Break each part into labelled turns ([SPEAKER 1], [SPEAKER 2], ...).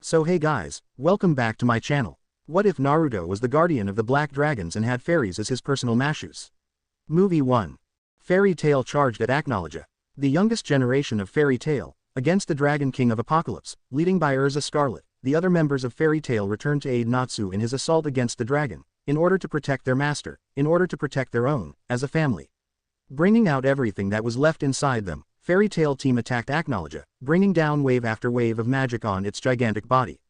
[SPEAKER 1] So hey guys, welcome back to my channel. What if Naruto was the guardian of the Black Dragons and had fairies as his personal Mashus? Movie 1. Fairy Tail charged at Acknowledge. The youngest generation of Fairy Tail, against the Dragon King of Apocalypse, leading by Urza Scarlet, the other members of Fairy Tail returned to aid Natsu in his assault against the dragon, in order to protect their master, in order to protect their own, as a family. Bringing out everything that was left inside them, Fairy Tail team attacked Acknowledge, bringing down wave after wave of magic on its gigantic body.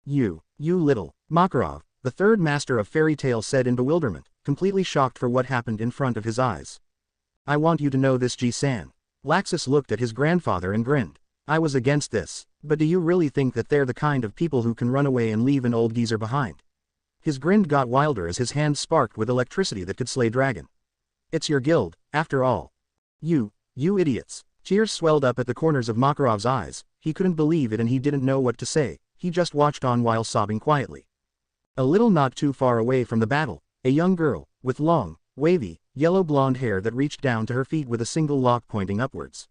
[SPEAKER 1] You little, Makarov, the third master of Fairy Tail said in bewilderment, completely shocked for what happened in front of his eyes. I want you to know this, Ji-san. Laxus looked at his grandfather and grinned. I was against this, but do you really think that they're the kind of people who can run away and leave an old geezer behind? His grin got wilder as his hands sparked with electricity that could slay dragon. It's your guild, after all. You idiots. Tears swelled up at the corners of Makarov's eyes. He couldn't believe it and he didn't know what to say. He just watched on while sobbing quietly. A little not too far away from the battle, a young girl, with long, wavy, yellow blonde hair that reached down to her feet with a single lock pointing upwards.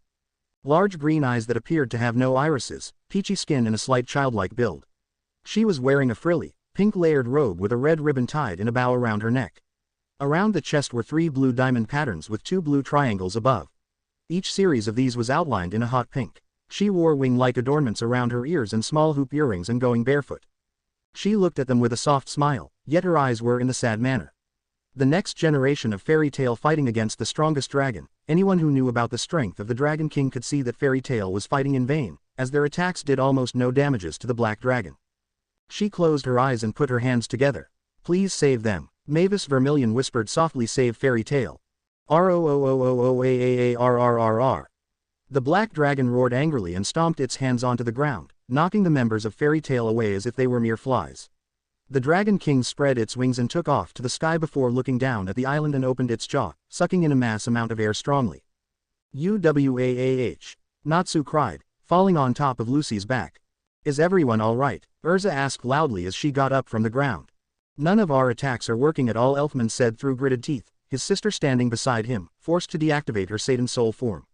[SPEAKER 1] Large green eyes that appeared to have no irises, peachy skin and a slight childlike build. She was wearing a frilly, pink layered robe with a red ribbon tied in a bow around her neck. Around the chest were 3 blue diamond patterns with 2 blue triangles above. Each series of these was outlined in a hot pink. She wore wing-like adornments around her ears and small hoop earrings and going barefoot. She looked at them with a soft smile, yet her eyes were in the sad manner. The next generation of Fairy Tail fighting against the strongest dragon. Anyone who knew about the strength of the Dragon King could see that Fairy Tail was fighting in vain, as their attacks did almost no damages to the Black Dragon. She closed her eyes and put her hands together. Please save them. Mavis Vermilion whispered softly, save Fairy Tail. ROOOOOAAARRRR. The black dragon roared angrily and stomped its hands onto the ground, knocking the members of Fairy Tail away as if they were mere flies. The Dragon King spread its wings and took off to the sky before looking down at the island and opened its jaw, sucking in a mass amount of air strongly. UWAAH. Natsu cried, falling on top of Lucy's back. Is everyone alright? Urza asked loudly as she got up from the ground. None of our attacks are working at all, Elfman said through gritted teeth, his sister standing beside him, forced to deactivate her Satan soul form.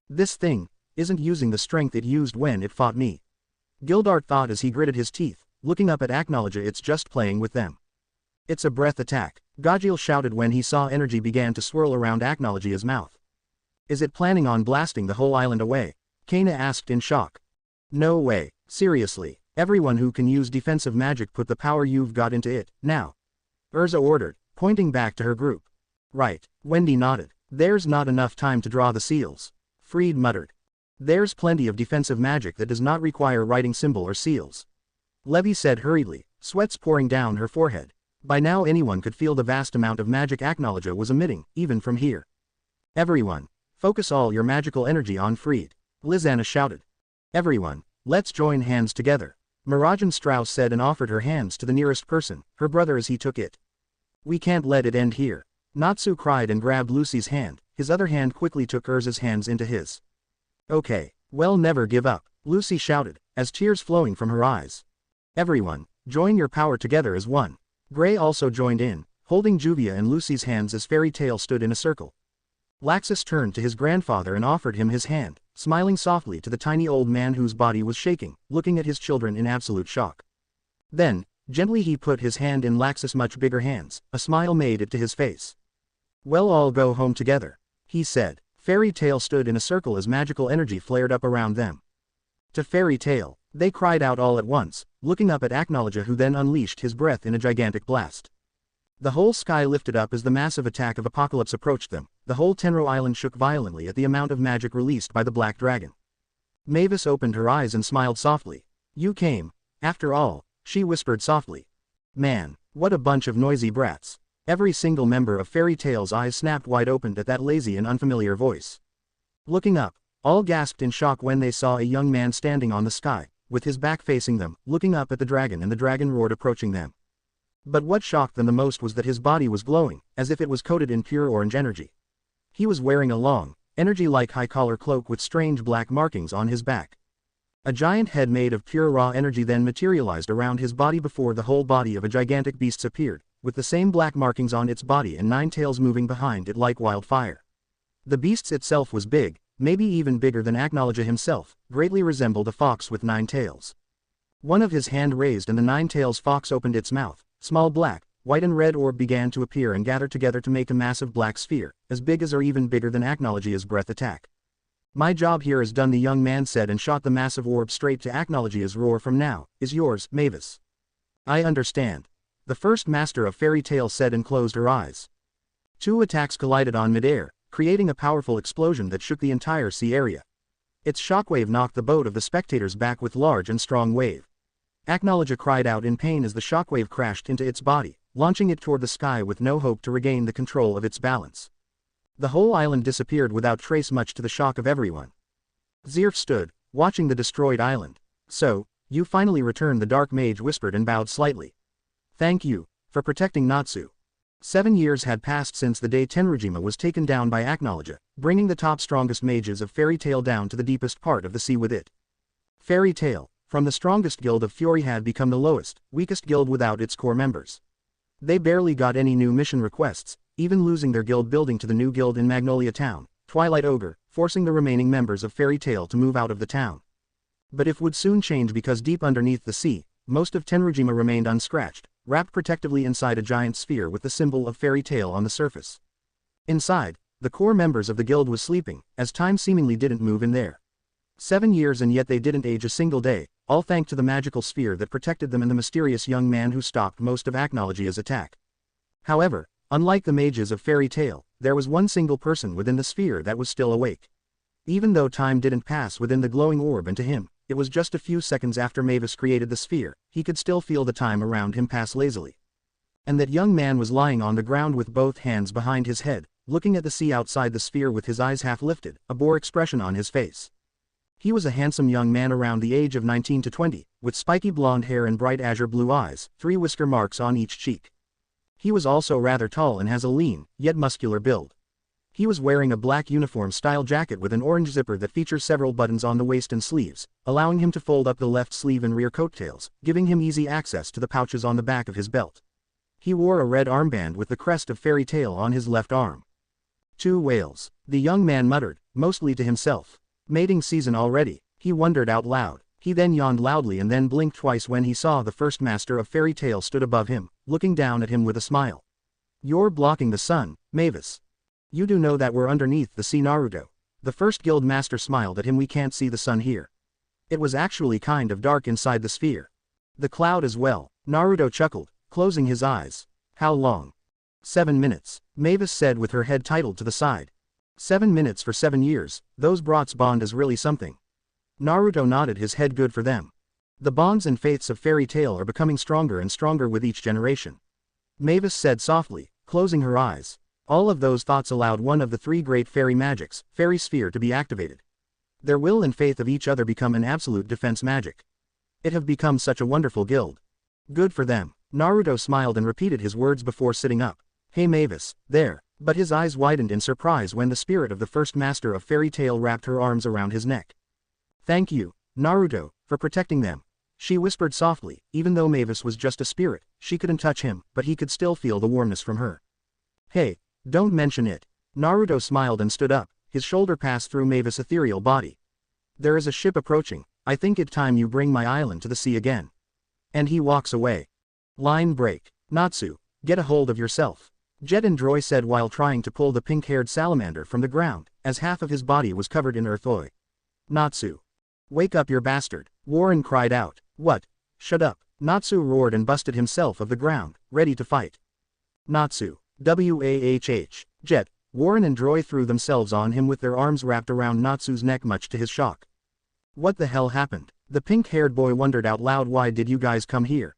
[SPEAKER 1] This thing isn't using the strength it used when it fought me. Gildart thought as he gritted his teeth, looking up at Acknowledge. It's just playing with them. It's a breath attack, Gajil shouted when he saw energy began to swirl around Acknowledge's mouth. Is it planning on blasting the whole island away? Kana asked in shock. No way, seriously, everyone who can use defensive magic put the power you've got into it, now. Urza ordered, pointing back to her group. Right, Wendy nodded. There's not enough time to draw the seals. Freed muttered. There's plenty of defensive magic that does not require writing symbol or seals. Levy said hurriedly, sweats pouring down her forehead. By now anyone could feel the vast amount of magic Acknowledge was emitting, even from here. Everyone, focus all your magical energy on Freed. Lizanna shouted. Everyone, let's join hands together. Mirajan Strauss said and offered her hands to the nearest person, her brother, as he took it. We can't let it end here. Natsu cried and grabbed Lucy's hand, his other hand quickly took Urza's hands into his. Okay, well, never give up, Lucy shouted, as tears flowing from her eyes. Everyone, join your power together as one. Gray also joined in, holding Juvia and Lucy's hands as Fairy Tail stood in a circle. Laxus turned to his grandfather and offered him his hand, smiling softly to the tiny old man whose body was shaking, looking at his children in absolute shock. Then, gently he put his hand in Laxus' much bigger hands, a smile made it to his face. Well, all go home together, he said. Fairy Tail stood in a circle as magical energy flared up around them. To Fairy Tail, they cried out all at once, looking up at Acknowledge, who then unleashed his breath in a gigantic blast. The whole sky lifted up as the massive attack of Apocalypse approached them. The whole Tenro Island shook violently at the amount of magic released by the Black Dragon. Mavis opened her eyes and smiled softly. You came, after all, she whispered softly. Man, what a bunch of noisy brats. Every single member of Fairy Tail's eyes snapped wide open at that lazy and unfamiliar voice. Looking up, all gasped in shock when they saw a young man standing on the sky, with his back facing them, looking up at the dragon, and the dragon roared approaching them. But what shocked them the most was that his body was glowing, as if it was coated in pure orange energy. He was wearing a long, energy-like high-collar cloak with strange black markings on his back. A giant head made of pure raw energy then materialized around his body before the whole body of a gigantic beast appeared, with the same black markings on its body and 9 tails moving behind it like wildfire. The beast itself was big, maybe even bigger than Acknowledge himself, greatly resembled a fox with 9 tails. One of his hand raised and the nine-tails fox opened its mouth. Small black, white and red orb began to appear and gather together to make a massive black sphere, as big as or even bigger than Acnologia's breath attack. My job here is done, the young man said and shot the massive orb straight to Acnologia's roar. From now, is yours, Mavis. I understand. The first master of Fairy Tail said and closed her eyes. Two attacks collided on midair, creating a powerful explosion that shook the entire sea area. Its shockwave knocked the boat of the spectators back with large and strong wave. Acnologia cried out in pain as the shockwave crashed into its body, launching it toward the sky with no hope to regain the control of its balance. The whole island disappeared without trace, much to the shock of everyone. Zirf stood, watching the destroyed island. So, you finally returned, the dark mage whispered and bowed slightly. Thank you, for protecting Natsu. 7 years had passed since the day Tenryujima was taken down by Acnologia, bringing the top strongest mages of Fairy Tail down to the deepest part of the sea with it. Fairy Tail, from the strongest guild of Fury, had become the lowest, weakest guild without its core members. They barely got any new mission requests, even losing their guild building to the new guild in Magnolia Town, Twilight Ogre, forcing the remaining members of Fairy Tail to move out of the town. But it would soon change, because deep underneath the sea, most of Tenryujima remained unscratched, wrapped protectively inside a giant sphere with the symbol of Fairy Tail on the surface. Inside, the core members of the guild was sleeping, as time seemingly didn't move in there. 7 years and yet they didn't age a single day, all thanks to the magical sphere that protected them and the mysterious young man who stopped most of Acnologia's attack. However, unlike the mages of Fairy Tail, there was one single person within the sphere that was still awake. Even though time didn't pass within the glowing orb, and to him, it was just a few seconds after Mavis created the sphere, he could still feel the time around him pass lazily. And that young man was lying on the ground with both hands behind his head, looking at the sea outside the sphere with his eyes half lifted, a bored expression on his face. He was a handsome young man around the age of 19 to 20, with spiky blonde hair and bright azure blue eyes, 3 whisker marks on each cheek. He was also rather tall and has a lean, yet muscular build. He was wearing a black uniform-style jacket with an orange zipper that features several buttons on the waist and sleeves, allowing him to fold up the left sleeve and rear coattails, giving him easy access to the pouches on the back of his belt. He wore a red armband with the crest of Fairy Tail on his left arm. 2 whales, the young man muttered, mostly to himself. Mating season already, he wondered out loud. He then yawned loudly and then blinked twice when he saw the first master of Fairy Tail stood above him, looking down at him with a smile. You're blocking the sun, Mavis. You do know that we're underneath the sea, Naruto. The first guild master smiled at him. We can't see the sun here. It was actually kind of dark inside the sphere. The cloud as well, Naruto chuckled, closing his eyes. How long? 7 minutes, Mavis said with her head titled to the side. 7 minutes for 7 years, those brats' bond is really something. Naruto nodded his head. Good for them. The bonds and faiths of Fairy Tail are becoming stronger and stronger with each generation. Mavis said softly, closing her eyes. All of those thoughts allowed one of the 3 great fairy magics, Fairy Sphere, to be activated. Their will and faith of each other become an absolute defense magic. It have become such a wonderful guild. Good for them. Naruto smiled and repeated his words before sitting up. Hey Mavis, there. But his eyes widened in surprise when the spirit of the first master of Fairy Tail wrapped her arms around his neck. Thank you, Naruto, for protecting them. She whispered softly. Even though Mavis was just a spirit, she couldn't touch him, but he could still feel the warmness from her. Hey, don't mention it. Naruto smiled and stood up, his shoulder passed through Mavis' ethereal body. There is a ship approaching. I think it's time you bring my island to the sea again. And he walks away. Line break. Natsu, get a hold of yourself. Jet and Droy said while trying to pull the pink-haired salamander from the ground, as half of his body was covered in earth oil. Natsu. Wake up, you bastard. Warren cried out. What? Shut up. Natsu roared and busted himself of the ground, ready to fight. Natsu. Wahh. Jet, Warren and Droy threw themselves on him with their arms wrapped around Natsu's neck, much to his shock. What the hell happened? The pink-haired boy wondered out loud. Why did you guys come here?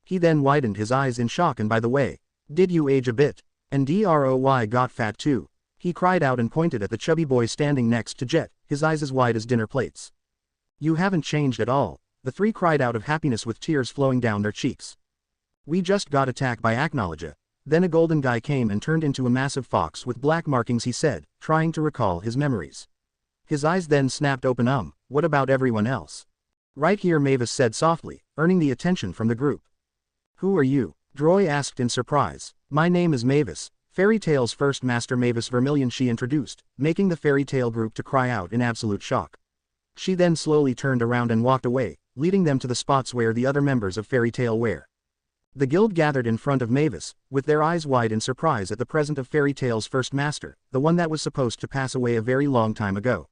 [SPEAKER 1] He then widened his eyes in shock. And by the way, did you age a bit? And Droy got fat too. He cried out and pointed at the chubby boy standing next to Jet, his eyes as wide as dinner plates. You haven't changed at all. The 3 cried out of happiness with tears flowing down their cheeks. We just got attacked by Acnologia. Then a golden guy came and turned into a massive fox with black markings, he said, trying to recall his memories. His eyes then snapped open. What about everyone else? Right here, Mavis said softly, earning the attention from the group. Who are you? Droy asked in surprise. My name is Mavis, Fairy Tail's first master, Mavis Vermilion, she introduced, making the Fairy Tail group to cry out in absolute shock. She then slowly turned around and walked away, leading them to the spots where the other members of Fairy Tail were. The guild gathered in front of Mavis, with their eyes wide in surprise at the presence of Fairy Tail's first master, the one that was supposed to pass away a very long time ago.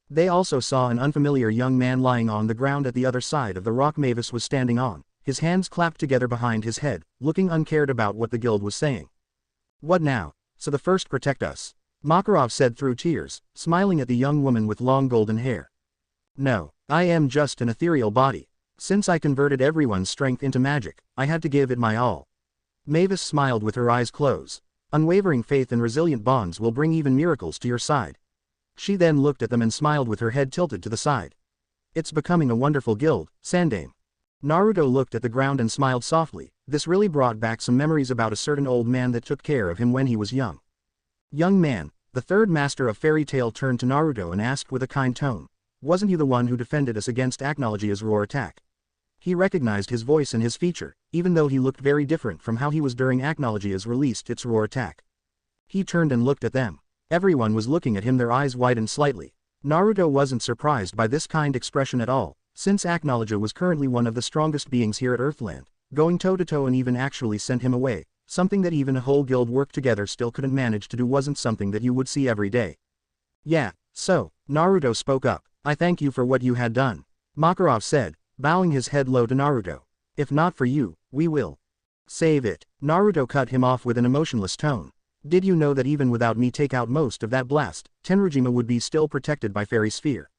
[SPEAKER 1] They also saw an unfamiliar young man lying on the ground at the other side of the rock Mavis was standing on, his hands clapped together behind his head, looking uncared about what the guild was saying. "What now? So the first protect us?" Makarov said through tears, smiling at the young woman with long golden hair. "No, I am just an ethereal body. Since I converted everyone's strength into magic, I had to give it my all." Mavis smiled with her eyes closed. "Unwavering faith and resilient bonds will bring even miracles to your side." She then looked at them and smiled with her head tilted to the side. "It's becoming a wonderful guild, Sandame." Naruto looked at the ground and smiled softly. This really brought back some memories about a certain old man that took care of him when he was young. "Young man," the third master of Fairy Tail turned to Naruto and asked with a kind tone, "wasn't you the one who defended us against Acnologia's roar attack?" He recognized his voice and his feature, even though he looked very different from how he was during Acnologia's released its roar attack. He turned and looked at them. Everyone was looking at him, their eyes widened slightly. Naruto wasn't surprised by this kind expression at all, since Acnologia was currently one of the strongest beings here at Earthland, going toe-to-toe and even actually sent him away. Something that even a whole guild worked together still couldn't manage to do wasn't something that you would see every day. "Yeah, so," Naruto spoke up, "I thank you for what you had done," Makarov said, bowing his head low to Naruto. "If not for you, we will save it." Naruto cut him off with an emotionless tone. "Did you know that even without me take out most of that blast, Tenryujima would be still protected by Fairy Sphere?"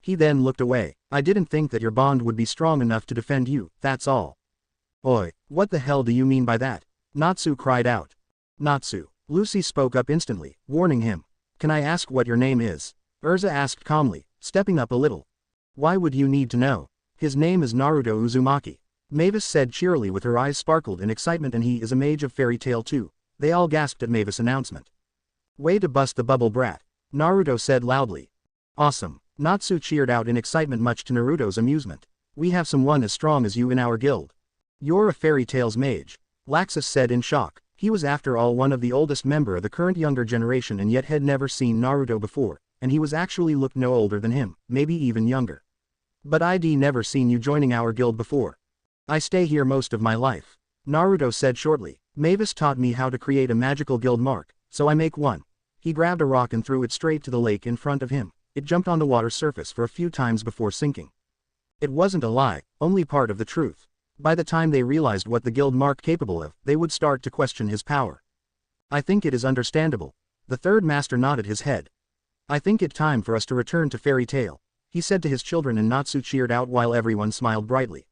[SPEAKER 1] He then looked away. "I didn't think that your bond would be strong enough to defend you, that's all." "Oi, what the hell do you mean by that?" Natsu cried out. "Natsu." Lucy spoke up instantly, warning him. "Can I ask what your name is?" Urza asked calmly, stepping up a little. "Why would you need to know?" "His name is Naruto Uzumaki," Mavis said cheerily with her eyes sparkled in excitement, "and he is a mage of Fairy Tail too." They all gasped at Mavis' announcement. "Way to bust the bubble, brat," Naruto said loudly. "Awesome," Natsu cheered out in excitement, much to Naruto's amusement. "We have someone as strong as you in our guild." "You're a Fairy Tail's mage," Laxus said in shock. He was after all one of the oldest member of the current younger generation and yet had never seen Naruto before, and he was actually looked no older than him, maybe even younger. "But I'd never seen you joining our guild before. I stay here most of my life," Naruto said shortly. "Mavis taught me how to create a magical guild mark, so I make one." He grabbed a rock and threw it straight to the lake in front of him. It jumped on the water surface for a few times before sinking. It wasn't a lie, only part of the truth. By the time they realized what the guild mark capable of, they would start to question his power. "I think it is understandable." The third master nodded his head. "I think it time for us to return to Fairy Tail," he said to his children, and Natsu cheered out while everyone smiled brightly.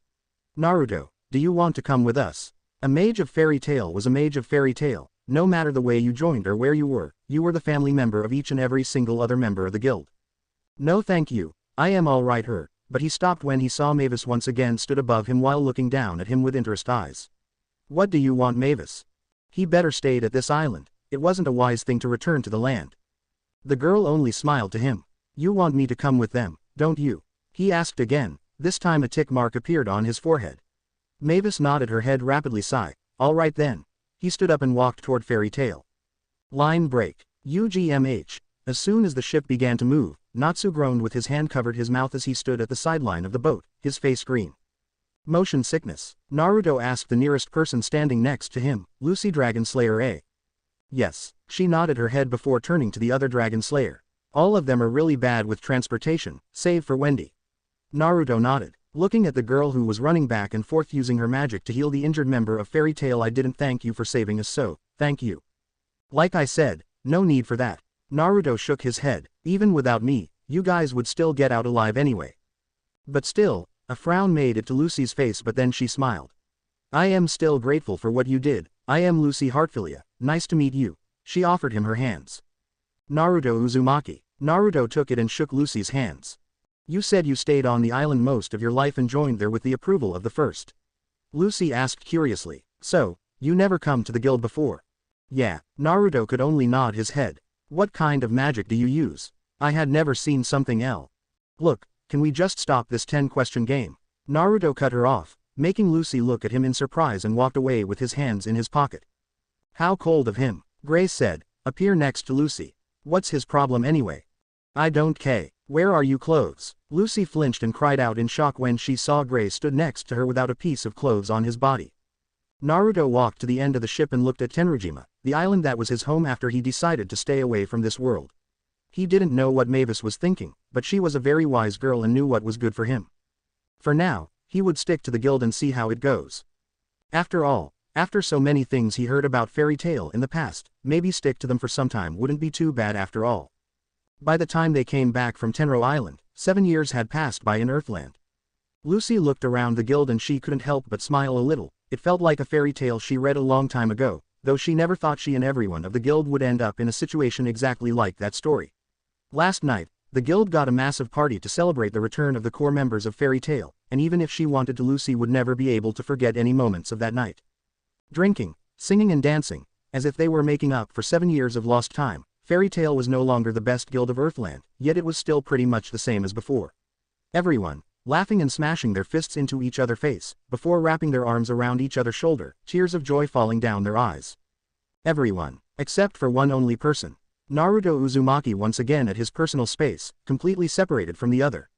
[SPEAKER 1] "Naruto, do you want to come with us?" A mage of Fairy Tail was a mage of Fairy Tail. No matter the way you joined or where you were the family member of each and every single other member of the guild. "No thank you, I am all right her," but he stopped when he saw Mavis once again stood above him while looking down at him with interest eyes. "What do you want, Mavis?" "He better stayed at this island. It wasn't a wise thing to return to the land." The girl only smiled to him. "You want me to come with them, don't you?" he asked again. This time a tick mark appeared on his forehead. Mavis nodded her head rapidly. Sigh. "All right then." He stood up and walked toward Fairy Tail. Line break. UGMH. As soon as the ship began to move, Natsu groaned with his hand covered his mouth as he stood at the sideline of the boat, his face green. "Motion sickness?" Naruto asked the nearest person standing next to him, Lucy Dragon Slayer A. "Yes." She nodded her head before turning to the other Dragon Slayer. "All of them are really bad with transportation, save for Wendy." Naruto nodded, looking at the girl who was running back and forth using her magic to heal the injured member of Fairy Tail. "I didn't thank you for saving us, so, thank you." "Like I said, no need for that." Naruto shook his head. "Even without me, you guys would still get out alive anyway." But still, a frown made it to Lucy's face, but then she smiled. "I am still grateful for what you did. I am Lucy Heartfilia, nice to meet you." She offered him her hands. "Naruto Uzumaki." Naruto took it and shook Lucy's hands. "You said you stayed on the island most of your life and joined there with the approval of the first?" Lucy asked curiously. "So, you never come to the guild before?" "Yeah." Naruto could only nod his head. "What kind of magic do you use? I had never seen something else." "Look, can we just stop this 10-question game?" Naruto cut her off, making Lucy look at him in surprise, and walked away with his hands in his pocket. "How cold of him," Grace said, appear next to Lucy. "What's his problem anyway?" "I don't care. Where are you clothes? Lucy flinched and cried out in shock when she saw Gray stood next to her without a piece of clothes on his body. Naruto walked to the end of the ship and looked at Tenryjima, the island that was his home after he decided to stay away from this world. He didn't know what Mavis was thinking, but she was a very wise girl and knew what was good for him. For now, he would stick to the guild and see how it goes. After all, after so many things he heard about Fairy Tail in the past, maybe stick to them for some time wouldn't be too bad after all. By the time they came back from Tenro Island, 7 years had passed by in Earthland. Lucy looked around the guild and she couldn't help but smile a little. It felt like a fairy tale she read a long time ago, though she never thought she and everyone of the guild would end up in a situation exactly like that story. Last night, the guild got a massive party to celebrate the return of the core members of Fairy Tail, and even if she wanted to, Lucy would never be able to forget any moments of that night. Drinking, singing and dancing, as if they were making up for 7 years of lost time. Fairy Tail was no longer the best guild of Earthland, yet it was still pretty much the same as before. Everyone, laughing and smashing their fists into each other's face, before wrapping their arms around each other's shoulder, tears of joy falling down their eyes. Everyone, except for one only person. Naruto Uzumaki once again at his personal space, completely separated from the other.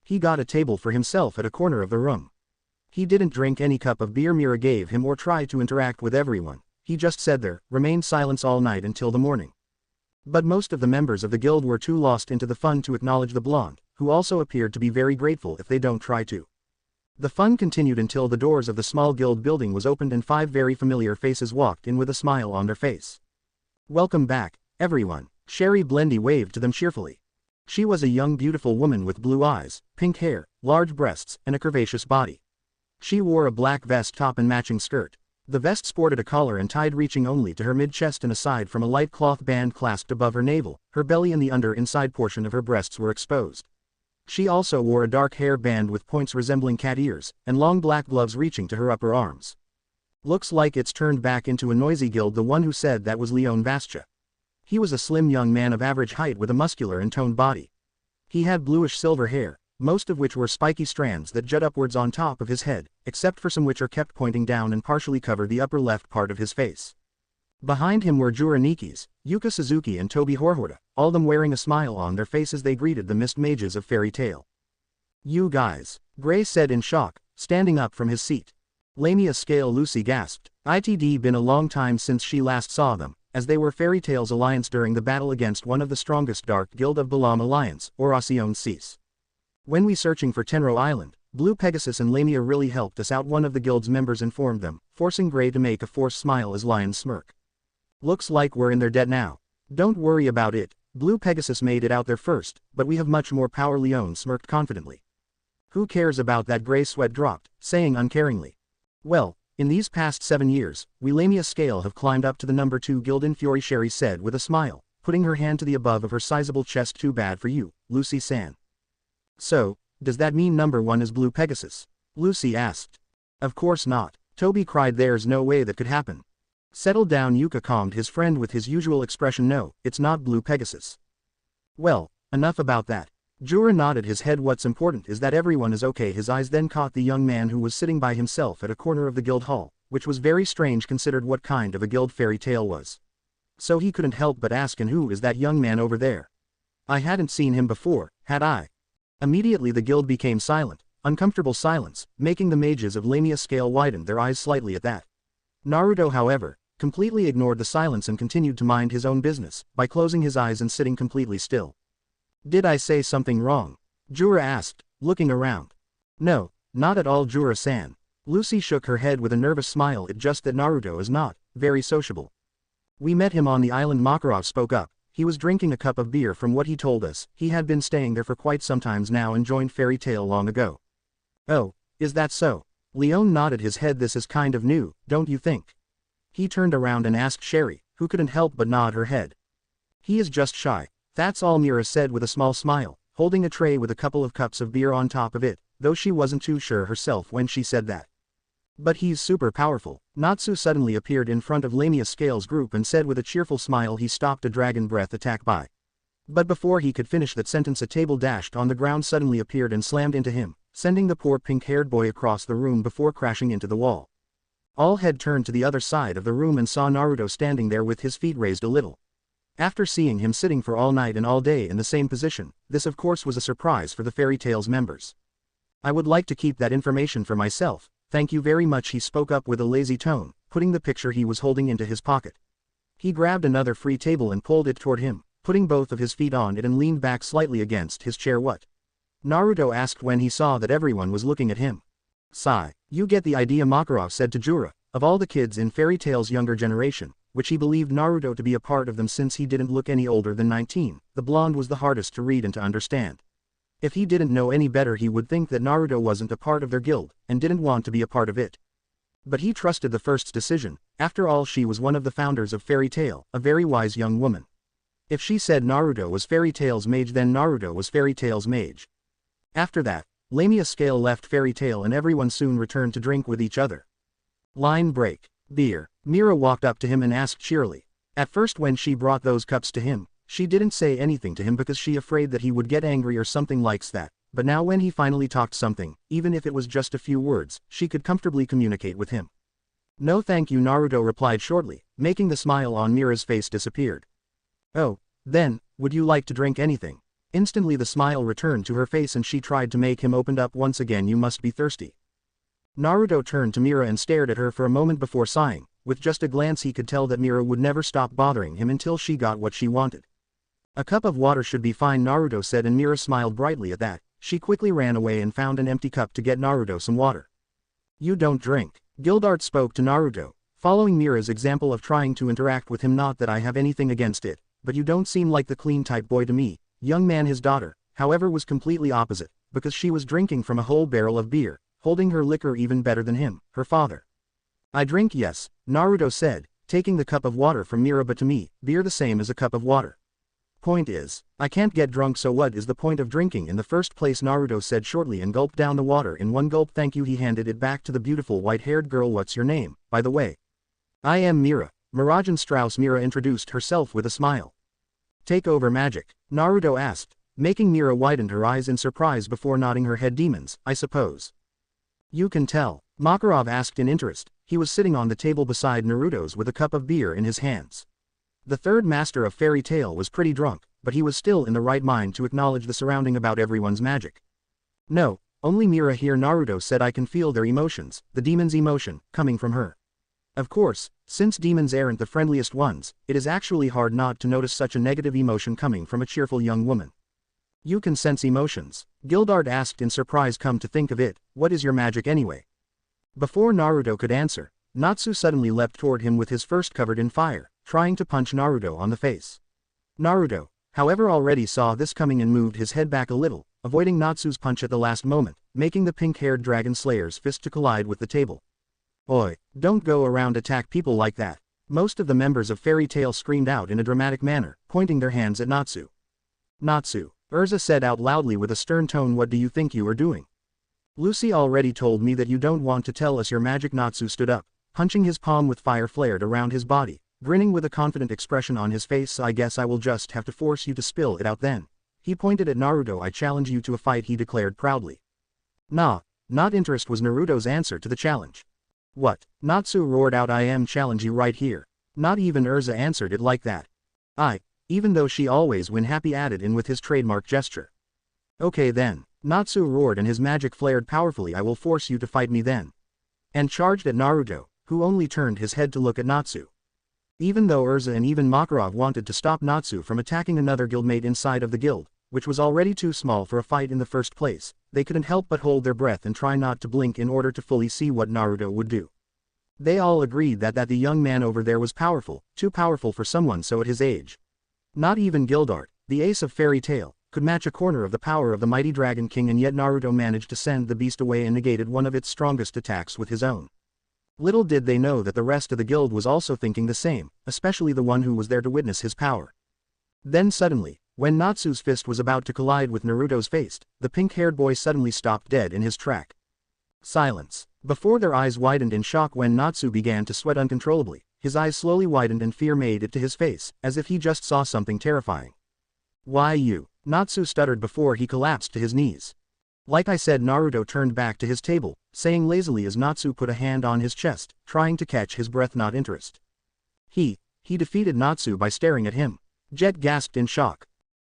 [SPEAKER 1] He got a table for himself at a corner of the room. He didn't drink any cup of beer Mira gave him or try to interact with everyone, he just sat there, remained silent all night until the morning. But most of the members of the guild were too lost into the fun to acknowledge the blonde, who also appeared to be very grateful if they don't try to. The fun continued until the doors of the small guild building was opened and 5 very familiar faces walked in with a smile on their face. Welcome back, everyone, Sherry Blendy waved to them cheerfully. She was a young beautiful woman with blue eyes, pink hair, large breasts, and a curvaceous body. She wore a black vest top and matching skirt. The vest sported a collar and tied reaching only to her mid-chest, and aside from a light cloth band clasped above her navel, her belly and the inside portion of her breasts were exposed. She also wore a dark hair band with points resembling cat ears, and long black gloves reaching to her upper arms. Looks like it's turned back into a noisy guild. The one who said that was Leon Vastia. He was a slim young man of average height with a muscular and toned body. He had bluish silver hair, most of which were spiky strands that jut upwards on top of his head, except for some which are kept pointing down and partially cover the upper left part of his face. Behind him were Jura Nikis, Yuka Suzuki and Toby Horhorda, all them wearing a smile on their faces as they greeted the mist mages of Fairy Tail. You guys, Gray said in shock, standing up from his seat. Lamia Scale, Lucy gasped. It'd been a long time since she last saw them, as they were Fairy Tail's alliance during the battle against one of the strongest Dark Guild of Balam Alliance, Oracion Cease. When we searching for Tenro Island, Blue Pegasus and Lamia really helped us out, one of the guild's members informed them, forcing Gray to make a forced smile as lions smirk. Looks like we're in their debt now. Don't worry about it, Blue Pegasus made it out there first, but we have much more power, Leon smirked confidently. Who cares about that? Gray's sweat dropped, saying uncaringly. Well, in these past 7 years, we Lamia Scale have climbed up to the number 2 guild in Fury, Sherry said with a smile, putting her hand to the above of her sizable chest. Too bad for you, Lucy-san. So, does that mean number 1 is Blue Pegasus? Lucy asked. Of course not, Toby cried. There's no way that could happen. Settle down, Yuka calmed his friend with his usual expression. No, it's not Blue Pegasus. Well, enough about that. Jura nodded his head. What's important is that everyone is okay. His eyes then caught the young man who was sitting by himself at a corner of the guild hall, which was very strange considered what kind of a guild Fairy Tail was. So he couldn't help but ask, and who is that young man over there? I hadn't seen him before, had I? Immediately the guild became silent, uncomfortable silence, making the mages of Lamia Scale widen their eyes slightly at that. Naruto, however, completely ignored the silence and continued to mind his own business, by closing his eyes and sitting completely still. Did I say something wrong? Jura asked, looking around. No, not at all, Jura-san. Lucy shook her head with a nervous smile. It's just that Naruto is not very sociable. We met him on the island. Makarov spoke up. He was drinking a cup of beer. From what he told us, he had been staying there for quite some time now and joined Fairy Tail long ago. Oh, is that so? Leon nodded his head. This is kind of new, don't you think? He turned around and asked Sherry, who couldn't help but nod her head. He is just shy, that's all, Mira said with a small smile, holding a tray with a couple of cups of beer on top of it, though she wasn't too sure herself when she said that. But he's super powerful. Natsu suddenly appeared in front of Lamia Scale's group and said with a cheerful smile he stopped a dragon breath attack by. But before he could finish that sentence, a table dashed on the ground suddenly appeared and slammed into him, sending the poor pink-haired boy across the room before crashing into the wall. All had turned to the other side of the room and saw Naruto standing there with his feet raised a little. After seeing him sitting for all night and all day in the same position, this of course was a surprise for the Fairy Tales members. I would like to keep that information for myself, thank you very much, he spoke up with a lazy tone, putting the picture he was holding into his pocket. He grabbed another free table and pulled it toward him, putting both of his feet on it and leaned back slightly against his chair. What? Naruto asked when he saw that everyone was looking at him. Sigh. You get the idea, Makarov said to Jura. Of all the kids in Fairy Tale's younger generation, which he believed Naruto to be a part of them since he didn't look any older than 19, the blonde was the hardest to read and to understand. If he didn't know any better, he would think that Naruto wasn't a part of their guild, and didn't want to be a part of it. But he trusted the first's decision. After all, she was one of the founders of Fairy Tail, a very wise young woman. If she said Naruto was Fairy Tail's mage, then Naruto was Fairy Tail's mage. After that, Lamia Scale left Fairy Tail and everyone soon returned to drink with each other. Line break. Beer. Mira walked up to him and asked cheerily. At first when she brought those cups to him, she didn't say anything to him because she afraid that he would get angry or something like that, but now when he finally talked something, even if it was just a few words, she could comfortably communicate with him. No thank you, Naruto replied shortly, making the smile on Mira's face disappeared. Oh, then, would you like to drink anything? Instantly the smile returned to her face and she tried to make him open up once again. You must be thirsty. Naruto turned to Mira and stared at her for a moment before sighing. With just a glance he could tell that Mira would never stop bothering him until she got what she wanted. A cup of water should be fine, Naruto said, and Mira smiled brightly at that. She quickly ran away and found an empty cup to get Naruto some water. You don't drink. Gildart spoke to Naruto, following Mira's example of trying to interact with him. Not that I have anything against it, but you don't seem like the clean type boy to me. Young man. His daughter, however, was completely opposite, because she was drinking from a whole barrel of beer, holding her liquor even better than him, her father. I drink, yes, Naruto said, taking the cup of water from Mira, but to me, beer the same as a cup of water. Point is, I can't get drunk, so what is the point of drinking in the first place? Naruto said shortly and gulped down the water in one gulp. Thank you. He handed it back to the beautiful white-haired girl. What's your name, by the way? I am Mira, Miragen Strauss. Mira introduced herself with a smile. Take over magic? Naruto asked, making Mira widen her eyes in surprise before nodding her head. Demons, I suppose. You can tell, Makarov asked in interest. He was sitting on the table beside Naruto's with a cup of beer in his hands. The third master of Fairy Tail was pretty drunk, but he was still in the right mind to acknowledge the surrounding about everyone's magic. No, only Mira here, Naruto said. I can feel their emotions, the demon's emotion, coming from her. Of course, since demons aren't the friendliest ones, it is actually hard not to notice such a negative emotion coming from a cheerful young woman. You can sense emotions? Gildart asked in surprise. Come to think of it, what is your magic anyway? Before Naruto could answer, Natsu suddenly leapt toward him with his fist covered in fire, trying to punch Naruto on the face. Naruto, however, already saw this coming and moved his head back a little, avoiding Natsu's punch at the last moment, making the pink-haired dragon slayer's fist to collide with the table. Oi, don't go around attack people like that. Most of the members of Fairy Tail screamed out in a dramatic manner, pointing their hands at Natsu. Natsu, Urza said out loudly with a stern tone. What do you think you are doing? Lucy already told me that you don't want to tell us your magic. Natsu stood up, punching his palm with fire flared around his body, grinning with a confident expression on his face. I guess I will just have to force you to spill it out then. He pointed at Naruto. I challenge you to a fight, he declared proudly. Nah, not interest was Naruto's answer to the challenge. What? Natsu roared out. I am challenge you right here. Not even Urza answered it like that. Even though she always win, Happy added in with his trademark gesture. Okay then, Natsu roared and his magic flared powerfully. I will force you to fight me then. And charged at Naruto, who only turned his head to look at Natsu. Even though Urza and even Makarov wanted to stop Natsu from attacking another guildmate inside of the guild, which was already too small for a fight in the first place, they couldn't help but hold their breath and try not to blink in order to fully see what Naruto would do. They all agreed that the young man over there was powerful, too powerful for someone so at his age. Not even Gildart, the ace of Fairy Tail, could match a corner of the power of the mighty Dragon King, and yet Naruto managed to send the beast away and negated one of its strongest attacks with his own. Little did they know that the rest of the guild was also thinking the same, especially the one who was there to witness his power. Then suddenly, when Natsu's fist was about to collide with Naruto's face, the pink-haired boy suddenly stopped dead in his track. Silence. Before their eyes widened in shock when Natsu began to sweat uncontrollably, his eyes slowly widened and fear made it to his face, as if he just saw something terrifying. Why you? Natsu stuttered before he collapsed to his knees. Like I said, Naruto turned back to his table, saying lazily as Natsu put a hand on his chest, trying to catch his breath. Not interest. He defeated Natsu by staring at him. Jet gasped in shock.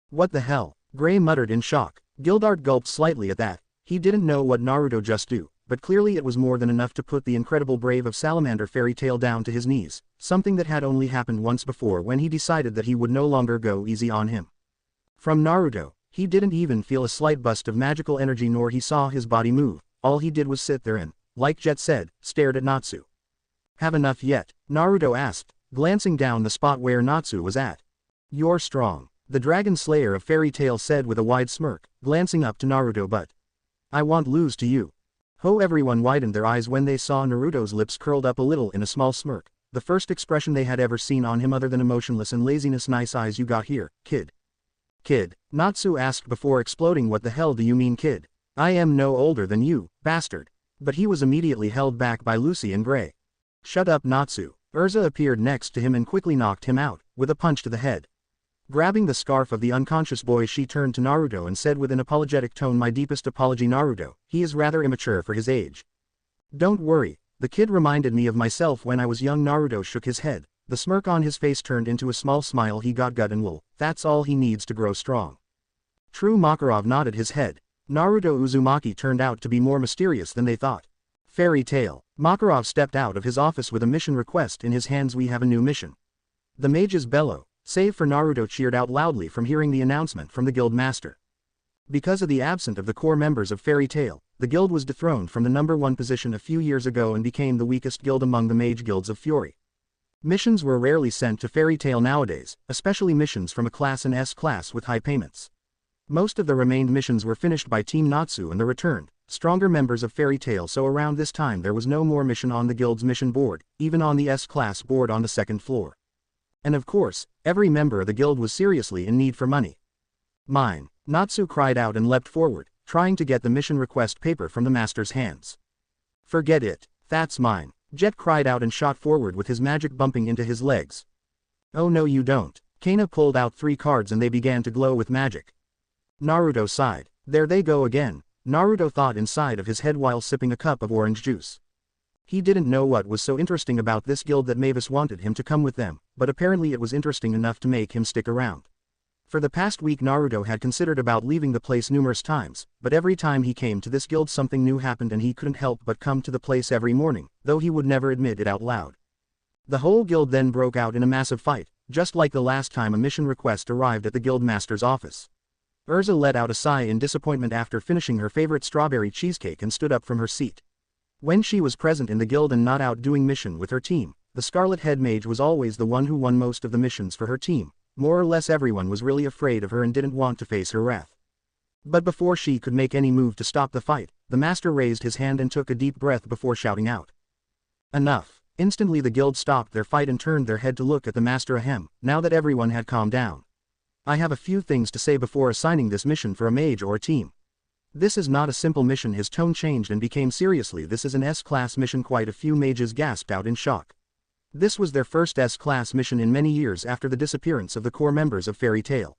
[SPEAKER 1] What the hell? Gray muttered in shock. Gildart gulped slightly at that. He didn't know what Naruto just do, but clearly it was more than enough to put the incredible brave of Salamander Fairy Tail down to his knees, something that had only happened once before when he decided that he would no longer go easy on him. From Naruto, he didn't even feel a slight bust of magical energy nor he saw his body move, all he did was sit there and, like Jet said, stared at Natsu. Have enough yet? Naruto asked, glancing down the spot where Natsu was at. You're strong, the Dragon Slayer of Fairy Tail said with a wide smirk, glancing up to Naruto but I won't lose to you. Ho! Everyone widened their eyes when they saw Naruto's lips curled up a little in a small smirk, the first expression they had ever seen on him other than emotionless and laziness. Nice eyes you got here, kid. Kid? Natsu asked before exploding. What the hell do you mean kid? I am no older than you, bastard. But he was immediately held back by Lucy and Gray. Shut up Natsu. Urza appeared next to him and quickly knocked him out, with a punch to the head. Grabbing the scarf of the unconscious boy she turned to Naruto and said with an apologetic tone, my deepest apology Naruto, he is rather immature for his age. Don't worry, the kid reminded me of myself when I was young. Naruto shook his head, the smirk on his face turned into a small smile. He got gut and wool, that's all he needs to grow strong. True. Makarov nodded his head. Naruto Uzumaki turned out to be more mysterious than they thought. Fairy Tail. Makarov stepped out of his office with a mission request in his hands. We have a new mission. The mages bellow. Save for Naruto cheered out loudly from hearing the announcement from the guild master. Because of the absence of the core members of Fairy Tail, the guild was dethroned from the #1 position a few years ago and became the weakest guild among the mage guilds of Fury. Missions were rarely sent to Fairy Tail nowadays, especially missions from a Class and S class with high payments. Most of the remained missions were finished by Team Natsu and the returned, stronger members of Fairy Tail, so around this time there was no more mission on the guild's mission board, even on the S-class board on the second floor. And of course, every member of the guild was seriously in need for money. Mine. Natsu cried out and leapt forward, trying to get the mission request paper from the master's hands. Forget it, that's mine. Jet cried out and shot forward with his magic bumping into his legs. Oh no you don't. Kana pulled out 3 cards and they began to glow with magic. Naruto sighed. There they go again, Naruto thought inside of his head while sipping a cup of orange juice. He didn't know what was so interesting about this guild that Mavis wanted him to come with them, but apparently it was interesting enough to make him stick around. For the past week Naruto had considered about leaving the place numerous times, but every time he came to this guild something new happened and he couldn't help but come to the place every morning, though he would never admit it out loud. The whole guild then broke out in a massive fight, just like the last time a mission request arrived at the guild master's office. Urza let out a sigh in disappointment after finishing her favorite strawberry cheesecake and stood up from her seat. When she was present in the guild and not out doing mission with her team, the Scarlet Head Mage was always the one who won most of the missions for her team. More or less everyone was really afraid of her and didn't want to face her wrath. But before she could make any move to stop the fight, the master raised his hand and took a deep breath before shouting out. Enough. Instantly the guild stopped their fight and turned their head to look at the master. Ahem, now that everyone had calmed down. I have a few things to say before assigning this mission for a mage or a team. This is not a simple mission. His tone changed and became seriously. This is an S-class mission. Quite a few mages gasped out in shock. This was their first S-class mission in many years after the disappearance of the core members of Fairy Tail.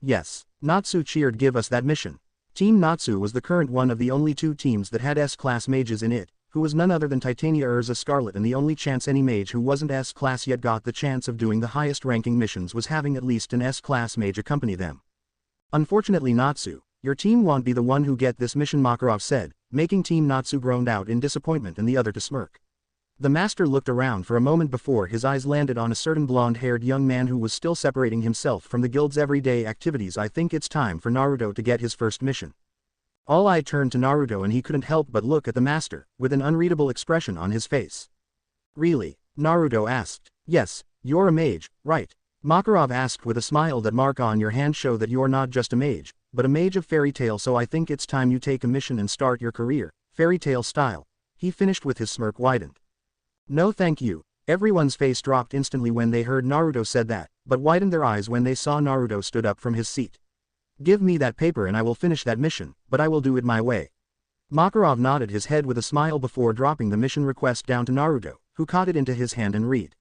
[SPEAKER 1] Yes, Natsu cheered. Give us that mission. Team Natsu was the current one of the only 2 teams that had S-class mages in it, who was none other than Titania Urza Scarlet, and the only chance any mage who wasn't S-class yet got the chance of doing the highest ranking missions was having at least an S-class mage accompany them. Unfortunately Natsu, your team won't be the one who get this mission, Makarov said, making Team Natsu groaned out in disappointment and the other to smirk. The master looked around for a moment before his eyes landed on a certain blonde-haired young man who was still separating himself from the guild's everyday activities. I think it's time for Naruto to get his first mission. All eyes turned to Naruto and he couldn't help but look at the master, with an unreadable expression on his face. Really? Naruto asked. Yes, you're a mage, right? Makarov asked with a smile. That mark on your hand show that you're not just a mage, but a mage of Fairy Tail, so I think it's time you take a mission and start your career, Fairy Tail style. He finished with his smirk widened. No thank you. Everyone's face dropped instantly when they heard Naruto said that, but widened their eyes when they saw Naruto stood up from his seat. Give me that paper and I will finish that mission, but I will do it my way. Makarov nodded his head with a smile before dropping the mission request down to Naruto, who caught it into his hand and read.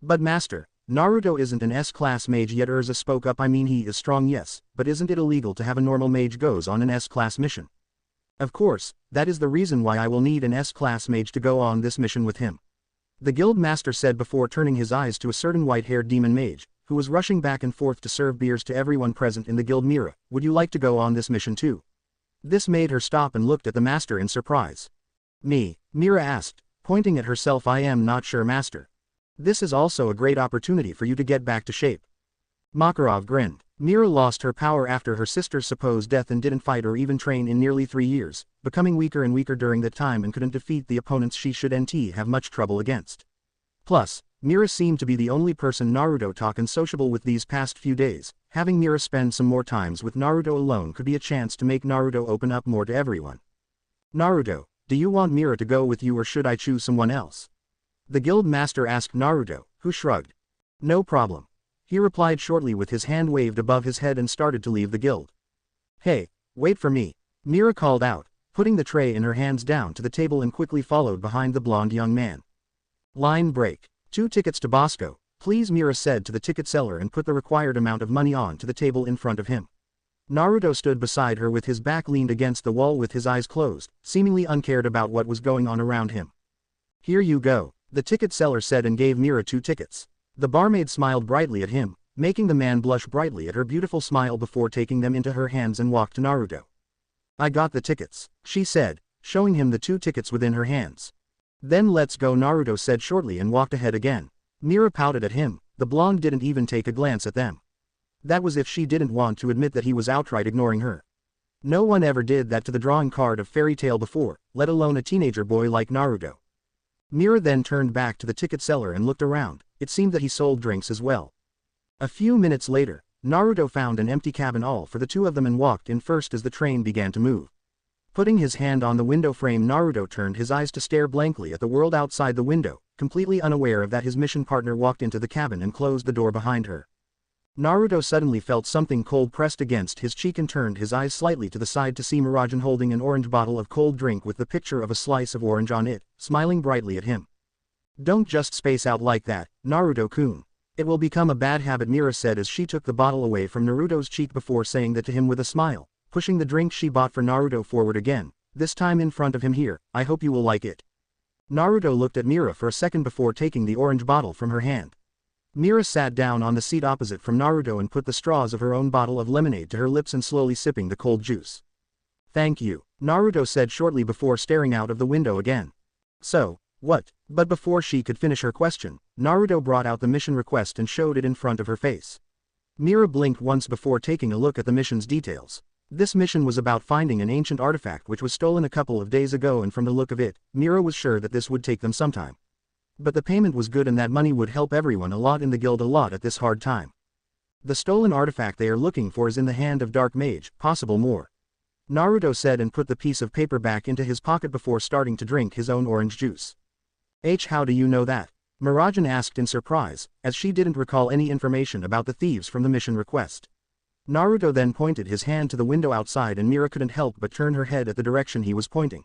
[SPEAKER 1] But master, Naruto isn't an S-class mage yet. Urza spoke up. I mean, he is strong, yes, but isn't it illegal to have a normal mage goes on an S-class mission? Of course, that is the reason why I will need an S-class mage to go on this mission with him. The guild master said before turning his eyes to a certain white-haired demon mage, who was rushing back and forth to serve beers to everyone present in the guild. Mira, would you like to go on this mission too? This made her stop and looked at the master in surprise. Me? Mira asked, pointing at herself. I am not sure, master. This is also a great opportunity for you to get back to shape. Makarov grinned. Mira lost her power after her sister's supposed death and didn't fight or even train in nearly 3 years, becoming weaker and weaker during that time and couldn't defeat the opponents she should have much trouble against. Plus, Mira seemed to be the only person Naruto talked and sociable with these past few days. Having Mira spend some more times with Naruto alone could be a chance to make Naruto open up more to everyone. Naruto, do you want Mira to go with you or should I choose someone else? The guild master asked Naruto, who shrugged. No problem. He replied shortly with his hand waved above his head and started to leave the guild. Hey, wait for me, Mira called out, putting the tray in her hands down to the table and quickly followed behind the blonde young man. Line break. 2 tickets to Bosco, please, Mira said to the ticket seller and put the required amount of money on to the table in front of him. Naruto stood beside her with his back leaned against the wall with his eyes closed, seemingly uncared about what was going on around him. Here you go, the ticket seller said and gave Mira 2 tickets. The barmaid smiled brightly at him, making the man blush brightly at her beautiful smile before taking them into her hands and walked to Naruto. I got the tickets, she said, showing him the 2 tickets within her hands. Then let's go, Naruto said shortly and walked ahead again. Mira pouted at him. The blonde didn't even take a glance at them. That was if she didn't want to admit that he was outright ignoring her. No one ever did that to the drawing card of fairy tale before, let alone a teenager boy like Naruto. Mira then turned back to the ticket seller and looked around. It seemed that he sold drinks as well. A few minutes later, Naruto found an empty cabin all for the 2 of them and walked in first as the train began to move. Putting his hand on the window frame, Naruto turned his eyes to stare blankly at the world outside the window, completely unaware of that his mission partner walked into the cabin and closed the door behind her. Naruto suddenly felt something cold pressed against his cheek and turned his eyes slightly to the side to see Mirajan holding an orange bottle of cold drink with the picture of a slice of orange on it, smiling brightly at him. Don't just space out like that, Naruto-kun. It will become a bad habit, Mira said as she took the bottle away from Naruto's cheek before saying that to him with a smile, pushing the drink she bought for Naruto forward again, this time in front of him. Here, I hope you will like it. Naruto looked at Mira for a second before taking the orange bottle from her hand. Mira sat down on the seat opposite from Naruto and put the straws of her own bottle of lemonade to her lips and slowly sipping the cold juice. Thank you, Naruto said shortly before staring out of the window again. So, what? But before she could finish her question, Naruto brought out the mission request and showed it in front of her face. Mira blinked once before taking a look at the mission's details. This mission was about finding an ancient artifact which was stolen a couple of days ago, and from the look of it, Mira was sure that this would take them some time. But the payment was good and that money would help everyone a lot in the guild a lot at this hard time. The stolen artifact they are looking for is in the hand of Dark Mage, possible more. Naruto said and put the piece of paper back into his pocket before starting to drink his own orange juice. How do you know that? Mirajan asked in surprise, as she didn't recall any information about the thieves from the mission request. Naruto then pointed his hand to the window outside and Mira couldn't help but turn her head at the direction he was pointing.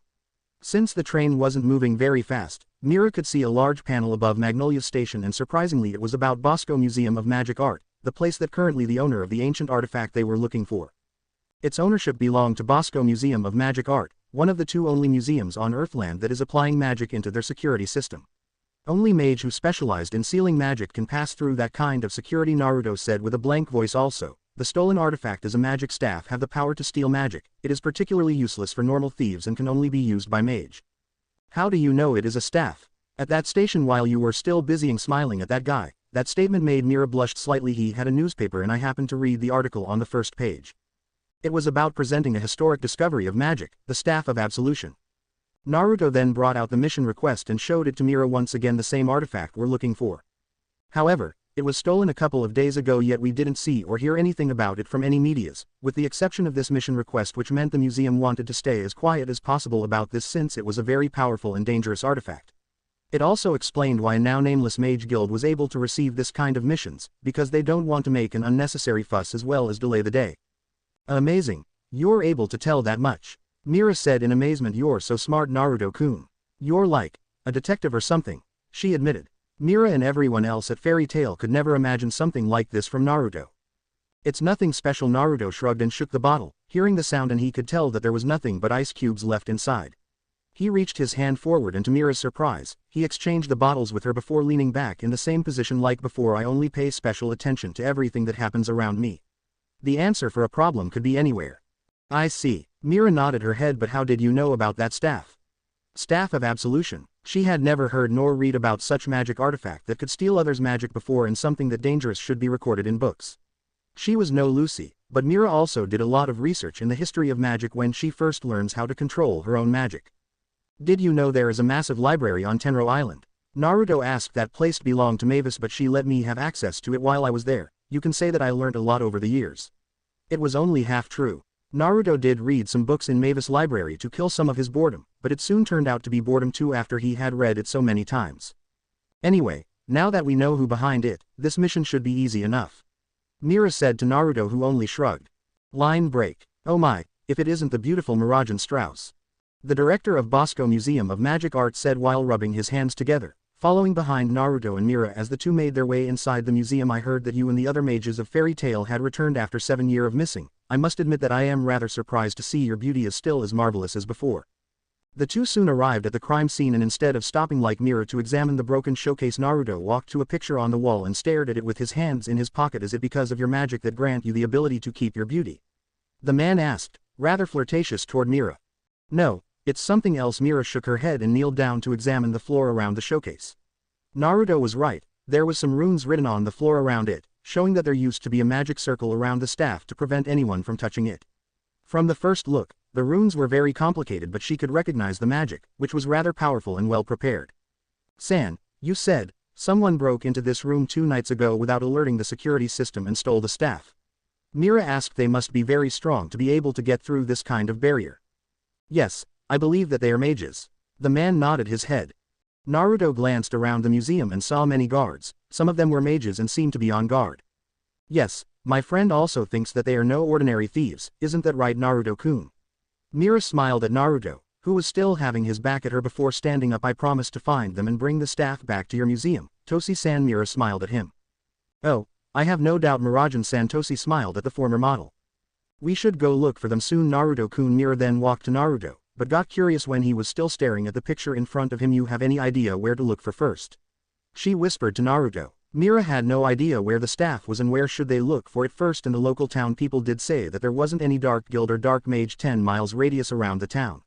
[SPEAKER 1] Since the train wasn't moving very fast, Mira could see a large panel above Magnolia's station, and surprisingly it was about Bosco Museum of Magic Art, the place that currently the owner of the ancient artifact they were looking for. Its ownership belonged to Bosco Museum of Magic Art, one of the 2 only museums on Earthland that is applying magic into their security system. Only mage who specialized in sealing magic can pass through that kind of security, Naruto said with a blank voice. Also, the stolen artifact is a magic staff, have the power to steal magic. It is particularly useless for normal thieves and can only be used by mage. How do you know it is a staff? At that station while you were still busying smiling at that guy, that statement made Mira blush slightly. He had a newspaper and I happened to read the article on the first page. It was about presenting a historic discovery of magic, the Staff of Absolution. Naruto then brought out the mission request and showed it to Mira. Once again the same artifact we're looking for. However, it was stolen a couple of days ago, yet we didn't see or hear anything about it from any medias, with the exception of this mission request, which meant the museum wanted to stay as quiet as possible about this since it was a very powerful and dangerous artifact. It also explained why a now nameless mage guild was able to receive this kind of missions, because they don't want to make an unnecessary fuss as well as delay the day. Amazing. You're able to tell that much. Mira said in amazement. You're so smart, Naruto-kun. You're like a detective or something, she admitted. Mira and everyone else at Fairy Tail could never imagine something like this from Naruto. It's nothing special, Naruto shrugged and shook the bottle, hearing the sound, and he could tell that there was nothing but ice cubes left inside. He reached his hand forward and to Mira's surprise, he exchanged the bottles with her before leaning back in the same position like before. I only pay special attention to everything that happens around me. The answer for a problem could be anywhere. I see. Mira nodded her head. But how did you know about that staff? Staff of Absolution. She had never heard nor read about such magic artifact that could steal others' magic before, and something that dangerous should be recorded in books. She was no Lucy, but Mira also did a lot of research in the history of magic when she first learns how to control her own magic. Did you know there is a massive library on Tenro Island? Naruto asked. That place belonged to Mavis, but she let me have access to it while I was there. You can say that I learned a lot over the years. It was only half true. Naruto did read some books in Mavis' library to kill some of his boredom, but it soon turned out to be boredom too after he had read it so many times. Anyway, now that we know who behind it, this mission should be easy enough. Mira said to Naruto, who only shrugged. Line break. Oh my, if it isn't the beautiful Mirajan Strauss. The director of Bosco Museum of Magic Art said while rubbing his hands together, following behind Naruto and Mira as the two made their way inside the museum. I heard that you and the other mages of Fairy Tail had returned after 7 years of missing. I must admit that I am rather surprised to see your beauty is still as marvelous as before. The two soon arrived at the crime scene, and instead of stopping like Mira to examine the broken showcase, Naruto walked to a picture on the wall and stared at it with his hands in his pocket. Is it because of your magic that grant you the ability to keep your beauty? The man asked, rather flirtatious toward Mira. No, it's something else. Mira shook her head and kneeled down to examine the floor around the showcase. Naruto was right, there was some runes written on the floor around it, showing that there used to be a magic circle around the staff to prevent anyone from touching it. From the first look, the runes were very complicated, but she could recognize the magic, which was rather powerful and well prepared. San, you said, someone broke into this room 2 nights ago without alerting the security system and stole the staff. Mira asked. They must be very strong to be able to get through this kind of barrier. Yes, I believe that they are mages. The man nodded his head. Naruto glanced around the museum and saw many guards. Some of them were mages and seemed to be on guard. Yes, my friend also thinks that they are no ordinary thieves, isn't that right, Naruto-kun? Mira smiled at Naruto, who was still having his back at her before standing up. I promise to find them and bring the staff back to your museum, Toshi-san. Mira smiled at him. Oh, I have no doubt, Mirajan-san. Toshi smiled at the former model. We should go look for them soon, Naruto-kun. Mira then walked to Naruto, but got curious when he was still staring at the picture in front of him. You have any idea where to look for first? She whispered to Naruto. Mira had no idea where the staff was and where should they look for it first, and the local town people did say that there wasn't any dark guild or dark mage 10 miles radius around the town.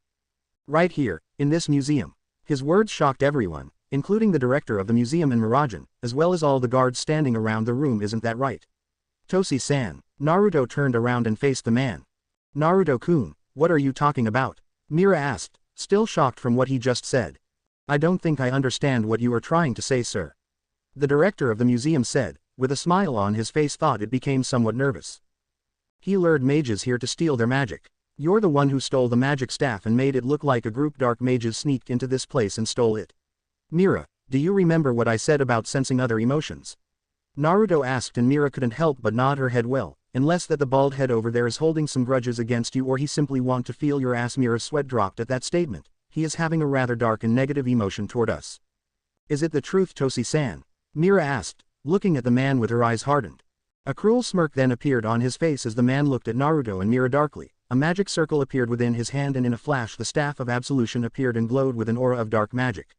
[SPEAKER 1] Right here, in this museum. His words shocked everyone, including the director of the museum and Mirajan, as well as all the guards standing around the room. Isn't that right? Toshi-san. Naruto turned around and faced the man. Naruto-kun, what are you talking about? Mira asked, still shocked from what he just said. I don't think I understand what you are trying to say, sir. The director of the museum said, with a smile on his face. Thought it became somewhat nervous. He lured mages here to steal their magic. You're the one who stole the magic staff and made it look like a group dark mages sneaked into this place and stole it. Mira, do you remember what I said about sensing other emotions? Naruto asked, and Mira couldn't help but nod her head. Well, unless that the bald head over there is holding some grudges against you, or he simply want to feel your ass. Mira's sweat dropped at that statement. He is having a rather dark and negative emotion toward us. Is it the truth, Toshi-san? Mira asked, looking at the man with her eyes hardened. A cruel smirk then appeared on his face as the man looked at Naruto and Mira darkly. A magic circle appeared within his hand, and in a flash the staff of absolution appeared and glowed with an aura of dark magic.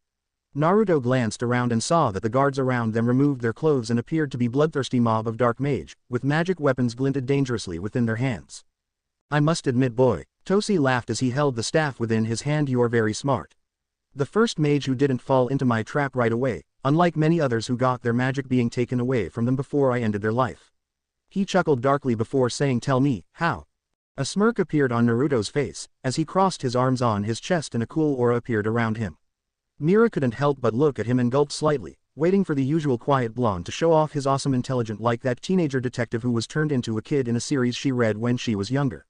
[SPEAKER 1] Naruto glanced around and saw that the guards around them removed their clothes and appeared to be bloodthirsty mob of dark mage, with magic weapons glinted dangerously within their hands. I must admit, boy, Toshi laughed as he held the staff within his hand, you're very smart. The first mage who didn't fall into my trap right away, unlike many others who got their magic being taken away from them before I ended their life. He chuckled darkly before saying, tell me, how? A smirk appeared on Naruto's face, as he crossed his arms on his chest and a cool aura appeared around him. Mira couldn't help but look at him and gulped slightly, waiting for the usual quiet blonde to show off his awesome intelligence like that teenager detective who was turned into a kid in a series she read when she was younger.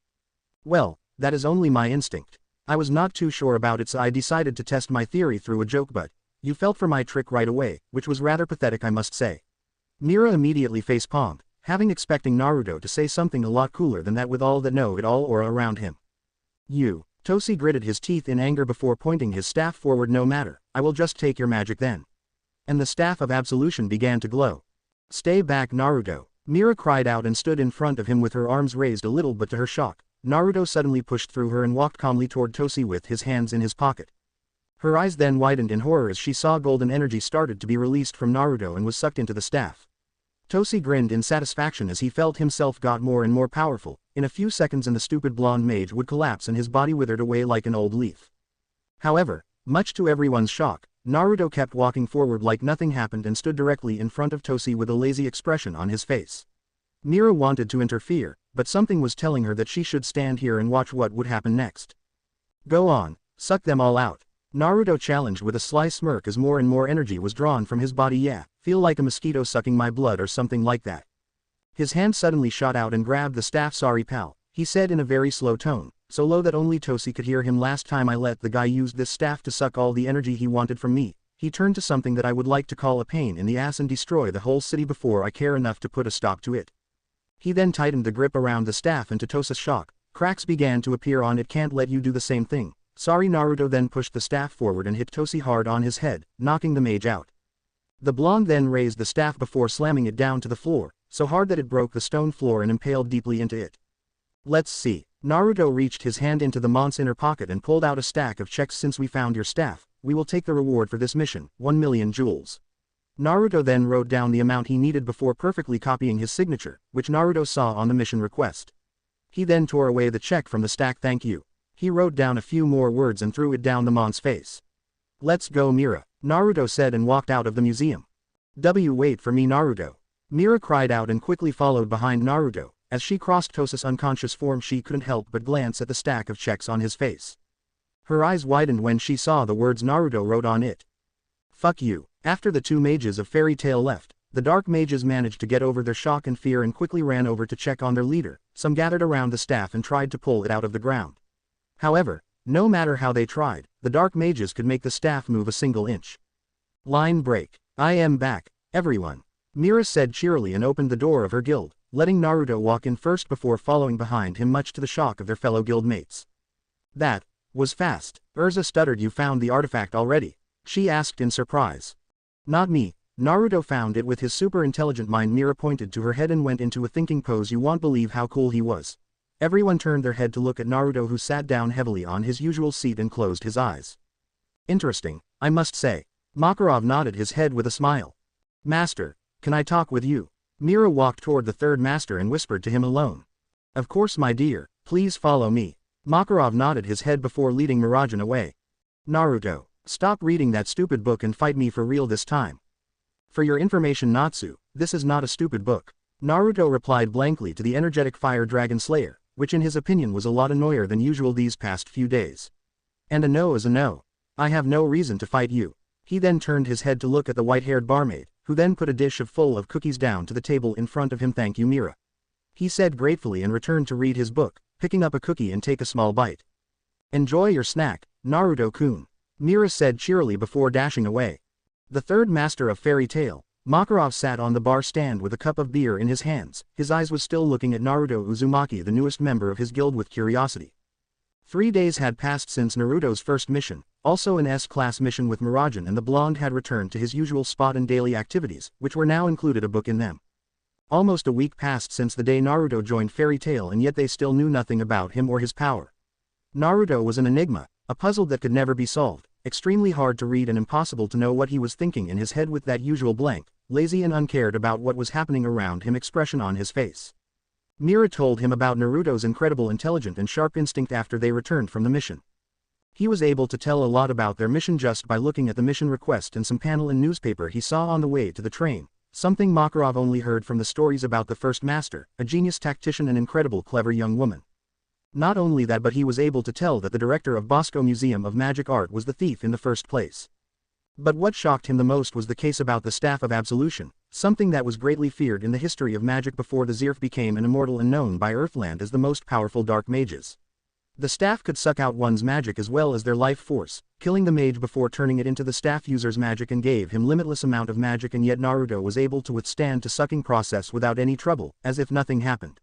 [SPEAKER 1] Well, that is only my instinct. I was not too sure about it, so I decided to test my theory through a joke, but you fell for my trick right away, which was rather pathetic, I must say. Mira immediately face-palmed, having expecting Naruto to say something a lot cooler than that with all that know-it-all aura around him. You. Toshi gritted his teeth in anger before pointing his staff forward. No matter, I will just take your magic then. And the staff of absolution began to glow. Stay back, Naruto. Mira cried out and stood in front of him with her arms raised a little, but to her shock, Naruto suddenly pushed through her and walked calmly toward Toshi with his hands in his pocket. Her eyes then widened in horror as she saw golden energy started to be released from Naruto and was sucked into the staff. Toshi grinned in satisfaction as he felt himself got more and more powerful. In a few seconds and the stupid blonde mage would collapse and his body withered away like an old leaf. However, much to everyone's shock, Naruto kept walking forward like nothing happened and stood directly in front of Toshi with a lazy expression on his face. Mira wanted to interfere, but something was telling her that she should stand here and watch what would happen next. Go on, suck them all out. Naruto challenged with a sly smirk as more and more energy was drawn from his body. Yeah, feel like a mosquito sucking my blood or something like that. His hand suddenly shot out and grabbed the staff. Sorry pal, he said in a very slow tone, so low that only Toshi could hear him. Last time I let the guy use this staff to suck all the energy he wanted from me, he turned to something that I would like to call a pain in the ass and destroy the whole city before I care enough to put a stop to it. He then tightened the grip around the staff and to Toshi's shock, cracks began to appear on it. Can't let you do the same thing. Sorry. Naruto then pushed the staff forward and hit Toshi hard on his head, knocking the mage out. The blonde then raised the staff before slamming it down to the floor, so hard that it broke the stone floor and impaled deeply into it. Let's see. Naruto reached his hand into the mont's inner pocket and pulled out a stack of checks. Since we found your staff, we will take the reward for this mission, 1 million jewels. Naruto then wrote down the amount he needed before perfectly copying his signature, which Naruto saw on the mission request. He then tore away the check from the stack. Thank you. He wrote down a few more words and threw it down the mont's face. Let's go Mira, Naruto said and walked out of the museum. Wait for me Naruto. Mira cried out and quickly followed behind Naruto. As she crossed Toshi's unconscious form she couldn't help but glance at the stack of checks on his face. Her eyes widened when she saw the words Naruto wrote on it. Fuck you. After the two mages of Fairy Tail left, the dark mages managed to get over their shock and fear and quickly ran over to check on their leader. Some gathered around the staff and tried to pull it out of the ground. However, no matter how they tried, the dark mages could make the staff move a single inch. Line break. I am back, everyone. Mira said cheerily and opened the door of her guild, letting Naruto walk in first before following behind him much to the shock of their fellow guild mates. That was fast. Urza stuttered. You found the artifact already? She asked in surprise. Not me. Naruto found it with his super intelligent mind. Mira pointed to her head and went into a thinking pose. You won't believe how cool he was. Everyone turned their head to look at Naruto, who sat down heavily on his usual seat and closed his eyes. Interesting, I must say. Makarov nodded his head with a smile. Master, can I talk with you? Mira walked toward the third master and whispered to him alone. Of course my dear, please follow me. Makarov nodded his head before leading Mirajan away. Naruto, stop reading that stupid book and fight me for real this time. For your information Natsu, this is not a stupid book. Naruto replied blankly to the energetic fire dragon slayer, which in his opinion was a lot annoyer than usual these past few days. And a no is a no. I have no reason to fight you. He then turned his head to look at the white-haired barmaid, who then put a dish full of cookies down to the table in front of him. Thank you Mira. He said gratefully and returned to read his book, picking up a cookie and take a small bite. Enjoy your snack, Naruto-kun. Mira said cheerily before dashing away. The third master of Fairy Tail, Makarov, sat on the bar stand with a cup of beer in his hands. His eyes was still looking at Naruto Uzumaki, the newest member of his guild, with curiosity. 3 days had passed since Naruto's first mission, also an S-class mission with Mirajan, and the blonde had returned to his usual spot and daily activities, which were now included a book in them. Almost a week passed since the day Naruto joined Fairy Tail, and yet they still knew nothing about him or his power. Naruto was an enigma, a puzzle that could never be solved, extremely hard to read and impossible to know what he was thinking in his head with that usual blank, lazy and uncared about what was happening around him expression on his face. Mira told him about Naruto's incredible intelligent and sharp instinct after they returned from the mission. He was able to tell a lot about their mission just by looking at the mission request and some panel in newspaper he saw on the way to the train, something Makarov only heard from the stories about the first master, a genius tactician and incredible clever young woman. Not only that, but he was able to tell that the director of Bosco Museum of Magic Art was the thief in the first place. But what shocked him the most was the case about the Staff of Absolution, something that was greatly feared in the history of magic before the Zerf became an immortal and known by Earthland as the most powerful dark mages. The staff could suck out one's magic as well as their life force, killing the mage before turning it into the staff user's magic, and gave him limitless amount of magic, and yet Naruto was able to withstand the sucking process without any trouble, as if nothing happened.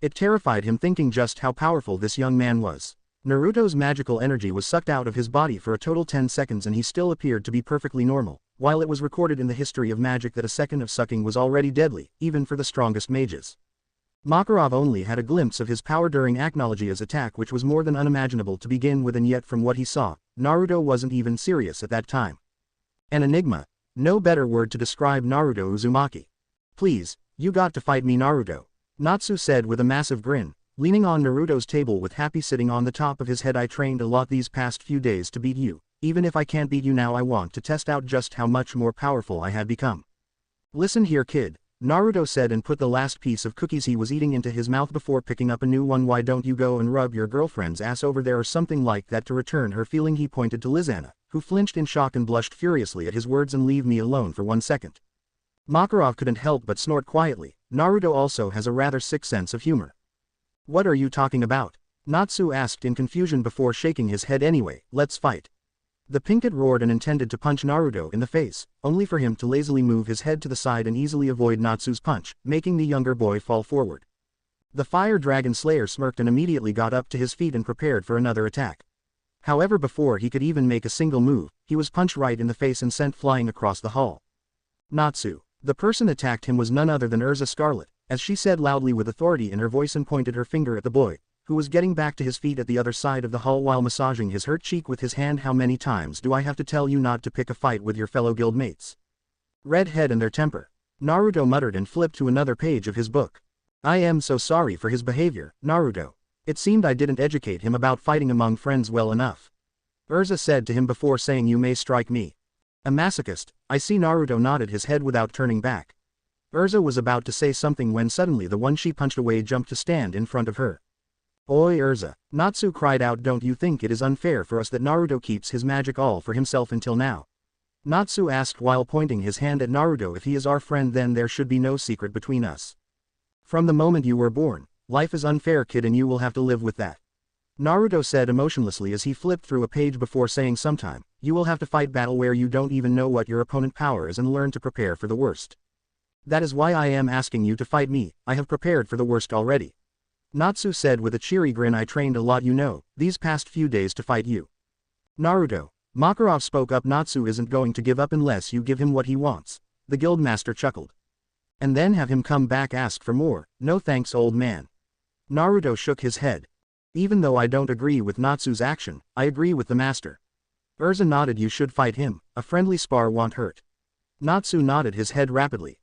[SPEAKER 1] It terrified him thinking just how powerful this young man was. Naruto's magical energy was sucked out of his body for a total 10 seconds and he still appeared to be perfectly normal, while it was recorded in the history of magic that a second of sucking was already deadly, even for the strongest mages. Makarov only had a glimpse of his power during Acnologia's attack, which was more than unimaginable to begin with, and yet from what he saw, Naruto wasn't even serious at that time. An enigma. No better word to describe Naruto Uzumaki. Please, you got to fight me Naruto. Natsu said with a massive grin, leaning on Naruto's table with Happy sitting on the top of his head. I trained a lot these past few days to beat you. Even if I can't beat you now, I want to test out just how much more powerful I have become. Listen here kid, Naruto said and put the last piece of cookies he was eating into his mouth before picking up a new one. Why don't you go and rub your girlfriend's ass over there or something like that to return her feeling? He pointed to Lizanna, who flinched in shock and blushed furiously at his words. And leave me alone for 1 second. Makarov couldn't help but snort quietly. Naruto also has a rather sick sense of humor. What are you talking about? Natsu asked in confusion before shaking his head. Anyway, let's fight. The Pinkett roared and intended to punch Naruto in the face, only for him to lazily move his head to the side and easily avoid Natsu's punch, making the younger boy fall forward. The Fire Dragon Slayer smirked and immediately got up to his feet and prepared for another attack. However, before he could even make a single move, he was punched right in the face and sent flying across the hall. Natsu. The person attacked him was none other than Urza Scarlet, as she said loudly with authority in her voice and pointed her finger at the boy, who was getting back to his feet at the other side of the hall while massaging his hurt cheek with his hand. How many times do I have to tell you not to pick a fight with your fellow guildmates? Red head and their temper. Naruto muttered and flipped to another page of his book. I am so sorry for his behavior, Naruto. It seemed I didn't educate him about fighting among friends well enough. Urza said to him before saying, you may strike me. A masochist. I see. Naruto nodded his head without turning back. Urza was about to say something when suddenly the one she punched away jumped to stand in front of her. Oi Urza, Natsu cried out. Don't you think it is unfair for us that Naruto keeps his magic all for himself until now? Natsu asked while pointing his hand at Naruto. If he is our friend, then there should be no secret between us. From the moment you were born, life is unfair kid, and you will have to live with that. Naruto said emotionlessly as he flipped through a page before saying, sometime, you will have to fight battle where you don't even know what your opponent power is and learn to prepare for the worst. That is why I am asking you to fight me. I have prepared for the worst already. Natsu said with a cheery grin. I trained a lot, you know, these past few days to fight you. Naruto. Makarov spoke up. Natsu isn't going to give up unless you give him what he wants. The guildmaster chuckled. And then have him come back ask for more. No thanks, old man. Naruto shook his head. Even though I don't agree with Natsu's action, I agree with the master. Urza nodded. You should fight him, a friendly spar won't hurt. Natsu nodded his head rapidly.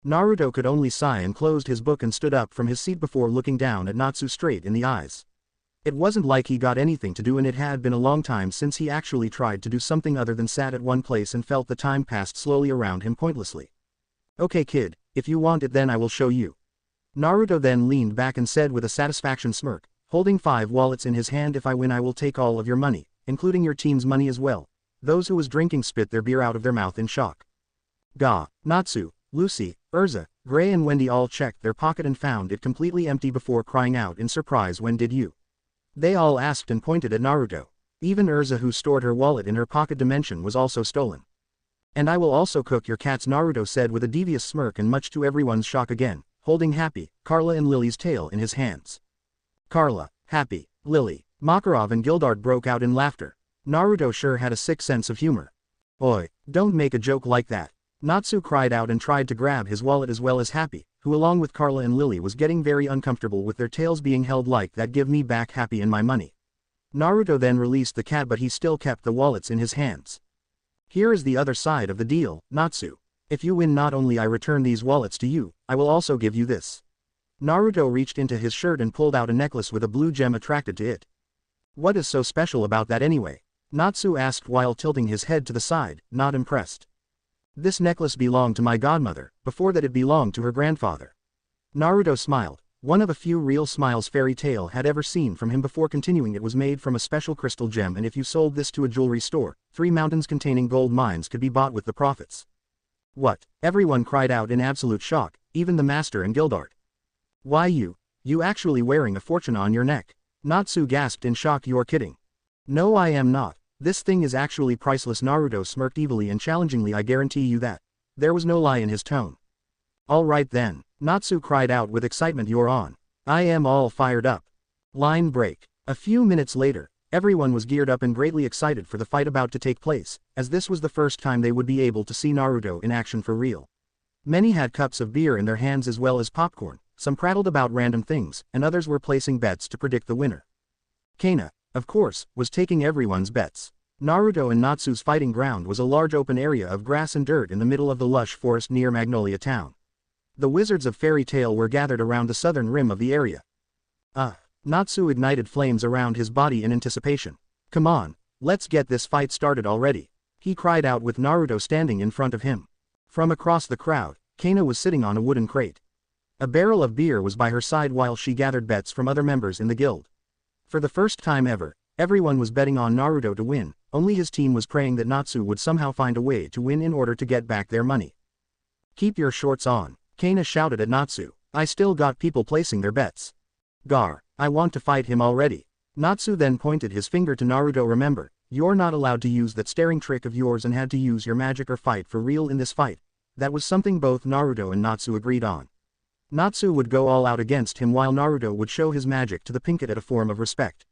[SPEAKER 1] Naruto could only sigh and closed his book and stood up from his seat before looking down at Natsu straight in the eyes. It wasn't like he got anything to do, and it had been a long time since he actually tried to do something other than sat at one place and felt the time passed slowly around him pointlessly. Okay kid, if you want it then I will show you. Naruto then leaned back and said with a satisfaction smirk, holding 5 wallets in his hand. If I win I will take all of your money, including your team's money as well. Those who was drinking spit their beer out of their mouth in shock. Gah. Natsu, Lucy, Urza, Gray and Wendy all checked their pocket and found it completely empty before crying out in surprise. When did you? They all asked and pointed at Naruto. Even Urza, who stored her wallet in her pocket dimension, was also stolen. And I will also cook your cats, Naruto said with a devious smirk and much to everyone's shock again, holding Happy, Carla and Lily's tail in his hands. Carla, Happy, Lily, Makarov and Gildart broke out in laughter. Naruto sure had a sick sense of humor. Oi, don't make a joke like that. Natsu cried out and tried to grab his wallet as well as Happy, who along with Carla and Lily was getting very uncomfortable with their tails being held like that. Give me back Happy and my money. Naruto then released the cat, but he still kept the wallets in his hands. Here is the other side of the deal, Natsu. If you win, not only I return these wallets to you, I will also give you this. Naruto reached into his shirt and pulled out a necklace with a blue gem attracted to it. What is so special about that anyway? Natsu asked while tilting his head to the side, not impressed. This necklace belonged to my godmother, before that it belonged to her grandfather. Naruto smiled, one of a few real smiles Fairy Tail had ever seen from him before continuing. It was made from a special crystal gem, and if you sold this to a jewelry store, 3 mountains containing gold mines could be bought with the profits. What? Everyone cried out in absolute shock, even the master and Gildart. Why you actually wearing a fortune on your neck? Natsu gasped in shock. You're kidding. No, I am not. This thing is actually priceless. Naruto smirked evilly and challengingly. I guarantee you that. There was no lie in his tone. All right then, Natsu cried out with excitement. You're on. I am all fired up. Line break. A few minutes later, everyone was geared up and greatly excited for the fight about to take place, as this was the first time they would be able to see Naruto in action for real. Many had cups of beer in their hands as well as popcorn, some prattled about random things, and others were placing bets to predict the winner. Kana, of course, was taking everyone's bets. Naruto and Natsu's fighting ground was a large open area of grass and dirt in the middle of the lush forest near Magnolia Town. The wizards of Fairy Tail were gathered around the southern rim of the area. Natsu ignited flames around his body in anticipation. Come on, let's get this fight started already, he cried out with Naruto standing in front of him. From across the crowd, Kana was sitting on a wooden crate. A barrel of beer was by her side while she gathered bets from other members in the guild. For the first time ever, everyone was betting on Naruto to win, only his team was praying that Natsu would somehow find a way to win in order to get back their money. Keep your shorts on, Kana shouted at Natsu. I still got people placing their bets. Gar, I want to fight him already. Natsu then pointed his finger to Naruto. Remember, you're not allowed to use that staring trick of yours and had to use your magic or fight for real in this fight. That was something both Naruto and Natsu agreed on. Natsu would go all out against him while Naruto would show his magic to the Pinkett at a form of respect.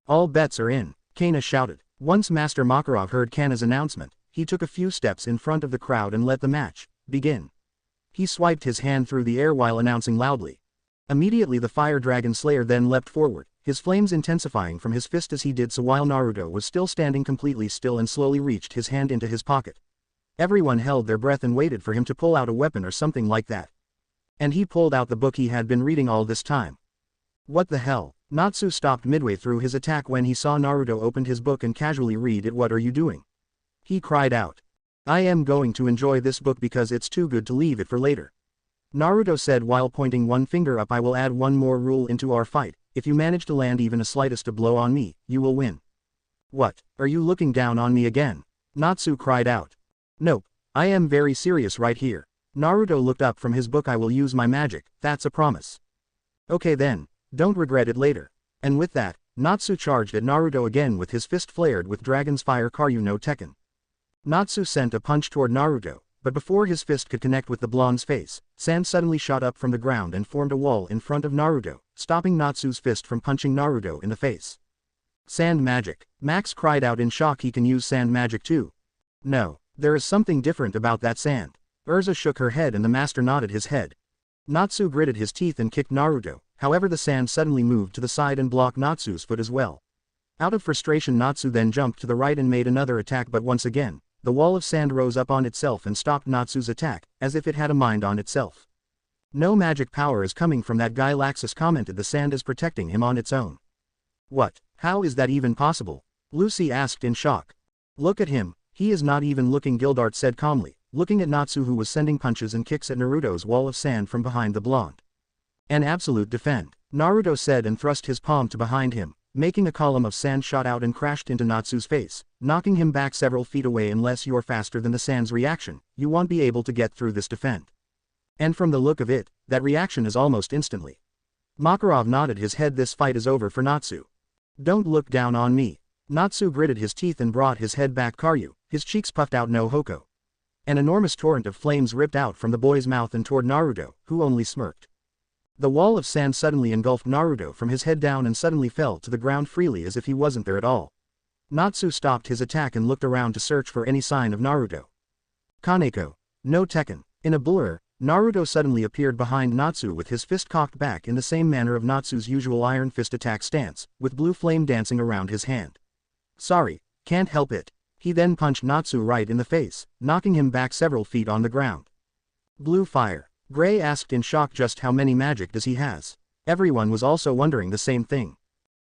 [SPEAKER 1] All bets are in, Kana shouted. Once Master Makarov heard Kana's announcement, he took a few steps in front of the crowd and let the match begin. He swiped his hand through the air while announcing loudly. Immediately the Fire Dragon Slayer then leapt forward, his flames intensifying from his fist as he did so while Naruto was still standing completely still and slowly reached his hand into his pocket. Everyone held their breath and waited for him to pull out a weapon or something like that. And he pulled out the book he had been reading all this time. What the hell? Natsu stopped midway through his attack when he saw Naruto opened his book and casually read it. What are you doing? He cried out. I am going to enjoy this book because it's too good to leave it for later. Naruto said while pointing one finger up. I will add one more rule into our fight. If you manage to land even a slightest blow on me, you will win. What, are you looking down on me again? Natsu cried out. Nope, I am very serious right here. Naruto looked up from his book. I will use my magic, that's a promise. Okay then, don't regret it later. And with that, Natsu charged at Naruto again with his fist flared with Dragon's Fire Karyu no Tekken. Natsu sent a punch toward Naruto, but before his fist could connect with the blonde's face, sand suddenly shot up from the ground and formed a wall in front of Naruto, stopping Natsu's fist from punching Naruto in the face. Sand magic. Max cried out in shock. He can use sand magic too. No, there is something different about that sand. Urza shook her head and the master nodded his head. Natsu gritted his teeth and kicked Naruto, however the sand suddenly moved to the side and blocked Natsu's foot as well. Out of frustration Natsu then jumped to the right and made another attack, but once again, the wall of sand rose up on itself and stopped Natsu's attack, as if it had a mind on itself. No magic power is coming from that guy. Laxus commented. The sand is protecting him on its own. What? How is that even possible? Lucy asked in shock. Look at him, he is not even looking, Gildart said calmly, looking at Natsu who was sending punches and kicks at Naruto's wall of sand from behind the blonde. An absolute defend, Naruto said and thrust his palm to behind him, making a column of sand shot out and crashed into Natsu's face, knocking him back several feet away. Unless you're faster than the sand's reaction, you won't be able to get through this defend. And from the look of it, that reaction is almost instantly. Makarov nodded his head. This fight is over for Natsu. Don't look down on me. Natsu gritted his teeth and brought his head back. Karyu, his cheeks puffed out. No Hoko. An enormous torrent of flames ripped out from the boy's mouth and toward Naruto, who only smirked. The wall of sand suddenly engulfed Naruto from his head down and suddenly fell to the ground freely as if he wasn't there at all. Natsu stopped his attack and looked around to search for any sign of Naruto. Kaneko. No Tekken. In a blur, Naruto suddenly appeared behind Natsu with his fist cocked back in the same manner of Natsu's usual iron fist attack stance, with blue flame dancing around his hand. Sorry, can't help it. He then punched Natsu right in the face, knocking him back several feet on the ground. Blue fire. Gray asked in shock. Just how many magic does he has? Everyone was also wondering the same thing.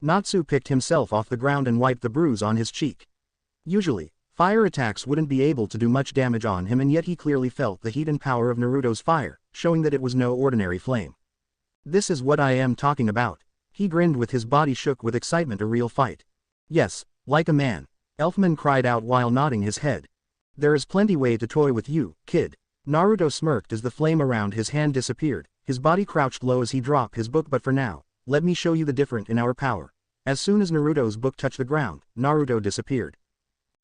[SPEAKER 1] Natsu picked himself off the ground and wiped the bruise on his cheek. Usually, fire attacks wouldn't be able to do much damage on him, and yet he clearly felt the heat and power of Naruto's fire, showing that it was no ordinary flame. This is what I am talking about. He grinned with his body shook with excitement. A real fight. Yes, like a man. Elfman cried out while nodding his head. There is plenty way to toy with you, kid. Naruto smirked as the flame around his hand disappeared, his body crouched low as he dropped his book. But for now, let me show you the difference in our power. As soon as Naruto's book touched the ground, Naruto disappeared.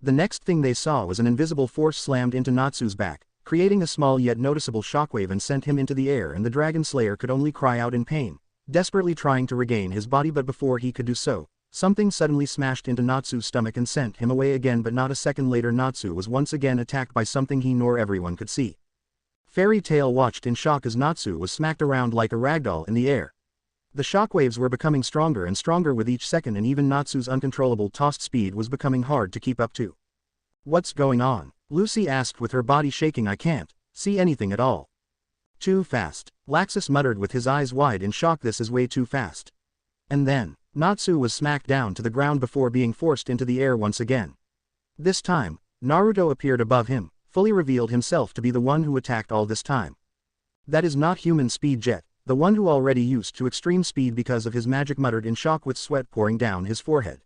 [SPEAKER 1] The next thing they saw was an invisible force slammed into Natsu's back, creating a small yet noticeable shockwave and sent him into the air, and the Dragon Slayer could only cry out in pain, desperately trying to regain his body. But before he could do so, something suddenly smashed into Natsu's stomach and sent him away again. But not a second later Natsu was once again attacked by something he nor everyone could see. Fairy Tail watched in shock as Natsu was smacked around like a ragdoll in the air. The shockwaves were becoming stronger and stronger with each second, and even Natsu's uncontrollable tossed speed was becoming hard to keep up to. What's going on? Lucy asked with her body shaking. I can't see anything at all. Too fast. Laxus muttered with his eyes wide in shock. This is way too fast. And then, Natsu was smacked down to the ground before being forced into the air once again. This time, Naruto appeared above him, fully revealed himself to be the one who attacked all this time. That is not human speed Jet, the one who already used to extreme speed because of his magic, muttered in shock with sweat pouring down his forehead.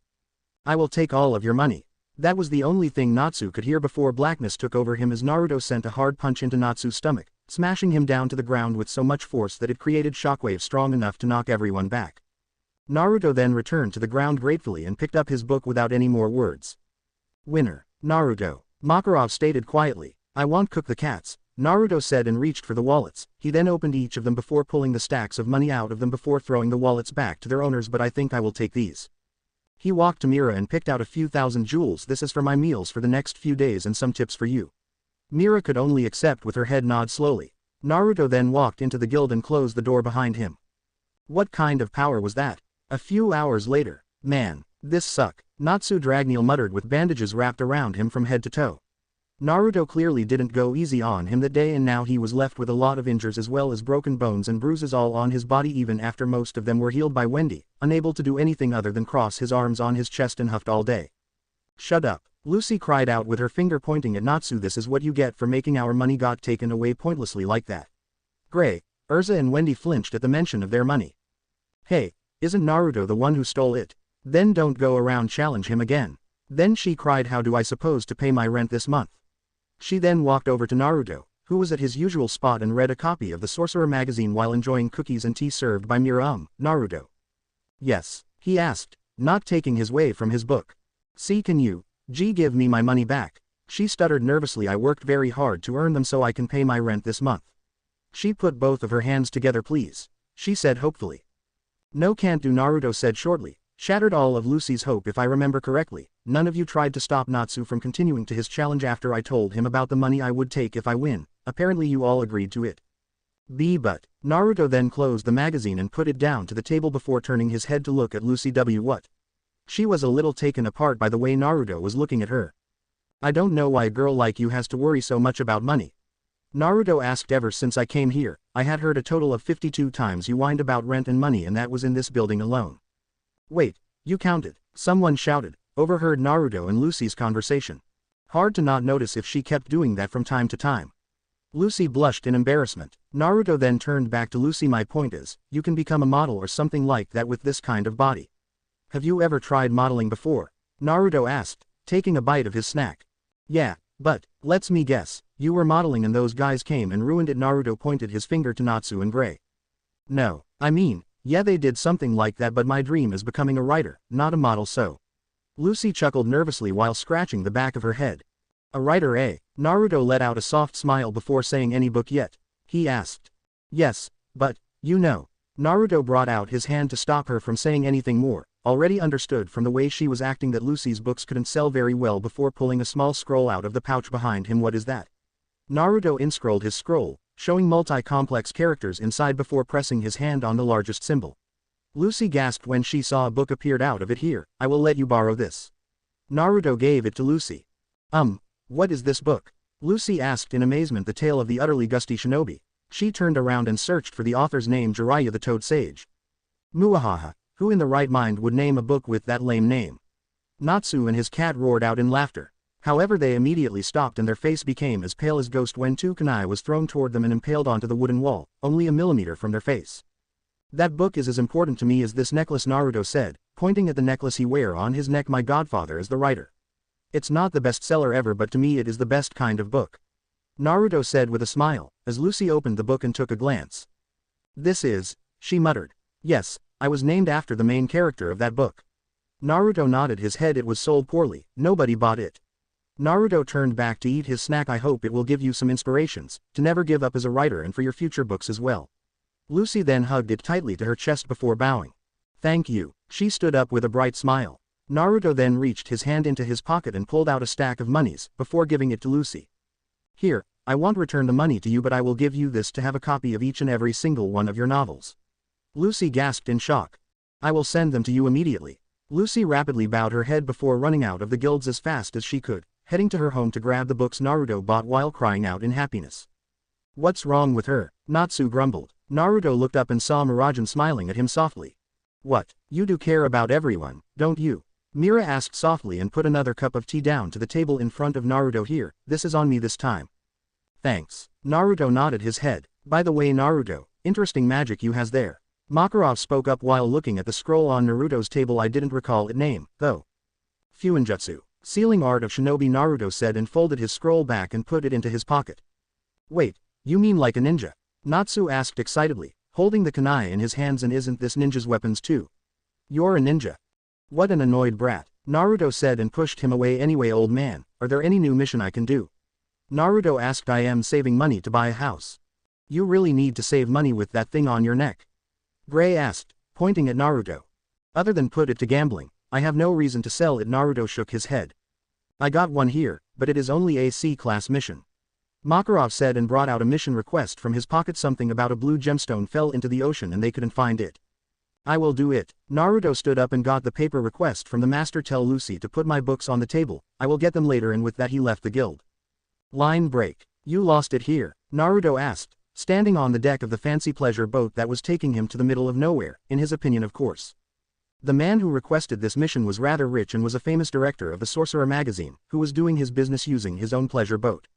[SPEAKER 1] I will take all of your money. That was the only thing Natsu could hear before blackness took over him as Naruto sent a hard punch into Natsu's stomach, smashing him down to the ground with so much force that it created shockwaves strong enough to knock everyone back. Naruto then returned to the ground gratefully and picked up his book without any more words. Winner, Naruto. Makarov stated quietly. I won't cook the cats, Naruto said and reached for the wallets. He then opened each of them before pulling the stacks of money out of them before throwing the wallets back to their owners. But I think I will take these. He walked to Mira and picked out a few thousand jewels. This is for my meals for the next few days and some tips for you. Mira could only accept with her head nod slowly. Naruto then walked into the guild and closed the door behind him. What kind of power was that? A few hours later. Man, this suck, Natsu Dragneel muttered with bandages wrapped around him from head to toe. Naruto clearly didn't go easy on him that day, and now he was left with a lot of injuries as well as broken bones and bruises all on his body, even after most of them were healed by Wendy, unable to do anything other than cross his arms on his chest and huffed all day. Shut up, Lucy cried out with her finger pointing at Natsu. This is what you get for making our money got taken away pointlessly like that. Gray, Urza and Wendy flinched at the mention of their money. Hey, isn't Naruto the one who stole it? Then don't go around challenge him again. Then she cried, how do I suppose to pay my rent this month? She then walked over to Naruto, who was at his usual spot, and read a copy of the Sorcerer magazine while enjoying cookies and tea served by Mira. Naruto. Yes, he asked, not taking his way from his book. See, can you, give me my money back? She stuttered nervously. I worked very hard to earn them so I can pay my rent this month. She put both of her hands together. Please, she said hopefully. No, can't do, Naruto said shortly. Shattered all of Lucy's hope. If I remember correctly, none of you tried to stop Natsu from continuing to his challenge after I told him about the money I would take if I win. Apparently you all agreed to it. But, Naruto then closed the magazine and put it down to the table before turning his head to look at Lucy. What? She was a little taken apart by the way Naruto was looking at her. I don't know why a girl like you has to worry so much about money. Naruto asked. Ever since I came here, I had heard a total of 52 times you whined about rent and money, and that was in this building alone. Wait, you counted? Someone shouted, overheard Naruto and Lucy's conversation. Hard to not notice if she kept doing that from time to time. Lucy blushed in embarrassment. Naruto then turned back to Lucy. My point is, you can become a model or something like that with this kind of body. Have you ever tried modeling before? Naruto asked, taking a bite of his snack. Yeah, but, let's me guess, you were modeling and those guys came and ruined it. Naruto pointed his finger to Natsu and Gray. No, I mean, yeah, they did something like that, but my dream is becoming a writer, not a model. So. Lucy chuckled nervously while scratching the back of her head. A writer, eh? Naruto let out a soft smile before saying, any book yet? He asked. Yes, but, you know. Naruto brought out his hand to stop her from saying anything more, already understood from the way she was acting that Lucy's books couldn't sell very well before pulling a small scroll out of the pouch behind him. What is that? Naruto unscrolled his scroll, showing multi-complex characters inside before pressing his hand on the largest symbol. Lucy gasped when she saw a book appeared out of it. Here, I will let you borrow this. Naruto gave it to Lucy. What is this book? Lucy asked in amazement. The Tale of the Utterly Gusty Shinobi. She turned around and searched for the author's name. Jiraiya the Toad Sage. Muahaha, who in the right mind would name a book with that lame name? Natsu and his cat roared out in laughter. However, they immediately stopped and their face became as pale as ghost when two kunai was thrown toward them and impaled onto the wooden wall, only a millimeter from their face. That book is as important to me as this necklace, Naruto said, pointing at the necklace he wear on his neck. My godfather is the writer. It's not the best seller ever, but to me it is the best kind of book. Naruto said with a smile, as Lucy opened the book and took a glance. This is, she muttered. Yes, I was named after the main character of that book. Naruto nodded his head. It was sold poorly, nobody bought it. Naruto turned back to eat his snack. I hope it will give you some inspirations, to never give up as a writer and for your future books as well. Lucy then hugged it tightly to her chest before bowing. Thank you. She stood up with a bright smile. Naruto then reached his hand into his pocket and pulled out a stack of monies, before giving it to Lucy. Here, I won't return the money to you, but I will give you this to have a copy of each and every single one of your novels. Lucy gasped in shock. I will send them to you immediately. Lucy rapidly bowed her head before running out of the guilds as fast as she could, heading to her home to grab the books Naruto bought while crying out in happiness. What's wrong with her? Natsu grumbled. Naruto looked up and saw Mirajan smiling at him softly. What, you do care about everyone, don't you? Mira asked softly and put another cup of tea down to the table in front of Naruto. Here, this is on me this time. Thanks. Naruto nodded his head. By the way Naruto, interesting magic you has there. Makarov spoke up while looking at the scroll on Naruto's table. I didn't recall its name, though. Fuinjutsu. Sealing art of shinobi Naruto said and folded his scroll back and put it into his pocket. Wait, you mean like a ninja? Natsu asked excitedly, holding the kunai in his hands. And isn't this ninja's weapons too? You're a ninja. What an annoyed brat. Naruto said and pushed him away. Anyway old man, are there any new mission I can do? Naruto asked. I am saving money to buy a house. You really need to save money with that thing on your neck? Gray asked, pointing at Naruto. Other than put it to gambling, I have no reason to sell it. Naruto shook his head. I got one here, but it is only a C-class mission. Makarov said and brought out a mission request from his pocket. Something about a blue gemstone fell into the ocean and they couldn't find it. I will do it. Naruto stood up and got the paper request from the master. Tell Lucy to put my books on the table, I will get them later. And with that he left the guild. Line break. You lost it here? Naruto asked, standing on the deck of the fancy pleasure boat that was taking him to the middle of nowhere, in his opinion of course. The man who requested this mission was rather rich and was a famous director of the Sorcerer magazine, who was doing his business using his own pleasure boat.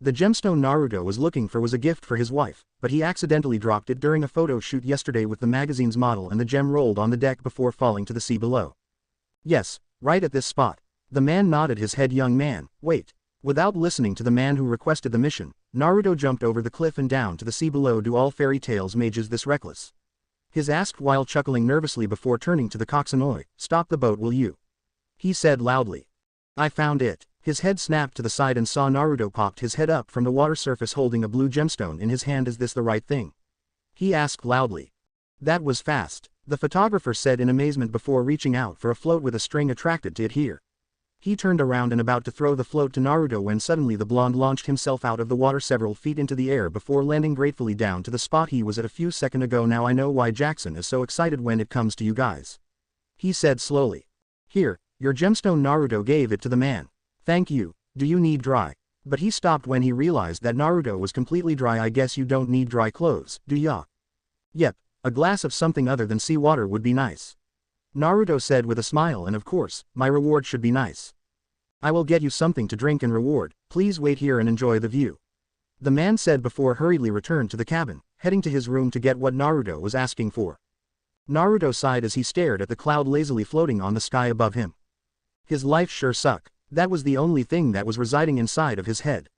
[SPEAKER 1] The gemstone Naruto was looking for was a gift for his wife, but he accidentally dropped it during a photo shoot yesterday with the magazine's model and the gem rolled on the deck before falling to the sea below. Yes, right at this spot. The man nodded his head. Young man, wait. Without listening to the man who requested the mission, Naruto jumped over the cliff and down to the sea below. Do all fairy tales mages this reckless? His asked while chuckling nervously before turning to the Koksanoi. Stop the boat will you? He said loudly. I found it. His head snapped to the side and saw Naruto popped his head up from the water surface holding a blue gemstone in his hand. Is this the right thing? He asked loudly. That was fast, the photographer said in amazement before reaching out for a float with a string attracted to it here. He turned around and about to throw the float to Naruto when suddenly the blonde launched himself out of the water several feet into the air before landing gratefully down to the spot he was at a few seconds ago. Now I know why Jackson is so excited when it comes to you guys. He said slowly. Here, your gemstone. Naruto gave it to the man. Thank you. Do you need dry? But he stopped when he realized that Naruto was completely dry. I guess you don't need dry clothes, do ya? Yep, a glass of something other than seawater would be nice. Naruto said with a smile. And of course, my reward should be nice. I will get you something to drink in reward, please wait here and enjoy the view. The man said before hurriedly returned to the cabin, heading to his room to get what Naruto was asking for. Naruto sighed as he stared at the cloud lazily floating on the sky above him. His life sure sucked. That was the only thing that was residing inside of his head.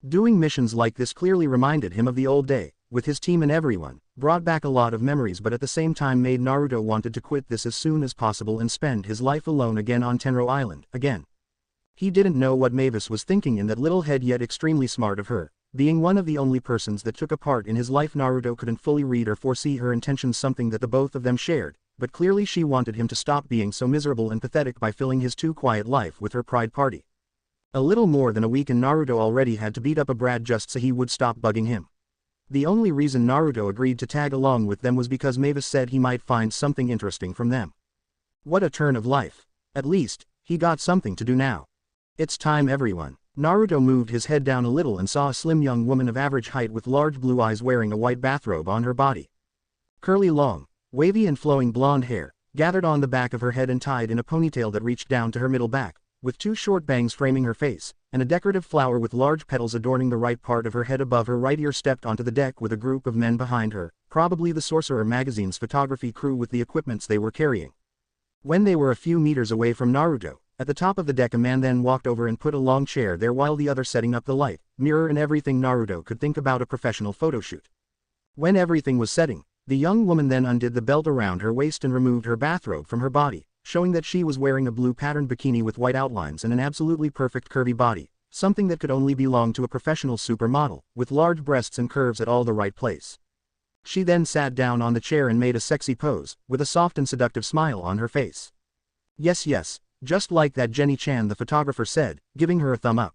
[SPEAKER 1] Doing missions like this clearly reminded him of the old day, with his team and everyone, brought back a lot of memories but at the same time made Naruto wanted to quit this as soon as possible and spend his life alone again on Tenro Island, again. He didn't know what Mavis was thinking in that little head, yet extremely smart of her, being one of the only persons that took a part in his life. Naruto couldn't fully read or foresee her intentions, something that the both of them shared. But clearly she wanted him to stop being so miserable and pathetic by filling his too quiet life with her pride party. A little more than a week and Naruto already had to beat up a brat just so he would stop bugging him. The only reason Naruto agreed to tag along with them was because Mavis said he might find something interesting from them. What a turn of life. At least, he got something to do now. It's time everyone. Naruto moved his head down a little and saw a slim young woman of average height with large blue eyes wearing a white bathrobe on her body. Curly long, wavy and flowing blonde hair, gathered on the back of her head and tied in a ponytail that reached down to her middle back, with two short bangs framing her face, and a decorative flower with large petals adorning the right part of her head above her right ear. Stepped onto the deck with a group of men behind her, probably the Sorcerer magazine's photography crew with the equipments they were carrying. When they were a few meters away from Naruto, at the top of the deck a man then walked over and put a long chair there while the other setting up the light, mirror and everything Naruto could think about a professional photo shoot. When everything was setting, the young woman then undid the belt around her waist and removed her bathrobe from her body, showing that she was wearing a blue patterned bikini with white outlines and an absolutely perfect curvy body, something that could only belong to a professional supermodel, with large breasts and curves at all the right place. She then sat down on the chair and made a sexy pose, with a soft and seductive smile on her face. Yes, just like that Jenny-chan, the photographer said, giving her a thumb up.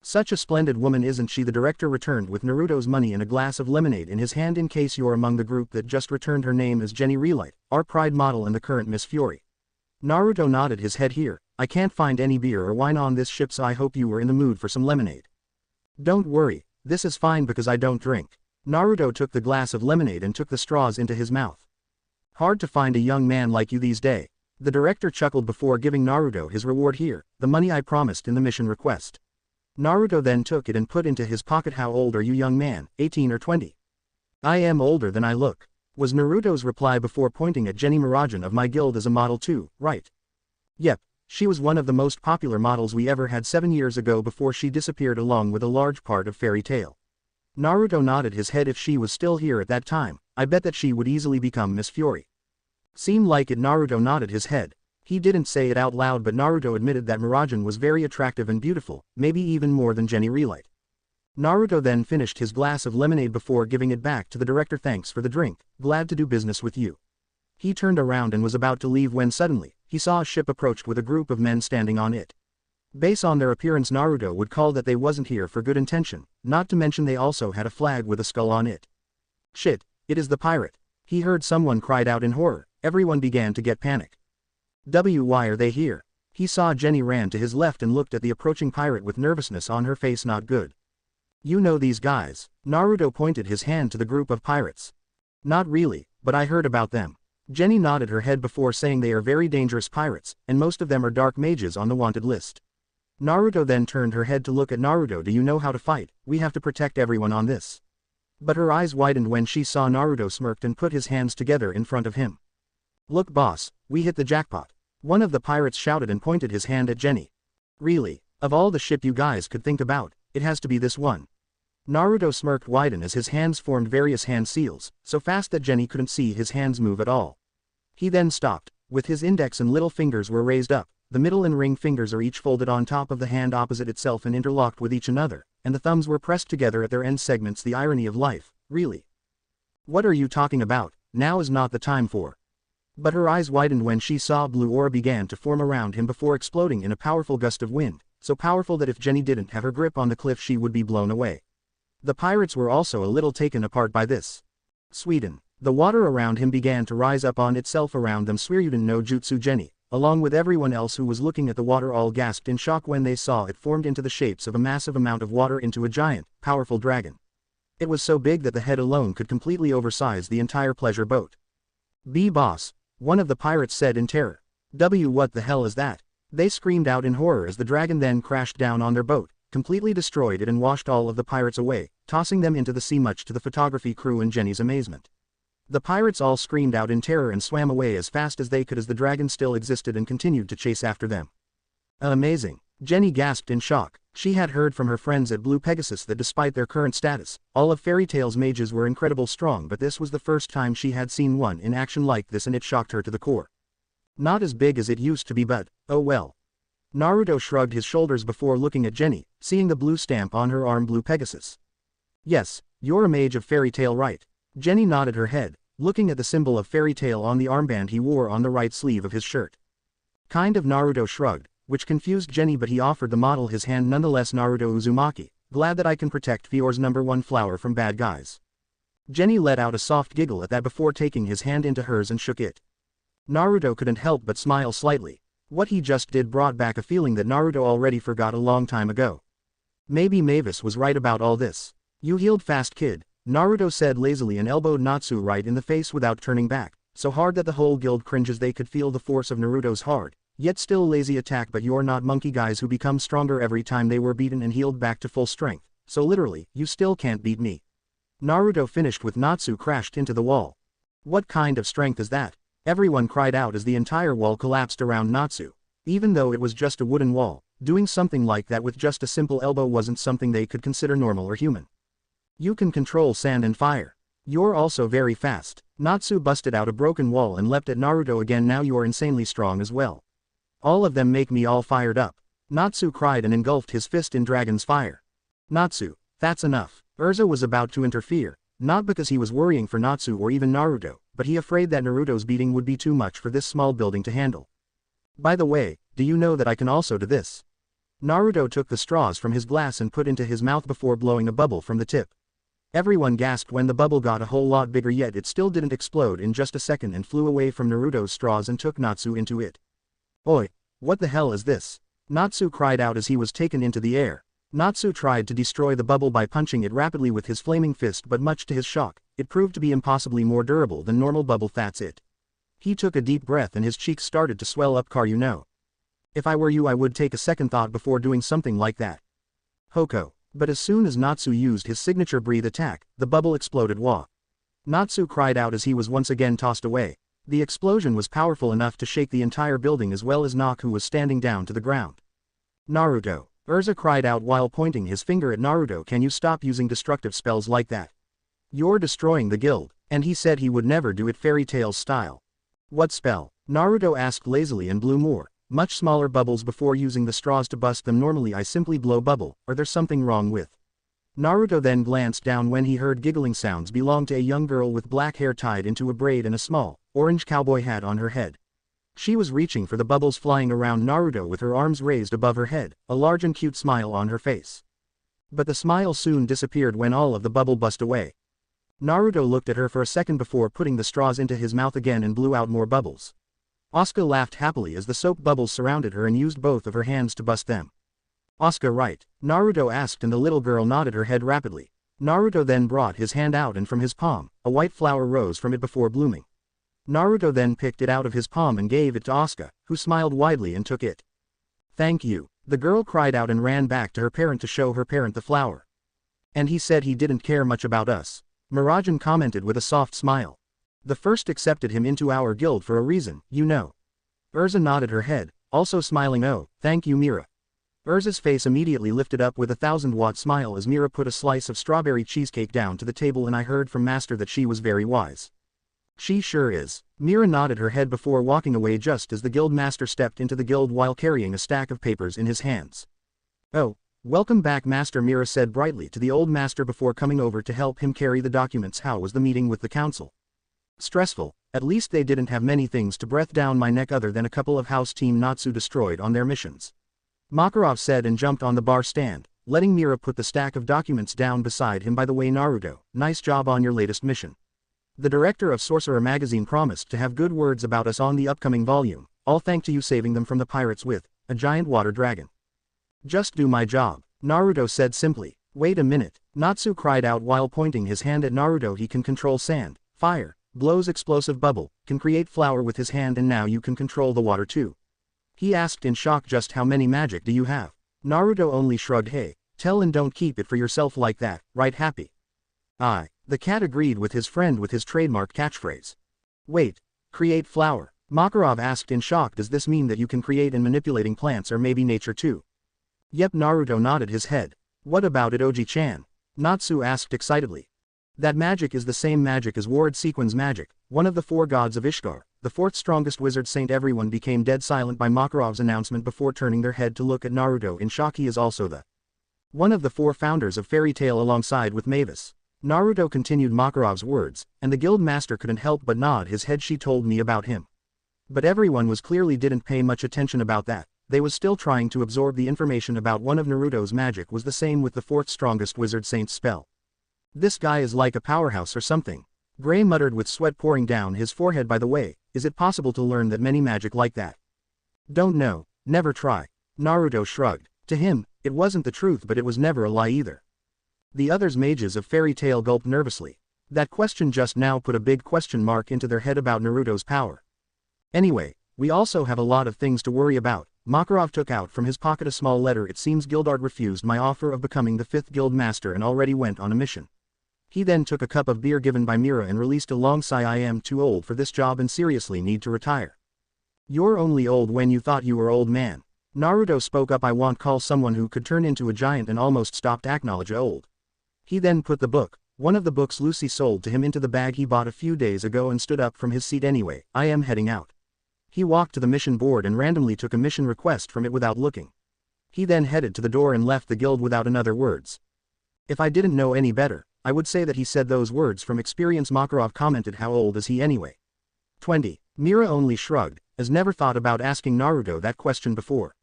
[SPEAKER 1] Such a splendid woman isn't she? The director returned with Naruto's money and a glass of lemonade in his hand. In case you're among the group that just returned, her name is Jenny Relight, our pride model and the current Miss Fury. Naruto nodded his head. Here, I can't find any beer or wine on this ship, so I hope you were in the mood for some lemonade. Don't worry, this is fine because I don't drink. Naruto took the glass of lemonade and took the straws into his mouth. Hard to find a young man like you these days. The director chuckled before giving Naruto his reward. Here, the money I promised in the mission request. Naruto then took it and put into his pocket. How old are you, young man, 18 or 20? I am older than I look, was Naruto's reply before pointing at Jenny Mirajan of my guild as a model too, right? Yep, she was one of the most popular models we ever had 7 years ago before she disappeared along with a large part of Fairy Tail. Naruto nodded his head. If she was still here at that time, I bet that she would easily become Miss Fury. Seemed like it. Naruto nodded his head. He didn't say it out loud, but Naruto admitted that Mirajan was very attractive and beautiful, maybe even more than Jenny Relight. Naruto then finished his glass of lemonade before giving it back to the director. Thanks for the drink, glad to do business with you. He turned around and was about to leave when suddenly, he saw a ship approached with a group of men standing on it. Based on their appearance, Naruto would call that they wasn't here for good intention, not to mention they also had a flag with a skull on it. Shit, it is the pirate. He heard someone cried out in horror. Everyone began to get panic. Why are they here? He saw Jenny ran to his left and looked at the approaching pirate with nervousness on her face. Not good. You know these guys? Naruto pointed his hand to the group of pirates. Not really, but I heard about them. Jenny nodded her head before saying they are very dangerous pirates, and most of them are dark mages on the wanted list. Naruto then turned her head to look at Naruto. Do you know how to fight? We have to protect everyone on this. But her eyes widened when she saw Naruto smirked and put his hands together in front of him. Look boss, we hit the jackpot. One of the pirates shouted and pointed his hand at Jenny. Really, of all the ship you guys could think about, it has to be this one. Naruto smirked widen as his hands formed various hand seals, so fast that Jenny couldn't see his hands move at all. He then stopped, with his index and little fingers were raised up, the middle and ring fingers are each folded on top of the hand opposite itself and interlocked with each another, and the thumbs were pressed together at their end segments. The irony of life, really. What are you talking about? Now is not the time for. But her eyes widened when she saw a blue aura began to form around him before exploding in a powerful gust of wind, so powerful that if Jenny didn't have her grip on the cliff she would be blown away. The pirates were also a little taken apart by this. Sweden. The water around him began to rise up on itself around them. Suryuden no Jutsu. Jenny, along with everyone else who was looking at the water, all gasped in shock when they saw it formed into the shapes of a massive amount of water into a giant, powerful dragon. It was so big that the head alone could completely oversize the entire pleasure boat. Boss. One of the pirates said in terror. What the hell is that? They screamed out in horror as the dragon then crashed down on their boat, completely destroyed it and washed all of the pirates away, tossing them into the sea much to the photography crew and Jenny's amazement. The pirates all screamed out in terror and swam away as fast as they could as the dragon still existed and continued to chase after them. Amazing. Jenny gasped in shock. She had heard from her friends at Blue Pegasus that despite their current status, all of Fairy Tail's mages were incredible strong, but this was the first time she had seen one in action like this and it shocked her to the core. Not as big as it used to be, but, oh well. Naruto shrugged his shoulders before looking at Jenny, seeing the blue stamp on her arm. Blue Pegasus. Yes, you're a mage of Fairy Tail, right? Jenny nodded her head, looking at the symbol of Fairy Tail on the armband he wore on the right sleeve of his shirt. Kind of. Naruto shrugged, which confused Jenny, but he offered the model his hand nonetheless. Naruto Uzumaki, glad that I can protect Fior's #1 flower from bad guys. Jenny let out a soft giggle at that before taking his hand into hers and shook it. Naruto couldn't help but smile slightly. What he just did brought back a feeling that Naruto already forgot a long time ago. Maybe Mavis was right about all this. You healed fast, kid, Naruto said lazily and elbowed Natsu right in the face without turning back, so hard that the whole guild cringes. They could feel the force of Naruto's hard, yet still lazy attack. But you're not monkey guys who become stronger every time they were beaten and healed back to full strength, so literally, you still can't beat me. Naruto finished with Natsu crashed into the wall. What kind of strength is that? Everyone cried out as the entire wall collapsed around Natsu. Even though it was just a wooden wall, doing something like that with just a simple elbow wasn't something they could consider normal or human. You can control sand and fire. You're also very fast. Natsu busted out a broken wall and leapt at Naruto again. Now you're insanely strong as well. All of them make me all fired up. Natsu cried and engulfed his fist in dragon's fire. Natsu, that's enough. Urza was about to interfere, not because he was worrying for Natsu or even Naruto, but he afraid that Naruto's beating would be too much for this small building to handle. By the way, do you know that I can also do this? Naruto took the straws from his glass and put into his mouth before blowing a bubble from the tip. Everyone gasped when the bubble got a whole lot bigger, yet it still didn't explode in just a second and flew away from Naruto's straws and took Natsu into it. "Oi! What the hell is this?" Natsu cried out as he was taken into the air. Natsu tried to destroy the bubble by punching it rapidly with his flaming fist, but much to his shock, it proved to be impossibly more durable than normal bubble. That's it. He took a deep breath and his cheeks started to swell up. If I were you, I would take a second thought before doing something like that. Hoko. But as soon as Natsu used his signature breathe attack, the bubble exploded. Wah! Natsu cried out as he was once again tossed away. The explosion was powerful enough to shake the entire building as well as knock who was standing down to the ground. Naruto. Urza cried out while pointing his finger at Naruto. Can you stop using destructive spells like that? You're destroying the guild. And he said he would never do it fairy tale style. What spell? Naruto asked lazily and blew more, much smaller bubbles before using the straws to bust them. Normally I simply blow bubble, or there's something wrong with. Naruto then glanced down when he heard giggling sounds. Belonged to a young girl with black hair tied into a braid and a small, orange cowboy hat on her head. She was reaching for the bubbles flying around Naruto with her arms raised above her head, a large and cute smile on her face. But the smile soon disappeared when all of the bubble bust away. Naruto looked at her for a second before putting the straws into his mouth again and blew out more bubbles. Asuka laughed happily as the soap bubbles surrounded her and used both of her hands to bust them. Asuka, right? Naruto asked and the little girl nodded her head rapidly. Naruto then brought his hand out and from his palm, a white flower rose from it before blooming. Naruto then picked it out of his palm and gave it to Asuka, who smiled widely and took it. Thank you. The girl cried out and ran back to her parent to show her parent the flower. And he said he didn't care much about us. Mirajan commented with a soft smile. The first accepted him into our guild for a reason, you know. Urza nodded her head, also smiling. Oh, thank you, Mira. Urza's face immediately lifted up with a 1000-watt smile as Mira put a slice of strawberry cheesecake down to the table, and I heard from Master that she was very wise. She sure is. Mira nodded her head before walking away just as the guild master stepped into the guild while carrying a stack of papers in his hands. Oh, welcome back, Master, Mira said brightly to the old master before coming over to help him carry the documents. How was the meeting with the council? Stressful. At least they didn't have many things to breath down my neck other than a couple of house team Natsu destroyed on their missions. Makarov said and jumped on the bar stand, letting Mira put the stack of documents down beside him. By the way, Naruto, nice job on your latest mission. The director of Sorcerer magazine promised to have good words about us on the upcoming volume, all thanks to you saving them from the pirates with a giant water dragon. Just do my job, Naruto said simply. Wait a minute, Natsu cried out while pointing his hand at Naruto. He can control sand, fire, blows explosive bubble, can create flower with his hand, and now you can control the water too. He asked in shock. Just how many magic do you have? Naruto only shrugged. Hey, tell and don't keep it for yourself like that, right, Happy? The cat agreed with his friend with his trademark catchphrase. Wait, create flower? Makarov asked in shock. Does this mean that you can create and manipulating plants or maybe nature too? Yep, Naruto nodded his head. What about it, Oji-chan? Natsu asked excitedly. That magic is the same magic as Ward Sequin's magic, one of the 4 gods of Ishtar, the 4th strongest wizard saint. Everyone became dead silent by Makarov's announcement before turning their head to look at Naruto in shock. He is also the one of the 4 founders of Fairy Tail alongside with Mavis. Naruto continued Makarov's words, and the guild master couldn't help but nod his head. She told me about him. But everyone was clearly didn't pay much attention about that. They was still trying to absorb the information about one of Naruto's magic was the same with the 4th strongest wizard saint's spell. This guy is like a powerhouse or something. Gray muttered with sweat pouring down his forehead. By the way, is it possible to learn that many magic like that? Don't know, never try. Naruto shrugged. To him, it wasn't the truth, but it was never a lie either. The others mages of Fairy Tail gulped nervously. That question just now put a big question mark into their head about Naruto's power. Anyway, we also have a lot of things to worry about. Makarov took out from his pocket a small letter. It seems Gildard refused my offer of becoming the 5th guild master and already went on a mission. He then took a cup of beer given by Mira and released a long sigh. I am too old for this job and seriously need to retire. You're only old when you thought you were old, man. Naruto spoke up. I won't call someone who could turn into a giant and almost stopped acknowledge old. He then put the book, one of the books Lucy sold to him, into the bag he bought a few days ago and stood up from his seat. Anyway, I am heading out. He walked to the mission board and randomly took a mission request from it without looking. He then headed to the door and left the guild without another words. If I didn't know any better, I would say that he said those words from experience. Makarov commented. How old is he anyway? 20. Mira only shrugged, as never thought about asking Naruto that question before.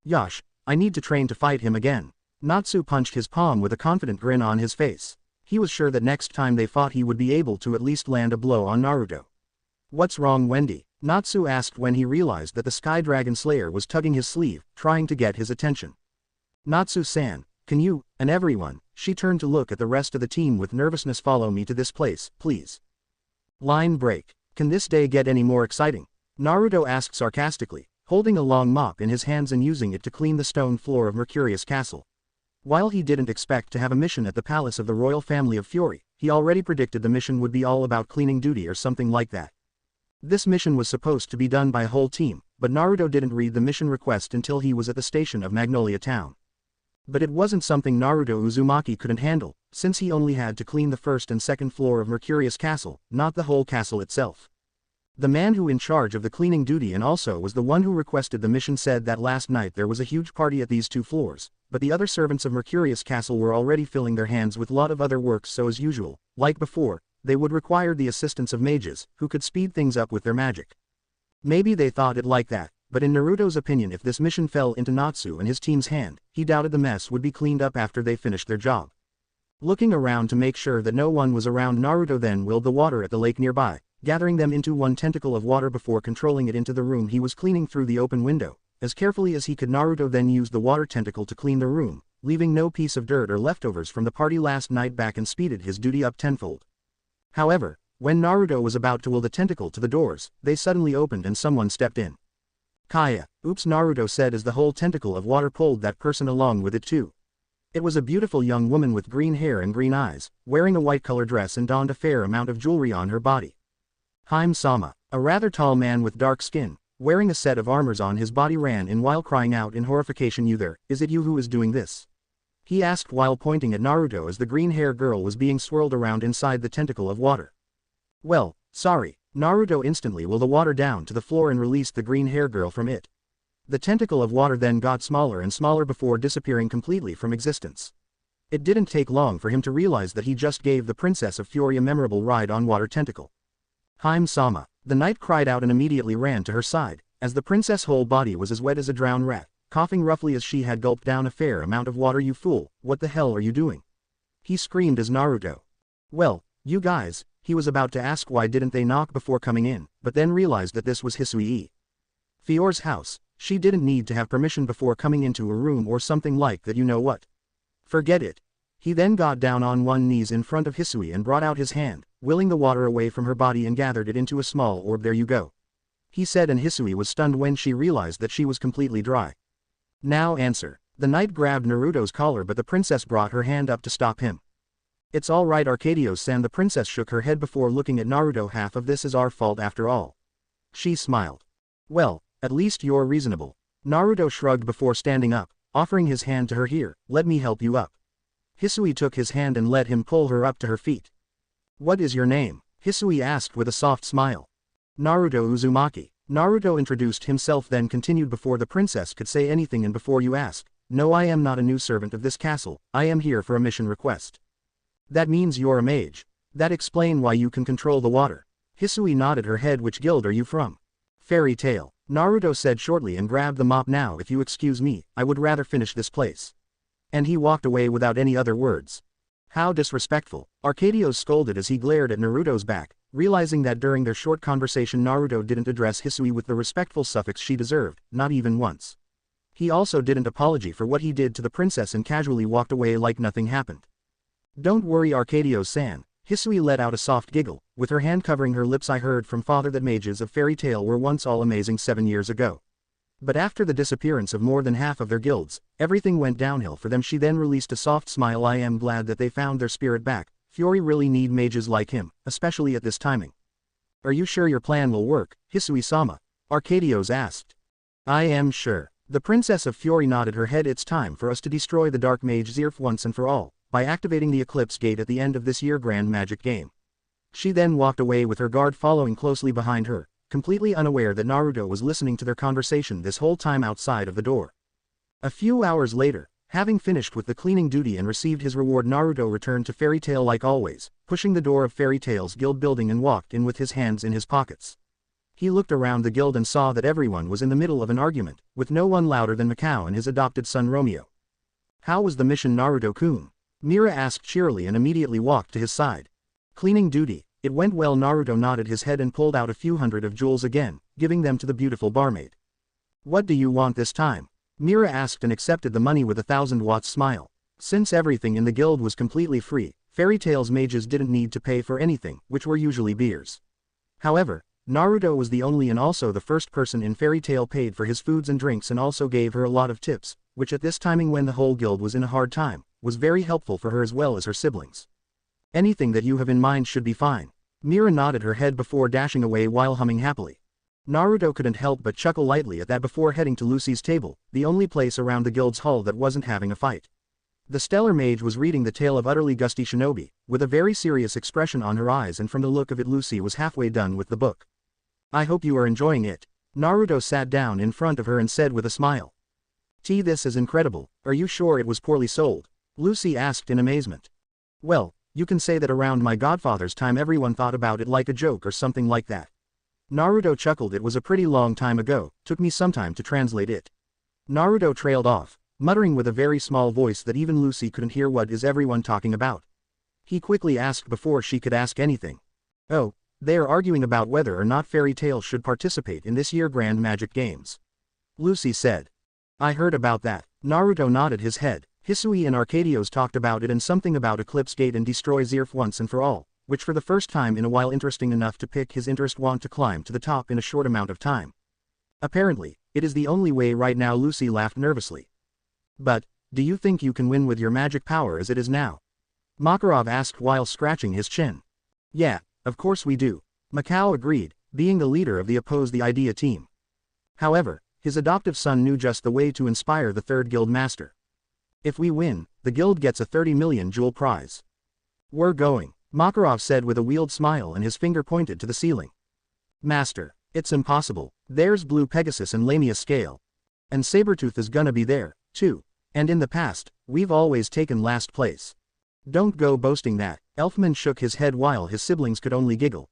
[SPEAKER 1] Yosh, I need to train to fight him again. Natsu punched his palm with a confident grin on his face. He was sure that next time they fought he would be able to at least land a blow on Naruto. What's wrong, Wendy? Natsu asked when he realized that the Sky Dragon Slayer was tugging his sleeve, trying to get his attention. Natsu-san, can you, and everyone, she turned to look at the rest of the team with nervousness, follow me to this place, please. Line break. Can this day get any more exciting? Naruto asked sarcastically, holding a long mop in his hands and using it to clean the stone floor of Mercurius Castle. While he didn't expect to have a mission at the palace of the royal family of Fury, he already predicted the mission would be all about cleaning duty or something like that. This mission was supposed to be done by a whole team, but Naruto didn't read the mission request until he was at the station of Magnolia Town. But it wasn't something Naruto Uzumaki couldn't handle, since he only had to clean the first and second floor of Mercurius Castle, not the whole castle itself. The man who in charge of the cleaning duty and also was the one who requested the mission said that last night there was a huge party at these two floors, but the other servants of Mercurius Castle were already filling their hands with lot of other work, so as usual, like before, they would require the assistance of mages, who could speed things up with their magic. Maybe they thought it like that, but in Naruto's opinion, if this mission fell into Natsu and his team's hand, he doubted the mess would be cleaned up after they finished their job. Looking around to make sure that no one was around, Naruto then willed the water at the lake nearby, gathering them into one tentacle of water before controlling it into the room he was cleaning through the open window. As carefully as he could, Naruto then used the water tentacle to clean the room, leaving no piece of dirt or leftovers from the party last night back, and speeded his duty up tenfold. However, when Naruto was about to will the tentacle to the doors, they suddenly opened and someone stepped in. Kaya, oops, Naruto said as the whole tentacle of water pulled that person along with it too. It was a beautiful young woman with green hair and green eyes, wearing a white color dress and donned a fair amount of jewelry on her body. Haim-sama, a rather tall man with dark skin, wearing a set of armors on his body, ran in while crying out in horrification, "You there, is it you who is doing this?" he asked while pointing at Naruto as the green-haired girl was being swirled around inside the tentacle of water. Well, sorry. Naruto instantly willed the water down to the floor and released the green-haired girl from it. The tentacle of water then got smaller and smaller before disappearing completely from existence. It didn't take long for him to realize that he just gave the Princess of Fury a memorable ride on water tentacle. Haim-sama, the knight cried out and immediately ran to her side, as the princess' whole body was as wet as a drowned rat, coughing roughly as she had gulped down a fair amount of water. "You fool, what the hell are you doing?" he screamed as Naruto. "Well, you guys," he was about to ask why didn't they knock before coming in, but then realized that this was Hisui Fior's house. She didn't need to have permission before coming into a room or something like that, you know what? Forget it. He then got down on one knees in front of Hisui and brought out his hand, willing the water away from her body and gathered it into a small orb. "There you go," he said, and Hisui was stunned when she realized that she was completely dry. "Now answer." The knight grabbed Naruto's collar, but the princess brought her hand up to stop him. "It's all right, Arcadios-san." The princess shook her head before looking at Naruto. "Half of this is our fault after all." She smiled. "Well, at least you're reasonable." Naruto shrugged before standing up, offering his hand to her. "Here, let me help you up." Hisui took his hand and let him pull her up to her feet. "What is your name?" Hisui asked with a soft smile. "Naruto Uzumaki." Naruto introduced himself, then continued before the princess could say anything. "And before you ask, no, I am not a new servant of this castle. I am here for a mission request." "That means you're a mage. That explain why you can control the water." Hisui nodded her head. "Which guild are you from?" "Fairy Tail," Naruto said shortly and grabbed the mop. "Now if you excuse me, I would rather finish this place." And he walked away without any other words. "How disrespectful," Arcadios scolded as he glared at Naruto's back, realizing that during their short conversation Naruto didn't address Hisui with the respectful suffix she deserved, not even once. He also didn't apologize for what he did to the princess and casually walked away like nothing happened. "Don't worry, Arcadios-san." Hisui let out a soft giggle, with her hand covering her lips. "I heard from father that mages of Fairy Tail were once all amazing 7 years ago. But after the disappearance of more than half of their guilds, everything went downhill for them." She then released a soft smile. "I am glad that they found their spirit back. Fury really need mages like him, especially at this timing." "Are you sure your plan will work, Hisui-sama?" Arcadios asked. "I am sure." The Princess of Fury nodded her head. "It's time for us to destroy the Dark Mage Zerf once and for all, by activating the Eclipse Gate at the end of this year's Grand Magic Game." She then walked away with her guard following closely behind her, completely unaware that Naruto was listening to their conversation this whole time outside of the door. A few hours later, having finished with the cleaning duty and received his reward, Naruto returned to Fairy Tail like always, pushing the door of Fairy Tail's guild building and walked in with his hands in his pockets. He looked around the guild and saw that everyone was in the middle of an argument, with no one louder than Mikao and his adopted son Romeo. How was the mission, Naruto-kun? Mira asked cheerily and immediately walked to his side. Cleaning duty. It went well. Naruto nodded his head and pulled out a few hundred of jewels again, giving them to the beautiful barmaid. What do you want this time? Mira asked and accepted the money with a 1,000-watt smile. Since everything in the guild was completely free, Fairy Tail's mages didn't need to pay for anything, which were usually beers. However, Naruto was the only and also the first person in Fairy Tail paid for his foods and drinks and also gave her a lot of tips, which at this timing when the whole guild was in a hard time, was very helpful for her as well as her siblings. Anything that you have in mind should be fine. Mira nodded her head before dashing away while humming happily. Naruto couldn't help but chuckle lightly at that before heading to Lucy's table, the only place around the guild's hall that wasn't having a fight. The stellar mage was reading the tale of utterly gusty shinobi, with a very serious expression on her eyes, and from the look of it Lucy was halfway done with the book. I hope you are enjoying it. Naruto sat down in front of her and said with a smile. This is incredible. Are you sure it was poorly sold? Lucy asked in amazement. Well, you can say that around my godfather's time everyone thought about it like a joke or something like that. Naruto chuckled. It was a pretty long time ago, took me some time to translate it. Naruto trailed off, muttering with a very small voice that even Lucy couldn't hear. What is everyone talking about? He quickly asked before she could ask anything. Oh, they are arguing about whether or not Fairy Tail should participate in this year's Grand Magic Games. Lucy said. I heard about that. Naruto nodded his head. Hisui and Arcadios talked about it and something about Eclipse Gate and destroy Zerf once and for all, which for the first time in a while interesting enough to pick his interest, want to climb to the top in a short amount of time. Apparently, it is the only way right now. Lucy laughed nervously. But, do you think you can win with your magic power as it is now? Makarov asked while scratching his chin. Yeah, of course we do. Mikao agreed, being the leader of the the idea team. However, his adoptive son knew just the way to inspire the third guild master. If we win, the guild gets a 30 million jewel prize. We're going, Makarov said with a weird smile and his finger pointed to the ceiling. Master, it's impossible. There's Blue Pegasus and Lamia Scale. And Sabretooth is gonna be there, too. And in the past, we've always taken last place. Don't go boasting that. Elfman shook his head while his siblings could only giggle.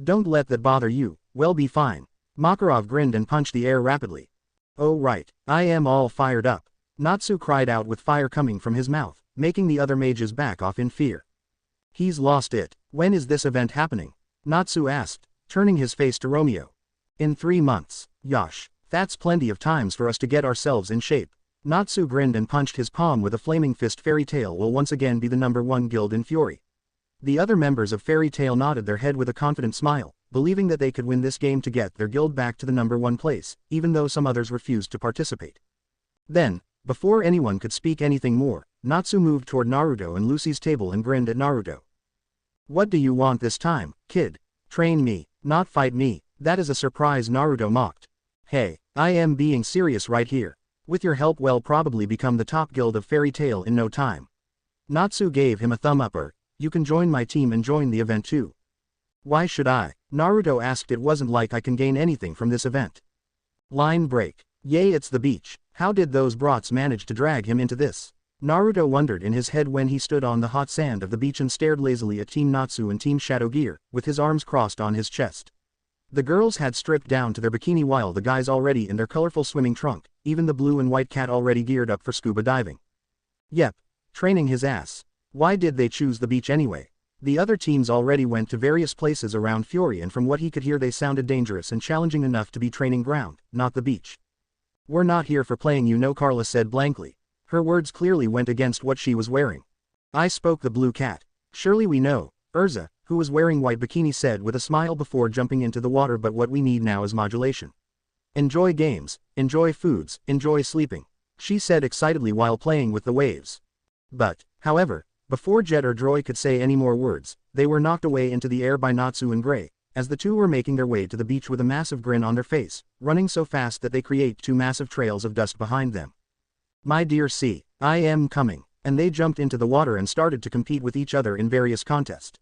[SPEAKER 1] Don't let that bother you. We'll be fine. Makarov grinned and punched the air rapidly. Oh right, I am all fired up. Natsu cried out with fire coming from his mouth, making the other mages back off in fear. He's lost it. When is this event happening? Natsu asked, turning his face to Romeo. In 3 months. Yosh, that's plenty of times for us to get ourselves in shape. Natsu grinned and punched his palm with a flaming fist. Fairy Tail will once again be the #1 guild in Fury. The other members of Fairy Tail nodded their head with a confident smile, believing that they could win this game to get their guild back to the #1 place, even though some others refused to participate. Then, before anyone could speak anything more, Natsu moved toward Naruto and Lucy's table and grinned at Naruto. What do you want this time, kid? Train me, not fight me. That is a surprise, Naruto mocked. Hey, I am being serious right here. With your help we'll probably become the top guild of Fairy Tail in no time. Natsu gave him a thumb up. You can join my team and join the event too. Why should I? Naruto asked. It wasn't like I can gain anything from this event. Line break. Yay, it's the beach. How did those brats manage to drag him into this? Naruto wondered in his head when he stood on the hot sand of the beach and stared lazily at Team Natsu and Team Shadow Gear, with his arms crossed on his chest. The girls had stripped down to their bikini while the guys already in their colorful swimming trunk, even the blue and white cat already geared up for scuba diving. Yep, training his ass. Why did they choose the beach anyway? The other teams already went to various places around Fury and from what he could hear they sounded dangerous and challenging enough to be training ground, not the beach. We're not here for playing, you know, Carla said blankly. Her words clearly went against what she was wearing. I spoke the blue cat. Surely we know, Urza, who was wearing white bikini, said with a smile before jumping into the water, but what we need now is modulation. Enjoy games, enjoy foods, enjoy sleeping, she said excitedly while playing with the waves. But, however, before Jet or Droy could say any more words, they were knocked away into the air by Natsu and Gray, as the two were making their way to the beach with a massive grin on their face, running so fast that they create 2 massive trails of dust behind them. My dear C, I am coming, and they jumped into the water and started to compete with each other in various contests.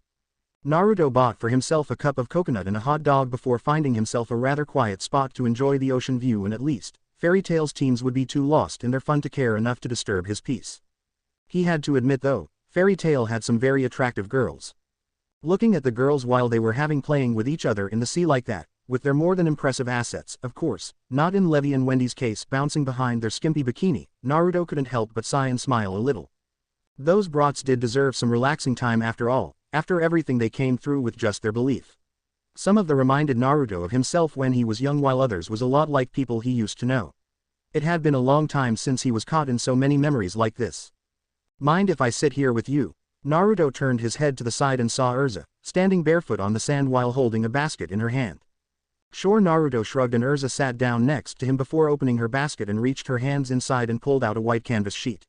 [SPEAKER 1] Naruto bought for himself a cup of coconut and a hot dog before finding himself a rather quiet spot to enjoy the ocean view, and at least, Fairy Tail's teams would be too lost in their fun to care enough to disturb his peace. He had to admit though, Fairy Tail had some very attractive girls. Looking at the girls while they were having playing with each other in the sea like that, with their more than impressive assets, of course, not in Levi and Wendy's case bouncing behind their skimpy bikini. Naruto couldn't help but sigh and smile a little. Those brats did deserve some relaxing time after all, after everything they came through with just their belief. Some of them reminded Naruto of himself when he was young, while others was a lot like people he used to know. It had been a long time since he was caught in so many memories like this. Mind if I sit here with you? Naruto turned his head to the side and saw Urza, standing barefoot on the sand while holding a basket in her hand. Sure, Naruto shrugged, and Urza sat down next to him before opening her basket and reached her hands inside and pulled out a white canvas sheet.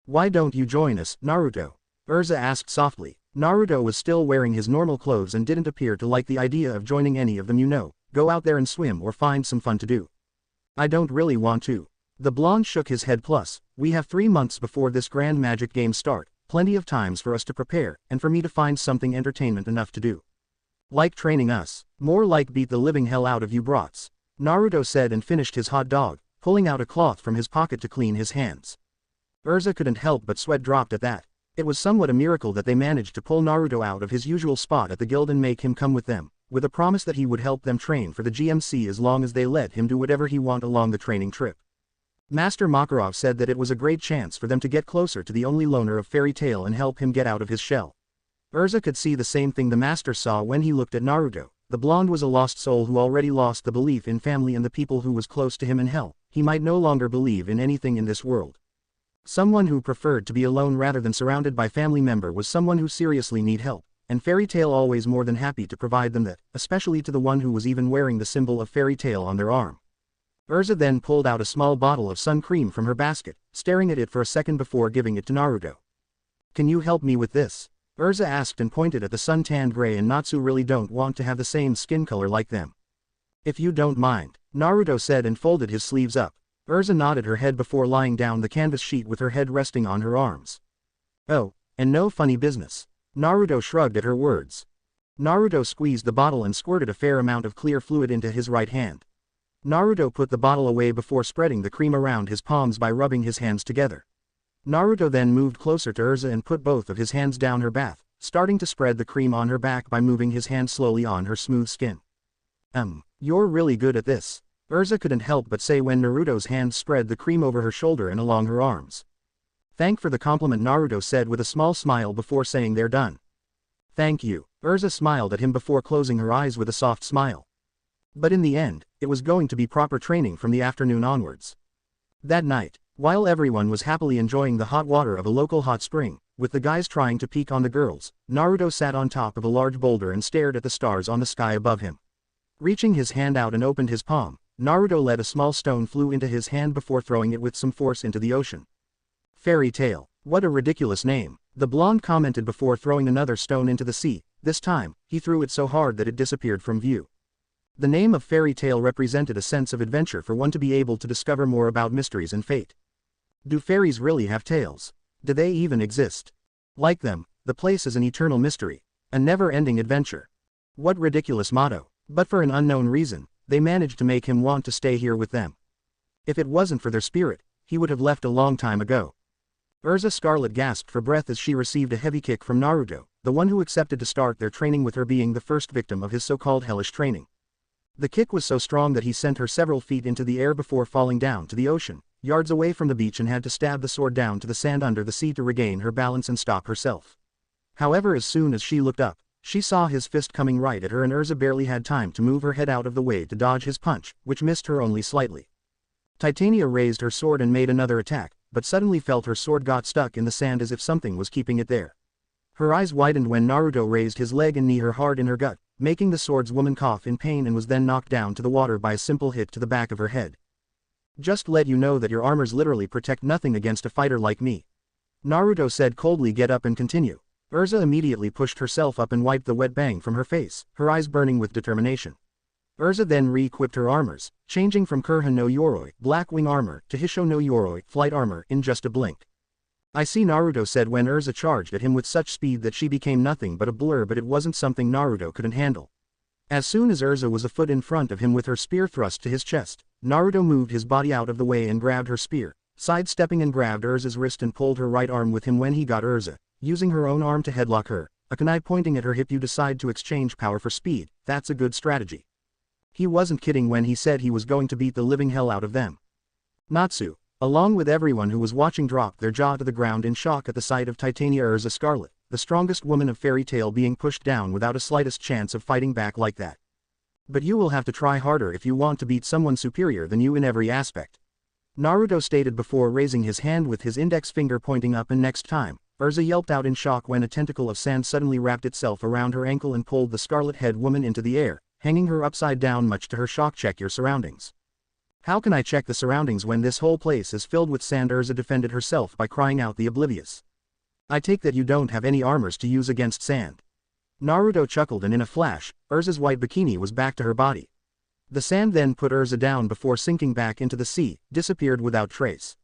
[SPEAKER 1] Why don't you join us, Naruto? Urza asked softly. Naruto was still wearing his normal clothes and didn't appear to like the idea of joining any of them. Go out there and swim or find some fun to do. I don't really want to. The blonde shook his head. Plus, we have 3 months before this grand magic game start, plenty of times for us to prepare, and for me to find something entertainment enough to do. Like training us? More like beat the living hell out of you brats. Naruto said and finished his hot dog, pulling out a cloth from his pocket to clean his hands. Urza couldn't help but sweat dropped at that. It was somewhat a miracle that they managed to pull Naruto out of his usual spot at the guild and make him come with them, with a promise that he would help them train for the GMC as long as they let him do whatever he want along the training trip. Master Makarov said that it was a great chance for them to get closer to the only loner of Fairy Tail and help him get out of his shell. Urza could see the same thing the master saw when he looked at Naruto. The blonde was a lost soul who already lost the belief in family and the people who was close to him in hell. He might no longer believe in anything in this world. Someone who preferred to be alone rather than surrounded by family member was someone who seriously need help, and Fairy Tail always more than happy to provide them that, especially to the one who was even wearing the symbol of Fairy Tail on their arm. Urza then pulled out a small bottle of sun cream from her basket, staring at it for a second before giving it to Naruto. Can you help me with this? Urza asked and pointed at the sun-tanned gray, and Natsu really don't want to have the same skin color like them. If you don't mind, Naruto said and folded his sleeves up. Urza nodded her head before lying down the canvas sheet with her head resting on her arms. Oh, and no funny business. Naruto shrugged at her words. Naruto squeezed the bottle and squirted a fair amount of clear fluid into his right hand. Naruto put the bottle away before spreading the cream around his palms by rubbing his hands together. Naruto then moved closer to Urza and put both of his hands down her bath, starting to spread the cream on her back by moving his hand slowly on her smooth skin. You're really good at this. Urza couldn't help but say when Naruto's hands spread the cream over her shoulder and along her arms. Thank for the compliment, Naruto said with a small smile before saying they're done. Thank you. Urza smiled at him before closing her eyes with a soft smile. But in the end, it was going to be proper training from the afternoon onwards. That night, while everyone was happily enjoying the hot water of a local hot spring, with the guys trying to peek on the girls, Naruto sat on top of a large boulder and stared at the stars on the sky above him. Reaching his hand out and opened his palm, Naruto let a small stone flew into his hand before throwing it with some force into the ocean. Fairy Tail. What a ridiculous name, the blonde commented before throwing another stone into the sea. This time, he threw it so hard that it disappeared from view. The name of Fairy Tail represented a sense of adventure for one to be able to discover more about mysteries and fate. Do fairies really have tails? Do they even exist? Like them, the place is an eternal mystery, a never-ending adventure. What ridiculous motto, but for an unknown reason, they managed to make him want to stay here with them. If it wasn't for their spirit, he would have left a long time ago. Urza Scarlet gasped for breath as she received a heavy kick from Naruto, the one who accepted to start their training with her being the first victim of his so-called hellish training. The kick was so strong that he sent her several feet into the air before falling down to the ocean, yards away from the beach, and had to stab the sword down to the sand under the sea to regain her balance and stop herself. However, as soon as she looked up, she saw his fist coming right at her, and Urza barely had time to move her head out of the way to dodge his punch, which missed her only slightly. Titania raised her sword and made another attack, but suddenly felt her sword got stuck in the sand as if something was keeping it there. Her eyes widened when Naruto raised his leg and knee her hard in her gut, making the swordswoman cough in pain, and was then knocked down to the water by a simple hit to the back of her head. Just let you know that your armors literally protect nothing against a fighter like me. Naruto said coldly. Get up and continue. Urza immediately pushed herself up and wiped the wet bang from her face, her eyes burning with determination. Urza then re-equipped her armors, changing from Kurha no Yoroi, black wing armor, to Hisho no Yoroi, flight armor, in just a blink. I see, Naruto said when Urza charged at him with such speed that she became nothing but a blur, but it wasn't something Naruto couldn't handle. As soon as Urza was a foot in front of him with her spear thrust to his chest, Naruto moved his body out of the way and grabbed her spear, sidestepping and grabbed Urza's wrist and pulled her right arm with him when he got Urza, using her own arm to headlock her, a kunai pointing at her hip. You decide to exchange power for speed, that's a good strategy. He wasn't kidding when he said he was going to beat the living hell out of them. Natsu, along with everyone who was watching, dropped their jaw to the ground in shock at the sight of Titania Urza Scarlet, the strongest woman of Fairy Tail, being pushed down without a slightest chance of fighting back like that. But you will have to try harder if you want to beat someone superior than you in every aspect. Naruto stated before raising his hand with his index finger pointing up, and next time, Urza yelped out in shock when a tentacle of sand suddenly wrapped itself around her ankle and pulled the scarlet-head woman into the air, hanging her upside down. Much to her shock, check your surroundings. How can I check the surroundings when this whole place is filled with sand? Urza defended herself by crying out, the oblivious. I take that you don't have any armors to use against sand. Naruto chuckled, and in a flash, Urza's white bikini was back to her body. The sand then put Urza down before sinking back into the sea, disappeared without trace.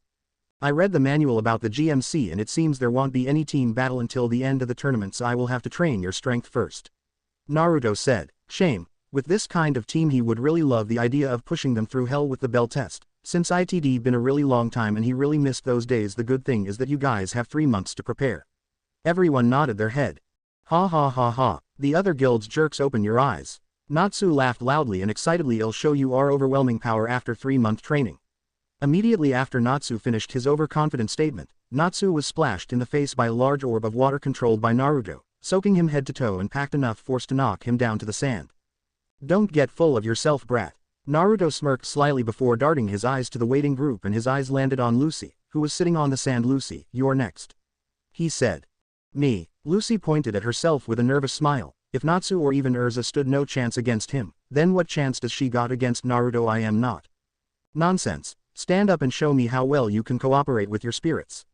[SPEAKER 1] I read the manual about the GMC and it seems there won't be any team battle until the end of the tournament, so I will have to train your strength first. Naruto said. Shame. With this kind of team he would really love the idea of pushing them through hell with the bell test, since it'd been a really long time and he really missed those days. The good thing is that you guys have 3 months to prepare. Everyone nodded their head. Ha ha ha ha, the other guild's jerks, open your eyes. Natsu laughed loudly and excitedly. I'll show you our overwhelming power after 3-month training. Immediately after Natsu finished his overconfident statement, Natsu was splashed in the face by a large orb of water controlled by Naruto, soaking him head to toe and packed enough force to knock him down to the sand. Don't get full of yourself, brat. Naruto smirked slyly before darting his eyes to the waiting group, and his eyes landed on Lucy, who was sitting on the sand. Lucy, you're next. He said. Me. Lucy pointed at herself with a nervous smile. If Natsu or even Urza stood no chance against him, then what chance does she got against Naruto? I am not. Nonsense. Stand up and show me how well you can cooperate with your spirits.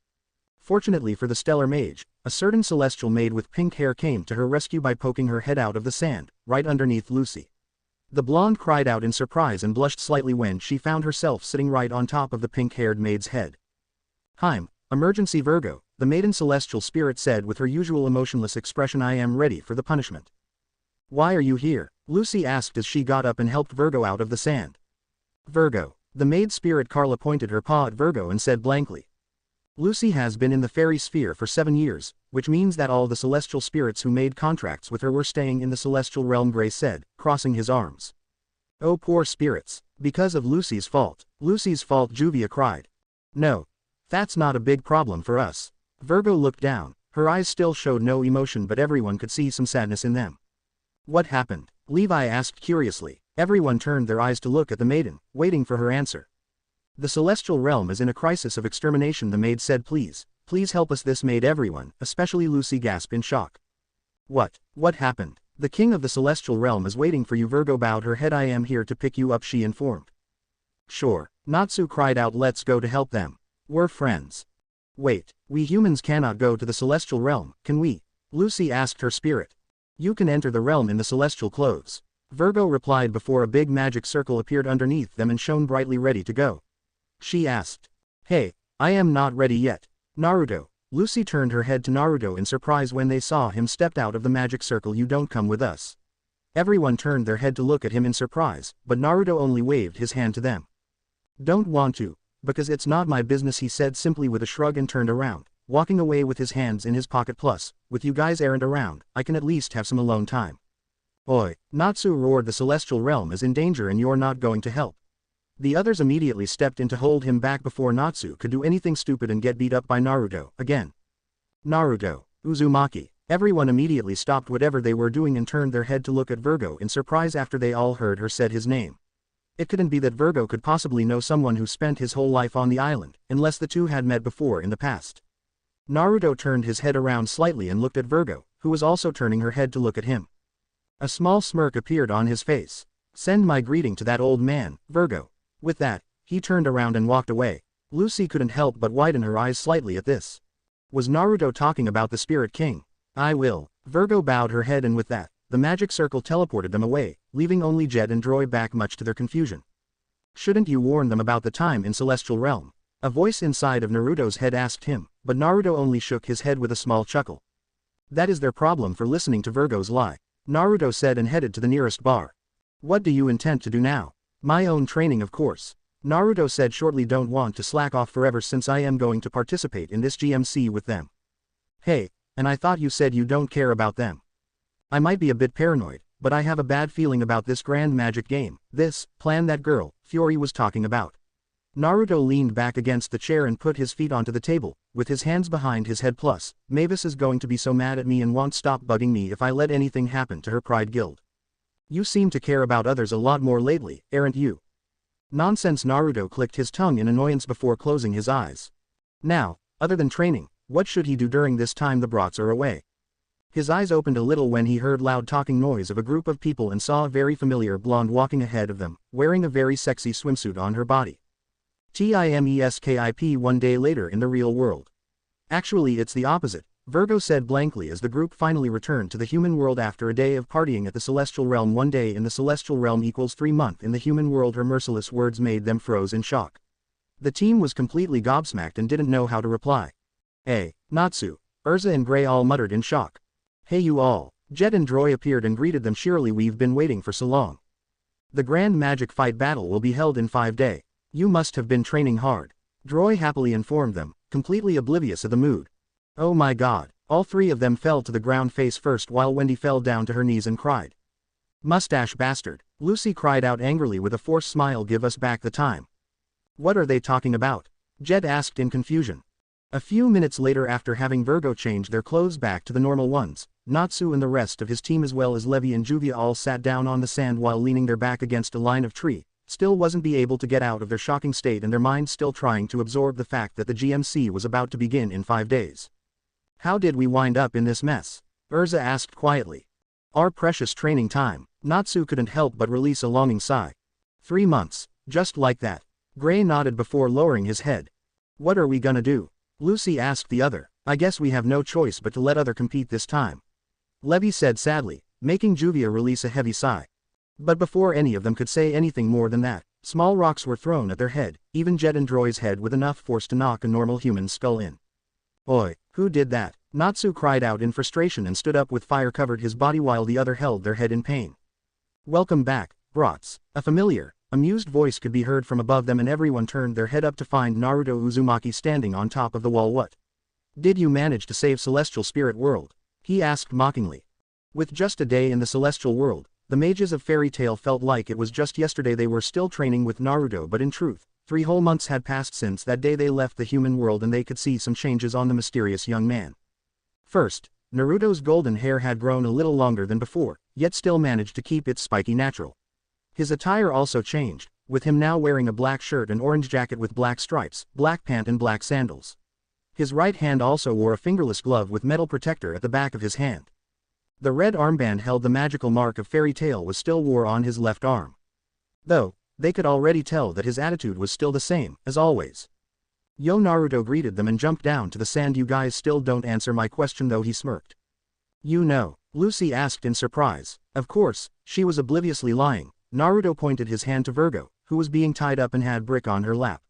[SPEAKER 1] Fortunately for the stellar mage, a certain celestial maid with pink hair came to her rescue by poking her head out of the sand, right underneath Lucy. The blonde cried out in surprise and blushed slightly when she found herself sitting right on top of the pink-haired maid's head. Heim, emergency Virgo, the maiden celestial spirit said with her usual emotionless expression. I am ready for the punishment. Why are you here? Lucy asked as she got up and helped Virgo out of the sand. Virgo. The maid spirit Carla pointed her paw at Virgo and said blankly. Lucy has been in the fairy sphere for 7 years, which means that all the celestial spirits who made contracts with her were staying in the celestial realm, Gray said, crossing his arms. Oh, poor spirits. Because of Lucy's fault. Lucy's fault, Juvia cried. No. That's not a big problem for us. Virgo looked down. Her eyes still showed no emotion, but everyone could see some sadness in them. What happened? Levi asked curiously. Everyone turned their eyes to look at the maiden, waiting for her answer. The celestial realm is in a crisis of extermination, the maid said. Please help us. This made everyone, especially Lucy, gasp in shock. What happened? The king of the celestial realm is waiting for you. Virgo bowed her head. I am here to pick you up, she informed. Sure. Natsu cried out. Let's go to help them. We're friends. Wait, we humans cannot go to the celestial realm, can we? Lucy asked her spirit. You can enter the realm in the celestial clothes. Virgo replied before a big magic circle appeared underneath them and shone brightly, ready to go. She asked. Hey, I am not ready yet. Naruto. Lucy turned her head to Naruto in surprise when they saw him stepped out of the magic circle. You don't come with us. Everyone turned their head to look at him in surprise, but Naruto only waved his hand to them. Don't want to, because it's not my business, he said simply with a shrug and turned around, walking away with his hands in his pocket. Plus, with you guys errant around, I can at least have some alone time. Oi, Natsu roared. The celestial realm is in danger and you're not going to help. The others immediately stepped in to hold him back before Natsu could do anything stupid and get beat up by Naruto again. Naruto. Uzumaki. Everyone immediately stopped whatever they were doing and turned their head to look at Virgo in surprise after they all heard her said his name. It couldn't be that Virgo could possibly know someone who spent his whole life on the island, unless the two had met before in the past. Naruto turned his head around slightly and looked at Virgo, who was also turning her head to look at him. A small smirk appeared on his face. Send my greeting to that old man, Virgo. With that, he turned around and walked away. Lucy couldn't help but widen her eyes slightly at this. Was Naruto talking about the Spirit King? I will. Virgo bowed her head, and with that, the magic circle teleported them away, leaving only Jet and Droid back, much to their confusion. Shouldn't you warn them about the time in Celestial Realm? A voice inside of Naruto's head asked him, but Naruto only shook his head with a small chuckle. That is their problem for listening to Virgo's lie, Naruto said and headed to the nearest bar. What do you intend to do now? My own training, of course. Naruto said shortly. Don't want to slack off forever since I am going to participate in this GMC with them. Hey, and I thought you said you don't care about them. I might be a bit paranoid, but I have a bad feeling about this grand magic game, this plan that girl, Fiori was talking about. Naruto leaned back against the chair and put his feet onto the table, with his hands behind his head. Plus, Mavis is going to be so mad at me and won't stop bugging me if I let anything happen to her pride guild. You seem to care about others a lot more lately, aren't you? Nonsense. Naruto clicked his tongue in annoyance before closing his eyes. Now, other than training, what should he do during this time the brats are away? His eyes opened a little when he heard loud talking noise of a group of people and saw a very familiar blonde walking ahead of them, wearing a very sexy swimsuit on her body. TIMESKIP. One day later in the real world. Actually it's the opposite, Virgo said blankly as the group finally returned to the human world after a day of partying at the celestial realm. 1 day in the celestial realm equals 3 months in the human world. Her merciless words made them froze in shock. The team was completely gobsmacked and didn't know how to reply. Hey, Natsu, Urza and Gray all muttered in shock. Hey you all, Jet and Droy appeared and greeted them cheerily. We've been waiting for so long. The grand magic fight battle will be held in 5 days. You must have been training hard. Droy happily informed them, completely oblivious of the mood. Oh my god, all 3 of them fell to the ground face first while Wendy fell down to her knees and cried. Mustache bastard, Lucy cried out angrily with a forced smile. Give us back the time. What are they talking about? Jet asked in confusion. A few minutes later, after having Virgo change their clothes back to the normal ones, Natsu and the rest of his team as well as Levi and Juvia all sat down on the sand while leaning their back against a line of tree, still wasn't be able to get out of their shocking state and their minds still trying to absorb the fact that the GMC was about to begin in 5 days. How did we wind up in this mess? Urza asked quietly. Our precious training time. Natsu couldn't help but release a longing sigh. 3 months, just like that. Gray nodded before lowering his head. What are we gonna do? Lucy asked the other. I guess we have no choice but to let other compete this time. Levi said sadly, making Juvia release a heavy sigh. But before any of them could say anything more than that, small rocks were thrown at their head, even Jet and Droy's head with enough force to knock a normal human skull in. Oi, who did that? Natsu cried out in frustration and stood up with fire covered his body while the other held their head in pain. Welcome back, brats. A familiar, amused voice could be heard from above them and everyone turned their head up to find Naruto Uzumaki standing on top of the wall. What? Did you manage to save Celestial Spirit World? He asked mockingly. With just a day in the Celestial World, the mages of Fairy Tail felt like it was just yesterday they were still training with Naruto, but in truth, 3 whole months had passed since that day they left the human world and they could see some changes on the mysterious young man. First, Naruto's golden hair had grown a little longer than before, yet still managed to keep its spiky natural. His attire also changed, with him now wearing a black shirt and orange jacket with black stripes, black pant and black sandals. His right hand also wore a fingerless glove with metal protector at the back of his hand. The red armband held the magical mark of Fairy Tail was still wore on his left arm. Though, they could already tell that his attitude was still the same, as always. Yo, Naruto greeted them and jumped down to the sand. You guys still don't answer my question though, he smirked. You know, Lucy asked in surprise. Of course, she was obliviously lying. Naruto pointed his hand to Virgo, who was being tied up and had Brick on her lap.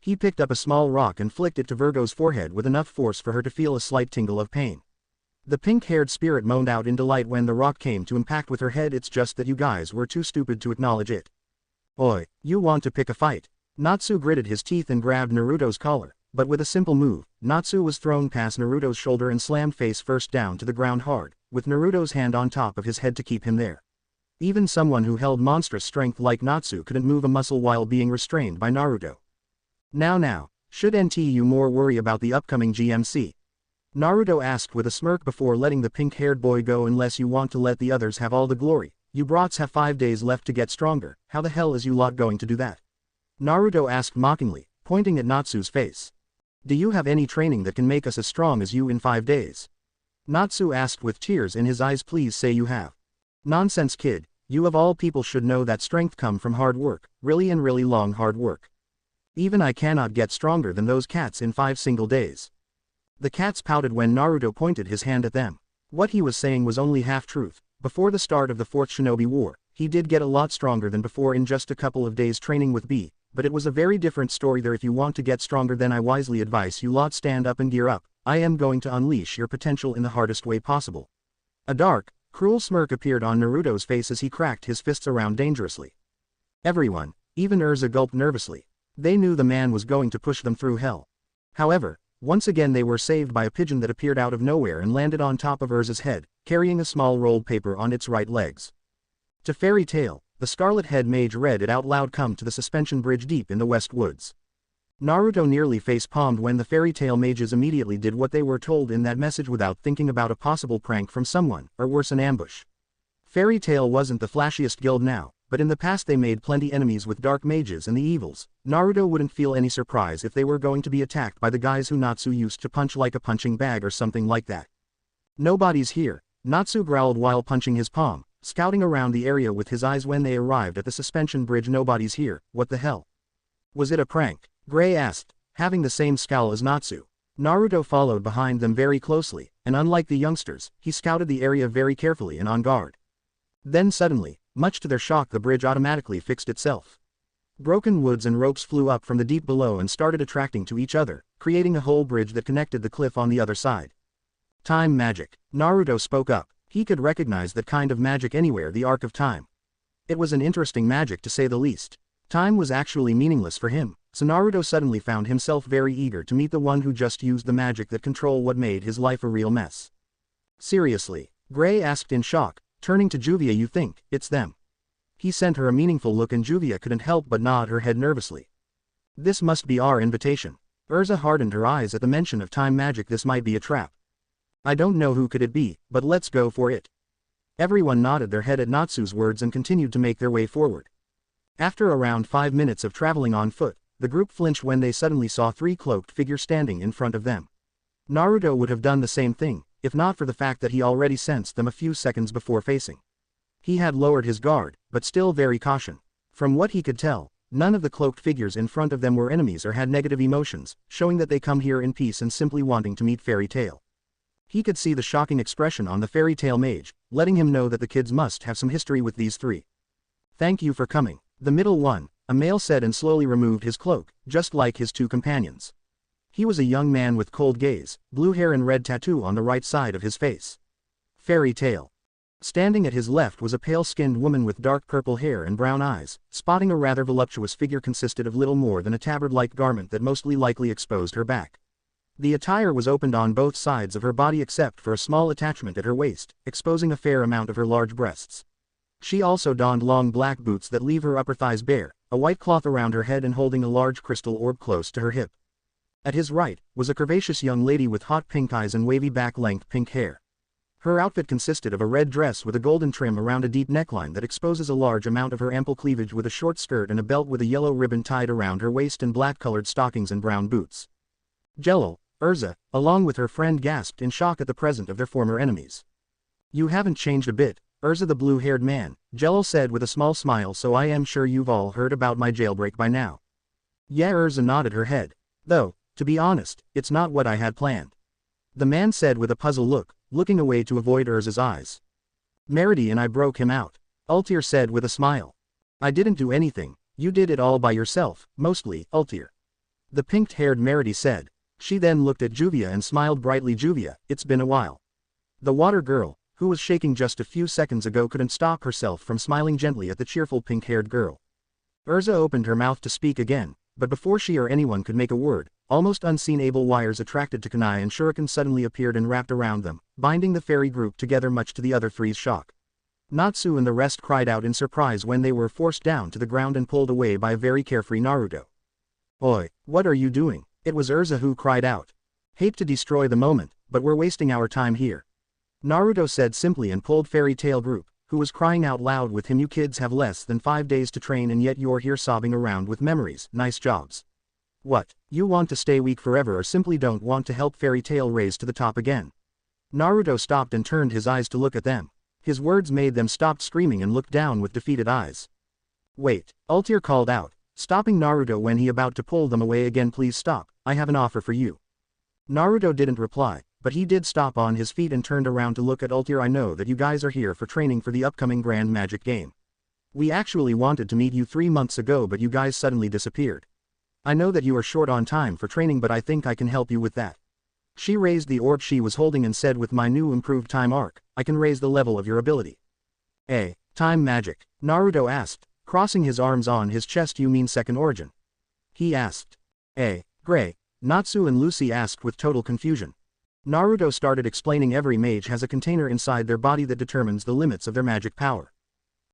[SPEAKER 1] He picked up a small rock and flicked it to Virgo's forehead with enough force for her to feel a slight tingle of pain. The pink-haired spirit moaned out in delight when the rock came to impact with her head. It's just that you guys were too stupid to acknowledge it. Oi, you want to pick a fight? Natsu gritted his teeth and grabbed Naruto's collar, but with a simple move, Natsu was thrown past Naruto's shoulder and slammed face first down to the ground hard, with Naruto's hand on top of his head to keep him there. Even someone who held monstrous strength like Natsu couldn't move a muscle while being restrained by Naruto. Now, shouldn't you more worry about the upcoming GMC? Naruto asked with a smirk before letting the pink-haired boy go. Unless you want to let the others have all the glory, you brats have 5 days left to get stronger. How the hell is you lot going to do that? Naruto asked mockingly, pointing at Natsu's face. Do you have any training that can make us as strong as you in 5 days? Natsu asked with tears in his eyes. Please say you have. Nonsense kid, you of all people should know that strength comes from hard work, really and really long hard work. Even I cannot get stronger than those cats in 5 single days. The cats pouted when Naruto pointed his hand at them. What he was saying was only half-truth. Before the start of the 4th Shinobi War, he did get a lot stronger than before in just a couple of days training with B, but it was a very different story there. If you want to get stronger, then I wisely advise you lot stand up and gear up. I am going to unleash your potential in the hardest way possible. A dark, cruel smirk appeared on Naruto's face as he cracked his fists around dangerously. Everyone, even Urza, gulped nervously. They knew the man was going to push them through hell. However, once again they were saved by a pigeon that appeared out of nowhere and landed on top of Urza's head, carrying a small rolled paper on its right legs. To Fairy Tail, the Scarlet-Head Mage read it out loud. Come to the suspension bridge deep in the West Woods. Naruto nearly face-palmed when the Fairy Tail mages immediately did what they were told in that message without thinking about a possible prank from someone, or worse an ambush. Fairy Tail wasn't the flashiest guild now, but in the past they made plenty enemies with dark mages and the evils. Naruto wouldn't feel any surprise if they were going to be attacked by the guys who Natsu used to punch like a punching bag or something like that. Nobody's here, Natsu growled while punching his palm, scouting around the area with his eyes when they arrived at the suspension bridge. Nobody's here, what the hell? Was it a prank? Gray asked, having the same scowl as Natsu. Naruto followed behind them very closely, and unlike the youngsters, he scouted the area very carefully and on guard. Then suddenly, much to their shock, the bridge automatically fixed itself. Broken woods and ropes flew up from the deep below and started attracting to each other, creating a whole bridge that connected the cliff on the other side. Time magic. Naruto spoke up. He could recognize that kind of magic anywhere, the Arc of Time. It was an interesting magic to say the least. Time was actually meaningless for him, so Naruto suddenly found himself very eager to meet the one who just used the magic that controlled what made his life a real mess. Seriously? Gray asked in shock, turning to Juvia. You think it's them? He sent her a meaningful look and Juvia couldn't help but nod her head nervously. This must be our invitation. Urza hardened her eyes at the mention of time magic. This might be a trap. I don't know who could it be, but let's go for it. Everyone nodded their head at Natsu's words and continued to make their way forward. After around 5 minutes of traveling on foot, the group flinched when they suddenly saw 3 cloaked figures standing in front of them. Naruto would have done the same thing, if not for the fact that he already sensed them a few seconds before facing. He had lowered his guard, but still very cautious. From what he could tell, none of the cloaked figures in front of them were enemies or had negative emotions, showing that they come here in peace and simply wanting to meet Fairy Tail. He could see the shocking expression on the Fairy Tail mage, letting him know that the kids must have some history with these 3. Thank you for coming. The middle one, a male said and slowly removed his cloak, just like his 2 companions. He was a young man with cold gaze, blue hair and red tattoo on the right side of his face. Fairy Tail. Standing at his left was a pale-skinned woman with dark purple hair and brown eyes. Spotting a rather voluptuous figure consisted of little more than a tabard-like garment that mostly likely exposed her back. The attire was opened on both sides of her body except for a small attachment at her waist, exposing a fair amount of her large breasts. She also donned long black boots that leave her upper thighs bare, a white cloth around her head and holding a large crystal orb close to her hip. At his right, was a curvaceous young lady with hot pink eyes and wavy back-length pink hair. Her outfit consisted of a red dress with a golden trim around a deep neckline that exposes a large amount of her ample cleavage with a short skirt and a belt with a yellow ribbon tied around her waist and black-colored stockings and brown boots. Jello, Urza, along with her friend gasped in shock at the presence of their former enemies. You haven't changed a bit, Urza the blue-haired man, Jello said with a small smile, so I am sure you've all heard about my jailbreak by now. Yeah, Urza nodded her head. Though, to be honest, it's not what I had planned. The man said with a puzzled look, looking away to avoid Urza's eyes. Merity and I broke him out, Ultir said with a smile. I didn't do anything, you did it all by yourself, mostly, Ultir. The pink-haired Merity said. She then looked at Juvia and smiled brightly. Juvia, it's been a while. The water girl, who was shaking just a few seconds ago, couldn't stop herself from smiling gently at the cheerful pink-haired girl. Urza opened her mouth to speak again, but before she or anyone could make a word, almost unseen able wires attracted to kunai and shuriken suddenly appeared and wrapped around them, binding the fairy group together much to the other 3's shock. Natsu and the rest cried out in surprise when they were forced down to the ground and pulled away by a very carefree Naruto. Oi, what are you doing? It was Urza who cried out. Hate to destroy the moment, but we're wasting our time here. Naruto said simply and pulled Fairy Tail group, who was crying out loud with him. You kids have less than 5 days to train and yet you're here sobbing around with memories. Nice jobs. What, you want to stay weak forever or simply don't want to help Fairy Tail raise to the top again? Naruto stopped and turned his eyes to look at them. His words made them stop screaming and look down with defeated eyes. Wait, Ultir called out, stopping Naruto when he about to pull them away again. Please stop, I have an offer for you. Naruto didn't reply, but he did stop on his feet and turned around to look at Ultir. I know that you guys are here for training for the upcoming Grand Magic Game. We actually wanted to meet you 3 months ago but you guys suddenly disappeared. I know that you are short on time for training but I think I can help you with that. She raised the orb she was holding and said, with my new improved time arc, I can raise the level of your ability. Time magic? Naruto asked, crossing his arms on his chest. You mean second origin? He asked. Gray, Natsu and Lucy asked with total confusion. Naruto started explaining every mage has a container inside their body that determines the limits of their magic power.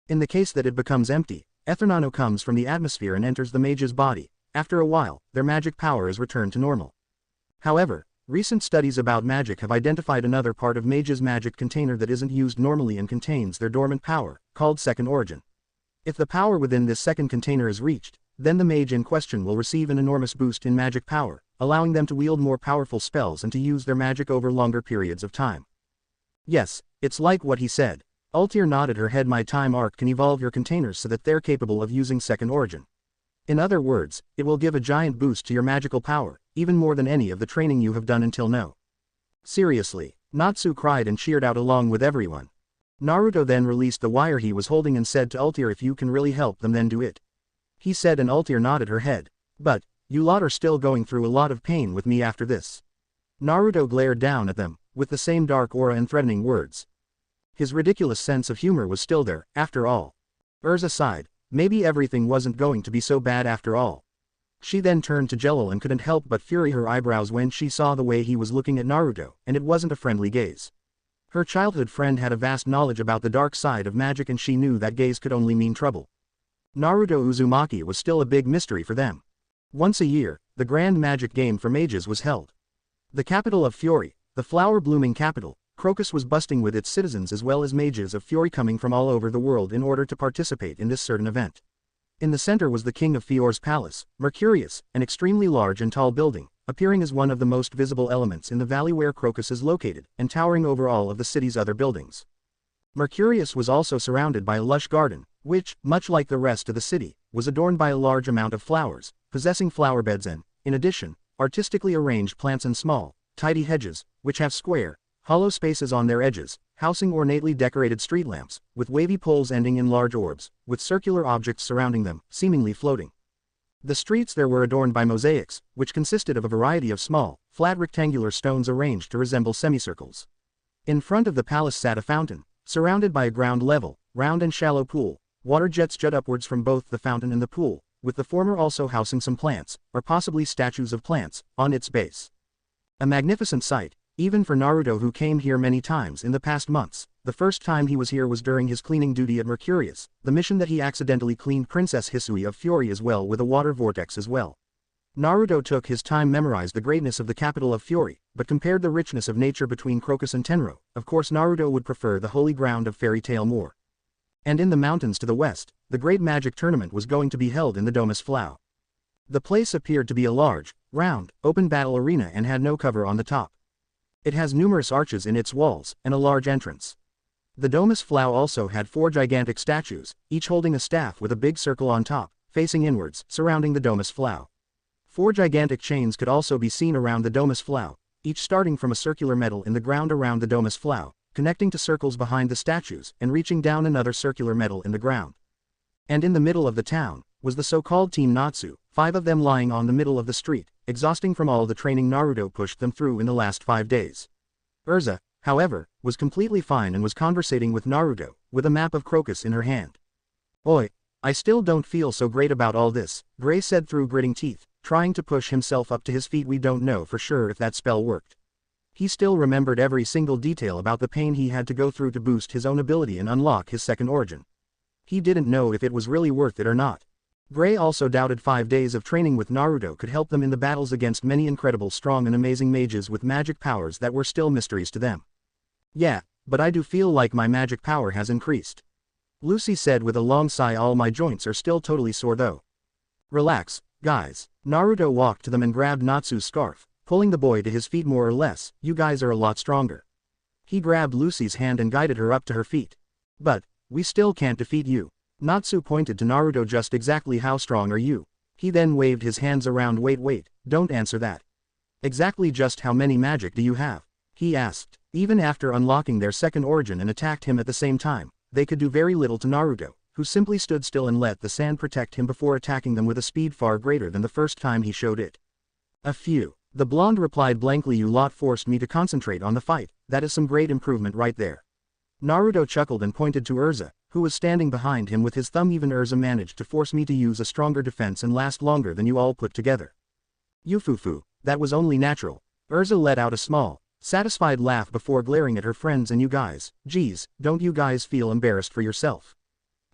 [SPEAKER 1] In the case that it becomes empty, ether nano comes from the atmosphere and enters the mage's body. After a while, their magic power is returned to normal. However, recent studies about magic have identified another part of mage's magic container that isn't used normally and contains their dormant power, called second origin. If the power within this second container is reached, then the mage in question will receive an enormous boost in magic power, allowing them to wield more powerful spells and to use their magic over longer periods of time. Yes, it's like what he said. Altair nodded her head. My time arc can evolve your containers so that they're capable of using second origin. In other words, it will give a giant boost to your magical power, even more than any of the training you have done until now. Seriously, Natsu cried and cheered out along with everyone. Naruto then released the wire he was holding and said to Altair, if you can really help them then do it. He said, and Altair nodded her head. But, you lot are still going through a lot of pain with me after this. Naruto glared down at them, with the same dark aura and threatening words. His ridiculous sense of humor was still there, after all. Urza sighed. Maybe everything wasn't going to be so bad after all. She then turned to Jelil and couldn't help but furrow her eyebrows when she saw the way he was looking at Naruto, and it wasn't a friendly gaze. Her childhood friend had a vast knowledge about the dark side of magic and she knew that gaze could only mean trouble. Naruto Uzumaki was still a big mystery for them. Once a year, the grand magic game for mages was held. The capital of Fury, the flower-blooming capital, Crocus was busting with its citizens as well as mages of Fury coming from all over the world in order to participate in this certain event. In the center was the king of Fior's palace, Mercurius, an extremely large and tall building, appearing as one of the most visible elements in the valley where Crocus is located, and towering over all of the city's other buildings. Mercurius was also surrounded by a lush garden, which, much like the rest of the city, was adorned by a large amount of flowers, possessing flower beds and, in addition, artistically arranged plants and small, tidy hedges, which have square, hollow spaces on their edges, housing ornately decorated street lamps, with wavy poles ending in large orbs, with circular objects surrounding them, seemingly floating. The streets there were adorned by mosaics, which consisted of a variety of small, flat rectangular stones arranged to resemble semicircles. In front of the palace sat a fountain, surrounded by a ground-level, round and shallow pool. Water jets jut upwards from both the fountain and the pool, with the former also housing some plants, or possibly statues of plants, on its base. A magnificent sight, even for Naruto, who came here many times in the past months. The first time he was here was during his cleaning duty at Mercurius, the mission that he accidentally cleaned Princess Hisui of Fury as well with a water vortex as well. Naruto took his time, memorized the greatness of the capital of Fury, but compared the richness of nature between Crocus and Tenro. Of course Naruto would prefer the holy ground of fairy tale more. And in the mountains to the west, the great magic tournament was going to be held in the Domus Flow. The place appeared to be a large, round, open battle arena and had no cover on the top. It has numerous arches in its walls, and a large entrance. The Domus Flow also had 4 gigantic statues, each holding a staff with a big circle on top, facing inwards, surrounding the Domus Flow. 4 gigantic chains could also be seen around the Domus Flow, each starting from a circular metal in the ground around the Domus Flow, connecting to circles behind the statues, and reaching down another circular metal in the ground. And in the middle of the town, was the so-called Team Natsu, 5 of them lying on the middle of the street, exhausting from all the training Naruto pushed them through in the last 5 days. Urza, however, was completely fine and was conversating with Naruto, with a map of Crocus in her hand. Oi, I still don't feel so great about all this, Gray said through gritting teeth, trying to push himself up to his feet. We don't know for sure if that spell worked. He still remembered every single detail about the pain he had to go through to boost his own ability and unlock his second origin. He didn't know if it was really worth it or not. Gray also doubted 5 days of training with Naruto could help them in the battles against many incredible, strong and amazing mages with magic powers that were still mysteries to them. Yeah, but I do feel like my magic power has increased. Lucy said with a long sigh. All my joints are still totally sore though. Relax, guys. Naruto walked to them and grabbed Natsu's scarf, pulling the boy to his feet. More or less, you guys are a lot stronger. He grabbed Lucy's hand and guided her up to her feet. But, we still can't defeat you. Natsu pointed to Naruto. Just exactly how strong are you? He then waved his hands around. Wait, don't answer that. Exactly just how many magic do you have? He asked. Even after unlocking their second origin and attacked him at the same time, they could do very little to Naruto, who simply stood still and let the sand protect him before attacking them with a speed far greater than the first time he showed it. A few. The blonde replied blankly. You lot forced me to concentrate on the fight. That is some great improvement right there. Naruto chuckled and pointed to Urza, who was standing behind him with his thumb. Even Urza managed to force me to use a stronger defense and last longer than you all put together. Yufufu, that was only natural. Urza let out a small, satisfied laugh before glaring at her friends. And you guys, geez, don't you guys feel embarrassed for yourself?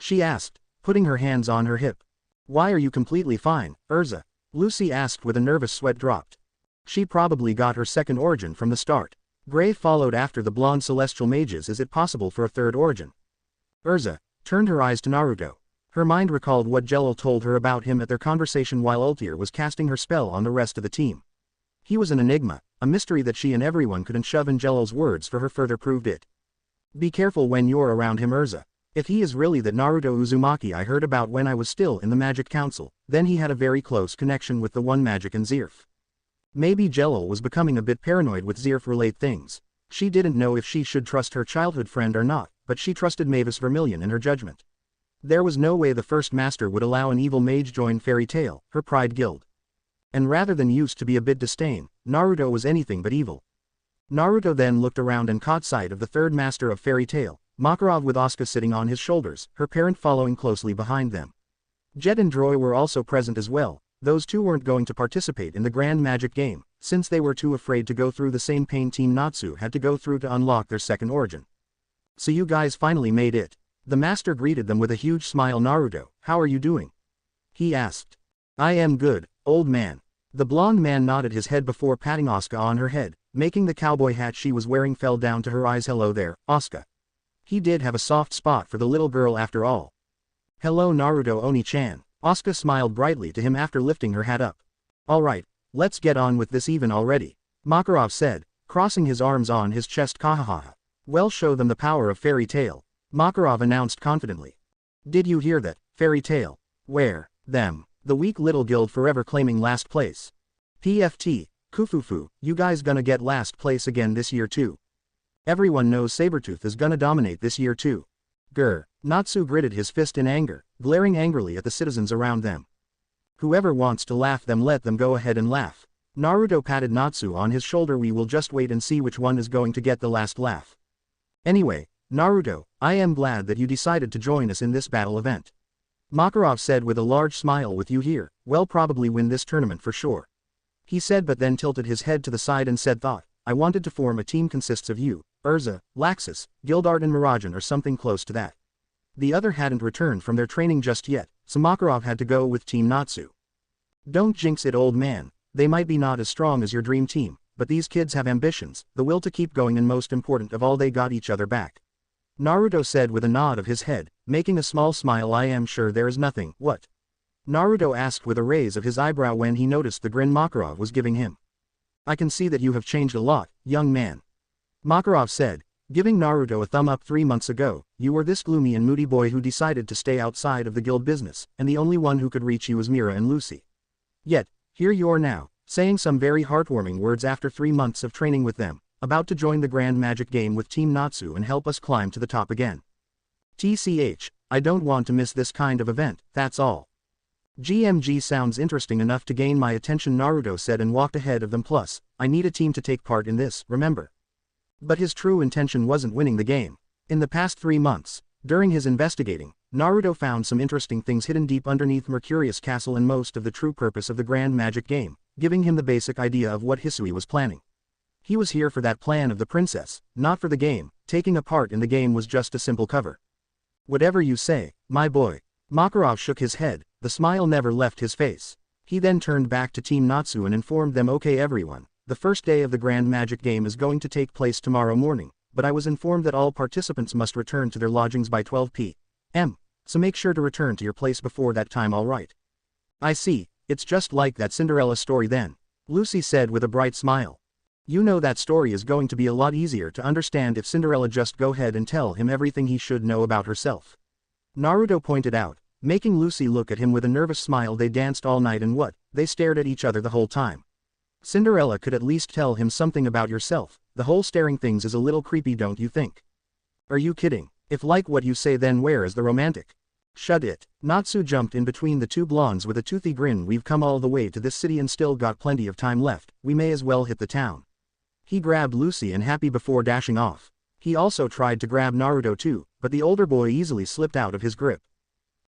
[SPEAKER 1] She asked, putting her hands on her hip. Why are you completely fine, Urza? Lucy asked with a nervous sweat dropped. She probably got her second origin from the start. Gray followed after the blonde celestial mages. Is it possible for a third origin? Urza turned her eyes to Naruto. Her mind recalled what Jelal told her about him at their conversation while Ultir was casting her spell on the rest of the team. He was an enigma, a mystery that she and everyone couldn't shove in Jelal's words for her further proved it. Be careful when you're around him, Urza. If he is really that Naruto Uzumaki I heard about when I was still in the Magic Council, then he had a very close connection with the One Magic and Zirf. Maybe Jelal was becoming a bit paranoid with Zirf-related things. She didn't know if she should trust her childhood friend or not, but she trusted Mavis Vermilion in her judgment. There was no way the first master would allow an evil mage join Fairy Tail, her pride guild. And rather than used to be a bit disdain, Naruto was anything but evil. Naruto then looked around and caught sight of the third master of Fairy Tail, Makarov, with Asuka sitting on his shoulders, her parent following closely behind them. Jet and Droy were also present as well. Those two weren't going to participate in the Grand Magic game, since they were too afraid to go through the same pain Team Natsu had to go through to unlock their second origin. So you guys finally made it. The master greeted them with a huge smile. Naruto, how are you doing? He asked. I am good, old man. The blonde man nodded his head before patting Asuka on her head, making the cowboy hat she was wearing fell down to her eyes. Hello there, Asuka. He did have a soft spot for the little girl after all. Hello Naruto Oni-chan. Asuka smiled brightly to him after lifting her hat up. Alright, let's get on with this even already. Makarov said, crossing his arms on his chest. Kahaha. Well, show them the power of Fairy Tail. Makarov announced confidently. Did you hear that, Fairy Tail? Where? Them. The weak little guild forever claiming last place. PFT, Kufufu, you guys gonna get last place again this year too. Everyone knows Sabretooth is gonna dominate this year too. Grr. Natsu gritted his fist in anger, glaring angrily at the citizens around them. Whoever wants to laugh them, let them go ahead and laugh. Naruto patted Natsu on his shoulder. We will just wait and see which one is going to get the last laugh. Anyway, Naruto, I am glad that you decided to join us in this battle event. Makarov said with a large smile. With you here, we'll probably win this tournament for sure. He said, but then tilted his head to the side and said, thought, I wanted to form a team consists of you, Urza, Laxus, Gildart and Mirajan or something close to that. The other hadn't returned from their training just yet, so Makarov had to go with Team Natsu. Don't jinx it, old man. They might be not as strong as your dream team, but these kids have ambitions, the will to keep going, and most important of all, they got each other back. Naruto said with a nod of his head, making a small smile. I am sure there is nothing. What? Naruto asked with a raise of his eyebrow when he noticed the grin Makarov was giving him. I can see that you have changed a lot, young man. Makarov said, giving Naruto a thumb up. 3 months ago, you were this gloomy and moody boy who decided to stay outside of the guild business, and the only one who could reach you was Mira and Lucy. Yet, here you are now, saying some very heartwarming words after 3 months of training with them, about to join the Grand Magic game with Team Natsu and help us climb to the top again. TCH, I don't want to miss this kind of event, that's all. GMG sounds interesting enough to gain my attention, Naruto said and walked ahead of them. Plus, I need a team to take part in this, remember? But his true intention wasn't winning the game. In the past 3 months, during his investigating, Naruto found some interesting things hidden deep underneath Mercurius Castle and most of the true purpose of the Grand Magic game, giving him the basic idea of what Hisui was planning. He was here for that plan of the princess, not for the game. Taking a part in the game was just a simple cover. Whatever you say, my boy. Makarov shook his head, the smile never left his face. He then turned back to Team Natsu and informed them, okay everyone, the first day of the Grand Magic game is going to take place tomorrow morning, but I was informed that all participants must return to their lodgings by 12 p.m. So make sure to return to your place before that time, alright? I see, it's just like that Cinderella story then. Lucy said with a bright smile. You know that story is going to be a lot easier to understand if Cinderella just go ahead and tell him everything he should know about herself. Naruto pointed out, making Lucy look at him with a nervous smile. They danced all night and what? They stared at each other the whole time. Cinderella could at least tell him something about yourself. The whole staring things is a little creepy, don't you think? Are you kidding? If like what you say, then where is the romantic? Shut it. Natsu jumped in between the two blondes with a toothy grin. We've come all the way to this city and still got plenty of time left, we may as well hit the town. He grabbed Lucy and Happy before dashing off. He also tried to grab Naruto too, but the older boy easily slipped out of his grip.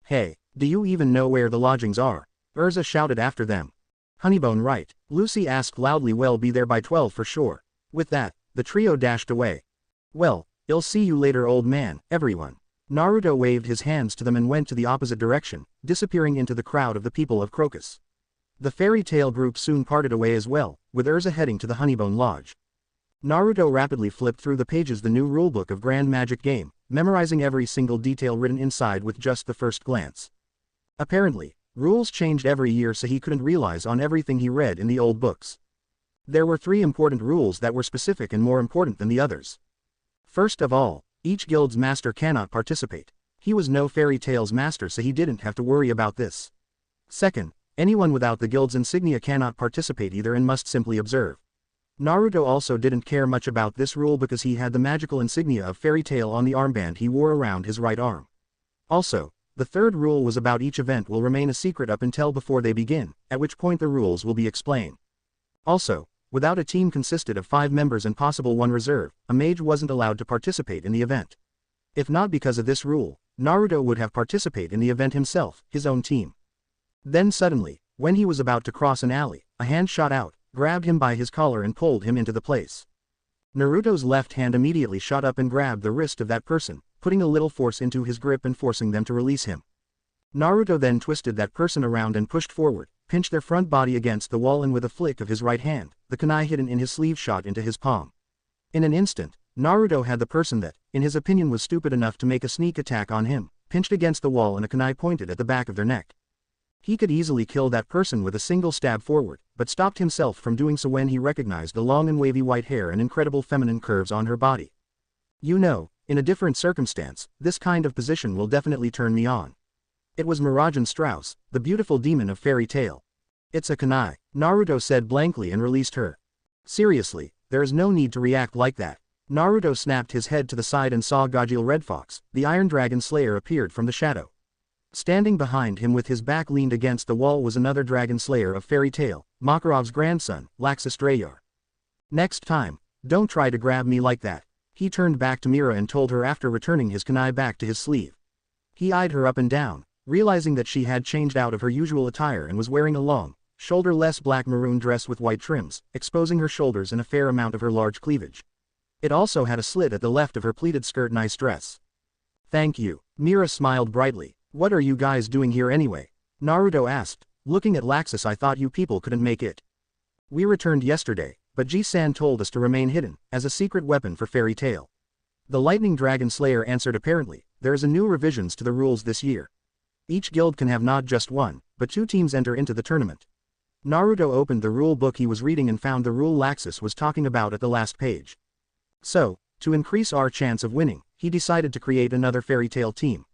[SPEAKER 1] Hey, do you even know where the lodgings are? Urza shouted after them. Honeybone, right? Lucy asked loudly. Well, be there by 12 for sure. With that, the trio dashed away. Well, I'll see you later, old man, everyone. Naruto waved his hands to them and went to the opposite direction, disappearing into the crowd of the people of Crocus. The fairy tale group soon parted away as well, with Urza heading to the Honeybone Lodge. Naruto rapidly flipped through the pages the new rulebook of Grand Magic Game, memorizing every single detail written inside with just the first glance. Apparently, rules changed every year so he couldn't realize on everything he read in the old books. There were 3 important rules that were specific and more important than the others. First of all, each guild's master cannot participate. He was no fairy tale's master so he didn't have to worry about this. Second, anyone without the guild's insignia cannot participate either and must simply observe. Naruto also didn't care much about this rule because he had the magical insignia of Fairy Tail on the armband he wore around his right arm. Also, the third rule was about each event will remain a secret up until before they begin, at which point the rules will be explained. Also, without a team consisted of 5 members and possible 1 reserve, a mage wasn't allowed to participate in the event. If not because of this rule, Naruto would have participated in the event himself, his own team. Then suddenly, when he was about to cross an alley, a hand shot out, grabbed him by his collar and pulled him into the place. Naruto's left hand immediately shot up and grabbed the wrist of that person, putting a little force into his grip and forcing them to release him. Naruto then twisted that person around and pushed forward, pinched their front body against the wall and with a flick of his right hand, the kunai hidden in his sleeve shot into his palm. In an instant, Naruto had the person that, in his opinion was stupid enough to make a sneak attack on him, pinched against the wall and a kunai pointed at the back of their neck. He could easily kill that person with a single stab forward, but stopped himself from doing so when he recognized the long and wavy white hair and incredible feminine curves on her body. You know, in a different circumstance, this kind of position will definitely turn me on. It was Miragen Strauss, the beautiful demon of Fairy Tail. It's a kunai, Naruto said blankly and released her. Seriously, there is no need to react like that. Naruto snapped his head to the side and saw Gajeel Red Fox, the Iron Dragon Slayer appeared from the shadow. Standing behind him with his back leaned against the wall was another Dragon Slayer of Fairy Tail, Makarov's grandson, Laxus Drayar. Next time, don't try to grab me like that. He turned back to Mira and told her after returning his kunai back to his sleeve. He eyed her up and down, realizing that she had changed out of her usual attire and was wearing a long, shoulder-less black maroon dress with white trims, exposing her shoulders and a fair amount of her large cleavage. It also had a slit at the left of her pleated skirt. Nice dress. Thank you. Mira smiled brightly. What are you guys doing here anyway? Naruto asked, looking at Laxus. I thought you people couldn't make it. We returned yesterday, but Ji-san told us to remain hidden, as a secret weapon for Fairy Tail. The Lightning Dragon Slayer answered. Apparently, there is a new revisions to the rules this year. Each guild can have not just 1, but 2 teams enter into the tournament. Naruto opened the rule book he was reading and found the rule Laxus was talking about at the last page. So, to increase our chance of winning, he decided to create another Fairy Tail team.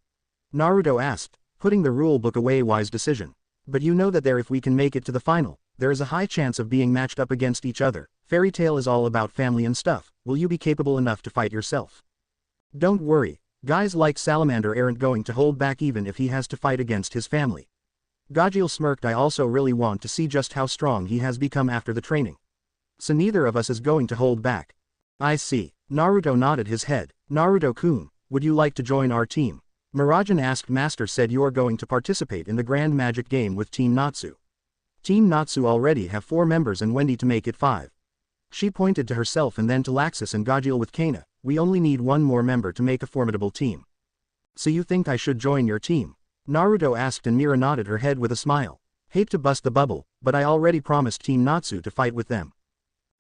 [SPEAKER 1] Naruto asked, putting the rule book away. Wise decision. But you know that if we can make it to the final, there is a high chance of being matched up against each other. Fairy Tail is all about family and stuff. Will you be capable enough to fight yourself? Don't worry, guys like Salamander aren't going to hold back even if he has to fight against his family. Gajeel smirked. I also really want to see just how strong he has become after the training. So neither of us is going to hold back. I see. Naruto nodded his head. Naruto-kun, would you like to join our team? Miragen asked. Master said you're going to participate in the Grand Magic Game with Team Natsu. Team Natsu already have 4 members and Wendy to make it 5. She pointed to herself and then to Laxus and Gajeel with Kana. We only need 1 more member to make a formidable team. So you think I should join your team? Naruto asked and Mira nodded her head with a smile. Hate to bust the bubble, but I already promised Team Natsu to fight with them.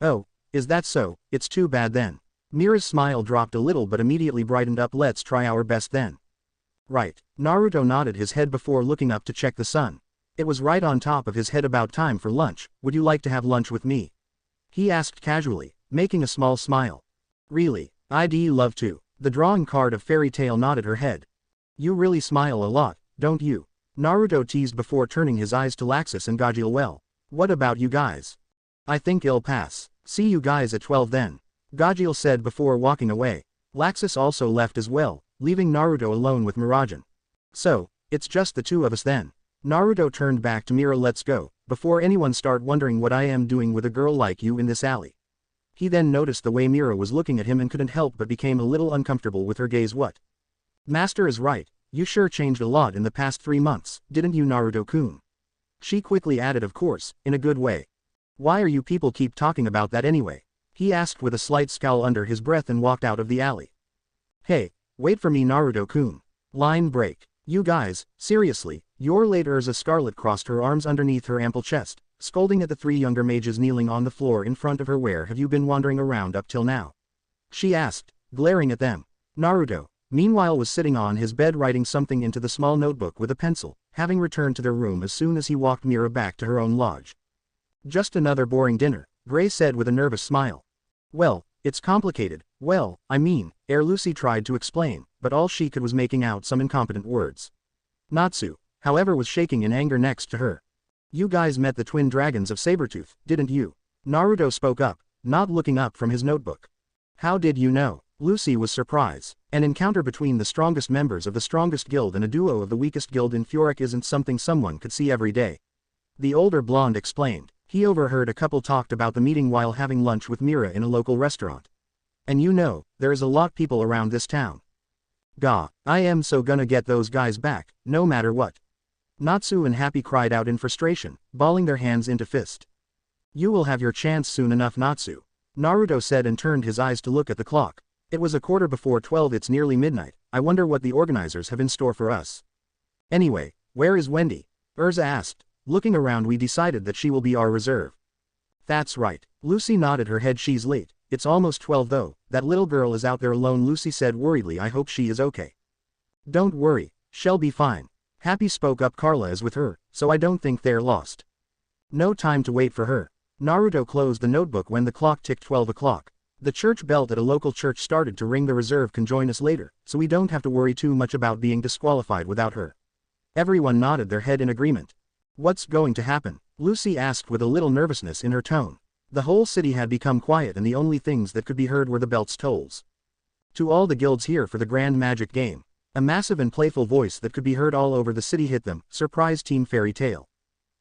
[SPEAKER 1] Oh, is that so? It's too bad then. Mira's smile dropped a little but immediately brightened up. Let's try our best then. Right. Naruto nodded his head before looking up to check the sun. It was right on top of his head. About time for lunch. Would you like to have lunch with me? He asked casually, making a small smile. Really? I'd love to. The drawing card of Fairy Tail nodded her head. You really smile a lot, don't you? Naruto teased before turning his eyes to Laxus and Gajeel. Well, what about you guys? I think I'll pass. See you guys at 12 then. Gajeel said before walking away. Laxus also left as well, leaving Naruto alone with Miragen. So, it's just the 2 of us then. Naruto turned back to Mira. Let's go, before anyone start wondering what I am doing with a girl like you in this alley. He then noticed the way Mira was looking at him and couldn't help but became a little uncomfortable with her gaze. What? Master is right, you sure changed a lot in the past 3 months, didn't you Naruto-kun? She quickly added, of course, in a good way. Why are you people keep talking about that anyway? He asked with a slight scowl under his breath and walked out of the alley. Hey, wait for me Naruto-kun. Line break. You guys, seriously, you're late. Urza Scarlet crossed her arms underneath her ample chest, scolding at the three younger mages kneeling on the floor in front of her. Where have you been wandering around up till now? She asked, glaring at them. Naruto, meanwhile, was sitting on his bed writing something into the small notebook with a pencil, having returned to their room as soon as he walked Mira back to her own lodge. Just another boring dinner, Gray said with a nervous smile. Well, it's complicated. Well, I mean, Lucy tried to explain, but all she could was making out some incompetent words. Natsu, however, was shaking in anger next to her. You guys met the twin dragons of Sabretooth, didn't you? Naruto spoke up, not looking up from his notebook. How did you know? Lucy was surprised. An encounter between the strongest members of the strongest guild and a duo of the weakest guild in Furic isn't something someone could see every day. The older blonde explained. He overheard a couple talked about the meeting while having lunch with Mira in a local restaurant. And you know, there is a lot people around this town. Gah, I am so gonna get those guys back, no matter what. Natsu and Happy cried out in frustration, balling their hands into fist. You will have your chance soon enough, Natsu, Naruto said and turned his eyes to look at the clock. It was 12:15. It's nearly midnight. I wonder what the organizers have in store for us. Anyway, where is Wendy? Urza asked. Looking around, we decided that she will be our reserve. That's right. Lucy nodded her head. She's late. It's almost 12 though. That little girl is out there alone, Lucy said worriedly. I hope she is okay. Don't worry, she'll be fine. Happy spoke up. Carla is with her, so I don't think they're lost. No time to wait for her. Naruto closed the notebook when the clock ticked 12 o'clock. The church bell at a local church started to ring. The reserve can join us later, so we don't have to worry too much about being disqualified without her. Everyone nodded their head in agreement. What's going to happen? Lucy asked with a little nervousness in her tone. The whole city had become quiet and the only things that could be heard were the belt's tolls. To all the guilds here for the grand magic game. A massive and playful voice that could be heard all over the city hit them. Surprise, Team Fairy Tail.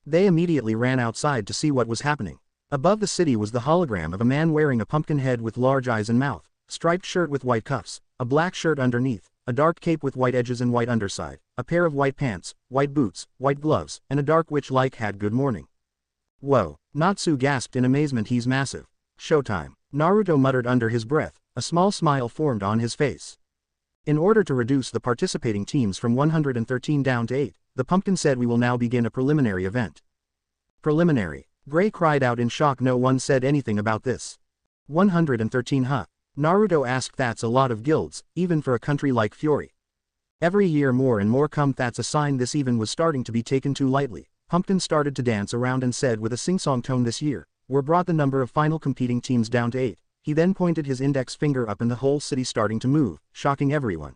[SPEAKER 1] They immediately ran outside to see what was happening. Above the city was the hologram of a man wearing a pumpkin head with large eyes and mouth, striped shirt with white cuffs, a black shirt underneath, a dark cape with white edges and white underside, a pair of white pants, white boots, white gloves, and a dark witch-like hat. Good morning. Whoa, Natsu gasped in amazement. He's massive. Showtime. Naruto muttered under his breath, a small smile formed on his face. In order to reduce the participating teams from 113 down to 8, the pumpkin said we will now begin a preliminary event. Preliminary. Gray cried out in shock. No one said anything about this. 113, huh? Naruto asked. That's a lot of guilds, even for a country like Fury. Every year more and more come. That's a sign this even was starting to be taken too lightly. Pumpkin started to dance around and said with a sing-song tone, this year, we're brought the number of final competing teams down to 8. He then pointed his index finger up and the whole city starting to move, shocking everyone.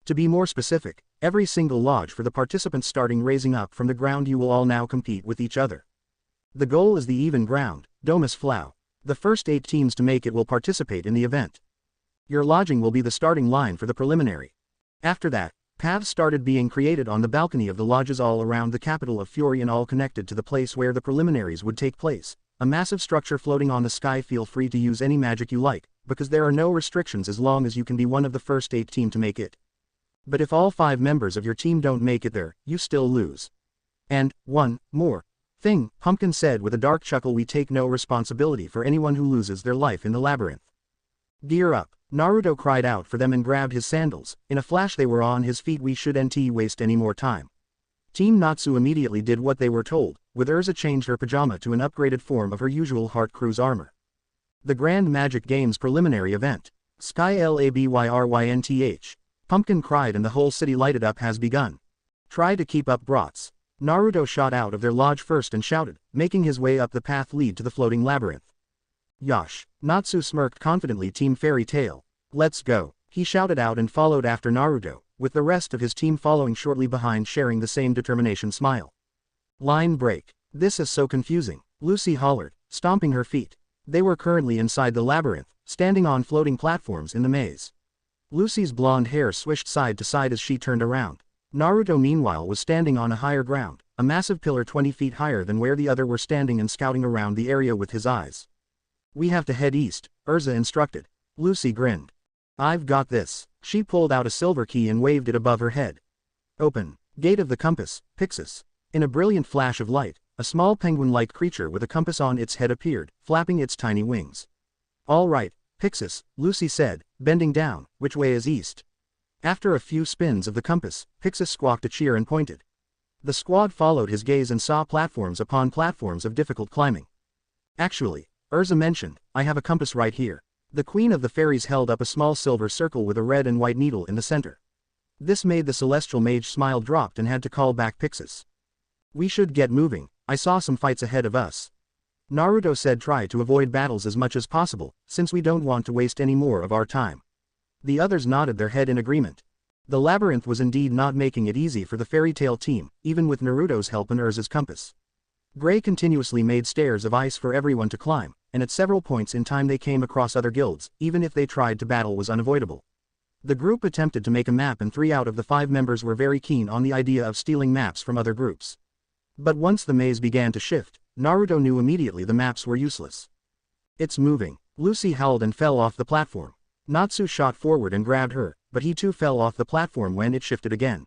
[SPEAKER 1] To be more specific, every single lodge for the participants starting raising up from the ground. You will all now compete with each other. The goal is the even ground, Domus Flow. The first 8 teams to make it will participate in the event. Your lodging will be the starting line for the preliminary. After that, paths started being created on the balcony of the lodges all around the capital of Fury and all connected to the place where the preliminaries would take place. A massive structure floating on the sky. Feel free to use any magic you like, because there are no restrictions as long as you can be one of the first 8 team to make it. But if all 5 members of your team don't make it there, you still lose. And, one more thing, Pumpkin said with a dark chuckle, we take no responsibility for anyone who loses their life in the labyrinth. Gear up, Naruto cried out for them and grabbed his sandals. In a flash they were on his feet. We shouldn't waste any more time. Team Natsu immediately did what they were told, with Urza changed her pajama to an upgraded form of her usual Heart Cruise armor. The Grand Magic Games preliminary event. Sky Labyrinth. Pumpkin cried and the whole city lighted up. Has begun. Try to keep up, brats. Naruto shot out of their lodge first and shouted, making his way up the path lead to the floating labyrinth. Yosh. Natsu smirked confidently. Team Fairy Tail. Let's go. He shouted out and followed after Naruto, with the rest of his team following shortly behind, sharing the same determination smile. Line break. This is so confusing, Lucy hollered, stomping her feet. They were currently inside the labyrinth, standing on floating platforms in the maze. Lucy's blonde hair swished side to side as she turned around. Naruto meanwhile was standing on a higher ground, a massive pillar 20 feet higher than where the other were standing and scouting around the area with his eyes. We have to head east, Urza instructed. Lucy grinned. I've got this. She pulled out a silver key and waved it above her head. Open. Gate of the compass, Pixis. In a brilliant flash of light, a small penguin-like creature with a compass on its head appeared, flapping its tiny wings. All right, Pixis, Lucy said, bending down. Which way is east? After a few spins of the compass, Pixis squawked a cheer and pointed. The squad followed his gaze and saw platforms upon platforms of difficult climbing. Actually, Urza mentioned, I have a compass right here. The queen of the fairies held up a small silver circle with a red and white needle in the center. This made the celestial mage smile dropped and had to call back Pixis. We should get moving, I saw some fights ahead of us. Naruto said try to avoid battles as much as possible, since we don't want to waste any more of our time. The others nodded their head in agreement. The labyrinth was indeed not making it easy for the fairy tale team, even with Naruto's help and Urza's compass. Gray continuously made stairs of ice for everyone to climb, and at several points in time they came across other guilds, even if they tried to battle was unavoidable. The group attempted to make a map and 3 out of the 5 members were very keen on the idea of stealing maps from other groups. But once the maze began to shift, Naruto knew immediately the maps were useless. It's moving. Lucy howled and fell off the platform. Natsu shot forward and grabbed her, but he too fell off the platform when it shifted again.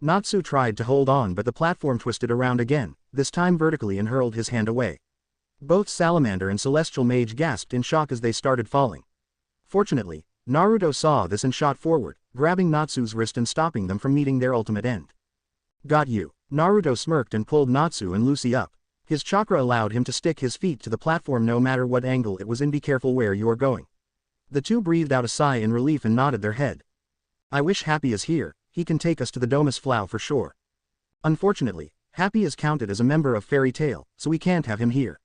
[SPEAKER 1] Natsu tried to hold on but the platform twisted around again, this time vertically, and hurled his hand away. Both Salamander and Celestial Mage gasped in shock as they started falling. Fortunately, Naruto saw this and shot forward, grabbing Natsu's wrist and stopping them from meeting their ultimate end. Got you. Naruto smirked and pulled Natsu and Lucy up. His chakra allowed him to stick his feet to the platform no matter what angle it was in. Be careful where you're going. The two breathed out a sigh in relief and nodded their head. I wish Happy is here, he can take us to the Domus Flow for sure. Unfortunately, Happy is counted as a member of Fairy Tail, so we can't have him here.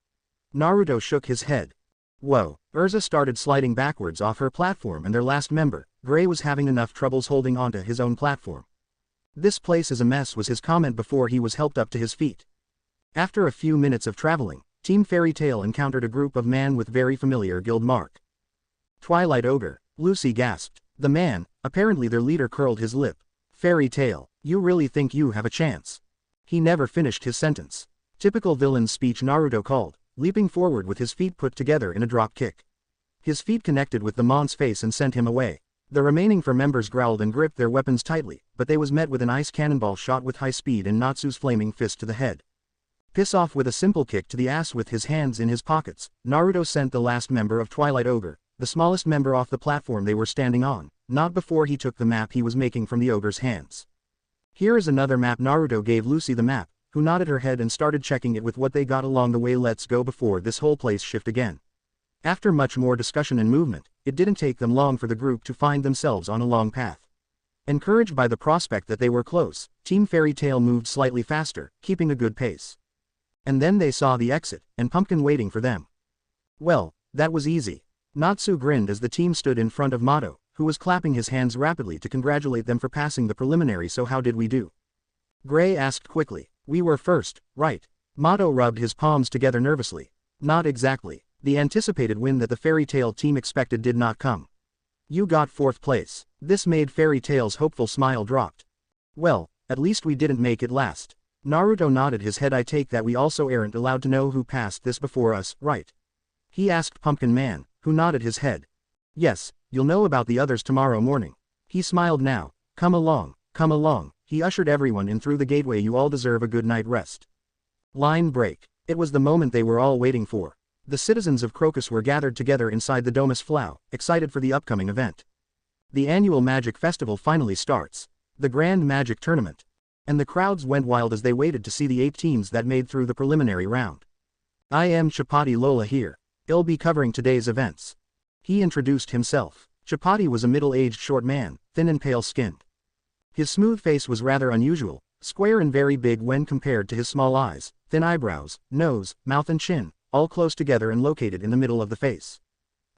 [SPEAKER 1] Naruto shook his head. Whoa, Urza started sliding backwards off her platform and their last member, Gray, was having enough troubles holding onto his own platform. This place is a mess was his comment before he was helped up to his feet. After a few minutes of traveling, Team Fairy Tail encountered a group of men with very familiar guild mark. Twilight Ogre, Lucy gasped. The man, apparently their leader, curled his lip. Fairy Tail, you really think you have a chance? He never finished his sentence. Typical villain's speech, Naruto called, leaping forward with his feet put together in a drop kick. His feet connected with the mon's face and sent him away. The remaining 4 members growled and gripped their weapons tightly, but they was met with an ice cannonball shot with high speed and Natsu's flaming fist to the head. Piss off with a simple kick to the ass with his hands in his pockets, Naruto sent the last member of Twilight Ogre, the smallest member, off the platform they were standing on, not before he took the map he was making from the ogre's hands. Here is another map. Naruto gave Lucy the map, who nodded her head and started checking it with what they got along the way. Let's go before this whole place shift again. After much more discussion and movement, it didn't take them long for the group to find themselves on a long path. Encouraged by the prospect that they were close, Team Fairy Tail moved slightly faster, keeping a good pace. And then they saw the exit, and Pumpkin waiting for them. Well, that was easy. Natsu grinned as the team stood in front of Mato, who was clapping his hands rapidly to congratulate them for passing the preliminary. So how did we do? Gray asked quickly. We were first, right? Mato rubbed his palms together nervously. Not exactly. The anticipated win that the Fairy Tail team expected did not come. You got 4th place. This made Fairy Tail's hopeful smile dropped. Well, at least we didn't make it last. Naruto nodded his head. I take that we also aren't allowed to know who passed this before us, right? He asked Pumpkin Man, who nodded his head. Yes, you'll know about the others tomorrow morning. He smiled now. Come along, come along. He ushered everyone in through the gateway. You all deserve a good night rest. Line break. It was the moment they were all waiting for. The citizens of Crocus were gathered together inside the Domus Flow, excited for the upcoming event. The annual Magic Festival finally starts. The Grand Magic Tournament. And the crowds went wild as they waited to see the 8 teams that made through the preliminary round. I am Chapati Lola here. I'll be covering today's events. He introduced himself. Chapati was a middle-aged short man, thin and pale-skinned. His smooth face was rather unusual, square and very big when compared to his small eyes, thin eyebrows, nose, mouth and chin, all close together and located in the middle of the face.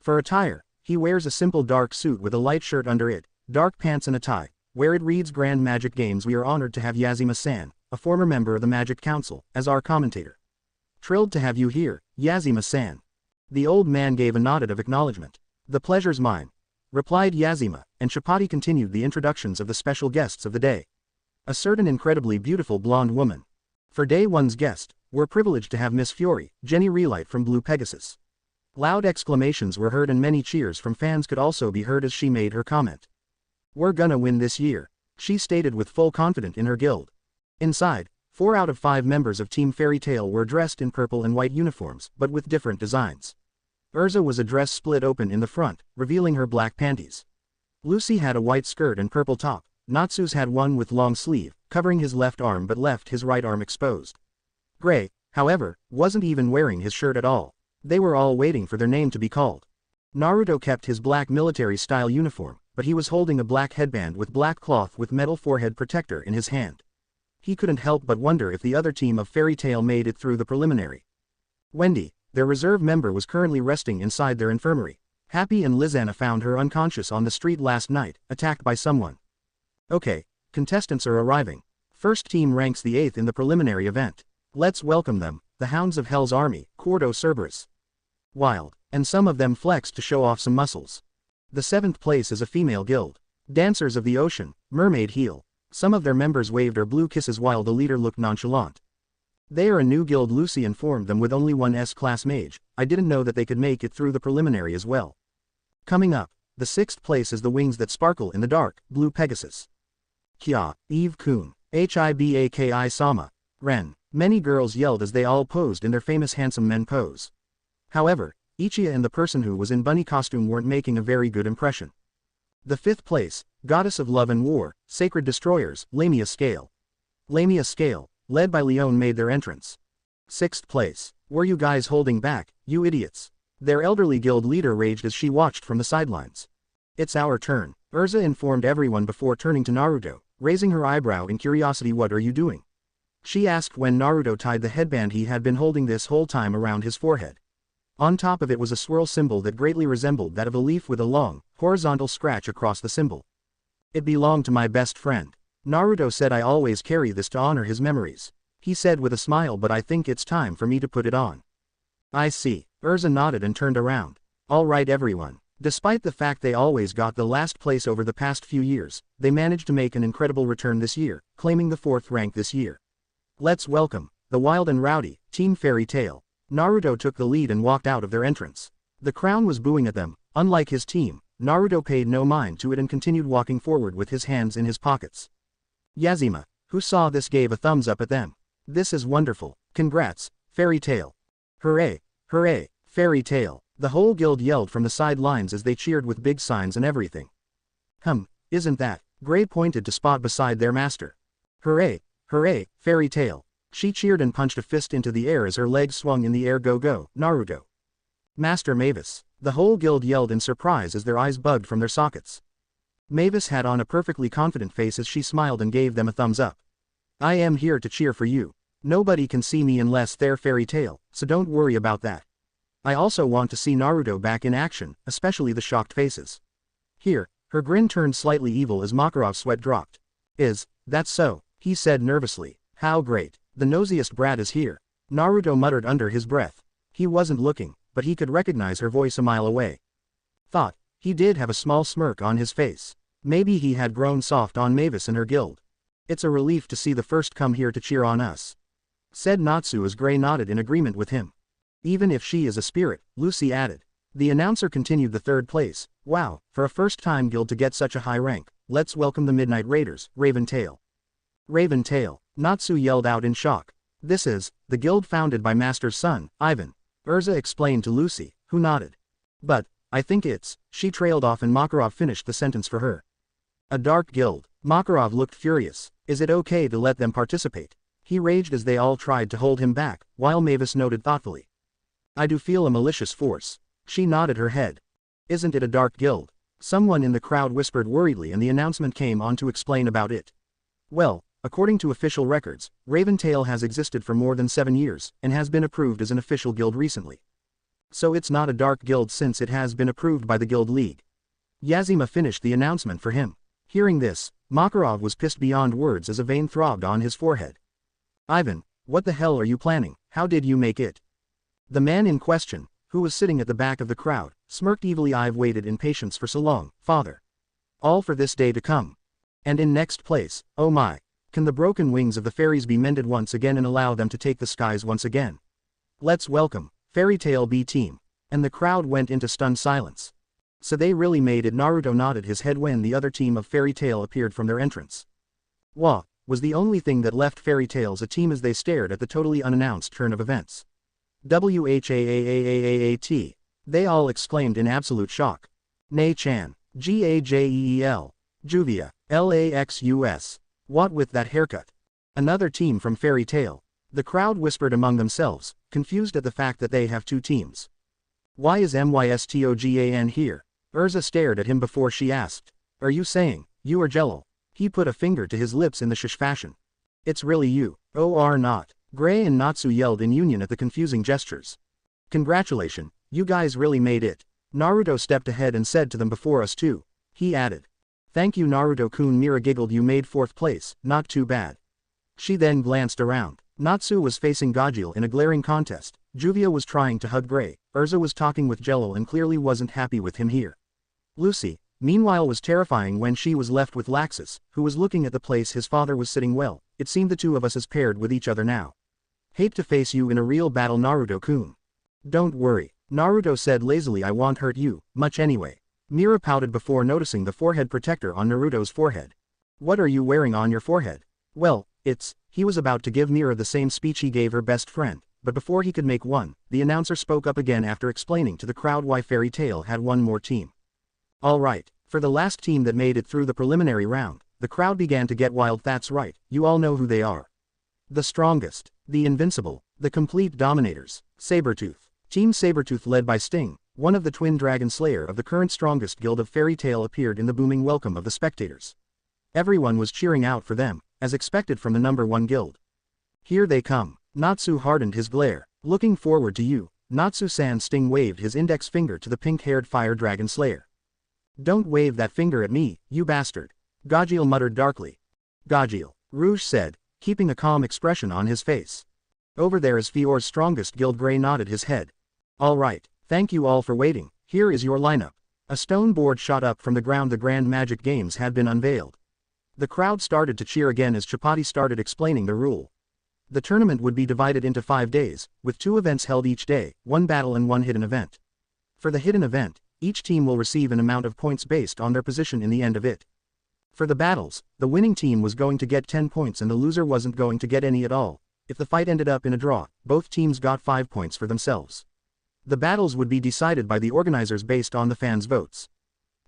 [SPEAKER 1] For attire, he wears a simple dark suit with a light shirt under it, dark pants and a tie, where it reads Grand Magic Games. We are honored to have Yazima-san, a former member of the Magic Council, as our commentator. Thrilled to have you here, Yazima-san. The old man gave a nod of acknowledgement. The pleasure's mine, replied Yazima, and Chapati continued the introductions of the special guests of the day. A certain incredibly beautiful blonde woman. For day one's guest, we're privileged to have Miss Fiori, Jenny Relight from Blue Pegasus. Loud exclamations were heard and many cheers from fans could also be heard as she made her comment. We're gonna win this year, she stated with full confidence in her guild. Inside, 4 out of 5 members of Team Fairy Tail were dressed in purple and white uniforms, but with different designs. Urza was a dress split open in the front, revealing her black panties. Lucy had a white skirt and purple top. Natsu's had one with long sleeve, covering his left arm but left his right arm exposed. Gray, however, wasn't even wearing his shirt at all. They were all waiting for their name to be called. Naruto kept his black military-style uniform, but he was holding a black headband with black cloth with metal forehead protector in his hand. He couldn't help but wonder if the other team of Fairy Tail made it through the preliminary. Wendy, their reserve member, was currently resting inside their infirmary. Happy and Lizanna found her unconscious on the street last night, attacked by someone. Okay, contestants are arriving. First team ranks the 8th in the preliminary event. Let's welcome them, the Hounds of Hell's Army, Quarto Cerberus. Wild, and some of them flexed to show off some muscles. The 7th place is a female guild. Dancers of the Ocean, Mermaid Heel. Some of their members waved or blew kisses while the leader looked nonchalant. They are a new guild. Lucy informed them with only one S-class mage. I didn't know that they could make it through the preliminary as well. Coming up, the 6th place is the Wings That Sparkle in the Dark, Blue Pegasus. Kya, Eve Kun, Hibaki Sama, Ren. Many girls yelled as they all posed in their famous handsome men pose. However, Ichiya and the person who was in bunny costume weren't making a very good impression. The 5th place, Goddess of Love and War, Sacred Destroyers, Lamia Scale. Lamia Scale, led by Leon, made their entrance. 6th place, were you guys holding back, you idiots? Their elderly guild leader raged as she watched from the sidelines. It's our turn, Urza informed everyone before turning to Naruto, raising her eyebrow in curiosity. What are you doing? She asked when Naruto tied the headband he had been holding this whole time around his forehead. On top of it was a swirl symbol that greatly resembled that of a leaf with a long, horizontal scratch across the symbol. It belonged to my best friend. Naruto said I always carry this to honor his memories. He said with a smile, but I think it's time for me to put it on. I see. Urza nodded and turned around. All right everyone. Despite the fact they always got the last place over the past few years, they managed to make an incredible return this year, claiming the 4th rank this year. Let's welcome, the Wild and Rowdy, Team Fairy Tail. Naruto took the lead and walked out of their entrance. The crowd was booing at them. Unlike his team, Naruto paid no mind to it and continued walking forward with his hands in his pockets. Yazima, who saw this, gave a thumbs up at them. This is wonderful. Congrats, Fairy Tail. Hooray, hooray, Fairy Tail. The whole guild yelled from the sidelines as they cheered with big signs and everything. Isn't that? Gray pointed to spot beside their master. Hooray, hooray, Fairy Tail. She cheered and punched a fist into the air as her legs swung in the air. Go go, Naruto. Master Mavis. The whole guild yelled in surprise as their eyes bugged from their sockets. Mavis had on a perfectly confident face as she smiled and gave them a thumbs up. I am here to cheer for you. Nobody can see me unless they're Fairy Tail, so don't worry about that. I also want to see Naruto back in action, especially the shocked faces. Here, her grin turned slightly evil as Makarov's sweat dropped. Is that so? He said nervously. How great. The nosiest brat is here. Naruto muttered under his breath. He wasn't looking, but he could recognize her voice a mile away. Thought, he did have a small smirk on his face. Maybe he had grown soft on Mavis and her guild. It's a relief to see the first come here to cheer on us, said Natsu as Gray nodded in agreement with him. Even if she is a spirit, Lucy added. The announcer continued. The 3rd place. Wow, for a first-time guild to get such a high rank. Let's welcome the Midnight Raiders, Raven Tail. Raven Tail, Natsu yelled out in shock. This is the guild founded by Master's son, Ivan. Urza explained to Lucy, who nodded. But I think it's, she trailed off and Makarov finished the sentence for her. A dark guild. Makarov looked furious. Is it okay to let them participate? He raged as they all tried to hold him back, while Mavis noted thoughtfully. I do feel a malicious force. She nodded her head. Isn't it a dark guild? Someone in the crowd whispered worriedly and the announcement came on to explain about it. Well, according to official records, Raven Tail has existed for more than 7 years, and has been approved as an official guild recently. So it's not a dark guild since it has been approved by the Guild League. Yazima finished the announcement for him. Hearing this, Makarov was pissed beyond words as a vein throbbed on his forehead. Ivan, what the hell are you planning? How did you make it? The man in question, who was sitting at the back of the crowd, smirked evilly. I've waited in patience for so long, father. All for this day to come. And in next place, oh my. Can the broken wings of the fairies be mended once again and allow them to take the skies once again? Let's welcome, Fairy Tail B team. And the crowd went into stunned silence. So they really made it. Naruto nodded his head when the other team of Fairy Tail appeared from their entrance. Wah, was the only thing that left Fairy Tails a team as they stared at the totally unannounced turn of events. WHAAAAAAT. They all exclaimed in absolute shock. Nei-chan, Gajeel. Juvia. Laxus. What with that haircut? Another team from Fairy Tail. The crowd whispered among themselves, confused at the fact that they have two teams. Why is Mystogan here? Urza stared at him before she asked. Are you saying, you are Jello? He put a finger to his lips in the shush fashion. It's really you. Or not. Gray and Natsu yelled in union at the confusing gestures. Congratulations, you guys really made it. Naruto stepped ahead and said to them before us too. He added. Thank you Naruto-kun. Mira giggled. You made 4th place, not too bad. She then glanced around. Natsu was facing Gajeel in a glaring contest. Juvia was trying to hug Gray. Urza was talking with Jello and clearly wasn't happy with him here. Lucy, meanwhile, was terrifying when she was left with Laxus, who was looking at the place his father was sitting. Well, it seemed the two of us as paired with each other now. Hate to face you in a real battle Naruto-kun. Don't worry, Naruto said lazily. I won't hurt you, much anyway. Mira pouted before noticing the forehead protector on Naruto's forehead. What are you wearing on your forehead? Well, he was about to give Mira the same speech he gave her best friend, but before he could make one, the announcer spoke up again after explaining to the crowd why Fairy Tail had one more team. Alright, for the last team that made it through the preliminary round, the crowd began to get wild. That's right, you all know who they are. The strongest, the invincible, the complete dominators, Sabretooth. Team Sabretooth led by Sting, one of the twin dragon slayer of the current strongest guild of Fairy Tail, appeared in the booming welcome of the spectators. Everyone was cheering out for them, as expected from the number 1 guild. Here they come. Natsu hardened his glare. Looking forward to you, Natsu-san. Sting waved his index finger to the pink-haired fire dragon slayer. Don't wave that finger at me, you bastard. Gajeel muttered darkly. Gajeel, Rouge said, keeping a calm expression on his face. Over there is Fior's strongest guild. Gray nodded his head. Alright, thank you all for waiting, here is your lineup. A stone board shot up from the ground. The Grand Magic Games had been unveiled. The crowd started to cheer again as Chapati started explaining the rule. The tournament would be divided into 5 days, with 2 events held each day, 1 battle and 1 hidden event. For the hidden event, each team will receive an amount of points based on their position in the end of it. For the battles, the winning team was going to get 10 points and the loser wasn't going to get any at all. If the fight ended up in a draw, both teams got 5 points for themselves. The battles would be decided by the organizers based on the fans' votes.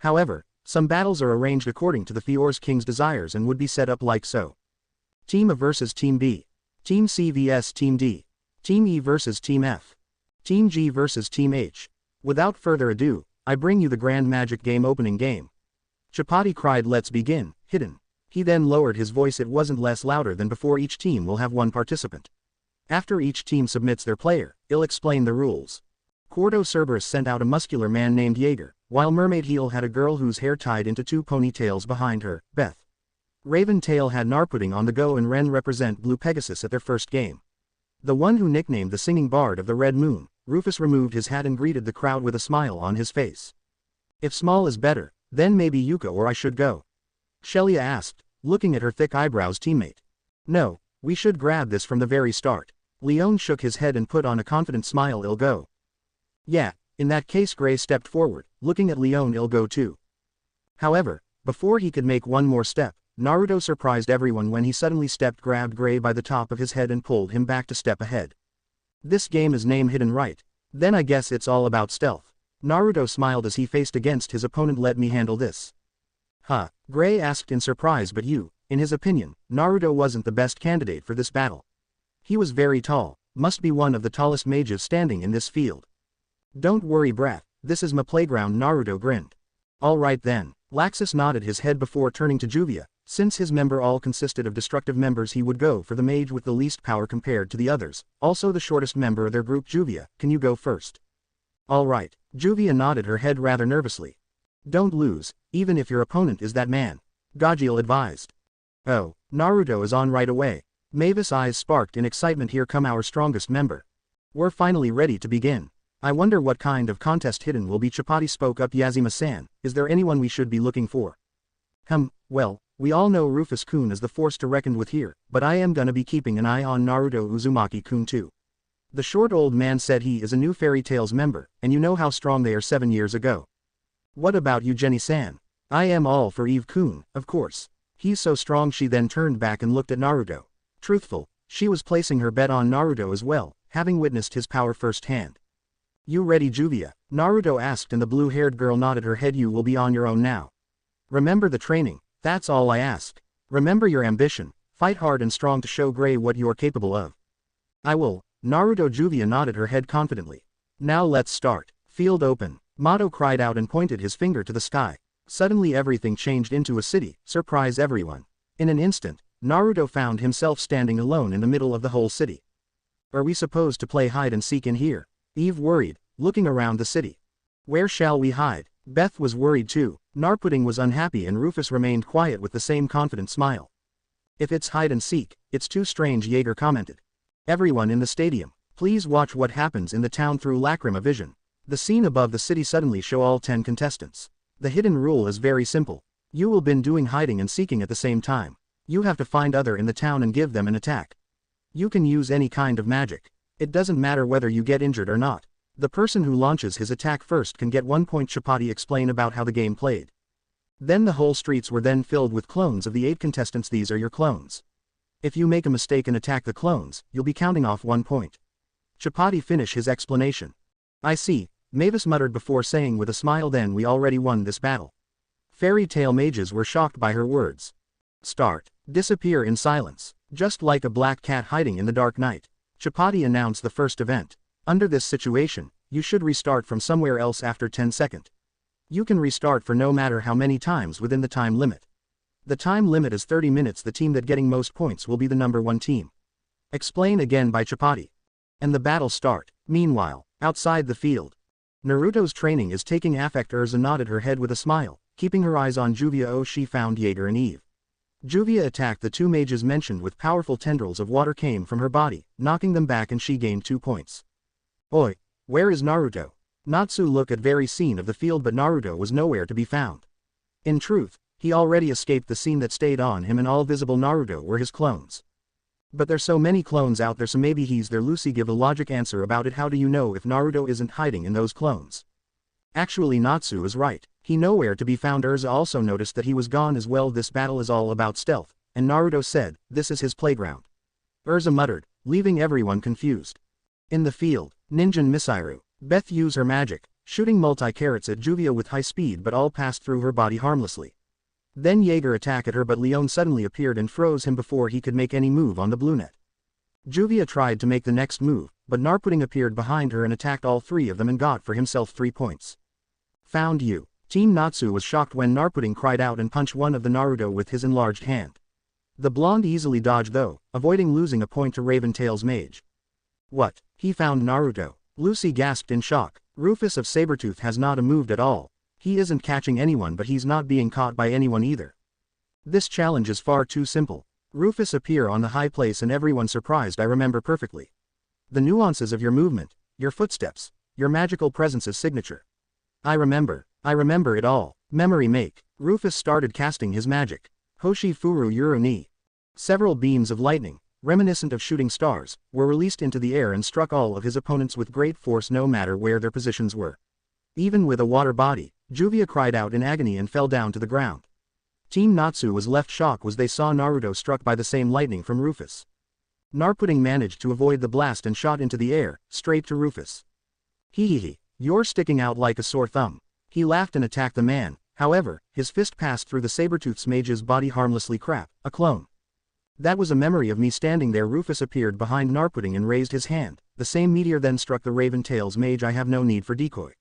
[SPEAKER 1] However, some battles are arranged according to the Fior's King's desires and would be set up like so. Team A versus Team B. Team C vs Team D. Team E versus Team F. Team G versus Team H. Without further ado, I bring you the Grand Magic Game opening game. Chapati cried, let's begin. Hidden. He then lowered his voice. It wasn't less louder than before. Each team will have 1 participant. After each team submits their player, he'll explain the rules. Cordo Cerberus sent out a muscular man named Jaeger, while Mermaid Heel had a girl whose hair tied into 2 ponytails behind her, Beth. Raven Tail had Narpudding on the go and Ren represent Blue Pegasus at their first game. The one who nicknamed the Singing Bard of the Red Moon, Rufus, removed his hat and greeted the crowd with a smile on his face. If small is better, then maybe Yuka or I should go. Shelia asked, looking at her thick eyebrows teammate. No, we should grab this from the very start. Leon shook his head and put on a confident smile. I'll go. Yeah, in that case. Gray stepped forward, looking at Leon. I'll go too. However, before he could make one more step, Naruto surprised everyone when he suddenly grabbed Gray by the top of his head and pulled him back to step ahead. This game is named Hidden, right? Then I guess it's all about stealth. Naruto smiled as he faced against his opponent. Let me handle this. Huh? Gray asked in surprise, but in his opinion, Naruto wasn't the best candidate for this battle. He was very tall, must be one of the tallest mages standing in this field. Don't worry brat, this is my playground. Naruto grinned. Alright then. Laxus nodded his head before turning to Juvia. Since his member all consisted of destructive members, he would go for the mage with the least power compared to the others, also the shortest member of their group. Juvia, can you go first? Alright. Juvia nodded her head rather nervously. Don't lose, even if your opponent is that man. Gajeel advised. Oh, Naruto is on right away. Mavis' eyes sparked in excitement. Here come our strongest member. We're finally ready to begin. I wonder what kind of contest Hidden will be. Chapati spoke up. Yazima-san, is there anyone we should be looking for? Well, we all know Rufus-kun is the force to reckon with here, but I am gonna be keeping an eye on Naruto Uzumaki-kun too. The short old man said he is a new Fairy Tail's member, and you know how strong they are 7 years ago. What about you, Jenny-san? I am all for Eve-kun, of course. He's so strong. She then turned back and looked at Naruto. Truthful, she was placing her bet on Naruto as well, having witnessed his power firsthand. You ready, Juvia? Naruto asked, and the blue-haired girl nodded her head. You will be on your own now. Remember the training, that's all I ask. Remember your ambition, fight hard and strong to show Gray what you're capable of. I will. Naruto. Juvia nodded her head confidently. Now let's start. Field open. Mato cried out and pointed his finger to the sky. Suddenly everything changed into a city, surprise everyone. In an instant, Naruto found himself standing alone in the middle of the whole city. Are we supposed to play hide and seek in here? Eve worried, looking around the city. Where shall we hide? Beth was worried too. Narpudding was unhappy and Rufus remained quiet with the same confident smile. If it's hide and seek, it's too strange, Jaeger commented. Everyone in the stadium, please watch what happens in the town through Lacrima Vision. The scene above the city suddenly show all 10 contestants. The hidden rule is very simple. You will been doing hiding and seeking at the same time. You have to find other in the town and give them an attack. You can use any kind of magic. It doesn't matter whether you get injured or not. The person who launches his attack first can get 1 point. Chapati explained about how the game played. Then the whole streets were then filled with clones of the 8 contestants. These are your clones. If you make a mistake and attack the clones, you'll be counting off 1 point. Chapati finished his explanation. I see, Mavis muttered before saying with a smile, then we already won this battle. Fairy tale mages were shocked by her words. Start. Disappear in silence. Just like a black cat hiding in the dark night. Chapati announced the first event. Under this situation, you should restart from somewhere else after 10 seconds. You can restart for no matter how many times within the time limit. The time limit is 30 minutes. The team that getting most points will be the number 1 team. Explain again by Chapati. And the battle start. Meanwhile, outside the field. Naruto's training is taking effect. Urza nodded her head with a smile, keeping her eyes on Juvia. Oh, she found Jaeger and Eve. Juvia attacked the 2 mages mentioned with powerful tendrils of water came from her body, knocking them back, and she gained 2 points. Oi, where is Naruto? Natsu looked at very scene of the field, but Naruto was nowhere to be found. In truth, he already escaped the scene that stayed on him, and all visible Naruto were his clones. But there's so many clones out there, so maybe he's there. Lucy give a logic answer about it. How do you know if Naruto isn't hiding in those clones? Actually, Natsu is right. He nowhere to be found. Urza also noticed that he was gone as well. This battle is all about stealth, and Naruto said, this is his playground. Urza muttered, leaving everyone confused. In the field, Ninja Misairu. Beth used her magic, shooting multi-carrots at Juvia with high speed, but all passed through her body harmlessly. Then Jaeger attacked at her, but Leon suddenly appeared and froze him before he could make any move on the blue net. Juvia tried to make the next move, but Narpudding appeared behind her and attacked all 3 of them and got for himself 3 points. Found you. Team Natsu was shocked when Narpudding cried out and punched one of the Naruto with his enlarged hand. The blonde easily dodged though, avoiding losing a point to Raventail's mage. What? He found Naruto. Lucy gasped in shock. Rufus of Sabretooth has not moved at all. He isn't catching anyone, but he's not being caught by anyone either. This challenge is far too simple. Rufus appear on the high place and everyone surprised. I remember perfectly. The nuances of your movement, your footsteps, your magical presence's signature. I remember it all. Memory make. Rufus started casting his magic. Hoshi Furu Yuru ni. Several beams of lightning, reminiscent of shooting stars, were released into the air and struck all of his opponents with great force no matter where their positions were. Even with a water body, Juvia cried out in agony and fell down to the ground. Team Natsu was left shocked as they saw Naruto struck by the same lightning from Rufus. Narpudding managed to avoid the blast and shot into the air, straight to Rufus. Hee, you're sticking out like a sore thumb. He laughed and attacked the man, however, his fist passed through the Sabretooth's mage's body harmlessly. Crap, a clone. That was a memory of me standing there. Rufus appeared behind Narpudding and raised his hand. The same meteor then struck the Raventail's mage. I have no need for decoy.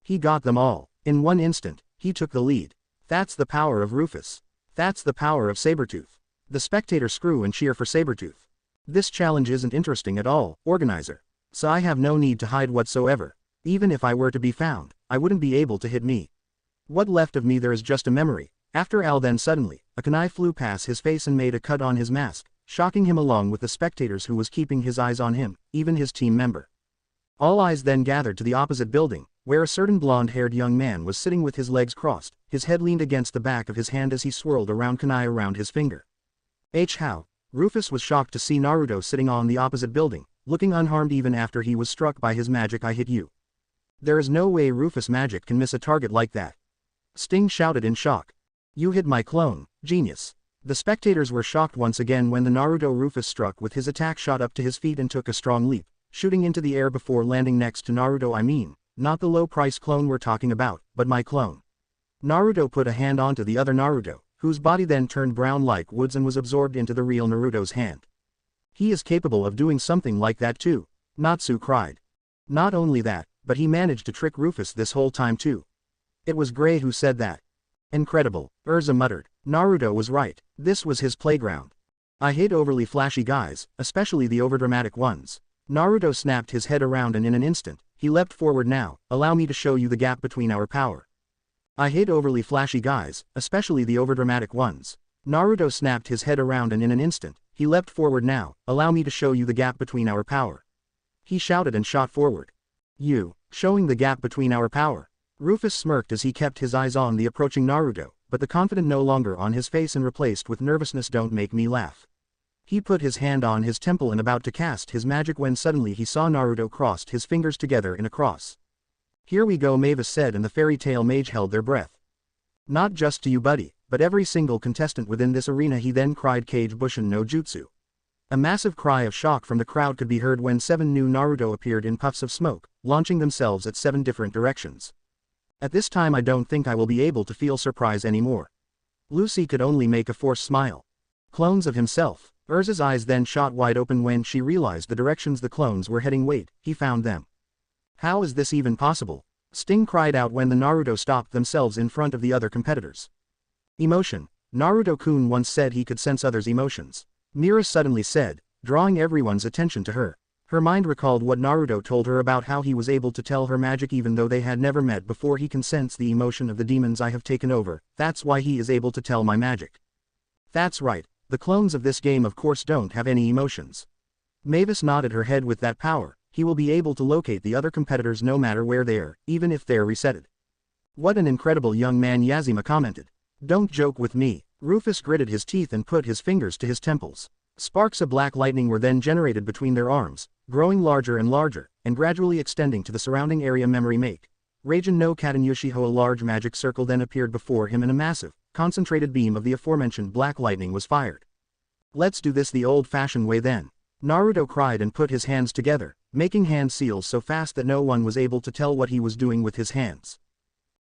[SPEAKER 1] He got them all. In one instant, he took the lead. That's the power of Rufus. That's the power of Sabretooth. The spectators screw and cheer for Sabretooth. This challenge isn't interesting at all, organizer. So I have no need to hide whatsoever. Even if I were to be found, I wouldn't be able to hit me. What left of me there is just a memory. After Al then suddenly, a kunai flew past his face and made a cut on his mask, shocking him along with the spectators who was keeping his eyes on him, even his team member. All eyes then gathered to the opposite building, where a certain blonde-haired young man was sitting with his legs crossed, his head leaned against the back of his hand as he swirled around kunai around his finger. How? Rufus was shocked to see Naruto sitting on the opposite building, looking unharmed even after he was struck by his magic. I hit you. There is no way Rufus' magic can miss a target like that. Sting shouted in shock. You hit my clone, genius. The spectators were shocked once again when the Naruto Rufus struck with his attack shot up to his feet and took a strong leap, shooting into the air before landing next to Naruto. I mean, not the low-price clone we're talking about, but my clone. Naruto put a hand onto the other Naruto, whose body then turned brown like woods and was absorbed into the real Naruto's hand. He is capable of doing something like that too, Natsu cried. Not only that, but he managed to trick Rufus this whole time too. It was Gray who said that. Incredible, Urza muttered. Naruto was right, this was his playground. I hate overly flashy guys, especially the overdramatic ones. Naruto snapped his head around and in an instant, he leapt forward. Now, allow me to show you the gap between our power. I hate overly flashy guys, especially the overdramatic ones. Naruto snapped his head around and in an instant, he leapt forward. Now, allow me to show you the gap between our power. He shouted and shot forward. You, showing the gap between our power. Rufus smirked as he kept his eyes on the approaching Naruto, but the confidence no longer on his face and replaced with nervousness. Don't make me laugh. He put his hand on his temple and about to cast his magic when suddenly he saw Naruto crossed his fingers together in a cross. Here we go, Mavis said, and the fairy tale mage held their breath. Not just to you, buddy, but every single contestant within this arena, he then cried. Kage Bushin no Jutsu. A massive cry of shock from the crowd could be heard when 7 new Naruto appeared in puffs of smoke, launching themselves at 7 different directions. At this time I don't think I will be able to feel surprise anymore. Lucy could only make a forced smile. Clones of himself. Urza's eyes then shot wide open when she realized the directions the clones were heading. Wait, he found them. How is this even possible? Sting cried out when the Naruto stopped themselves in front of the other competitors. Emotion. Naruto-kun once said he could sense others' emotions. Mira suddenly said, drawing everyone's attention to her. Her mind recalled what Naruto told her about how he was able to tell her magic even though they had never met before. He can sense the emotion of the demons I have taken over, that's why he is able to tell my magic. That's right, the clones of this game of course don't have any emotions. Mavis nodded her head. With that power, he will be able to locate the other competitors no matter where they are, even if they're resetted. What an incredible young man, Yazima commented. Don't joke with me. Rufus gritted his teeth and put his fingers to his temples. Sparks of black lightning were then generated between their arms, growing larger and larger, and gradually extending to the surrounding area. Memory make. Raijin no Katanushi. A large magic circle then appeared before him and a massive, concentrated beam of the aforementioned black lightning was fired. Let's do this the old-fashioned way then. Naruto cried and put his hands together, making hand seals so fast that no one was able to tell what he was doing with his hands.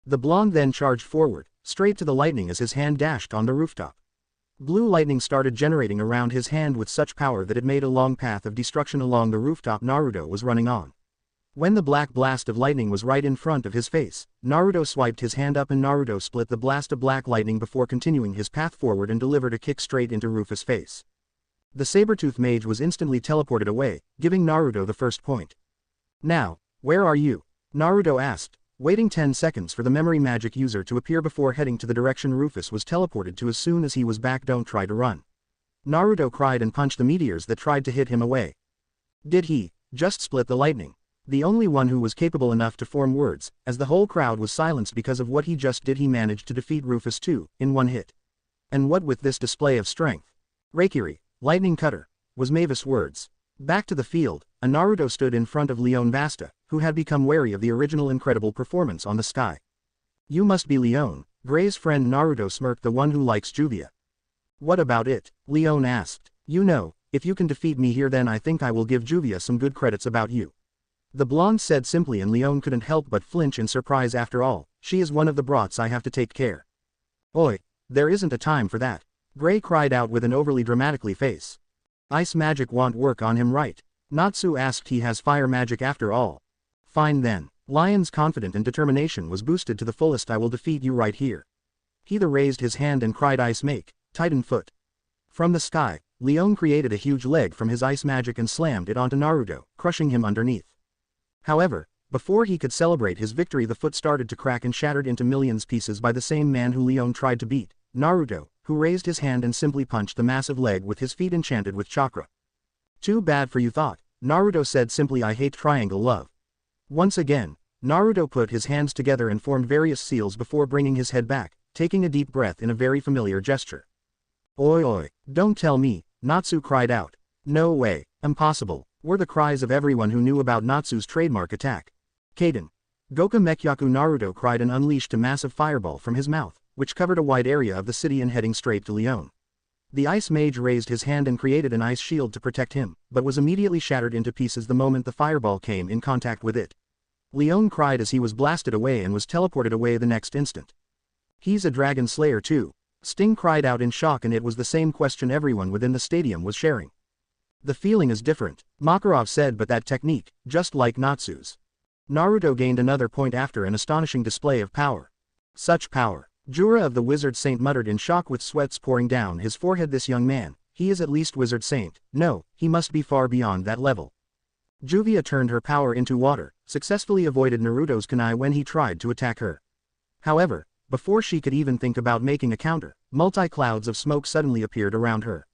[SPEAKER 1] The blonde then charged forward, straight to the lightning as his hand dashed on the rooftop. Blue lightning started generating around his hand with such power that it made a long path of destruction along the rooftop Naruto was running on. When the black blast of lightning was right in front of his face, Naruto swiped his hand up and Naruto split the blast of black lightning before continuing his path forward and delivered a kick straight into Rufus' face. The saber-tooth mage was instantly teleported away, giving Naruto the first point. Now, where are you? Naruto asked, waiting 10 seconds for the memory magic user to appear before heading to the direction Rufus was teleported to. As soon as he was back, don't try to run. Naruto cried and punched the meteors that tried to hit him away. Did he just split the lightning? The only one who was capable enough to form words, as the whole crowd was silenced because of what he just did. He managed to defeat Rufus too, in one hit. And what with this display of strength? Reikiri, lightning cutter, was Mavis' words. Back to the field, a Naruto stood in front of Leon Vasta, who had become wary of the original incredible performance on the sky. You must be Leon, Gray's friend. Naruto smirked. The one who likes Juvia. What about it? Leon asked. You know, if you can defeat me here then I think I will give Juvia some good credits about you. The blonde said simply and Leon couldn't help but flinch in surprise. After all, she is one of the brats I have to take care. Oi, there isn't a time for that. Gray cried out with an overly dramatically face. Ice magic won't work on him, right? Natsu asked. He has fire magic after all. Fine then. Lion's confidence and determination was boosted to the fullest. I will defeat you right here. He raised his hand and cried ice make, Titan foot. From the sky, Leon created a huge leg from his ice magic and slammed it onto Naruto, crushing him underneath. However, before he could celebrate his victory, the foot started to crack and shattered into millions pieces by the same man who Leon tried to beat, Naruto, who raised his hand and simply punched the massive leg with his feet enchanted with chakra. Too bad for you, thought. Naruto said simply. I hate triangle love. Once again, Naruto put his hands together and formed various seals before bringing his head back, taking a deep breath in a very familiar gesture. Oi oi, don't tell me, Natsu cried out. No way, impossible, were the cries of everyone who knew about Natsu's trademark attack. Kaden. Goka Mekyaku. Naruto cried and unleashed a massive fireball from his mouth, which covered a wide area of the city and heading straight to Leon. The ice mage raised his hand and created an ice shield to protect him, but was immediately shattered into pieces the moment the fireball came in contact with it. Leon cried as he was blasted away and was teleported away the next instant. He's a dragon slayer too. Sting cried out in shock, and it was the same question everyone within the stadium was sharing. The feeling is different, Makarov said, but that technique, just like Natsu's. Naruto gained another point after an astonishing display of power. Such power. Jura of the Wizard Saint muttered in shock with sweats pouring down his forehead. This young man, he is at least Wizard Saint. No, he must be far beyond that level. Juvia turned her power into water, successfully avoided Naruto's kunai when he tried to attack her. However, before she could even think about making a counter, multi-clouds of smoke suddenly appeared around her.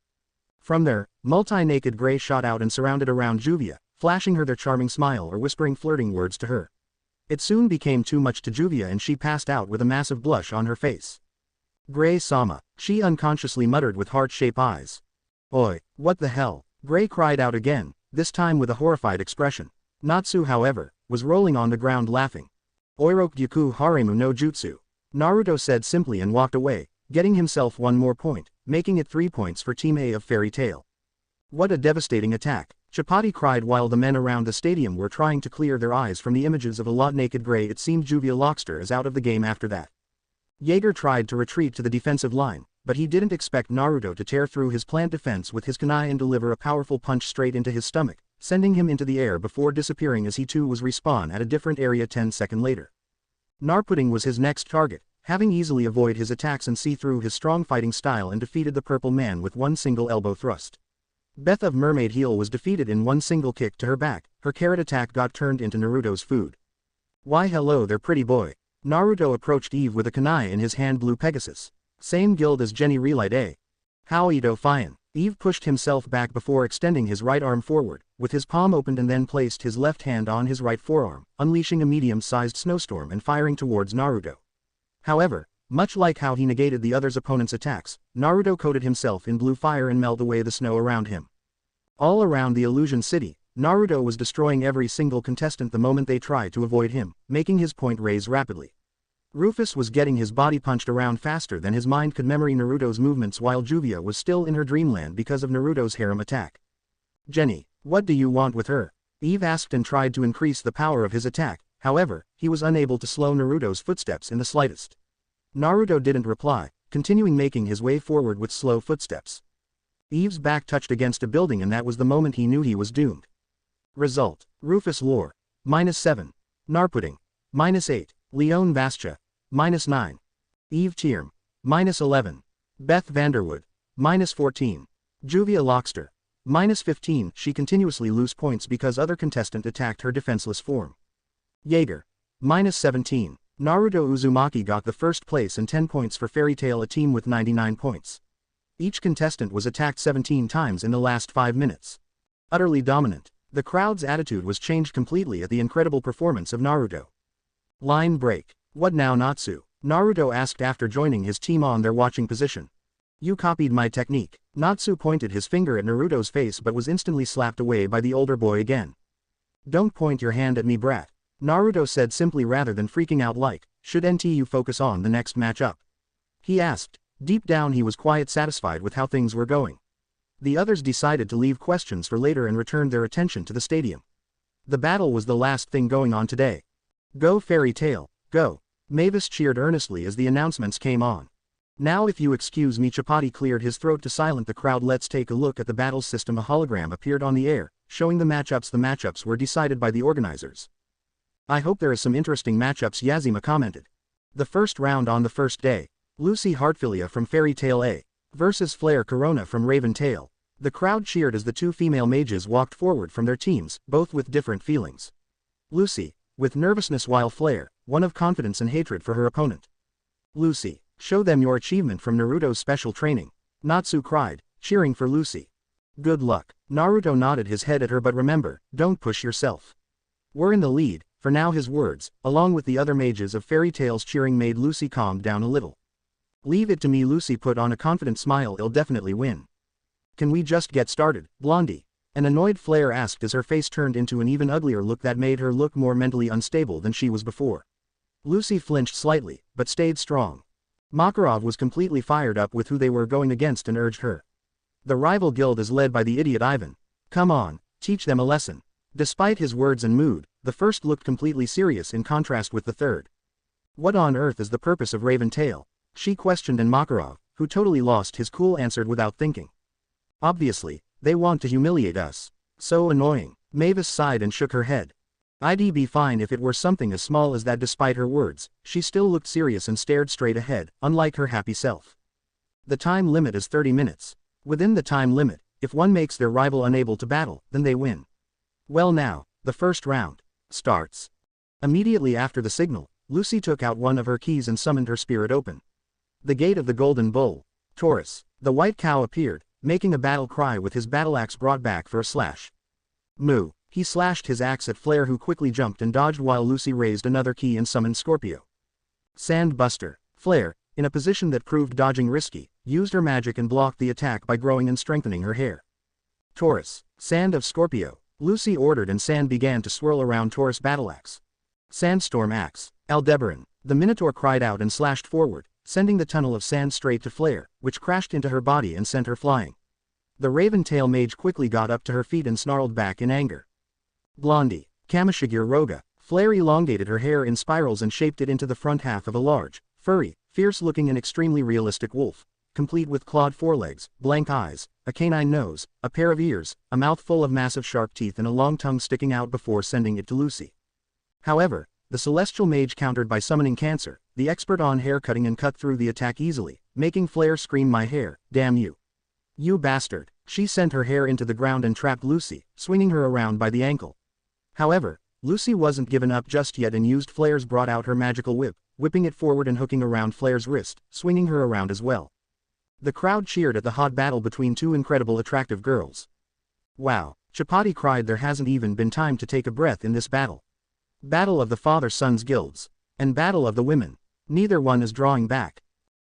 [SPEAKER 1] From there, multi-naked gray shot out and surrounded around Juvia, flashing her their charming smile or whispering flirting words to her. It soon became too much to Juvia and she passed out with a massive blush on her face. Gray-sama, she unconsciously muttered with heart-shaped eyes. Oi, what the hell? Gray cried out again, this time with a horrified expression. Natsu, however, was rolling on the ground laughing. Oirokugyaku haremu no jutsu. Naruto said simply and walked away, getting himself one more point, making it 3 points for Team A of Fairy Tail. What a devastating attack, Chapati cried while the men around the stadium were trying to clear their eyes from the images of a lot naked gray. It seemed Juvia Lockster is out of the game after that. Jaeger tried to retreat to the defensive line, but he didn't expect Naruto to tear through his plant defense with his kunai and deliver a powerful punch straight into his stomach, sending him into the air before disappearing as he too was respawn at a different area 10 seconds later. Narpudding was his next target, having easily avoided his attacks and see through his strong fighting style and defeated the purple man with one single elbow thrust. Beth of Mermaid Heel was defeated in one single kick to her back. Her carrot attack got turned into Naruto's food. Why hello there pretty boy. Naruto approached Eve with a kunai in his hand. Blue Pegasus. Same guild as Jenny Relight, eh? How Ito Fian. Eve pushed himself back before extending his right arm forward, with his palm opened, and then placed his left hand on his right forearm, unleashing a medium-sized snowstorm and firing towards Naruto. However, much like how he negated the other's opponent's attacks, Naruto coated himself in blue fire and melted away the snow around him. All around the Illusion City, Naruto was destroying every single contestant the moment they tried to avoid him, making his point raise rapidly. Rufus was getting his body punched around faster than his mind could memory Naruto's movements, while Juvia was still in her dreamland because of Naruto's harem attack. Jenny, what do you want with her? Eve asked and tried to increase the power of his attack. However, he was unable to slow Naruto's footsteps in the slightest. Naruto didn't reply, continuing making his way forward with slow footsteps. Eve's back touched against a building, and that was the moment he knew he was doomed. Result: Rufus Lore, -7. Narpudding, -8. Leon Vastia, -9. Eve Tierm, -11. Beth Vanderwood, -14. Juvia Lockster, -15. She continuously lose points because other contestant attacked her defenseless form. Jaeger, -17. Naruto Uzumaki got the first place and 10 points for Fairy Tail, a team with 99 points. Each contestant was attacked 17 times in the last 5 minutes. Utterly dominant, the crowd's attitude was changed completely at the incredible performance of Naruto. Line break. What now, Natsu? Naruto asked after joining his team on their watching position. You copied my technique. Natsu pointed his finger at Naruto's face but was instantly slapped away by the older boy again. Don't point your hand at me, brat. Naruto said simply rather than freaking out like, should NTU focus on the next matchup? He asked. Deep down he was quite satisfied with how things were going. The others decided to leave questions for later and returned their attention to the stadium. The battle was the last thing going on today. Go Fairy Tail, go! Mavis cheered earnestly as the announcements came on. Now if you excuse me, Chapati cleared his throat to silence the crowd. Let's take a look at the battle system. A hologram appeared on the air, showing the matchups. The matchups were decided by the organizers. I hope there is some interesting matchups, Yazima commented. The first round on the first day. Lucy Heartfilia from Fairy Tail A versus Flare Corona from Raven Tail. The crowd cheered as the two female mages walked forward from their teams, both with different feelings. Lucy, with nervousness, while Flare, one of confidence and hatred for her opponent. Lucy, show them your achievement from Naruto's special training. Natsu cried, cheering for Lucy. Good luck. Naruto nodded his head at her, but remember, don't push yourself. We're in the lead. For now. His words, along with the other mages of Fairy Tail's cheering, made Lucy calm down a little. Leave it to me, Lucy put on a confident smile. I'll definitely win. Can we just get started, Blondie? An annoyed Flare asked as her face turned into an even uglier look that made her look more mentally unstable than she was before. Lucy flinched slightly, but stayed strong. Makarov was completely fired up with who they were going against and urged her. The rival guild is led by the idiot Ivan. Come on, teach them a lesson. Despite his words and mood, the first looked completely serious in contrast with the third. What on earth is the purpose of Raven Tail? She questioned, and Makarov, who totally lost his cool, answered without thinking. Obviously, they want to humiliate us. So annoying. Mavis sighed and shook her head. I'd be fine if it were something as small as that. Despite her words, she still looked serious and stared straight ahead, unlike her happy self. The time limit is 30 minutes. Within the time limit, if one makes their rival unable to battle, then they win. Well now, the first round starts. Immediately after the signal, Lucy took out one of her keys and summoned her spirit open. The gate of the golden bull. Taurus. The white cow appeared, making a battle cry with his battle axe brought back for a slash. Moo. He slashed his axe at Flare, who quickly jumped and dodged while Lucy raised another key and summoned Scorpio. Sandbuster. Flare, in a position that proved dodging risky, used her magic and blocked the attack by growing and strengthening her hair. Taurus. Sand of Scorpio. Lucy ordered and sand began to swirl around Taurus' battleaxe. Sandstorm Axe. Aldebaran. The Minotaur cried out and slashed forward, sending the tunnel of sand straight to Flare, which crashed into her body and sent her flying. The Raven Tail mage quickly got up to her feet and snarled back in anger. Blondie. Kamishigir Roga. Flare elongated her hair in spirals and shaped it into the front half of a large, furry, fierce-looking and extremely realistic wolf, complete with clawed forelegs, blank eyes, a canine nose, a pair of ears, a mouth full of massive sharp teeth and a long tongue sticking out before sending it to Lucy. However, the celestial mage countered by summoning Cancer, the expert on hair cutting, and cut through the attack easily, making Flare scream, "My hair, damn you. You bastard." She sent her hair into the ground and trapped Lucy, swinging her around by the ankle. However, Lucy wasn't given up just yet and used Flare's brought out her magical whip, whipping it forward and hooking around Flare's wrist, swinging her around as well. The crowd cheered at the hot battle between two incredible attractive girls. Wow, Chapati cried, there hasn't even been time to take a breath in this battle. Battle of the father-sons guilds. And battle of the women. Neither one is drawing back.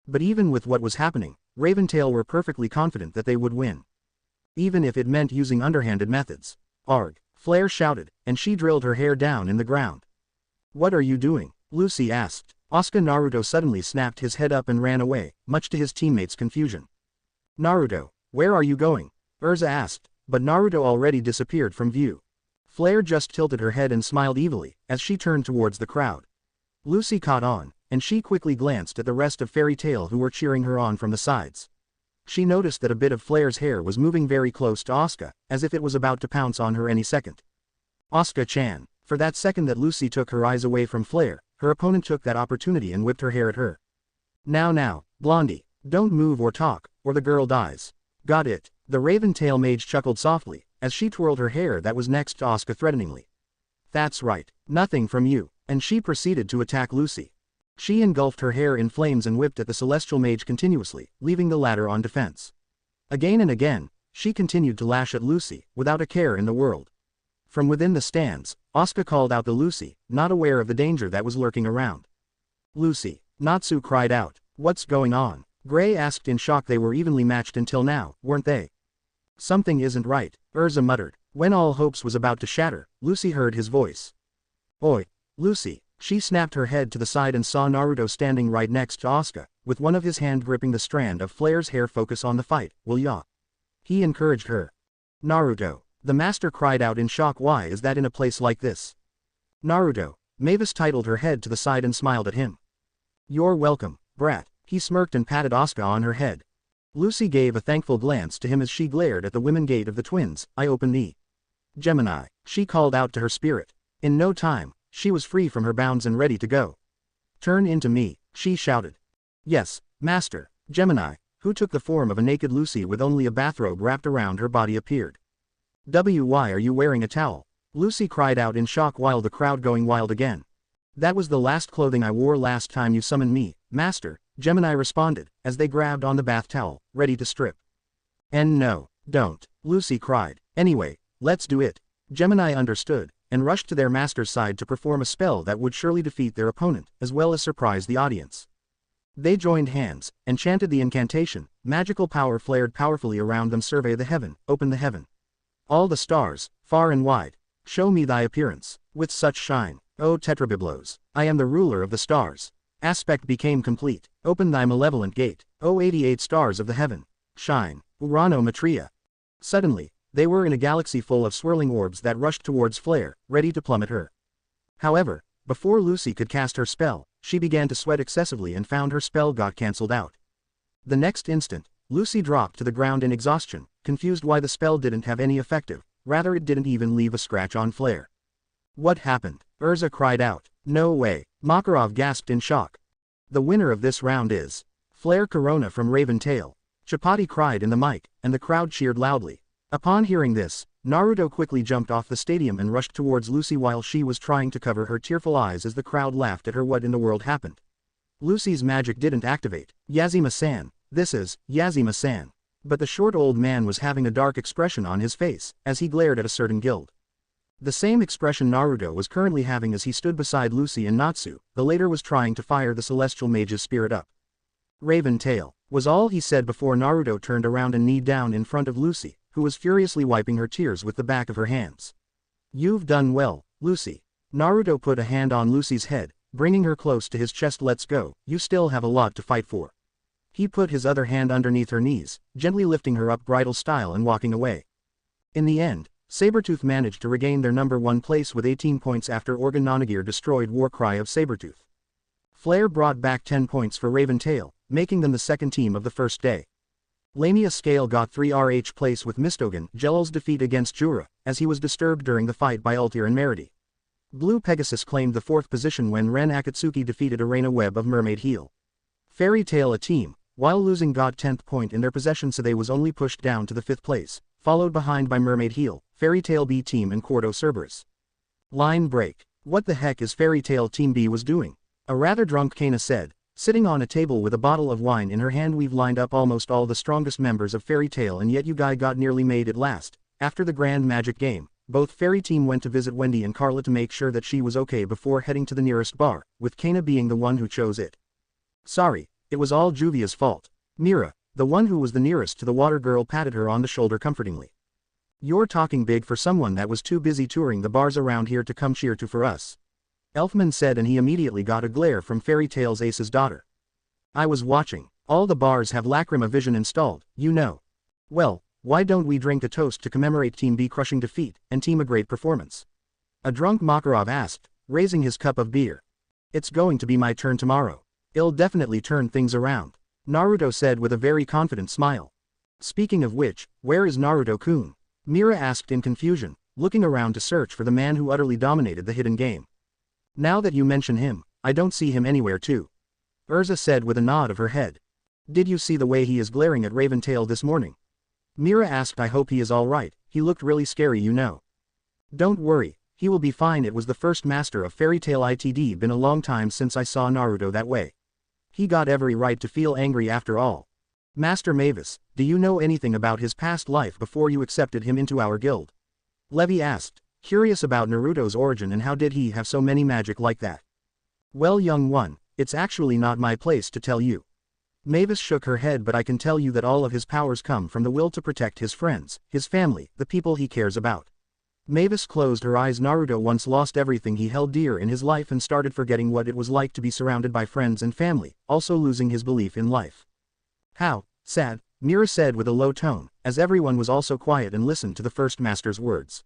[SPEAKER 1] But even with what was happening, Raventail were perfectly confident that they would win. Even if it meant using underhanded methods. Arg, Flare shouted, and she drilled her hair down in the ground. What are you doing? Lucy asked. Asuka. Naruto suddenly snapped his head up and ran away, much to his teammates' confusion. Naruto, where are you going? Urza asked, but Naruto already disappeared from view. Flare just tilted her head and smiled evilly, as she turned towards the crowd. Lucy caught on, and she quickly glanced at the rest of Fairy Tail who were cheering her on from the sides. She noticed that a bit of Flare's hair was moving very close to Asuka, as if it was about to pounce on her any second. Asuka-chan. For that second that Lucy took her eyes away from Flare, her opponent took that opportunity and whipped her hair at her. Now, Blondie, don't move or talk, or the girl dies. Got it? The Raven Tail mage chuckled softly, as she twirled her hair that was next to Asuka threateningly. That's right, nothing from you, and she proceeded to attack Lucy. She engulfed her hair in flames and whipped at the celestial mage continuously, leaving the latter on defense. Again and again, she continued to lash at Lucy, without a care in the world. From within the stands, Asuka called out to Lucy, not aware of the danger that was lurking around. Lucy, Natsu cried out, what's going on? Gray asked in shock. They were evenly matched until now, weren't they? Something isn't right, Urza muttered. When all hopes was about to shatter, Lucy heard his voice. Oi, Lucy. She snapped her head to the side and saw Naruto standing right next to Asuka, with one of his hand gripping the strand of Flare's hair. Focus on the fight, will ya? He encouraged her. Naruto. The master cried out in shock. Why is that in a place like this? Naruto. Mavis titled her head to the side and smiled at him. You're welcome, brat. He smirked and patted Asuka on her head. Lucy gave a thankful glance to him as she glared at the women gate of the twins. I open the Gemini. She called out to her spirit. In no time, she was free from her bounds and ready to go. Turn into me, she shouted. Yes, master. Gemini, who took the form of a naked Lucy with only a bathrobe wrapped around her body, appeared. Why are you wearing a towel? Lucy cried out in shock while the crowd going wild again. That was the last clothing I wore last time you summoned me, master, Gemini responded, as they grabbed on the bath towel, ready to strip. And no, don't, Lucy cried. Anyway, let's do it. Gemini understood, and rushed to their master's side to perform a spell that would surely defeat their opponent, as well as surprise the audience. They joined hands, and chanted the incantation. Magical power flared powerfully around them. Survey the heaven, open the heaven. All the stars, far and wide, show me thy appearance, with such shine, O Tetrabiblos, I am the ruler of the stars. Aspect became complete, open thy malevolent gate, O 88 stars of the heaven, shine, Urano Matria. Suddenly, they were in a galaxy full of swirling orbs that rushed towards Flare, ready to plummet her. However, before Lucy could cast her spell, she began to sweat excessively and found her spell got cancelled out. The next instant, Lucy dropped to the ground in exhaustion, confused why the spell didn't have any effective, rather it didn't even leave a scratch on Flare. What happened? Urza cried out. No way. Makarov gasped in shock. The winner of this round is Flare Corona from Raven Tail. Chapati cried in the mic, and the crowd cheered loudly. Upon hearing this, Naruto quickly jumped off the stadium and rushed towards Lucy while she was trying to cover her tearful eyes as the crowd laughed at her. What in the world happened? Lucy's magic didn't activate. Yazima-san. This is Yazima-san. But the short old man was having a dark expression on his face, as he glared at a certain guild. The same expression Naruto was currently having as he stood beside Lucy and Natsu. The later was trying to fire the celestial mage's spirit up. Raven Tail, was all he said before Naruto turned around and kneed down in front of Lucy, who was furiously wiping her tears with the back of her hands. You've done well, Lucy. Naruto put a hand on Lucy's head, bringing her close to his chest. Let's go, you still have a lot to fight for. He put his other hand underneath her knees, gently lifting her up bridal style and walking away. In the end, Sabretooth managed to regain their number 1 place with 18 points after Organ Nonagir destroyed Warcry of Sabretooth. Flare brought back 10 points for Raven Tail, making them the second team of the first day. Lamia Scale got 3 RH place with Mistogen Jellal's defeat against Jura, as he was disturbed during the fight by Altair and Merity. Blue Pegasus claimed the 4th position when Ren Akatsuki defeated Arena Web of Mermaid Heel. Fairy Tail, a team, while losing, got 10th point in their possession, so they was only pushed down to the 5th place, followed behind by Mermaid Heel, Fairy Tail B team and Cordo Cerberus. Line break. What the heck is Fairy Tail Team B was doing? A rather drunk Kana said, sitting on a table with a bottle of wine in her hand. We've lined up almost all the strongest members of Fairy Tail and yet you guy got nearly made it last. After the Grand Magic game, both Fairy Team went to visit Wendy and Carla to make sure that she was okay before heading to the nearest bar, with Kana being the one who chose it. Sorry, it was all Juvia's fault. Mira, the one who was the nearest to the water girl, patted her on the shoulder comfortingly. You're talking big for someone that was too busy touring the bars around here to come cheer to for us. Elfman said, and he immediately got a glare from Fairy Tail's Ace's daughter. I was watching. All the bars have Lacrima Vision installed, you know. Well, why don't we drink a toast to commemorate Team B crushing defeat, and Team A great performance? A drunk Makarov asked, raising his cup of beer. It's going to be my turn tomorrow. It'll definitely turn things around, Naruto said with a very confident smile. Speaking of which, where is Naruto-kun? Mira asked in confusion, looking around to search for the man who utterly dominated the hidden game. Now that you mention him, I don't see him anywhere too. Urza said with a nod of her head. Did you see the way he is glaring at Raven Tail this morning? Mira asked. I hope he is alright, he looked really scary, you know. Don't worry, he will be fine. It was the first master of Fairy Tail Itd. Been a long time since I saw Naruto that way. He got every right to feel angry after all. Master Mavis, do you know anything about his past life before you accepted him into our guild? Levi asked, curious about Naruto's origin and how did he have so many magic like that. Well, young one, it's actually not my place to tell you. Mavis shook her head, but I can tell you that all of his powers come from the will to protect his friends, his family, the people he cares about. Mavis closed her eyes. Naruto once lost everything he held dear in his life and started forgetting what it was like to be surrounded by friends and family, also losing his belief in life. How sad, Mira said with a low tone, as everyone was also quiet and listened to the first master's words.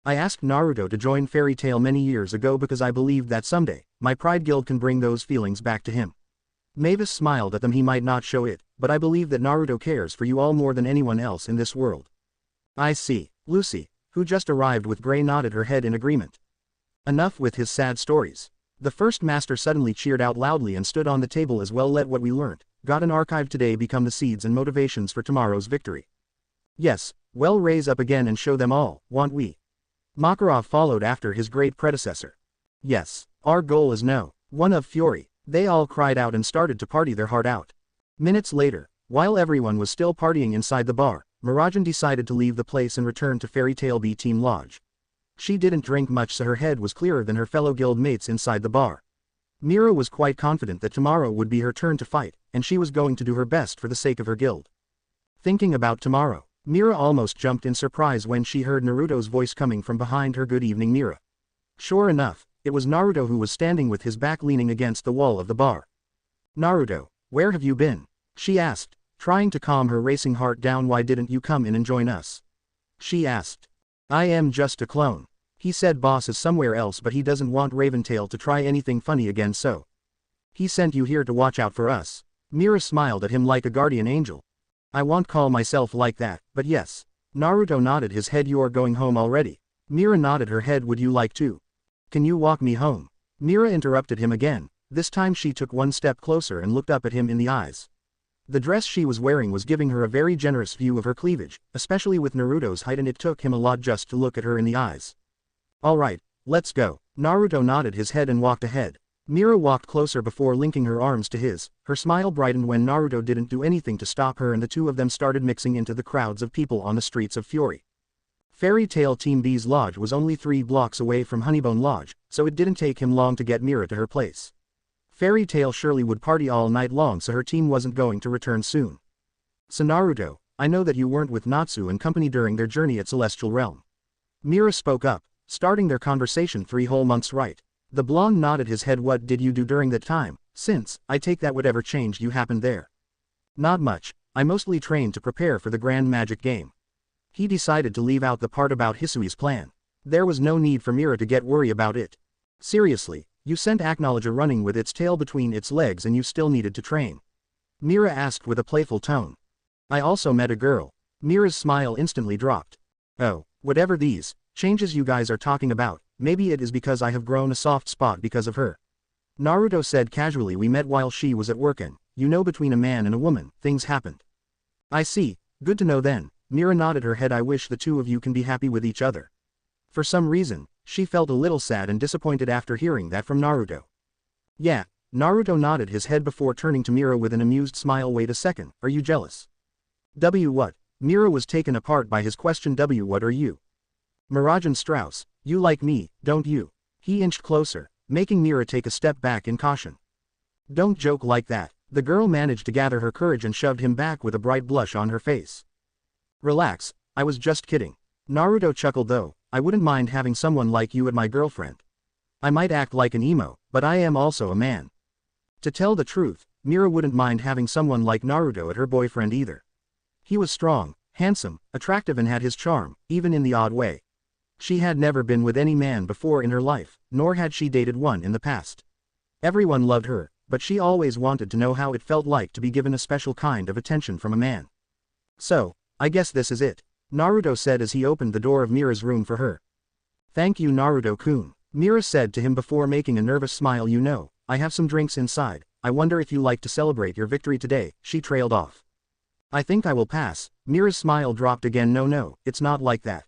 [SPEAKER 1] I asked Naruto to join Fairy Tail many years ago because I believed that someday, my pride guild can bring those feelings back to him. Mavis smiled at them. He might not show it, but I believe that Naruto cares for you all more than anyone else in this world. I see. Lucy, who just arrived with Gray, nodded her head in agreement. Enough with his sad stories. The first master suddenly cheered out loudly and stood on the table as well. Let what we learnt, got an archive today, become the seeds and motivations for tomorrow's victory. Yes, well, raise up again and show them all, want we? Makarov followed after his great predecessor. Yes, our goal is no one of fury. They all cried out and started to party their heart out. Minutes later, while everyone was still partying inside the bar, Mirajan decided to leave the place and return to Fairy Tail B Team Lodge. She didn't drink much, so her head was clearer than her fellow guild mates inside the bar. Mira was quite confident that tomorrow would be her turn to fight, and she was going to do her best for the sake of her guild. Thinking about tomorrow, Mira almost jumped in surprise when she heard Naruto's voice coming from behind her. Good evening, Mira. Sure enough, it was Naruto, who was standing with his back leaning against the wall of the bar. Naruto, where have you been? She asked, Trying to calm her racing heart down. Why didn't you come in and join us? She asked. I am just a clone. He said boss is somewhere else but he doesn't want Raventail to try anything funny again so. He sent you here to watch out for us. Mira smiled at him like a guardian angel. I won't call myself like that, but yes. Naruto nodded his head. You're going home already. Mira nodded her head. Would you like to? Can you walk me home? Mira interrupted him again. This time she took one step closer and looked up at him in the eyes. The dress she was wearing was giving her a very generous view of her cleavage, especially with Naruto's height, and it took him a lot just to look at her in the eyes. Alright, let's go. Naruto nodded his head and walked ahead. Mira walked closer before linking her arms to his. Her smile brightened when Naruto didn't do anything to stop her and the two of them started mixing into the crowds of people on the streets of Fury. Fairy Tail Team B's lodge was only 3 blocks away from Honeybone Lodge, so it didn't take him long to get Mira to her place. Fairy Tail surely would party all night long, so her team wasn't going to return soon. So Naruto, I know that you weren't with Natsu and company during their journey at Celestial Realm. Mira spoke up, starting their conversation 3 whole months right. The blonde nodded his head. What did you do during that time? Since, I take that whatever changed you happened there. Not much, I mostly trained to prepare for the Grand Magic Game. He decided to leave out the part about Hisui's plan. There was no need for Mira to get worried about it. Seriously, you sent Acknowledger running with its tail between its legs and you still needed to train? Mira asked with a playful tone. I also met a girl. Mira's smile instantly dropped. Oh, whatever these changes you guys are talking about, maybe it is because I have grown a soft spot because of her. Naruto said casually. We met while she was at work and, you know, between a man and a woman, things happened. I see, good to know then. Mira nodded her head. I wish the two of you can be happy with each other. For some reason, she felt a little sad and disappointed after hearing that from Naruto. Yeah, Naruto nodded his head before turning to Mira with an amused smile. Wait a second, are you jealous? What? Mira was taken apart by his question. What are you? Mirajan Strauss, you like me, don't you? He inched closer, making Mira take a step back in caution. Don't joke like that. The girl managed to gather her courage and shoved him back with a bright blush on her face. Relax, I was just kidding. Naruto chuckled. Though, I wouldn't mind having someone like you as my girlfriend. I might act like an emo, but I am also a man. To tell the truth, Mira wouldn't mind having someone like Naruto as her boyfriend either. He was strong, handsome, attractive and had his charm, even in the odd way. She had never been with any man before in her life, nor had she dated one in the past. Everyone loved her, but she always wanted to know how it felt like to be given a special kind of attention from a man. So, I guess this is it, Naruto said as he opened the door of Mira's room for her. Thank you Naruto-kun, Mira said to him before making a nervous smile. You know, I have some drinks inside, I wonder if you like to celebrate your victory today. She trailed off. I think I will pass. Mira's smile dropped again. No, it's not like that.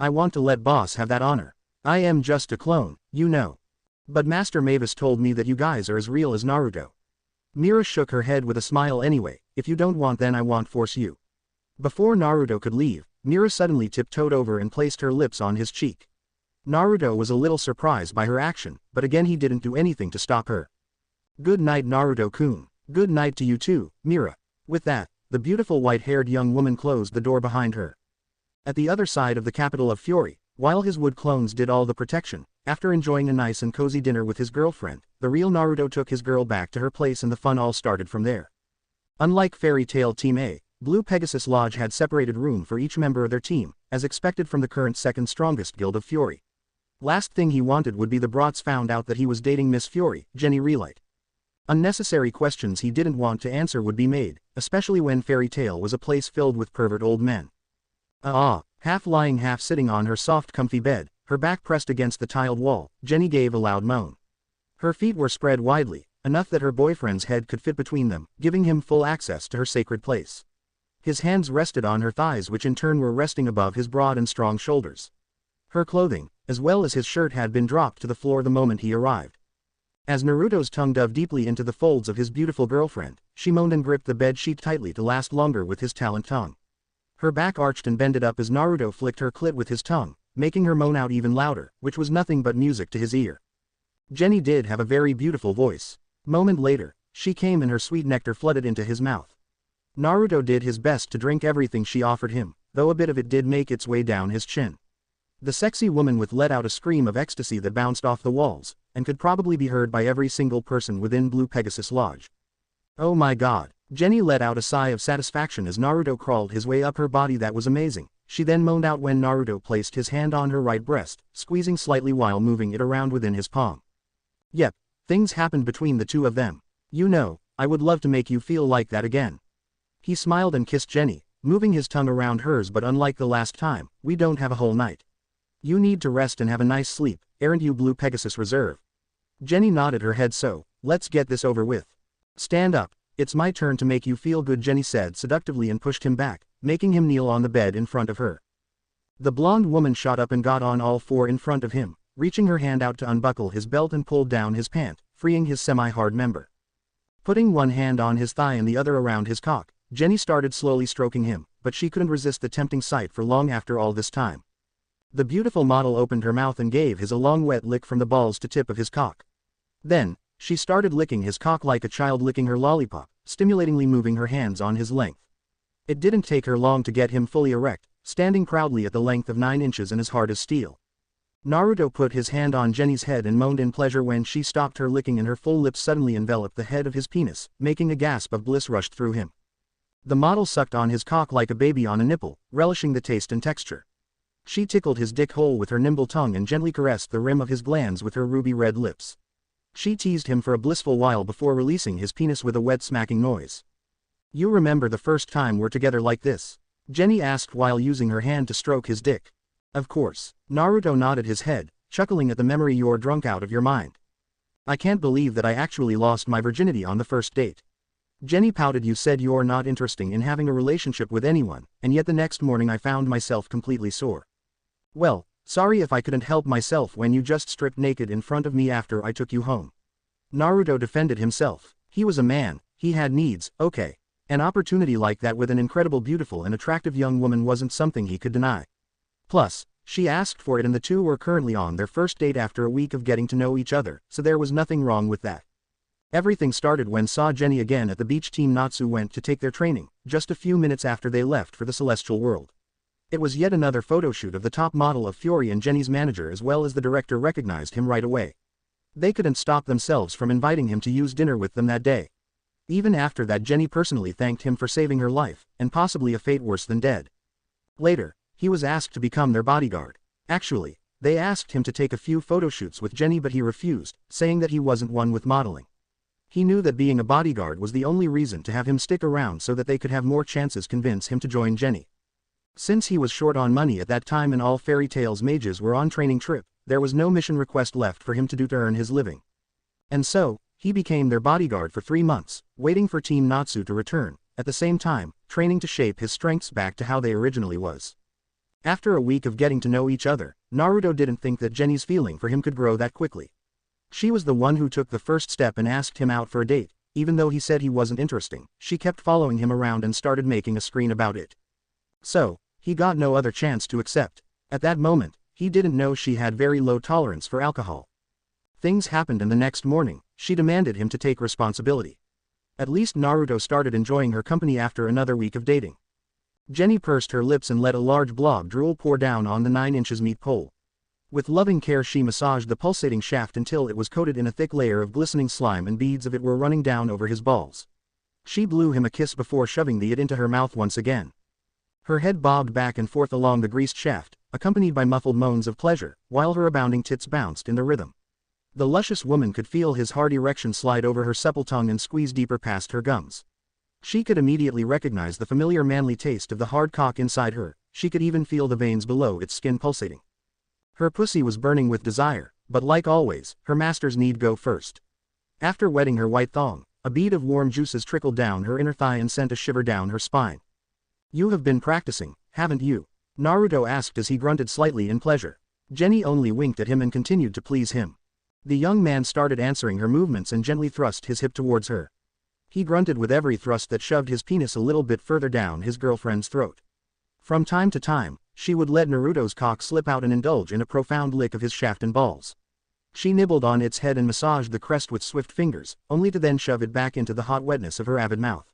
[SPEAKER 1] I want to let boss have that honor. I am just a clone, you know. But Master Mavis told me that you guys are as real as Naruto. Mira shook her head with a smile. Anyway, if you don't want then I won't force you. Before Naruto could leave, Mira suddenly tiptoed over and placed her lips on his cheek. Naruto was a little surprised by her action, but again he didn't do anything to stop her. Good night Naruto-kun. Good night to you too, Mira. With that, the beautiful white-haired young woman closed the door behind her. At the other side of the capital of Fury, while his wood clones did all the protection, after enjoying a nice and cozy dinner with his girlfriend, the real Naruto took his girl back to her place and the fun all started from there. Unlike Fairy Tail Team A, Blue Pegasus Lodge had separated room for each member of their team, as expected from the current second strongest guild of Fury. Last thing he wanted would be the brats found out that he was dating Miss Fury, Jenny Relight. Unnecessary questions he didn't want to answer would be made, especially when Fairy Tail was a place filled with pervert old men. Half lying half sitting on her soft comfy bed, her back pressed against the tiled wall, Jenny gave a loud moan. Her feet were spread widely, enough that her boyfriend's head could fit between them, giving him full access to her sacred place. His hands rested on her thighs which in turn were resting above his broad and strong shoulders. Her clothing, as well as his shirt had been dropped to the floor the moment he arrived. As Naruto's tongue dove deeply into the folds of his beautiful girlfriend, she moaned and gripped the bed sheet tightly to last longer with his talent tongue. Her back arched and bended up as Naruto flicked her clit with his tongue, making her moan out even louder, which was nothing but music to his ear. Jenny did have a very beautiful voice. Moment later, she came and her sweet nectar flooded into his mouth. Naruto did his best to drink everything she offered him, though a bit of it did make its way down his chin. The sexy woman let out a scream of ecstasy that bounced off the walls, and could probably be heard by every single person within Blue Pegasus Lodge. Oh my god, Jenny let out a sigh of satisfaction as Naruto crawled his way up her body. That was amazing. She then moaned out when Naruto placed his hand on her right breast, squeezing slightly while moving it around within his palm. Yep, things happened between the two of them. You know, I would love to make you feel like that again. He smiled and kissed Jenny, moving his tongue around hers, but unlike the last time, we don't have a whole night. You need to rest and have a nice sleep, aren't you, Blue Pegasus Reserve? Jenny nodded her head. So, let's get this over with. Stand up, it's my turn to make you feel good, Jenny said seductively and pushed him back, making him kneel on the bed in front of her. The blonde woman shot up and got on all four in front of him, reaching her hand out to unbuckle his belt and pulled down his pant, freeing his semi-hard member. Putting one hand on his thigh and the other around his cock, Jenny started slowly stroking him, but she couldn't resist the tempting sight for long after all this time. The beautiful model opened her mouth and gave his a long wet lick from the balls to tip of his cock. Then, she started licking his cock like a child licking her lollipop, stimulatingly moving her hands on his length. It didn't take her long to get him fully erect, standing proudly at the length of 9 inches and as hard as steel. Naruto put his hand on Jenny's head and moaned in pleasure when she stopped her licking and her full lips suddenly enveloped the head of his penis, making a gasp of bliss rushed through him. The model sucked on his cock like a baby on a nipple, relishing the taste and texture. She tickled his dick hole with her nimble tongue and gently caressed the rim of his glands with her ruby red lips. She teased him for a blissful while before releasing his penis with a wet smacking noise. You remember the first time we're together like this? Jenny asked while using her hand to stroke his dick. Of course. Naruto nodded his head, chuckling at the memory. You're drunk out of your mind. I can't believe that I actually lost my virginity on the first date. Jenny pouted. You said you're not interested in having a relationship with anyone, and yet the next morning I found myself completely sore. Well, sorry if I couldn't help myself when you just stripped naked in front of me after I took you home. Naruto defended himself. He was a man, he had needs, okay. An opportunity like that with an incredible, beautiful and attractive young woman wasn't something he could deny. Plus, she asked for it and the two were currently on their first date after a week of getting to know each other, so there was nothing wrong with that. Everything started when saw Jenny again at the beach. Team Natsu went to take their training, just a few minutes after they left for the celestial world. It was yet another photoshoot of the top model of Fury, and Jenny's manager as well as the director recognized him right away. They couldn't stop themselves from inviting him to use dinner with them that day. Even after that, Jenny personally thanked him for saving her life, and possibly a fate worse than dead. Later, he was asked to become their bodyguard. Actually, they asked him to take a few photoshoots with Jenny, but he refused, saying that he wasn't one with modeling. He knew that being a bodyguard was the only reason to have him stick around so that they could have more chances convince him to join Jenny. Since he was short on money at that time and all fairy tales mages were on training trip, there was no mission request left for him to do to earn his living. And so, he became their bodyguard for 3 months, waiting for Team Natsu to return, at the same time, training to shape his strengths back to how they originally was. After a week of getting to know each other, Naruto didn't think that Jenny's feeling for him could grow that quickly. She was the one who took the first step and asked him out for a date. Even though he said he wasn't interesting, she kept following him around and started making a screen about it. So, he got no other chance to accept. At that moment, he didn't know she had very low tolerance for alcohol. Things happened and the next morning, she demanded him to take responsibility. At least Naruto started enjoying her company after another week of dating. Jenny pursed her lips and let a large blob drool pour down on the 9 inches meat pole. With loving care she massaged the pulsating shaft until it was coated in a thick layer of glistening slime and beads of it were running down over his balls. She blew him a kiss before shoving it into her mouth once again. Her head bobbed back and forth along the greased shaft, accompanied by muffled moans of pleasure, while her abounding tits bounced in the rhythm. The luscious woman could feel his hard erection slide over her supple tongue and squeeze deeper past her gums. She could immediately recognize the familiar manly taste of the hard cock inside her. She could even feel the veins below its skin pulsating. Her pussy was burning with desire, but like always, her master's need go first. After wetting her white thong, a bead of warm juices trickled down her inner thigh and sent a shiver down her spine. You have been practicing, haven't you? Naruto asked as he grunted slightly in pleasure. Jenny only winked at him and continued to please him. The young man started answering her movements and gently thrust his hip towards her. He grunted with every thrust that shoved his penis a little bit further down his girlfriend's throat. From time to time, she would let Naruto's cock slip out and indulge in a profound lick of his shaft and balls. She nibbled on its head and massaged the crest with swift fingers, only to then shove it back into the hot wetness of her avid mouth.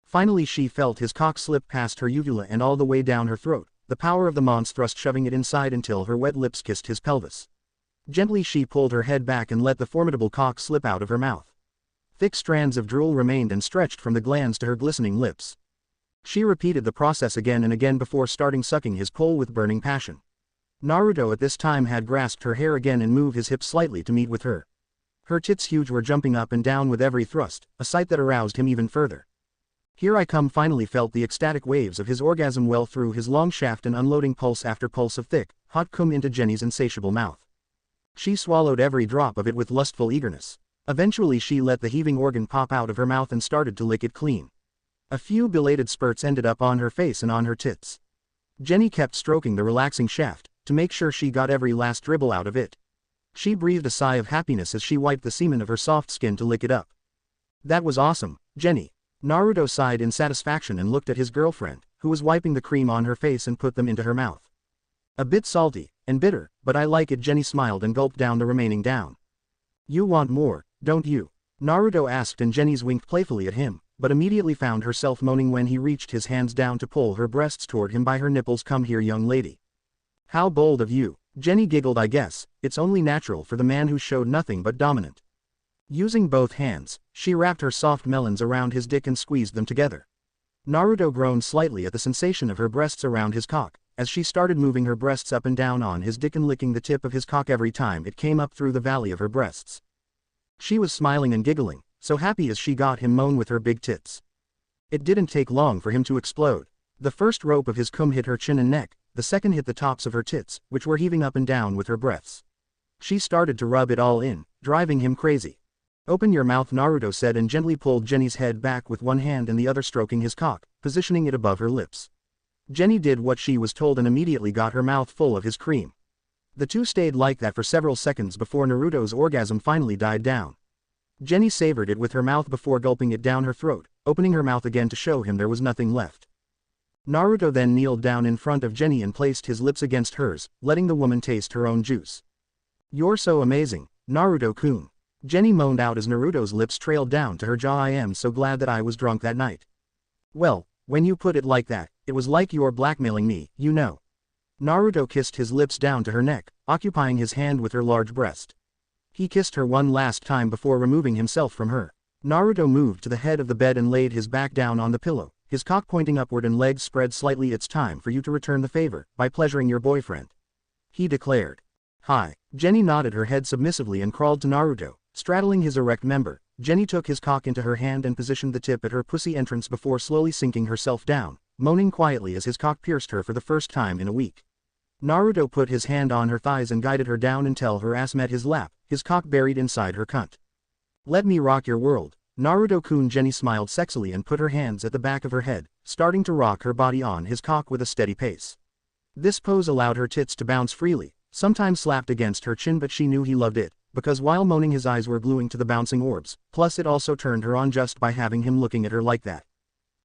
[SPEAKER 1] Finally she felt his cock slip past her uvula and all the way down her throat, the power of the mons thrust shoving it inside until her wet lips kissed his pelvis. Gently she pulled her head back and let the formidable cock slip out of her mouth. Thick strands of drool remained and stretched from the glands to her glistening lips. She repeated the process again and again before starting sucking his pole with burning passion. Naruto at this time had grasped her hair again and moved his hips slightly to meet with her. Her tits huge were jumping up and down with every thrust, a sight that aroused him even further. Here I come finally felt the ecstatic waves of his orgasm well through his long shaft and unloading pulse after pulse of thick, hot cum into Jenny's insatiable mouth. She swallowed every drop of it with lustful eagerness. Eventually she let the heaving organ pop out of her mouth and started to lick it clean. A few belated spurts ended up on her face and on her tits. Jenny kept stroking the relaxing shaft, to make sure she got every last dribble out of it. She breathed a sigh of happiness as she wiped the semen of her soft skin to lick it up. That was awesome, Jenny. Naruto sighed in satisfaction and looked at his girlfriend, who was wiping the cream on her face and put them into her mouth. A bit salty, and bitter, but I like it. Jenny smiled and gulped down the remaining down. You want more, don't you? Naruto asked and Jenny's winked playfully at him, but immediately found herself moaning when he reached his hands down to pull her breasts toward him by her nipples. Come here, young lady. How bold of you. Jenny giggled. I guess it's only natural for the man who showed nothing but dominant. Using both hands, she wrapped her soft melons around his dick and squeezed them together. Naruto groaned slightly at the sensation of her breasts around his cock, as she started moving her breasts up and down on his dick and licking the tip of his cock every time it came up through the valley of her breasts. She was smiling and giggling, so happy as she got him moan with her big tits. It didn't take long for him to explode. The first rope of his cum hit her chin and neck, the second hit the tops of her tits, which were heaving up and down with her breaths. She started to rub it all in, driving him crazy. Open your mouth, Naruto said and gently pulled Jenny's head back with one hand and the other stroking his cock, positioning it above her lips. Jenny did what she was told and immediately got her mouth full of his cream. The two stayed like that for several seconds before Naruto's orgasm finally died down. Jenny savored it with her mouth before gulping it down her throat, opening her mouth again to show him there was nothing left. Naruto then kneeled down in front of Jenny and placed his lips against hers, letting the woman taste her own juice. You're so amazing, Naruto-kun. Jenny moaned out as Naruto's lips trailed down to her jaw. I am so glad that I was drunk that night. Well, when you put it like that, it was like you're blackmailing me, you know. Naruto kissed his lips down to her neck, occupying his hand with her large breast. He kissed her one last time before removing himself from her. Naruto moved to the head of the bed and laid his back down on the pillow, his cock pointing upward and legs spread slightly. It's time for you to return the favor, by pleasuring your boyfriend, he declared. Hi. Jenny nodded her head submissively and crawled to Naruto, straddling his erect member. Jenny took his cock into her hand and positioned the tip at her pussy entrance before slowly sinking herself down, moaning quietly as his cock pierced her for the first time in a week. Naruto put his hand on her thighs and guided her down until her ass met his lap, his cock buried inside her cunt. Let me rock your world, Naruto-kun. Jenny smiled sexily and put her hands at the back of her head, starting to rock her body on his cock with a steady pace. This pose allowed her tits to bounce freely, sometimes slapped against her chin, but she knew he loved it, because while moaning his eyes were gluing to the bouncing orbs, plus it also turned her on just by having him looking at her like that.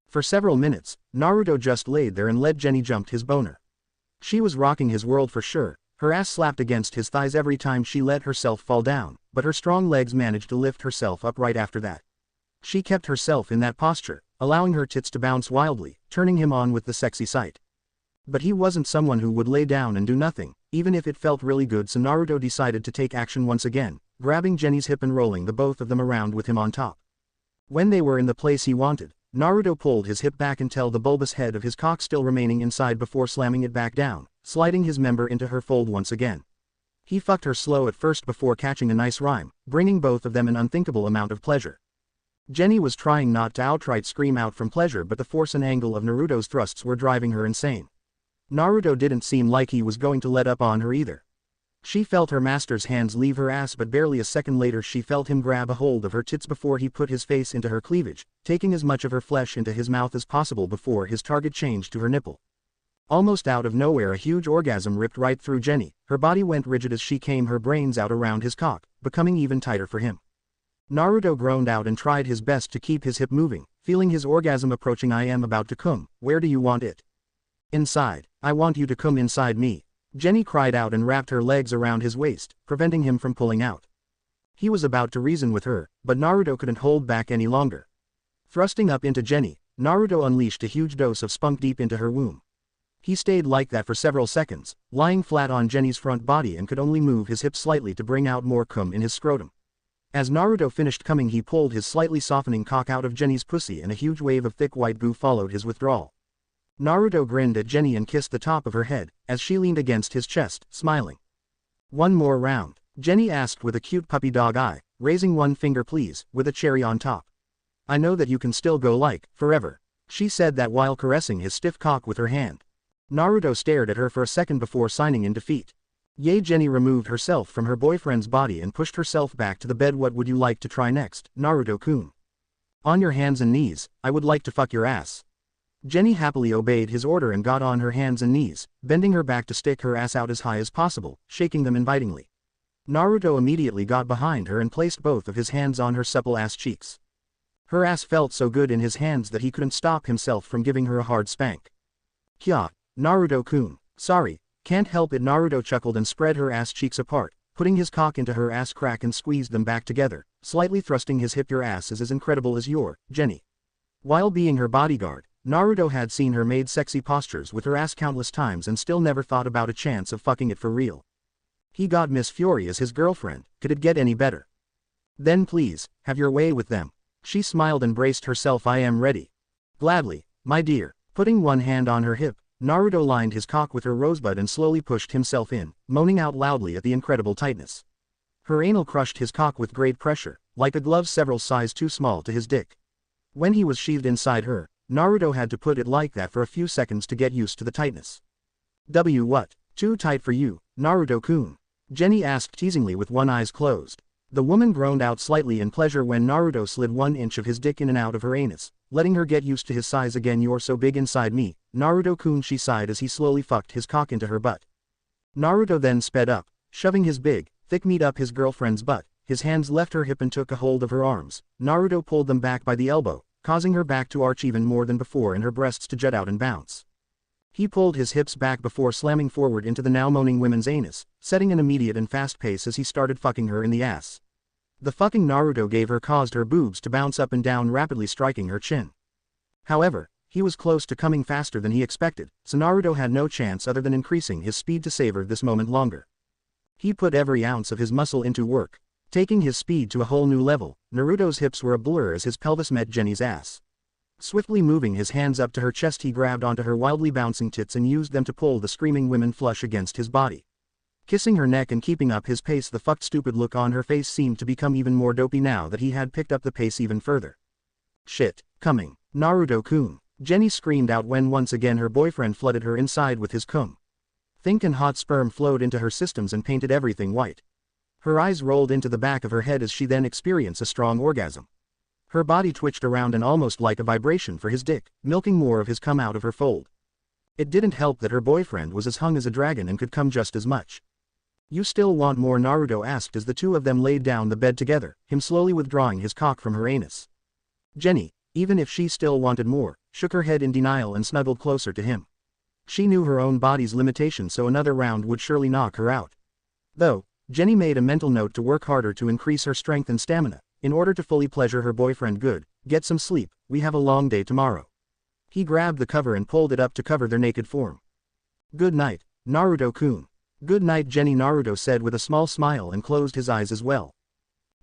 [SPEAKER 1] For several minutes, Naruto just laid there and let Jenny jump his boner. She was rocking his world for sure, her ass slapped against his thighs every time she let herself fall down, but her strong legs managed to lift herself up right after that. She kept herself in that posture, allowing her tits to bounce wildly, turning him on with the sexy sight. But he wasn't someone who would lay down and do nothing, even if it felt really good, so Naruto decided to take action once again, grabbing Jenny's hip and rolling the both of them around with him on top. When they were in the place he wanted, Naruto pulled his hip back until the bulbous head of his cock still remaining inside before slamming it back down, sliding his member into her fold once again. He fucked her slow at first before catching a nice rhyme, bringing both of them an unthinkable amount of pleasure. Jenny was trying not to outright scream out from pleasure, but the force and angle of Naruto's thrusts were driving her insane. Naruto didn't seem like he was going to let up on her either. She felt her master's hands leave her ass, but barely a second later she felt him grab a hold of her tits before he put his face into her cleavage, taking as much of her flesh into his mouth as possible before his target changed to her nipple. Almost out of nowhere a huge orgasm ripped right through Jenny, her body went rigid as she came her brains out around his cock, becoming even tighter for him. Naruto groaned out and tried his best to keep his hip moving, feeling his orgasm approaching. I am about to cum, where do you want it? Inside. I want you to come inside me. Jenny cried out and wrapped her legs around his waist, preventing him from pulling out. He was about to reason with her, but Naruto couldn't hold back any longer. Thrusting up into Jenny, Naruto unleashed a huge dose of spunk deep into her womb. He stayed like that for several seconds, lying flat on Jenny's front body, and could only move his hips slightly to bring out more cum in his scrotum. As Naruto finished coming, he pulled his slightly softening cock out of Jenny's pussy and a huge wave of thick white goo followed his withdrawal. Naruto grinned at Jenny and kissed the top of her head, as she leaned against his chest, smiling. "One more round?" Jenny asked with a cute puppy dog eye, raising one finger please, with a cherry on top. "I know that you can still go like, forever." She said that while caressing his stiff cock with her hand. Naruto stared at her for a second before signing in defeat. "Yay!" Jenny removed herself from her boyfriend's body and pushed herself back to the bed. "What would you like to try next, Naruto-kun?" "On your hands and knees, I would like to fuck your ass." Jenny happily obeyed his order and got on her hands and knees, bending her back to stick her ass out as high as possible, shaking them invitingly. Naruto immediately got behind her and placed both of his hands on her supple ass cheeks. Her ass felt so good in his hands that he couldn't stop himself from giving her a hard spank. "Kya, Naruto-kun, sorry, can't help it." Naruto chuckled and spread her ass cheeks apart, putting his cock into her ass crack and squeezed them back together, slightly thrusting his hip. "Your ass is as incredible as your, Jenny." While being her bodyguard, Naruto had seen her made sexy postures with her ass countless times and still never thought about a chance of fucking it for real. He got Miss Fury as his girlfriend, could it get any better? "Then please, have your way with them." She smiled and braced herself. "I am ready." "Gladly, my dear." Putting one hand on her hip, Naruto lined his cock with her rosebud and slowly pushed himself in, moaning out loudly at the incredible tightness. Her anal crushed his cock with great pressure, like a glove several sizes too small to his dick. When he was sheathed inside her, Naruto had to put it like that for a few seconds to get used to the tightness. What? Too tight for you, Naruto-kun?" Jenny asked teasingly with one eye closed. The woman groaned out slightly in pleasure when Naruto slid 1 inch of his dick in and out of her anus, letting her get used to his size again. "You're so big inside me, Naruto-kun," she sighed as he slowly fucked his cock into her butt. Naruto then sped up, shoving his big, thick meat up his girlfriend's butt. His hands left her hip and took a hold of her arms. Naruto pulled them back by the elbow, causing her back to arch even more than before and her breasts to jut out and bounce. He pulled his hips back before slamming forward into the now moaning woman's anus, setting an immediate and fast pace as he started fucking her in the ass. The fucking Naruto gave her caused her boobs to bounce up and down, rapidly striking her chin. However, he was close to coming faster than he expected, so Naruto had no chance other than increasing his speed to savor this moment longer. He put every ounce of his muscle into work, taking his speed to a whole new level. Naruto's hips were a blur as his pelvis met Jenny's ass. Swiftly moving his hands up to her chest, he grabbed onto her wildly bouncing tits and used them to pull the screaming women flush against his body. Kissing her neck and keeping up his pace, the fucked stupid look on her face seemed to become even more dopey now that he had picked up the pace even further. "Shit, coming, Naruto-kun," Jenny screamed out when once again her boyfriend flooded her inside with his cum. Thick and hot sperm flowed into her systems and painted everything white. Her eyes rolled into the back of her head as she then experienced a strong orgasm. Her body twitched around and almost like a vibration for his dick, milking more of his cum out of her fold. It didn't help that her boyfriend was as hung as a dragon and could come just as much. "You still want more?" Naruto asked as the two of them laid down the bed together, him slowly withdrawing his cock from her anus. Jenny, even if she still wanted more, shook her head in denial and snuggled closer to him. She knew her own body's limitations, so another round would surely knock her out. Though, Jenny made a mental note to work harder to increase her strength and stamina, in order to fully pleasure her boyfriend. "Good, get some sleep, we have a long day tomorrow." He grabbed the cover and pulled it up to cover their naked form. "Good night, Naruto-kun." "Good night, Jenny," Naruto said with a small smile and closed his eyes as well.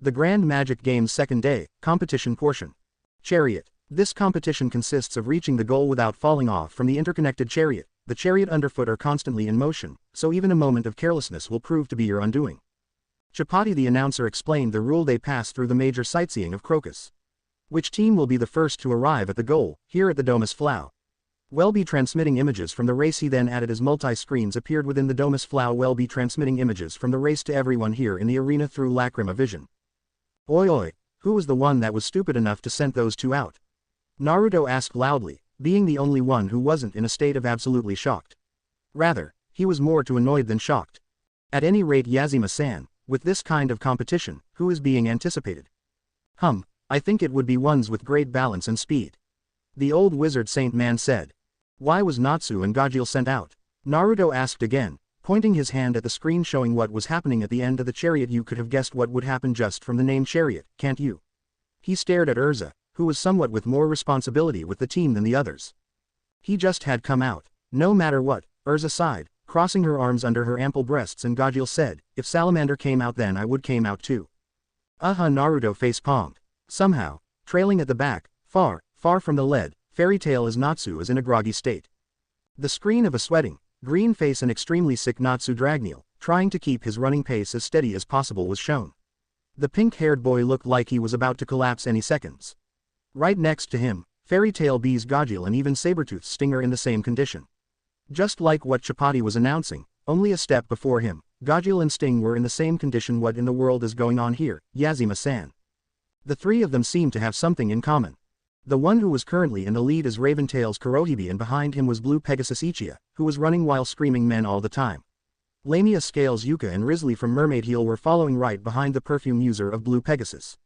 [SPEAKER 1] The Grand Magic Games second day, competition portion. Chariot. This competition consists of reaching the goal without falling off from the interconnected chariot. The chariot underfoot are constantly in motion, so even a moment of carelessness will prove to be your undoing. Chapati, the announcer, explained the rule. They pass through the major sightseeing of Crocus. Which team will be the first to arrive at the goal, here at the Domus Flow? Will be transmitting images from the race. He then added as multi-screens appeared within the Domus Flow. Will be transmitting images from the race to everyone here in the arena through Lacrima Vision. Oi oi, who was the one that was stupid enough to send those two out? Naruto asked loudly, being the only one who wasn't in a state of absolutely shocked. Rather, he was more too annoyed than shocked. At any rate, Yazima-san, with this kind of competition, who is being anticipated? I think it would be ones with great balance and speed. The old wizard Saint Man said. Why was Natsu and Gajeel sent out? Naruto asked again, pointing his hand at the screen showing what was happening at the end of the chariot. You could have guessed what would happen just from the name chariot, can't you? He stared at Urza, who was somewhat with more responsibility with the team than the others. He just had come out. No matter what, Urza sighed, crossing her arms under her ample breasts, and Gajeel said, if Salamander came out then I would came out too. Naruto face-palmed. Somehow, trailing at the back, far, far from the lead, Fairy Tail as Natsu is in a groggy state. The screen of a sweating, green face and extremely sick Natsu Dragneel, trying to keep his running pace as steady as possible was shown. The pink-haired boy looked like he was about to collapse any seconds. Right next to him, Fairy Tail B's Gajeel and even Sabretooth's Stinger in the same condition. Just like what Chapati was announcing, only a step before him, Gajeel and Sting were in the same condition. What in the world is going on here, Yazima-san? The three of them seemed to have something in common. The one who was currently in the lead is Raventail's Kurohybe and behind him was Blue Pegasus Ichiya, who was running while screaming men all the time. Lamia Scales Yuka and Risley from Mermaid Heel were following right behind the perfume user of Blue Pegasus.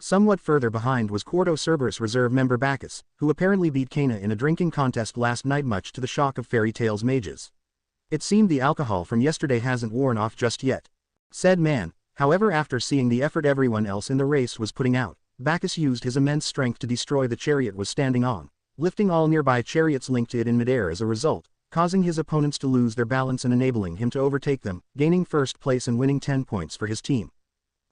[SPEAKER 1] Somewhat further behind was Quarto Cerberus reserve member Bacchus, who apparently beat Kana in a drinking contest last night much to the shock of Fairy Tail's mages. It seemed the alcohol from yesterday hasn't worn off just yet, said man. However, after seeing the effort everyone else in the race was putting out, Bacchus used his immense strength to destroy the chariot was standing on, lifting all nearby chariots linked to it in midair as a result, causing his opponents to lose their balance and enabling him to overtake them, gaining first place and winning 10 points for his team.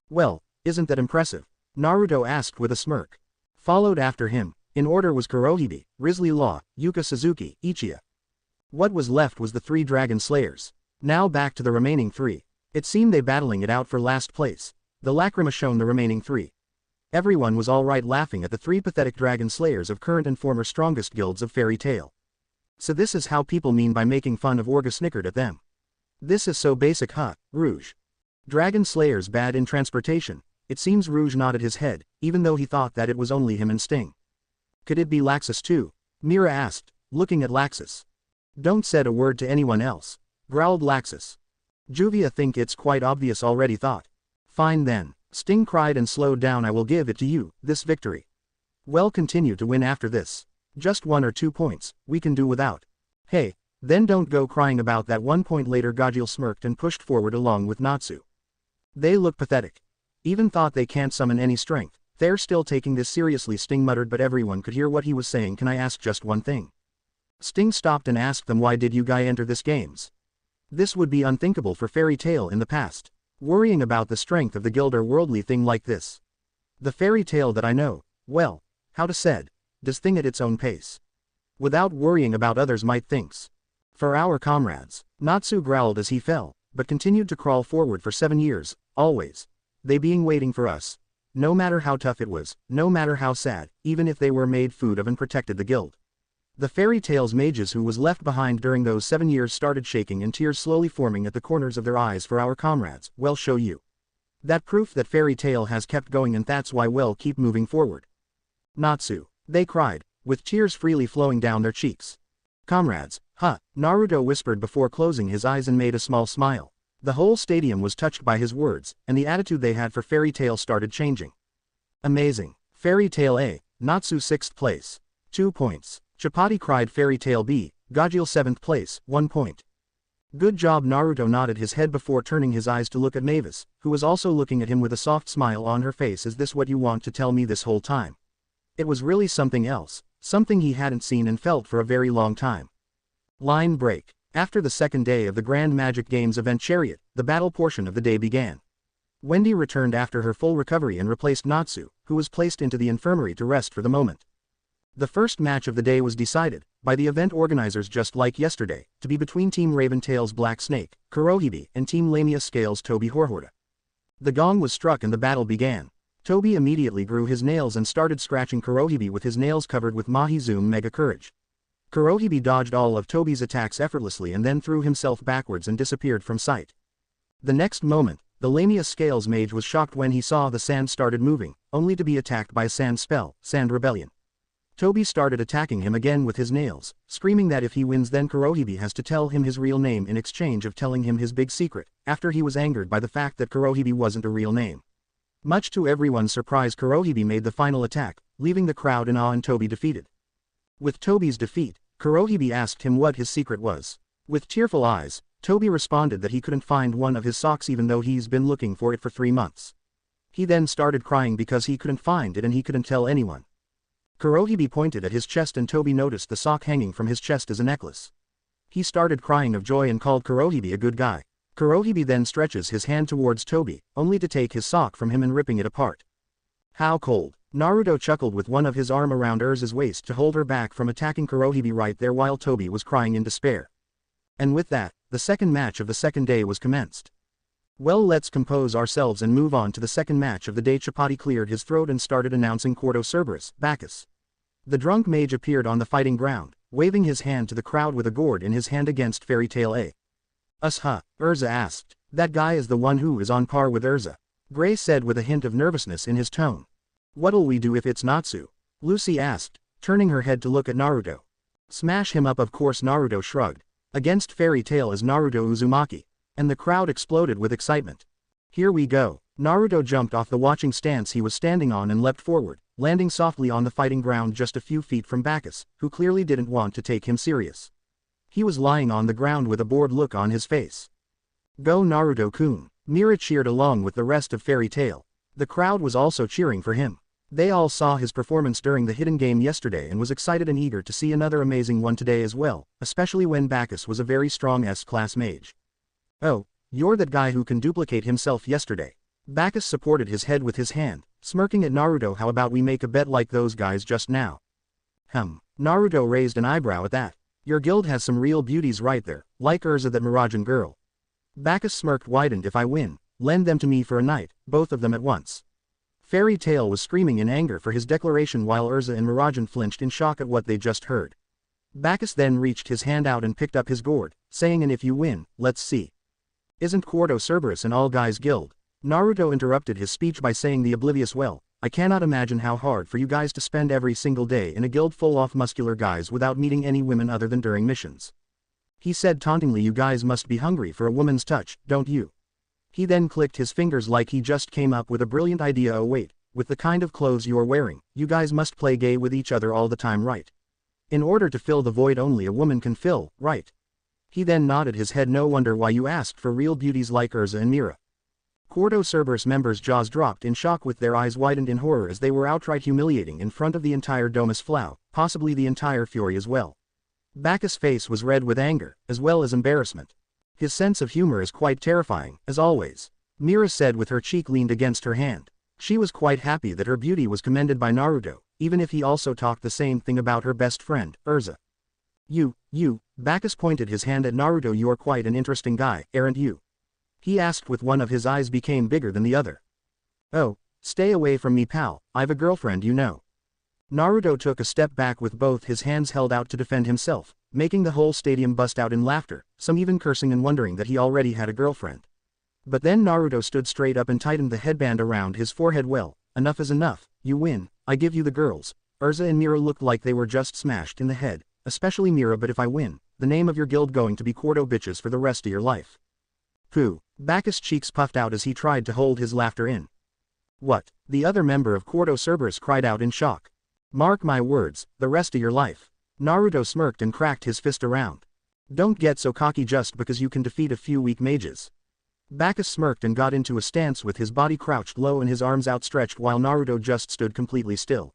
[SPEAKER 1] Well, isn't that impressive? Naruto asked with a smirk. Followed after him, in order was Kurohybe, Risley Law, Yuka Suzuki, Ichiya. What was left was the three Dragon Slayers. Now back to the remaining three. It seemed they battling it out for last place. The lacrima shown the remaining three. Everyone was alright laughing at the three pathetic Dragon Slayers of current and former strongest guilds of Fairy Tail. So this is how people mean by making fun of Orga snickered at them. This is so basic, huh, Rouge? Dragon Slayers bad in transportation. It seems Rouge nodded his head, even though he thought that it was only him and Sting. Could it be Laxus too? Mira asked, looking at Laxus. Don't said a word to anyone else, growled Laxus. Juvia think it's quite obvious already thought. Fine then, Sting cried and slowed down. I will give it to you, this victory. Well, continue to win after this. Just 1 or 2 points, we can do without. Hey, then don't go crying about that. 1 point later Gajeel smirked and pushed forward along with Natsu. They look pathetic. Even thought they can't summon any strength. They're still taking this seriously, Sting muttered, but everyone could hear what he was saying. Can I ask just one thing? Sting stopped and asked them, why did you guys enter this games? This would be unthinkable for Fairy Tail in the past. Worrying about the strength of the guild or worldly thing like this. The Fairy Tail that I know, well, how to said, does thing at its own pace. Without worrying about others might thinks. For our comrades, Natsu growled as he fell, but continued to crawl forward for 7 years, always. They being waiting for us. No matter how tough it was, no matter how sad, even if they were made food of and protected the guild. The Fairy Tail's mages who was left behind during those 7 years started shaking and tears slowly forming at the corners of their eyes. For our comrades, well, show you. That proof that Fairy Tail has kept going, and that's why we'll keep moving forward. Natsu, they cried, with tears freely flowing down their cheeks. Comrades, huh, Naruto whispered before closing his eyes and made a small smile. The whole stadium was touched by his words, and the attitude they had for Fairy Tail started changing. Amazing. Fairy Tail A, Natsu 6th place. 2 points. Chapati cried. Fairy Tail B, Gajeel 7th place, 1 point. Good job. Naruto nodded his head before turning his eyes to look at Mavis, who was also looking at him with a soft smile on her face. Is this what you want to tell me this whole time? It was really something else, something he hadn't seen and felt for a very long time. Line break. After the second day of the Grand Magic Games event Chariot, the battle portion of the day began. Wendy returned after her full recovery and replaced Natsu, who was placed into the infirmary to rest for the moment. The first match of the day was decided, by the event organizers just like yesterday, to be between Team Raventail's Black Snake, Kurohybe, and Team Lamia Scales' Toby Horhorda. The gong was struck and the battle began. Toby immediately grew his nails and started scratching Kurohybe with his nails covered with Mahi Zoom Mega Courage. Kurohybe dodged all of Toby's attacks effortlessly and then threw himself backwards and disappeared from sight. The next moment, the Lamia Scales mage was shocked when he saw the sand started moving, only to be attacked by a sand spell, Sand Rebellion. Toby started attacking him again with his nails, screaming that if he wins then Kurohybe has to tell him his real name in exchange of telling him his big secret, after he was angered by the fact that Kurohybe wasn't a real name. Much to everyone's surprise, Kurohybe made the final attack, leaving the crowd in awe and Toby defeated. With Toby's defeat, Kurohybe asked him what his secret was. With tearful eyes, Toby responded that he couldn't find one of his socks even though he's been looking for it for 3 months. He then started crying because he couldn't find it and he couldn't tell anyone. Kurohybe pointed at his chest and Toby noticed the sock hanging from his chest as a necklace. He started crying of joy and called Kurohybe a good guy. Kurohibi then stretches his hand towards Tobi, only to take his sock from him and ripping it apart. How cold. Naruto chuckled with one of his arm around Urza's waist to hold her back from attacking Kurohibi right there while Tobi was crying in despair. And with that, the second match of the second day was commenced. Well, let's compose ourselves and move on to the second match of the day. Chapati cleared his throat and started announcing Quarto Cerberus, Bacchus. The drunk mage appeared on the fighting ground, waving his hand to the crowd with a gourd in his hand against Fairy Tail A. Huh? Urza asked. That guy is the one who is on par with Urza. Gray said with a hint of nervousness in his tone. What'll we do if it's Natsu? Lucy asked, turning her head to look at Naruto. Smash him up, of course. Naruto shrugged. Against Fairy Tail as Naruto Uzumaki. And the crowd exploded with excitement. Here we go. Naruto jumped off the watching stance he was standing on and leapt forward, landing softly on the fighting ground just a few feet from Bacchus, who clearly didn't want to take him serious. He was lying on the ground with a bored look on his face. Go Naruto-kun. Mira cheered along with the rest of Fairy Tail. The crowd was also cheering for him. They all saw his performance during the hidden game yesterday and was excited and eager to see another amazing one today as well, especially when Bacchus was a very strong S-class mage. Oh, you're that guy who can duplicate himself yesterday. Bacchus supported his head with his hand, smirking at Naruto. How about we make a bet like those guys just now? Naruto raised an eyebrow at that. Your guild has some real beauties right there, like Urza, that Mirajan girl. Bacchus smirked widened. If I win, lend them to me for a night, both of them at once. Fairy Tail was screaming in anger for his declaration while Urza and Mirajan flinched in shock at what they just heard. Bacchus then reached his hand out and picked up his gourd, saying, and if you win, let's see. Isn't Quarto Cerberus an all-guys guild? Naruto interrupted his speech by saying, the oblivious, well, I cannot imagine how hard for you guys to spend every single day in a guild full of muscular guys without meeting any women other than during missions. He said tauntingly, you guys must be hungry for a woman's touch, don't you? He then clicked his fingers like he just came up with a brilliant idea. Oh wait, with the kind of clothes you're wearing, you guys must play gay with each other all the time, right? In order to fill the void only a woman can fill, right? He then nodded his head. No wonder why you asked for real beauties like Urza and Mira. Quarto Cerberus members' jaws dropped in shock with their eyes widened in horror as they were outright humiliating in front of the entire Domus Flow, possibly the entire Fury as well. Bacchus' face was red with anger, as well as embarrassment. His sense of humor is quite terrifying, as always. Mira said with her cheek leaned against her hand. She was quite happy that her beauty was commended by Naruto, even if he also talked the same thing about her best friend, Urza. You, Bacchus pointed his hand at Naruto. You're quite an interesting guy, aren't you? He asked with one of his eyes became bigger than the other. Oh, stay away from me, pal, I've a girlfriend, you know. Naruto took a step back with both his hands held out to defend himself, making the whole stadium bust out in laughter, some even cursing and wondering that he already had a girlfriend. But then Naruto stood straight up and tightened the headband around his forehead. Well, enough is enough, you win, I give you the girls. Urza and Mira looked like they were just smashed in the head, especially Mira. But if I win, the name of your guild going to be Quarto Bitches for the rest of your life. Pooh. Bacchus' cheeks puffed out as he tried to hold his laughter in. What? The other member of Quarto Cerberus cried out in shock. Mark my words, the rest of your life. Naruto smirked and cracked his fist around. Don't get so cocky just because you can defeat a few weak mages. Bacchus smirked and got into a stance with his body crouched low and his arms outstretched while Naruto just stood completely still.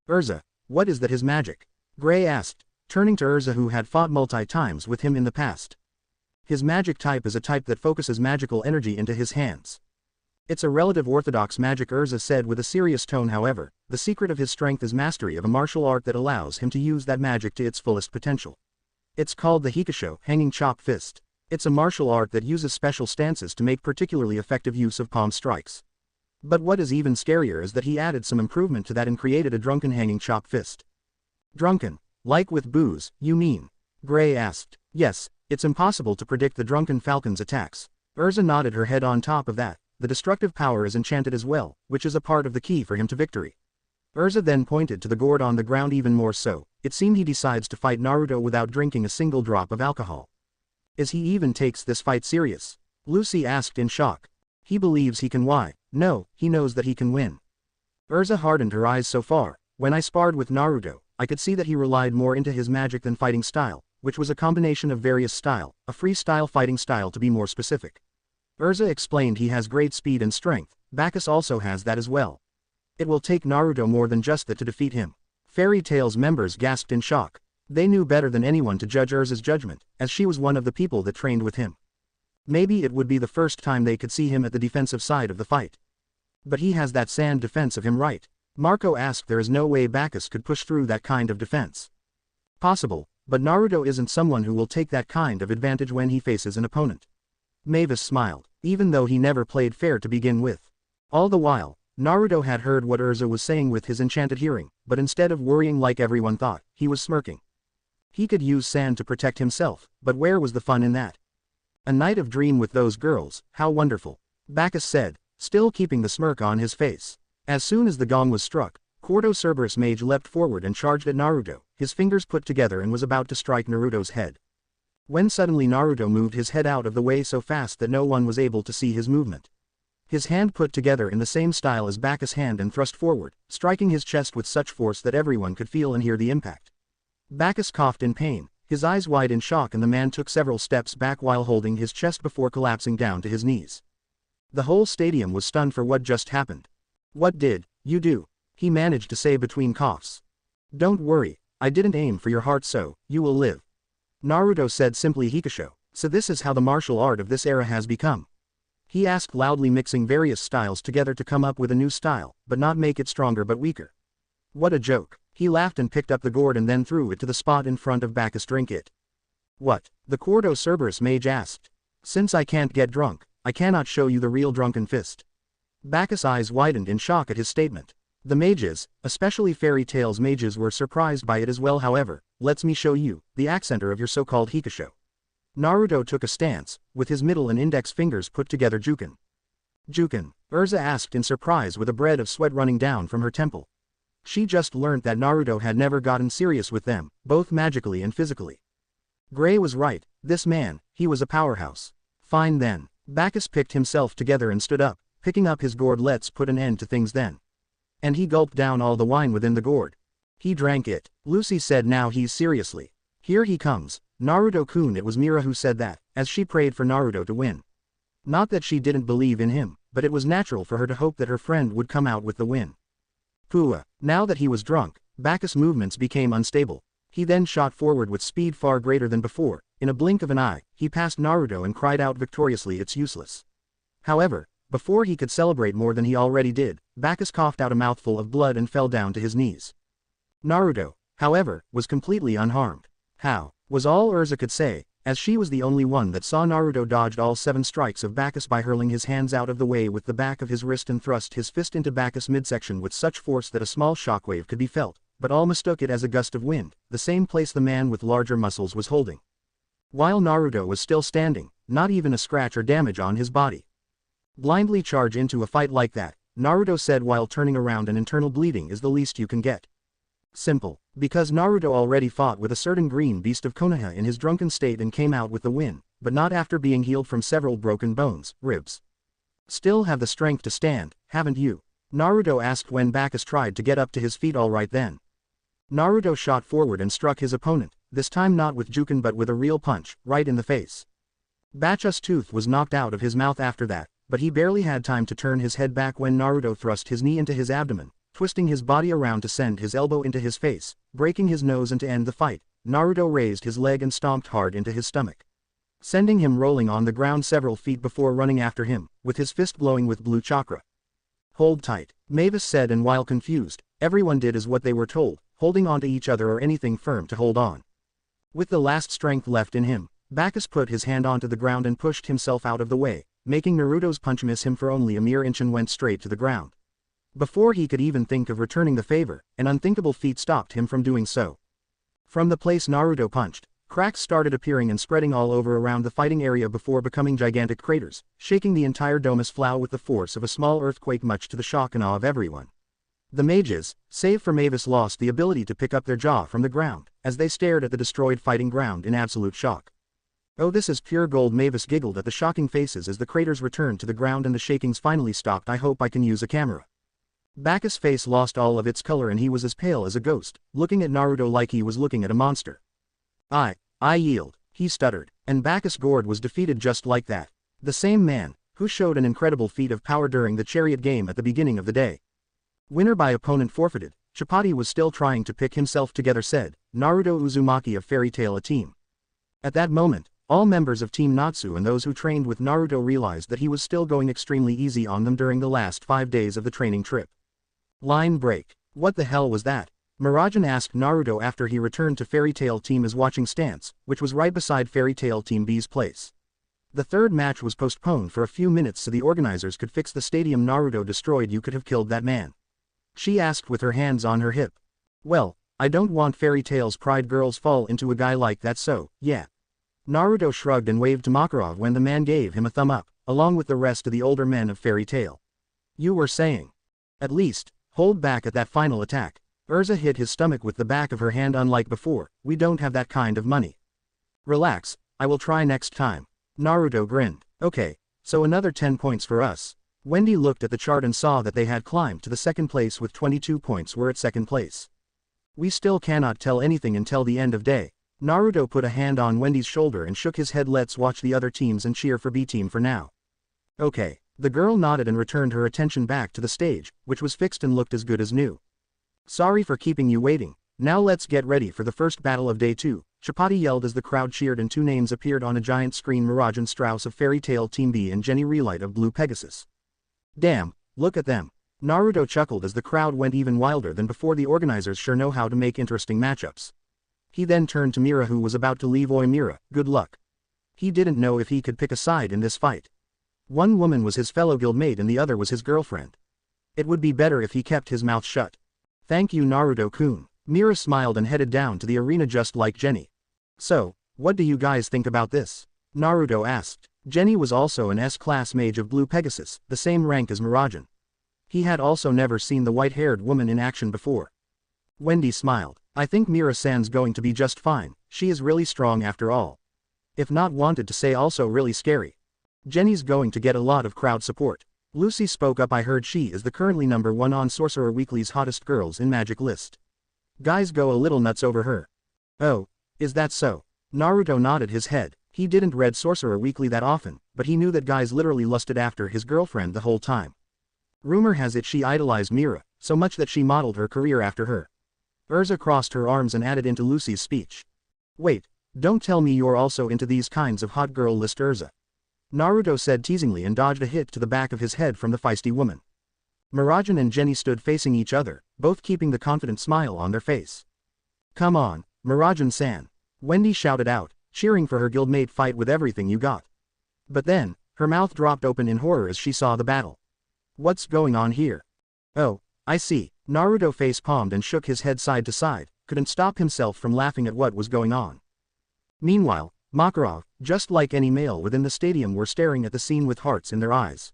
[SPEAKER 1] Urza, what is that? His magic? Gray asked, turning to Urza who had fought multi-times with him in the past. His magic type is a type that focuses magical energy into his hands. It's a relative orthodox magic, Urza said with a serious tone. However, the secret of his strength is mastery of a martial art that allows him to use that magic to its fullest potential. It's called the Hikisho, hanging chop fist. It's a martial art that uses special stances to make particularly effective use of palm strikes. But what is even scarier is that he added some improvement to that and created a drunken hanging chop fist. Drunken? Like with booze, you mean? Gray asked. Yes, it's impossible to predict the drunken falcon's attacks. Urza nodded her head. On top of that, the destructive power is enchanted as well, which is a part of the key for him to victory. Urza then pointed to the gourd on the ground. Even more so, it seemed he decides to fight Naruto without drinking a single drop of alcohol. Is he even takes this fight serious? Lucy asked in shock. He believes he can. Why? No, he knows that he can win. Urza hardened her eyes. So far, when I sparred with Naruto, I could see that he relied more into his magic than fighting style, which was a combination of various style, a freestyle fighting style to be more specific. Urza explained he has great speed and strength, Bacchus also has that as well. It will take Naruto more than just that to defeat him. Fairy Tail's members gasped in shock. They knew better than anyone to judge Urza's judgment, as she was one of the people that trained with him. Maybe it would be the first time they could see him at the defensive side of the fight. But he has that sand defense of him, right? Marco asked. There is no way Bacchus could push through that kind of defense. Possible, but Naruto isn't someone who will take that kind of advantage when he faces an opponent. Mavis smiled, even though he never played fair to begin with. All the while, Naruto had heard what Urza was saying with his enchanted hearing, but instead of worrying like everyone thought, he was smirking. He could use sand to protect himself, but where was the fun in that? A night of dream with those girls, how wonderful, Bacchus said, still keeping the smirk on his face. As soon as the gong was struck, Quarto Cerberus Mage leapt forward and charged at Naruto, his fingers put together, and was about to strike Naruto's head. When suddenly Naruto moved his head out of the way so fast that no one was able to see his movement. His hand put together in the same style as Bacchus' hand and thrust forward, striking his chest with such force that everyone could feel and hear the impact. Bacchus coughed in pain, his eyes wide in shock, and the man took several steps back while holding his chest before collapsing down to his knees. The whole stadium was stunned for what just happened. "What did you do?" he managed to say between coughs. "Don't worry, I didn't aim for your heart, so you will live," Naruto said simply. "Hikusho, so this is how the martial art of this era has become?" he asked loudly, mixing various styles together to come up with a new style, but not make it stronger but weaker. "What a joke." He laughed and picked up the gourd and then threw it to the spot in front of Bacchus. "Drink it." "What?" the Quarto Cerberus Mage asked. "Since I can't get drunk, I cannot show you the real drunken fist." Bacchus' eyes widened in shock at his statement. The mages, especially Fairy Tail's mages, were surprised by it as well. "However, let's me show you, the accenter of your so-called Hikusho." Naruto took a stance, with his middle and index fingers put together. "Juken." "Juken?" Urza asked in surprise, with a bead of sweat running down from her temple. She just learnt that Naruto had never gotten serious with them, both magically and physically. Gray was right, this man, he was a powerhouse. "Fine then." Bacchus picked himself together and stood up, picking up his gourd. "Let's put an end to things then." And he gulped down all the wine within the gourd. He drank it. Lucy said, "Now he's seriously. Here he comes, Naruto-kun." It was Mira who said that, as she prayed for Naruto to win. Not that she didn't believe in him, but it was natural for her to hope that her friend would come out with the win. Pua. Now that he was drunk, Bacchus' movements became unstable. He then shot forward with speed far greater than before. In a blink of an eye, he passed Naruto and cried out victoriously, "It's useless." However, before he could celebrate more than he already did, Bacchus coughed out a mouthful of blood and fell down to his knees. Naruto, however, was completely unharmed. "How?" was all Urza could say, as she was the only one that saw Naruto dodged all 7 strikes of Bacchus by hurling his hands out of the way with the back of his wrist and thrust his fist into Bacchus' midsection with such force that a small shockwave could be felt, but all mistook it as a gust of wind, the same place the man with larger muscles was holding. While Naruto was still standing, not even a scratch or damage on his body. "Blindly charge into a fight like that," Naruto said while turning around. "An internal bleeding is the least you can get." Simple. Because Naruto already fought with a certain green beast of Konoha in his drunken state and came out with the win, but not after being healed from several broken bones, ribs. "Still have the strength to stand, haven't you?" Naruto asked when Bacchus tried to get up to his feet. "All right then." Naruto shot forward and struck his opponent, this time not with Juken but with a real punch, right in the face. Bacchus' tooth was knocked out of his mouth after that, but he barely had time to turn his head back when Naruto thrust his knee into his abdomen, twisting his body around to send his elbow into his face, breaking his nose, and to end the fight, Naruto raised his leg and stomped hard into his stomach, sending him rolling on the ground several feet before running after him, with his fist glowing with blue chakra. "Hold tight," Mavis said, and while confused, everyone did as what they were told, holding on to each other or anything firm to hold on. With the last strength left in him, Bacchus put his hand onto the ground and pushed himself out of the way, making Naruto's punch miss him for only a mere inch and went straight to the ground. Before he could even think of returning the favor, an unthinkable feat stopped him from doing so. From the place Naruto punched, cracks started appearing and spreading all over around the fighting area before becoming gigantic craters, shaking the entire domus floor with the force of a small earthquake, much to the shock and awe of everyone. The mages, save for Mavis, lost the ability to pick up their jaw from the ground, as they stared at the destroyed fighting ground in absolute shock. "Oh, this is pure gold," Mavis giggled at the shocking faces as the craters returned to the ground and the shakings finally stopped. "I hope I can use a camera." Bacchus' face lost all of its color and he was as pale as a ghost, looking at Naruto like he was looking at a monster. I yield," he stuttered, and Bacchus' gourd was defeated just like that. The same man, who showed an incredible feat of power during the chariot game at the beginning of the day. Winner by opponent forfeited. Chapati was still trying to pick himself together, said Naruto Uzumaki of Fairy Tail, a team. At that moment, All members of Team Natsu and those who trained with Naruto realized that he was still going extremely easy on them during the last 5 days of the training trip. Line break. What the hell was that? Mirajan asked Naruto after he returned to Fairy Tail Team A's watching stance, which was right beside Fairy Tail Team B's place. The third match was postponed for a few minutes so the organizers could fix the stadium. Naruto destroyed. You could have killed that man. She asked with her hands on her hip. Well, I don't want Fairy Tail's pride girls fall into a guy like that, so, yeah. Naruto shrugged and waved to Makarov when the man gave him a thumb up, along with the rest of the older men of Fairy Tail. You were saying. At least, hold back at that final attack. Urza hit his stomach with the back of her hand. Unlike before, we don't have that kind of money. Relax, I will try next time. Naruto grinned. Okay, so another 10 points for us. Wendy looked at the chart and saw that they had climbed to the second place with 22 points. We're at second place. We still cannot tell anything until the end of day. Naruto put a hand on Wendy's shoulder and shook his head. Let's watch the other teams and cheer for B team for now. Okay. The girl nodded and returned her attention back to the stage, which was fixed and looked as good as new. Sorry for keeping you waiting. Now let's get ready for the first battle of day 2, Chapati yelled as the crowd cheered and 2 names appeared on a giant screen: Mirajan Strauss of Fairy Tail Team B and Jenny Relight of Blue Pegasus. Damn, look at them. Naruto chuckled as the crowd went even wilder than before. The organizers sure know how to make interesting matchups. He then turned to Mira, who was about to leave. Oi Mira, good luck. He didn't know if he could pick a side in this fight. One woman was his fellow guildmate and the other was his girlfriend. It would be better if he kept his mouth shut. Thank you, Naruto-kun. Mira smiled and headed down to the arena just like Jenny. So, what do you guys think about this? Naruto asked. Jenny was also an S-class mage of Blue Pegasus, the same rank as Mirajan. He had also never seen the white-haired woman in action before. Wendy smiled. I think Mira-san's going to be just fine. She is really strong after all. If not wanted to say also really scary. Jenny's going to get a lot of crowd support. Lucy spoke up. I heard she is the currently #1 on Sorcerer Weekly's hottest girls in Magic list. Guys go a little nuts over her. Oh, is that so? Naruto nodded his head. He didn't read Sorcerer Weekly that often, but he knew that guys literally lusted after his girlfriend the whole time. Rumor has it she idolized Mira, so much that she modeled her career after her. Urza crossed her arms and added into Lucy's speech. Wait, don't tell me you're also into these kinds of hot girl list, Urza. Naruto said teasingly and dodged a hit to the back of his head from the feisty woman. Mirajan and Jenny stood facing each other, both keeping the confident smile on their face. Come on, Mirajan-san. Wendy shouted out, cheering for her guildmate. Fight with everything you got. But then, her mouth dropped open in horror as she saw the battle. What's going on here? Oh, I see. Naruto face-palmed and shook his head side to side, couldn't stop himself from laughing at what was going on. Meanwhile, Makarov, just like any male within the stadium, were staring at the scene with hearts in their eyes.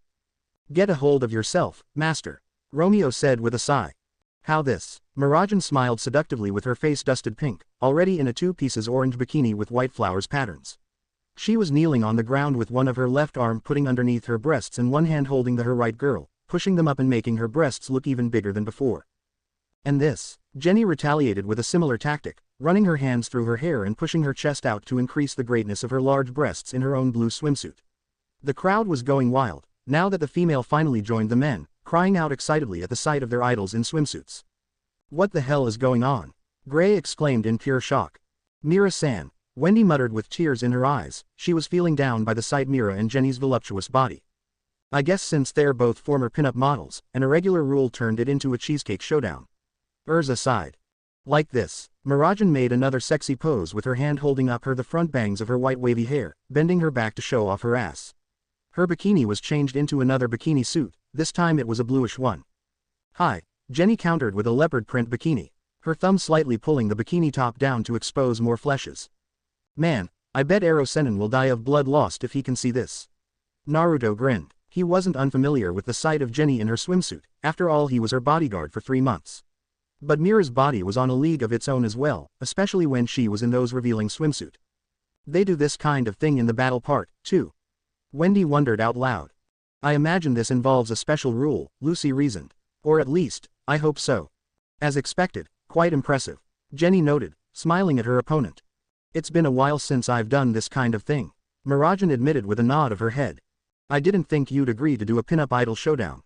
[SPEAKER 1] Get a hold of yourself, master. Romeo said with a sigh. How this? Mirajan smiled seductively with her face dusted pink, already in a 2-pieces orange bikini with white flowers patterns. She was kneeling on the ground with one of her left arm putting underneath her breasts and one hand holding her right girl, pushing them up and making her breasts look even bigger than before. And this? Jenny retaliated with a similar tactic, running her hands through her hair and pushing her chest out to increase the greatness of her large breasts in her own blue swimsuit. The crowd was going wild, now that the female finally joined the men, crying out excitedly at the sight of their idols in swimsuits. What the hell is going on? Gray exclaimed in pure shock. Mira-san, Wendy muttered with tears in her eyes. She was feeling down by the sight Mira and Jenny's voluptuous body. I guess since they're both former pinup models, an irregular rule turned it into a cheesecake showdown. Urza sighed. Like this. Mirajan made another sexy pose with her hand holding up the front bangs of her white wavy hair, bending her back to show off her ass. Her bikini was changed into another bikini suit, this time it was a bluish one. Hi, Jenny countered with a leopard print bikini, her thumb slightly pulling the bikini top down to expose more fleshes. Man, I bet Ero Sennin will die of blood lost if he can see this. Naruto grinned. He wasn't unfamiliar with the sight of Jenny in her swimsuit, after all he was her bodyguard for 3 months. But Mira's body was on a league of its own as well, especially when she was in those revealing swimsuit. They do this kind of thing in the battle part, too. Wendy wondered out loud. I imagine this involves a special rule, Lucy reasoned. Or at least, I hope so. As expected, quite impressive. Jenny noted, smiling at her opponent. It's been a while since I've done this kind of thing. Mirajan admitted with a nod of her head. I didn't think you'd agree to do a pinup idol showdown.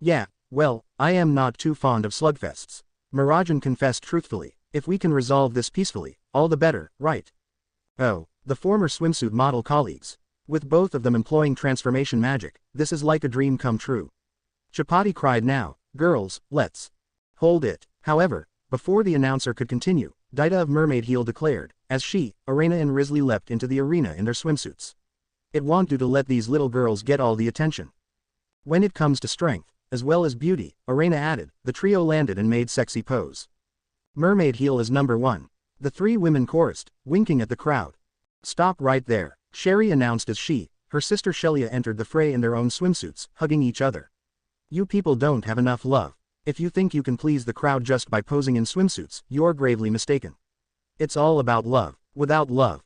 [SPEAKER 1] Yeah, well, I am not too fond of slugfests. Mirajan confessed truthfully. If we can resolve this peacefully, all the better, right? Oh, the former swimsuit model colleagues. With both of them employing transformation magic, this is like a dream come true. Chapati cried now, girls, let's hold it. However, before the announcer could continue, Dita of Mermaid Heel declared, as she, Arena and Risley leapt into the arena in their swimsuits. It won't do to let these little girls get all the attention. When it comes to strength, as well as beauty, Arena added, the trio landed and made sexy pose. Mermaid Heel is number one. The three women chorused, winking at the crowd. Stop right there, Sherry announced as she, her sister Shelia entered the fray in their own swimsuits, hugging each other. You people don't have enough love. If you think you can please the crowd just by posing in swimsuits, you're gravely mistaken. It's all about love. Without love,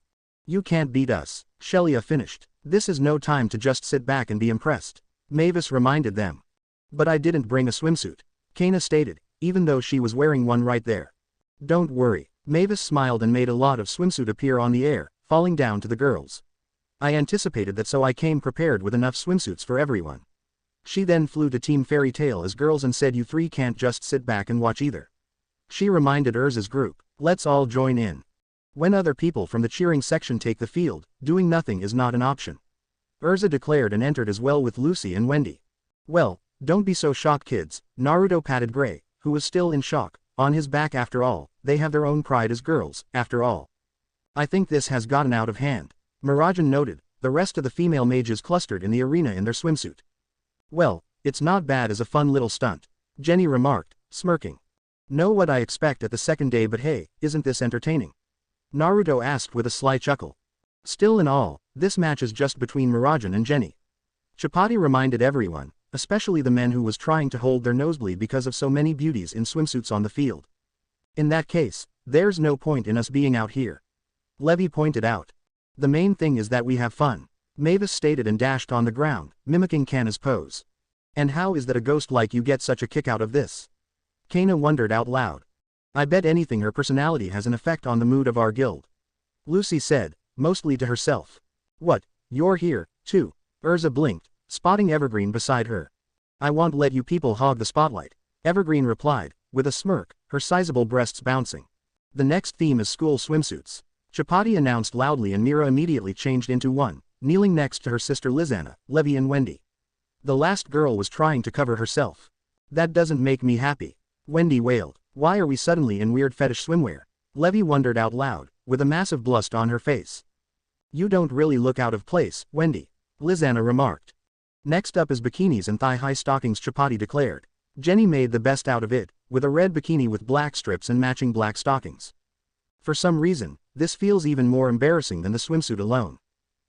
[SPEAKER 1] you can't beat us, Shelia finished. This is no time to just sit back and be impressed. Mavis reminded them. But I didn't bring a swimsuit, Kana stated, even though she was wearing one right there. Don't worry, Mavis smiled and made a lot of swimsuit appear on the air, falling down to the girls. I anticipated that, so I came prepared with enough swimsuits for everyone. She then flew to Team Fairy Tale as girls and said, you three can't just sit back and watch either. She reminded Urza's group, let's all join in. When other people from the cheering section take the field, doing nothing is not an option. Urza declared and entered as well with Lucy and Wendy. Well, don't be so shocked kids, Naruto patted Gray, who was still in shock, on his back. After all, they have their own pride as girls, after all. I think this has gotten out of hand, Mirajan noted, the rest of the female mages clustered in the arena in their swimsuit. Well, it's not bad as a fun little stunt, Jenny remarked, smirking. Know what I expect at the second day, but hey, isn't this entertaining? Naruto asked with a sly chuckle. Still in all, this match is just between Mirajan and Jenny. Chapati reminded everyone, especially the men who was trying to hold their nosebleed because of so many beauties in swimsuits on the field. In that case, there's no point in us being out here. Levy pointed out. The main thing is that we have fun, Mavis stated and dashed on the ground, mimicking Kana's pose. And how is that a ghost like you get such a kick out of this? Kana wondered out loud. I bet anything her personality has an effect on the mood of our guild. Lucy said, mostly to herself. What, you're here, too? Urza blinked, spotting Evergreen beside her. I won't let you people hog the spotlight, Evergreen replied, with a smirk, her sizable breasts bouncing. The next theme is school swimsuits, Chapati announced loudly, and Mira immediately changed into one, kneeling next to her sister Lizanna, Levy and Wendy. The last girl was trying to cover herself. That doesn't make me happy, Wendy wailed. Why are we suddenly in weird fetish swimwear? Levy wondered out loud, with a massive blush on her face. You don't really look out of place, Wendy, Lizanna remarked. Next up is bikinis and thigh-high stockings, Chapati declared. Jenny made the best out of it, with a red bikini with black strips and matching black stockings. For some reason, this feels even more embarrassing than the swimsuit alone,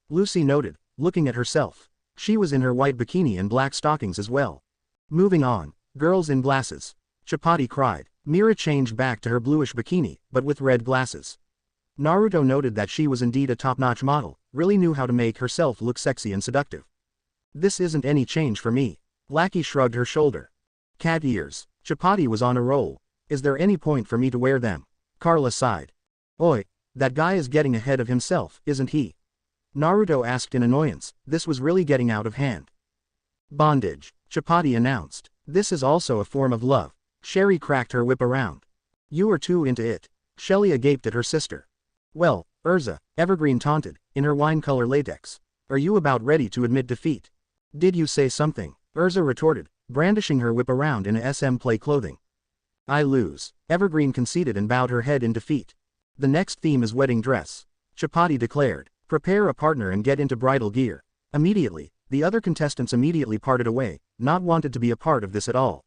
[SPEAKER 1] Lucy noted, looking at herself. She was in her white bikini and black stockings as well. Moving on, girls in glasses, Chapati cried. Mira changed back to her bluish bikini, but with red glasses. Naruto noted that she was indeed a top-notch model, really knew how to make herself look sexy and seductive. This isn't any change for me. Lackey shrugged her shoulder. Cat ears, Chapati was on a roll. Is there any point for me to wear them? Carla sighed. Oi, that guy is getting ahead of himself, isn't he? Naruto asked in annoyance. This was really getting out of hand. Bondage, Chapati announced. This is also a form of love. Sherry cracked her whip around. You are too into it. Shelia gaped at her sister. Well, Urza, Evergreen taunted, in her wine-color latex. Are you about ready to admit defeat? Did you say something? Urza retorted, brandishing her whip around in a SM play clothing. I lose, Evergreen conceded and bowed her head in defeat. The next theme is wedding dress, Chapati declared. Prepare a partner and get into bridal gear. Immediately, the other contestants immediately parted away, not wanted to be a part of this at all.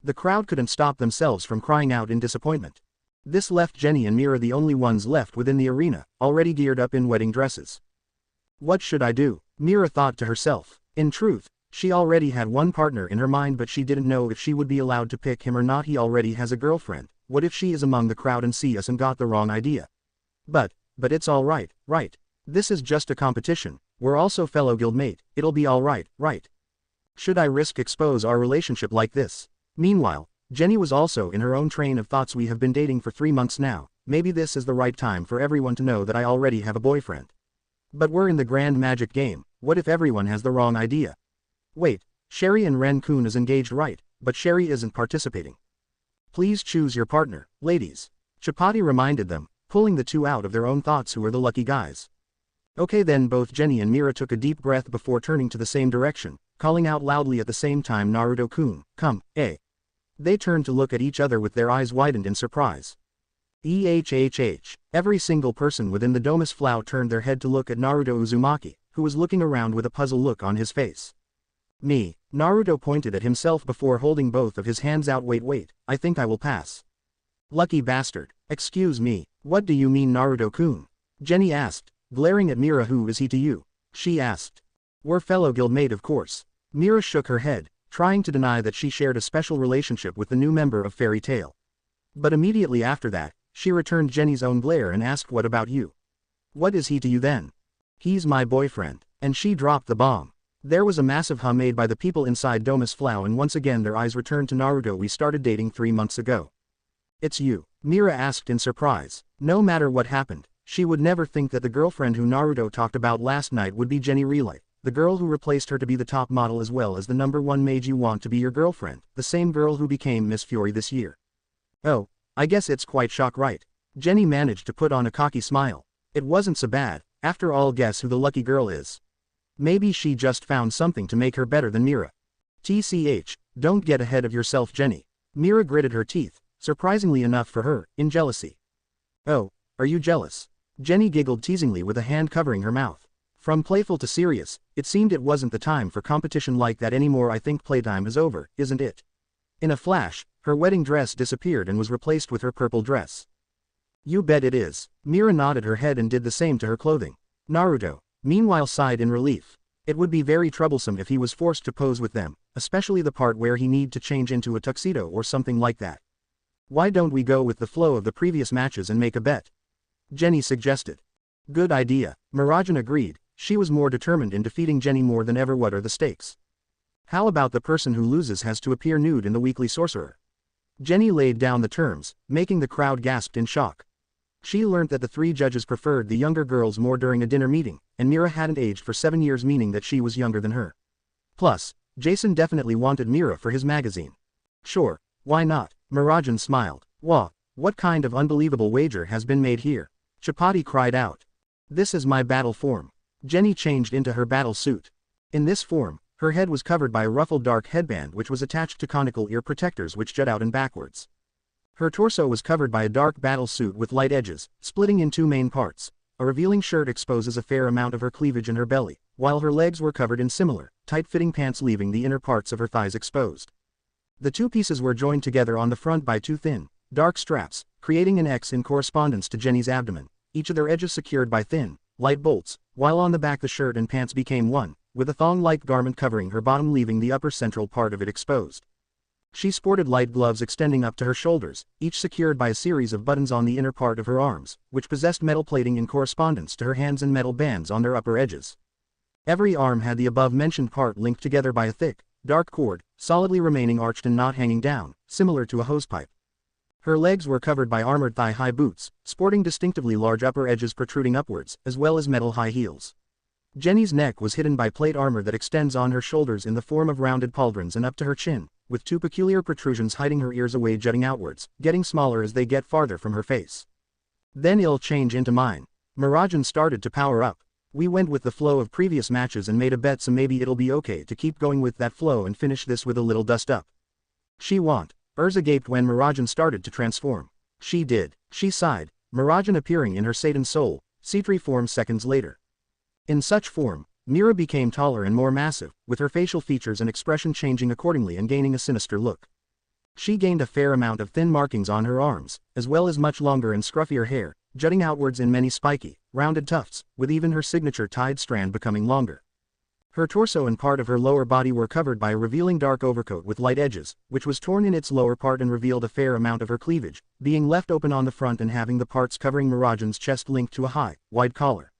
[SPEAKER 1] The crowd couldn't stop themselves from crying out in disappointment. This left Jenny and Mira the only ones left within the arena, already geared up in wedding dresses. What should I do? Mira thought to herself. In truth, she already had one partner in her mind, but she didn't know if she would be allowed to pick him or not. He already has a girlfriend. What if she is among the crowd and see us and got the wrong idea? But it's alright, right? This is just a competition. We're also fellow guildmate. It'll be alright, right? Should I risk expose our relationship like this? Meanwhile, Jenny was also in her own train of thoughts. We have been dating for 3 months now. Maybe this is the right time for everyone to know that I already have a boyfriend. But we're in the grand magic game. What if everyone has the wrong idea? Wait, Sherry and Ren-kun is engaged, right? But Sherry isn't participating. Please choose your partner, ladies, Chapati reminded them, pulling the two out of their own thoughts. Who are the lucky guys? Okay then both Jenny and Mira took a deep breath before turning to the same direction, calling out loudly at the same time, Naruto-kun, come, eh. They turned to look at each other with their eyes widened in surprise. Every single person within the domus flow turned their head to look at Naruto Uzumaki, who was looking around with a puzzled look on his face. Me. Naruto pointed at himself before holding both of his hands out. Wait, I think I will pass. Lucky bastard. Excuse me, what do you mean Naruto-kun? Jenny asked, glaring at Mira. Who is he to you? She asked. We're fellow guildmate of course. Mira shook her head, trying to deny that she shared a special relationship with the new member of Fairy Tail. But immediately after that, she returned Jenny's own glare and asked, what about you? What is he to you then? He's my boyfriend. And she dropped the bomb. There was a massive hum made by the people inside Domus Flow, and once again their eyes returned to Naruto. We started dating 3 months ago. It's you? Mira asked in surprise. No matter what happened, she would never think that the girlfriend who Naruto talked about last night would be Jenny Relay, the girl who replaced her to be the top model as well as the #1 made you want to be your girlfriend, the same girl who became Miss Fury this year. Oh, I guess it's quite shock, right? Jenny managed to put on a cocky smile. It wasn't so bad, after all. Guess who the lucky girl is? Maybe she just found something to make her better than Mira. TCH, don't get ahead of yourself, Jenny. Mira gritted her teeth, surprisingly enough for her, in jealousy. Oh, are you jealous? Jenny giggled teasingly with a hand covering her mouth. From playful to serious, it seemed it wasn't the time for competition like that anymore. I think playtime is over, isn't it? In a flash, her wedding dress disappeared and was replaced with her purple dress. You bet it is. Mira nodded her head and did the same to her clothing. Naruto, meanwhile, sighed in relief. It would be very troublesome if he was forced to pose with them, especially the part where he need to change into a tuxedo or something like that. Why don't we go with the flow of the previous matches and make a bet? Jenny suggested. Good idea, Mirajan agreed. She was more determined in defeating Jenny more than ever. What are the stakes? How about the person who loses has to appear nude in the weekly sorcerer? Jenny laid down the terms, making the crowd gasp in shock. She learned that the 3 judges preferred the younger girls more during a dinner meeting, and Mira hadn't aged for 7 years, meaning that she was younger than her. Plus, Jason definitely wanted Mira for his magazine. Sure, why not? Mirajan smiled. Wah, what kind of unbelievable wager has been made here? Chapati cried out. This is my battle form. Jenny changed into her battle suit. In this form, her head was covered by a ruffled dark headband which was attached to conical ear protectors which jut out and backwards. Her torso was covered by a dark battle suit with light edges, splitting in 2 main parts. A revealing shirt exposes a fair amount of her cleavage and her belly, while her legs were covered in similar, tight-fitting pants leaving the inner parts of her thighs exposed. The 2 pieces were joined together on the front by 2 thin, dark straps, creating an X in correspondence to Jenny's abdomen, each of their edges secured by thin, light bolts, while on the back the shirt and pants became one, with a thong-like garment covering her bottom leaving the upper central part of it exposed. She sported light gloves extending up to her shoulders, each secured by a series of buttons on the inner part of her arms, which possessed metal plating in correspondence to her hands and metal bands on their upper edges. Every arm had the above-mentioned part linked together by a thick, dark cord, solidly remaining arched and not hanging down, similar to a hosepipe. Her legs were covered by armored thigh-high boots, sporting distinctively large upper edges protruding upwards, as well as metal high heels. Jenny's neck was hidden by plate armor that extends on her shoulders in the form of rounded pauldrons and up to her chin, with 2 peculiar protrusions hiding her ears away jutting outwards, getting smaller as they get farther from her face. Then it'll change into mine. Mirajan started to power up. We went with the flow of previous matches and made a bet, so maybe it'll be okay to keep going with that flow and finish this with a little dust up. She won't. Urza gaped when Mirajan started to transform. She did. She sighed, Mirajan appearing in her Satan soul, C3 form seconds later. In such form, Mira became taller and more massive, with her facial features and expression changing accordingly and gaining a sinister look. She gained a fair amount of thin markings on her arms, as well as much longer and scruffier hair, jutting outwards in many spiky, rounded tufts, with even her signature tied strand becoming longer. Her torso and part of her lower body were covered by a revealing dark overcoat with light edges, which was torn in its lower part and revealed a fair amount of her cleavage, being left open on the front and having the parts covering Mirajan's chest linked to a high, wide collar.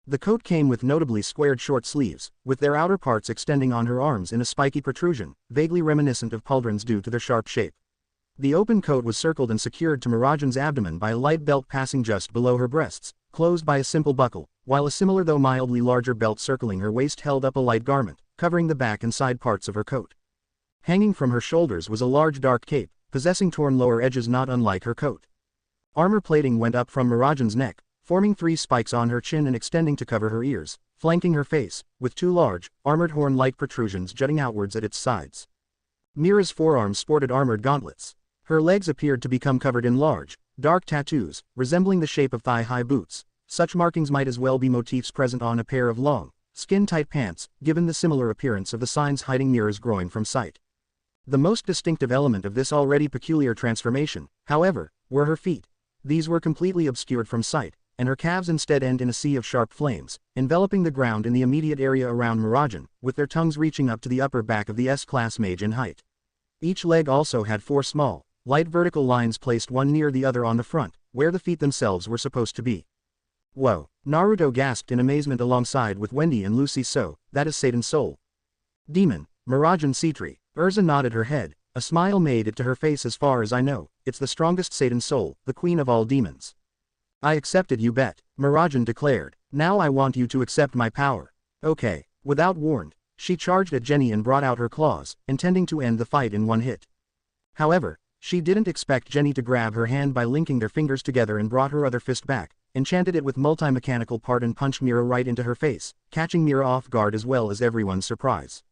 [SPEAKER 1] The coat came with notably squared short sleeves, with their outer parts extending on her arms in a spiky protrusion, vaguely reminiscent of pauldrons due to their sharp shape. The open coat was circled and secured to Mirajan's abdomen by a light belt passing just below her breasts, closed by a simple buckle, while a similar though mildly larger belt circling her waist held up a light garment, covering the back and side parts of her coat. Hanging from her shoulders was a large dark cape, possessing torn lower edges not unlike her coat. Armor plating went up from Mirajan's neck, forming 3 spikes on her chin and extending to cover her ears, flanking her face, with 2 large, armored horn-like protrusions jutting outwards at its sides. Mira's forearms sported armored gauntlets. Her legs appeared to become covered in large, dark tattoos, resembling the shape of thigh-high boots. Such markings might as well be motifs present on a pair of long, skin-tight pants, given the similar appearance of the signs hiding Mira's groin from sight. The most distinctive element of this already peculiar transformation, however, were her feet. These were completely obscured from sight, and her calves instead end in a sea of sharp flames, enveloping the ground in the immediate area around Mirajan, with their tongues reaching up to the upper back of the S-class mage in height. Each leg also had 4 small, light vertical lines placed one near the other on the front, where the feet themselves were supposed to be. Whoa! Naruto gasped in amazement alongside with Wendy and Lucy. So, that is Satan's soul. Demon, Mirajan Citri. Urza nodded her head, a smile made it to her face. As far as I know, it's the strongest Satan's soul, the queen of all demons. I accept it, you bet, Mirajan declared. Now I want you to accept my power. Okay. Without warning, she charged at Jenny and brought out her claws, intending to end the fight in one hit. However, she didn't expect Jenny to grab her hand by linking their fingers together and brought her other fist back, enchanted it with multi-mechanical part and punched Mira right into her face, catching Mira off guard as well as everyone's surprise.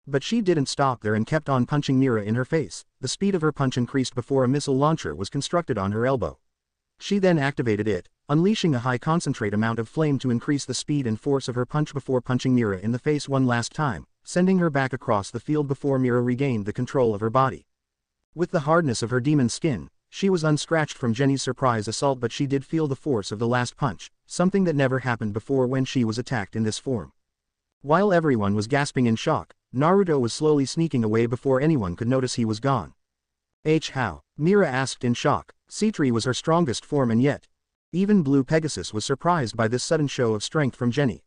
[SPEAKER 1] But she didn't stop there and kept on punching Mira in her face. The speed of her punch increased before a missile launcher was constructed on her elbow. She then activated it, unleashing a high concentrate amount of flame to increase the speed and force of her punch before punching Mira in the face one last time, sending her back across the field before Mira regained the control of her body. With the hardness of her demon skin, she was unscratched from Jenny's surprise assault, but she did feel the force of the last punch, something that never happened before when she was attacked in this form. While everyone was gasping in shock, Naruto was slowly sneaking away before anyone could notice he was gone. How? Mira asked in shock. Citri was her strongest form, and yet, even Blue Pegasus was surprised by this sudden show of strength from Jenny.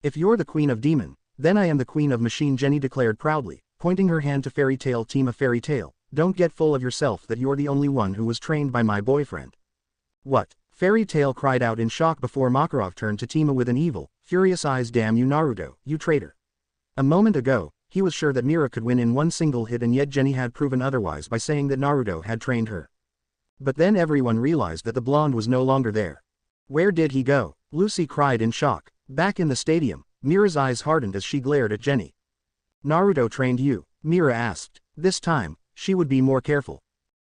[SPEAKER 1] If you're the queen of demon, then I am the queen of machine, Jenny declared proudly, pointing her hand to Fairy Tail. Team of Fairy Tail, don't get full of yourself that you're the only one who was trained by my boyfriend. What? Fairy Tail cried out in shock before Makarov turned to Tima with an evil, furious eyes. Damn you Naruto, you traitor. A moment ago, he was sure that Mira could win in one single hit, and yet Jenny had proven otherwise by saying that Naruto had trained her. But then everyone realized that the blonde was no longer there. Where did he go? Lucy cried in shock. Back in the stadium, Mira's eyes hardened as she glared at Jenny. Naruto trained you? Mira asked. This time, she would be more careful.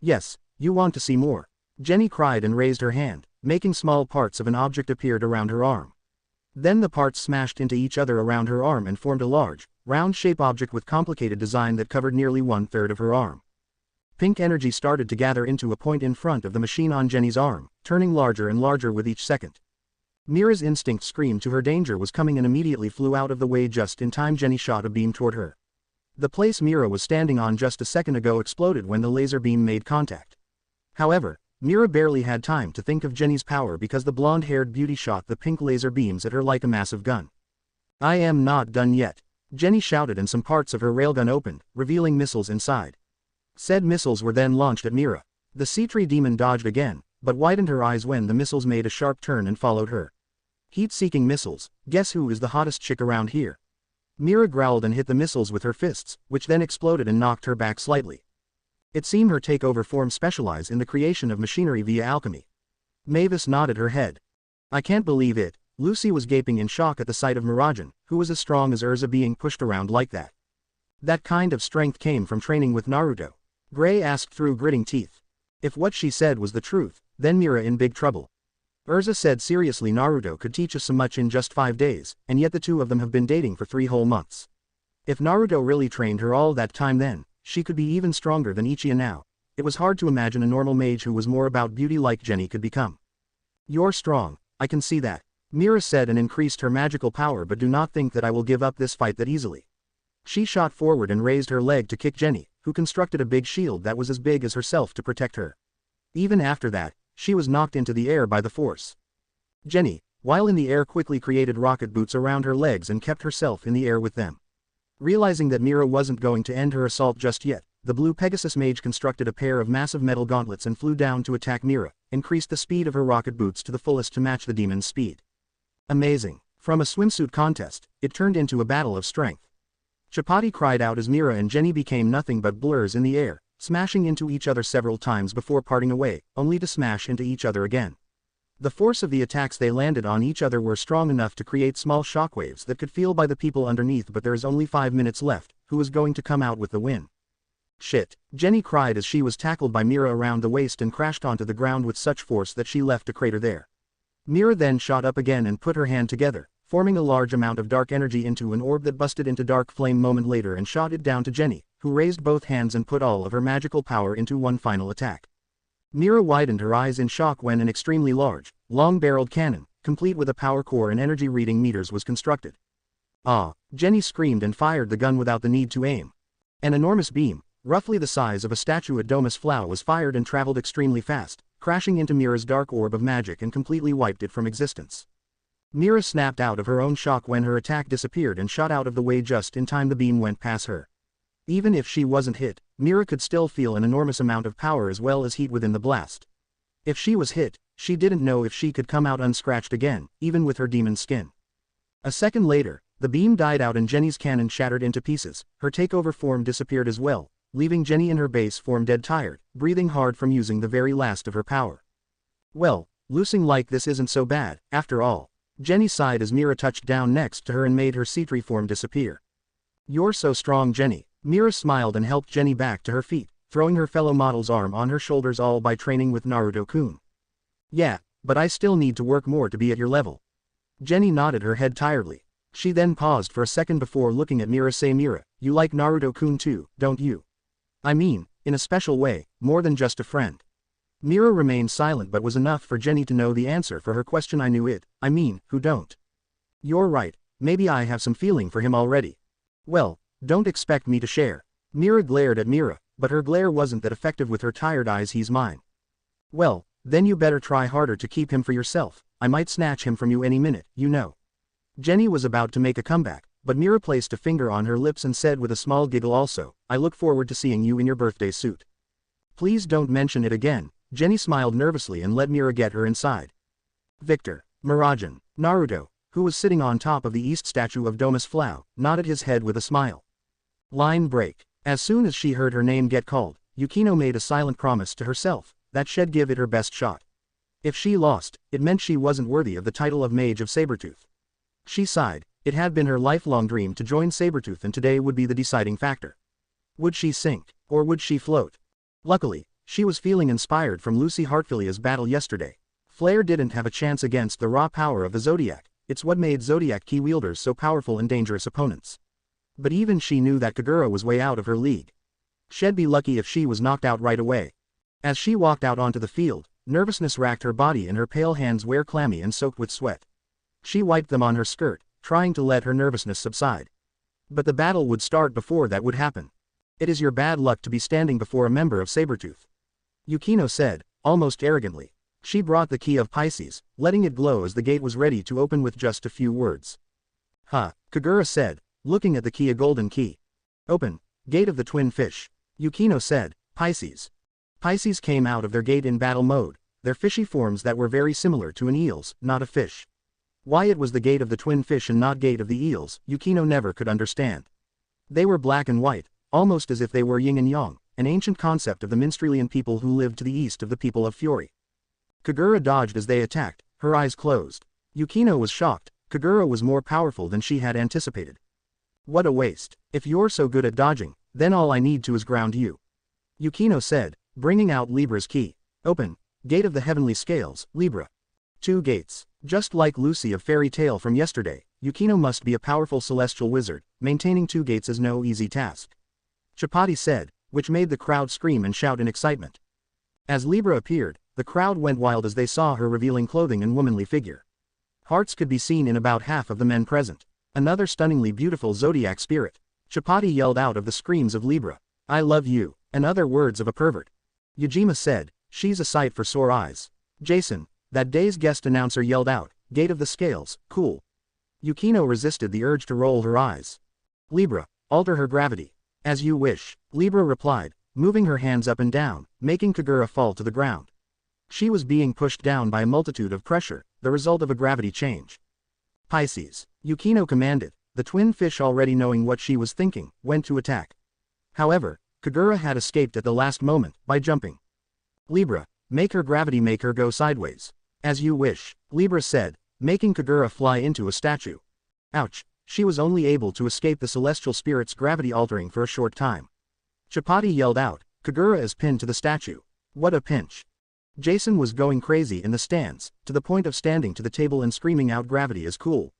[SPEAKER 1] Yes, you want to see more? Jenny cried and raised her hand, making small parts of an object appeared around her arm. Then the parts smashed into each other around her arm and formed a large, round-shaped object with complicated design that covered nearly 1/3 of her arm. Pink energy started to gather into a point in front of the machine on Jenny's arm, turning larger and larger with each second. Mira's instinct screamed to her danger was coming and immediately flew out of the way just in time. Jenny shot a beam toward her. The place Mira was standing on just a second ago exploded when the laser beam made contact. However, Mira barely had time to think of Jenny's power because the blonde-haired beauty shot the pink laser beams at her like a massive gun. I am not done yet, Jenny shouted, and some parts of her railgun opened, revealing missiles inside. Said missiles were then launched at Mira. The Citri demon dodged again, but widened her eyes when the missiles made a sharp turn and followed her. Heat-seeking missiles, guess who is the hottest chick around here? Mira growled and hit the missiles with her fists, which then exploded and knocked her back slightly. It seemed her takeover form specialized in the creation of machinery via alchemy. Mavis nodded her head. I can't believe it. Lucy was gaping in shock at the sight of Mirajan, who was as strong as Urza, being pushed around like that. That kind of strength came from training with Naruto? Gray asked through gritting teeth. If what she said was the truth, then Mira in big trouble. Urza said seriously, Naruto could teach us so much in just 5 days, and yet the two of them have been dating for 3 whole months. If Naruto really trained her all that time, then she could be even stronger than Ichiya now. It was hard to imagine a normal mage who was more about beauty like Jenny could become. You're strong, I can see that, Mira said and increased her magical power, but do not think that I will give up this fight that easily. She shot forward and raised her leg to kick Jenny, who constructed a big shield that was as big as herself to protect her. Even after that, she was knocked into the air by the force. Jenny, while in the air, quickly created rocket boots around her legs and kept herself in the air with them. Realizing that Mira wasn't going to end her assault just yet, the Blue Pegasus mage constructed a pair of massive metal gauntlets and flew down to attack Mira, increased the speed of her rocket boots to the fullest to match the demon's speed. Amazing. From a swimsuit contest, it turned into a battle of strength. Chapati cried out as Mira and Jenny became nothing but blurs in the air, smashing into each other several times before parting away, only to smash into each other again. The force of the attacks they landed on each other were strong enough to create small shockwaves that could feel by the people underneath, but there is only 5 minutes left. Who is going to come out with the win? Shit, Jenny cried as she was tackled by Mira around the waist and crashed onto the ground with such force that she left a crater there. Mira then shot up again and put her hand together, forming a large amount of dark energy into an orb that busted into dark flame moment later and shot it down to Jenny, who raised both hands and put all of her magical power into one final attack. Mira widened her eyes in shock when an extremely large, long-barreled cannon, complete with a power core and energy reading meters, was constructed. Ah! Jenny screamed and fired the gun without the need to aim. An enormous beam, roughly the size of a statue at Domus Flow, was fired and traveled extremely fast, crashing into Mira's dark orb of magic and completely wiped it from existence. Mira snapped out of her own shock when her attack disappeared and shot out of the way just in time the beam went past her. Even if she wasn't hit, Mira could still feel an enormous amount of power as well as heat within the blast. If she was hit, she didn't know if she could come out unscratched again, even with her demon skin. A second later, the beam died out and Jenny's cannon shattered into pieces, her takeover form disappeared as well, leaving Jenny in her base form dead tired, breathing hard from using the very last of her power. Well, losing like this isn't so bad, after all. Jenny sighed as Mira touched down next to her and made her C3 form disappear. You're so strong, Jenny. Mira smiled and helped Jenny back to her feet, throwing her fellow model's arm on her shoulders, all by training with Naruto-kun. Yeah, but I still need to work more to be at your level. Jenny nodded her head tiredly. She then paused for a second before looking at Mira. Say, Mira, you like Naruto-kun too, don't you? I mean, in a special way, more than just a friend. Mira remained silent, but was enough for Jenny to know the answer for her question. I knew it, I mean, who don't? You're right, maybe I have some feeling for him already. Well, don't expect me to share. Mira glared at Mira, but her glare wasn't that effective with her tired eyes. He's mine. Well, then you better try harder to keep him for yourself. I might snatch him from you any minute, you know. Jenny was about to make a comeback, but Mira placed a finger on her lips and said with a small giggle, also, I look forward to seeing you in your birthday suit. Please don't mention it again. Jenny smiled nervously and let Mira get her inside. Victor, Miragen, Naruto, who was sitting on top of the east statue of Domus Flow, nodded his head with a smile. Line break. As soon as she heard her name get called, Yukino made a silent promise to herself that she'd give it her best shot. If she lost, it meant she wasn't worthy of the title of Mage of Sabretooth. She sighed. It had been her lifelong dream to join Sabretooth, and today would be the deciding factor. Would she sink, or would she float? Luckily, she was feeling inspired from Lucy Heartfilia's battle yesterday. Flare didn't have a chance against the raw power of the Zodiac. It's what made Zodiac key wielders so powerful and dangerous opponents. But even she knew that Kagura was way out of her league. She'd be lucky if she was knocked out right away. As she walked out onto the field, nervousness racked her body and her pale hands were clammy and soaked with sweat. She wiped them on her skirt, trying to let her nervousness subside. But the battle would start before that would happen. It is your bad luck to be standing before a member of Sabretooth, Yukino said, almost arrogantly. She brought the key of Pisces, letting it glow as the gate was ready to open with just a few words. Huh, Kagura said, looking at the key. A golden key. Open. Gate of the Twin Fish. Yukino said, Pisces. Pisces came out of their gate in battle mode, their fishy forms that were very similar to an eel's, not a fish. Why it was the gate of the Twin Fish and not gate of the eels, Yukino never could understand. They were black and white, almost as if they were yin and yang, an ancient concept of the Minstrelian people who lived to the east of the people of Fury. Kagura dodged as they attacked, her eyes closed. Yukino was shocked. Kagura was more powerful than she had anticipated. What a waste. If you're so good at dodging, then all I need to is ground you. Yukino said, bringing out Libra's key. Open. Gate of the Heavenly Scales, Libra. 2 gates. Just like Lucy of Fairy Tale from yesterday, Yukino must be a powerful celestial wizard. Maintaining 2 gates is no easy task. Chapati said, which made the crowd scream and shout in excitement. As Libra appeared, the crowd went wild as they saw her revealing clothing and womanly figure. Hearts could be seen in about half of the men present. Another stunningly beautiful zodiac spirit. Chapati yelled out of the screams of Libra. I love you, and other words of a pervert. Yajima said, she's a sight for sore eyes. Jason, that day's guest announcer, yelled out, Gate of the Scales, cool. Yukino resisted the urge to roll her eyes. Libra, alter her gravity. As you wish, Libra replied, moving her hands up and down, making Kagura fall to the ground. She was being pushed down by a multitude of pressure, the result of a gravity change. Pisces, Yukino commanded. The twin fish, already knowing what she was thinking, went to attack. However, Kagura had escaped at the last moment, by jumping. Libra, make her gravity, make her go sideways. As you wish, Libra said, making Kagura fly into a statue. Ouch, she was only able to escape the celestial spirit's gravity altering for a short time. Chapati yelled out, Kagura is pinned to the statue. What a pinch. Jason was going crazy in the stands, to the point of standing to the table and screaming out gravity is cool.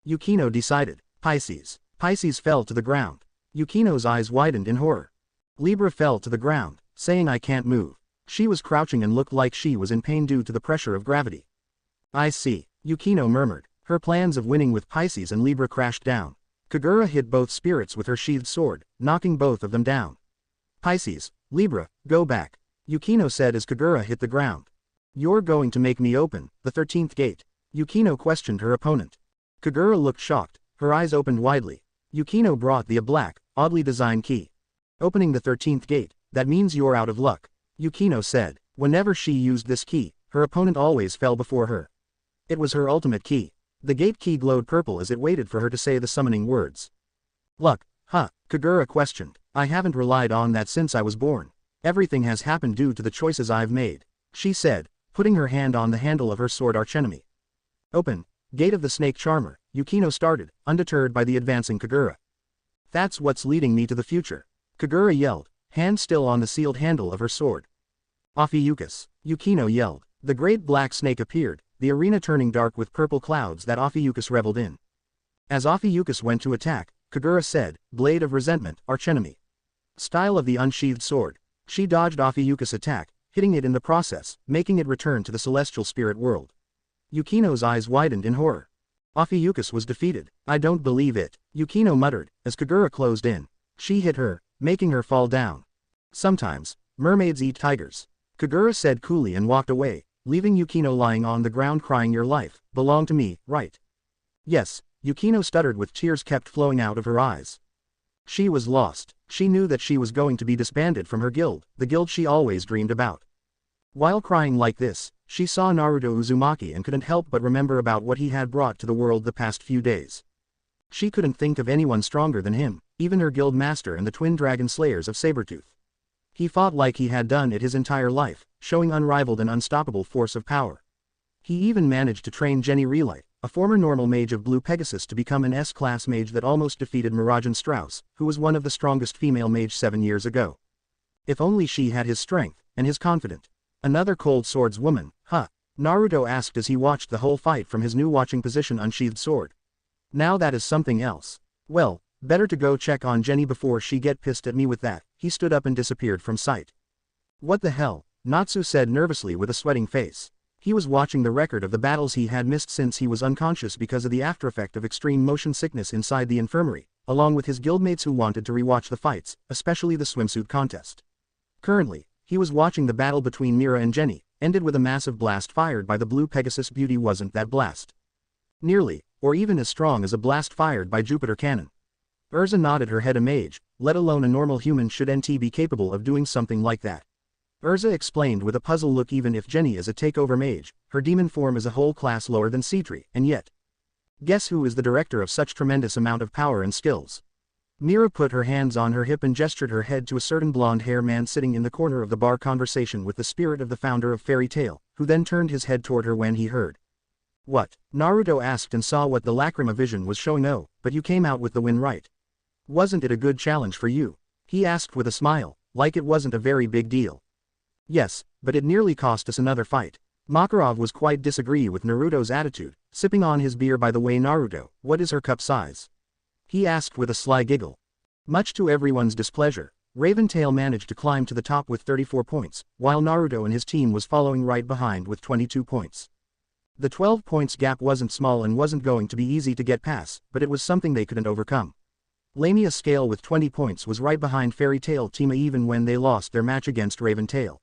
[SPEAKER 1] Yukino decided, Pisces. Pisces fell to the ground. Yukino's eyes widened in horror. Libra fell to the ground, saying I can't move. She was crouching and looked like she was in pain due to the pressure of gravity. I see, Yukino murmured. Her plans of winning with Pisces and Libra crashed down. Kagura hit both spirits with her sheathed sword, knocking both of them down. Pisces, Libra, go back, Yukino said as Kagura hit the ground. You're going to make me open the 13th gate? Yukino questioned her opponent. Kagura looked shocked, her eyes opened widely. Yukino brought a black, oddly designed key. Opening the 13th gate, that means you're out of luck, Yukino said. Whenever she used this key, her opponent always fell before her. It was her ultimate key. The gate key glowed purple as it waited for her to say the summoning words. Luck, huh? Kagura questioned. I haven't relied on that since I was born. Everything has happened due to the choices I've made, she said, putting her hand on the handle of her sword archenemy. Open, Gate of the Snake Charmer, Yukino started, undeterred by the advancing Kagura. That's what's leading me to the future, Kagura yelled, hand still on the sealed handle of her sword. Ophiuchus, Yukino yelled. The great black snake appeared, the arena turning dark with purple clouds that Ophiuchus reveled in. As Ophiuchus went to attack, Kagura said, Blade of Resentment, archenemy. Style of the unsheathed sword. She dodged Ophiuchus' attack, hitting it in the process, making it return to the celestial spirit world. Yukino's eyes widened in horror. Ophiuchus was defeated. I don't believe it, Yukino muttered, as Kagura closed in. She hit her, making her fall down. Sometimes, mermaids eat tigers, Kagura said coolly and walked away, leaving Yukino lying on the ground crying your life, belonged to me, right? Yes, Yukino stuttered with tears kept flowing out of her eyes. She was lost. She knew that she was going to be disbanded from her guild, the guild she always dreamed about. While crying like this, she saw Naruto Uzumaki and couldn't help but remember about what he had brought to the world the past few days. She couldn't think of anyone stronger than him, even her guild master and the twin dragon slayers of Sabretooth. He fought like he had done it his entire life, showing unrivaled and unstoppable force of power. He even managed to train Jenny Relight, a former normal mage of Blue Pegasus, to become an S-class mage that almost defeated Mirajan Strauss, who was one of the strongest female mage 7 years ago. If only she had his strength, and his confidence. Another cold swordswoman, huh? Naruto asked as he watched the whole fight from his new watching position unsheathed sword. Now that is something else. Well, better to go check on Jenny before she get pissed at me with that. He stood up and disappeared from sight. What the hell? Natsu said nervously with a sweating face. He was watching the record of the battles he had missed since he was unconscious because of the aftereffect of extreme motion sickness inside the infirmary, along with his guildmates who wanted to rewatch the fights, especially the swimsuit contest. Currently, he was watching the battle between Mira and Jenny, ended with a massive blast fired by the Blue Pegasus Beauty. Wasn't that blast nearly, or even as strong as a blast fired by Jupiter Cannon? Urza nodded her head. A mage, let alone a normal human, should be capable of doing something like that. Urza explained with a puzzled look. Even if Jenny is a takeover mage, her demon form is a whole class lower than Citri, and yet. Guess who is the director of such tremendous amount of power and skills? Mira put her hands on her hip and gestured her head to a certain blonde-haired man sitting in the corner of the bar, conversation with the spirit of the founder of Fairy Tail, who then turned his head toward her when he heard. What? Naruto asked and saw what the lacrima vision was showing. Oh, but you came out with the win, right? Wasn't it a good challenge for you? He asked with a smile, like it wasn't a very big deal. Yes, but it nearly cost us another fight. Makarov was quite disagree with Naruto's attitude, sipping on his beer. By the way, Naruto, what is her cup size? He asked with a sly giggle. Much to everyone's displeasure, Raventail managed to climb to the top with 34 points, while Naruto and his team was following right behind with 22 points. The 12 points gap wasn't small and wasn't going to be easy to get past, but it was something they couldn't overcome. Lamia Scale with 20 points was right behind Fairy Tail Team even when they lost their match against Raventail.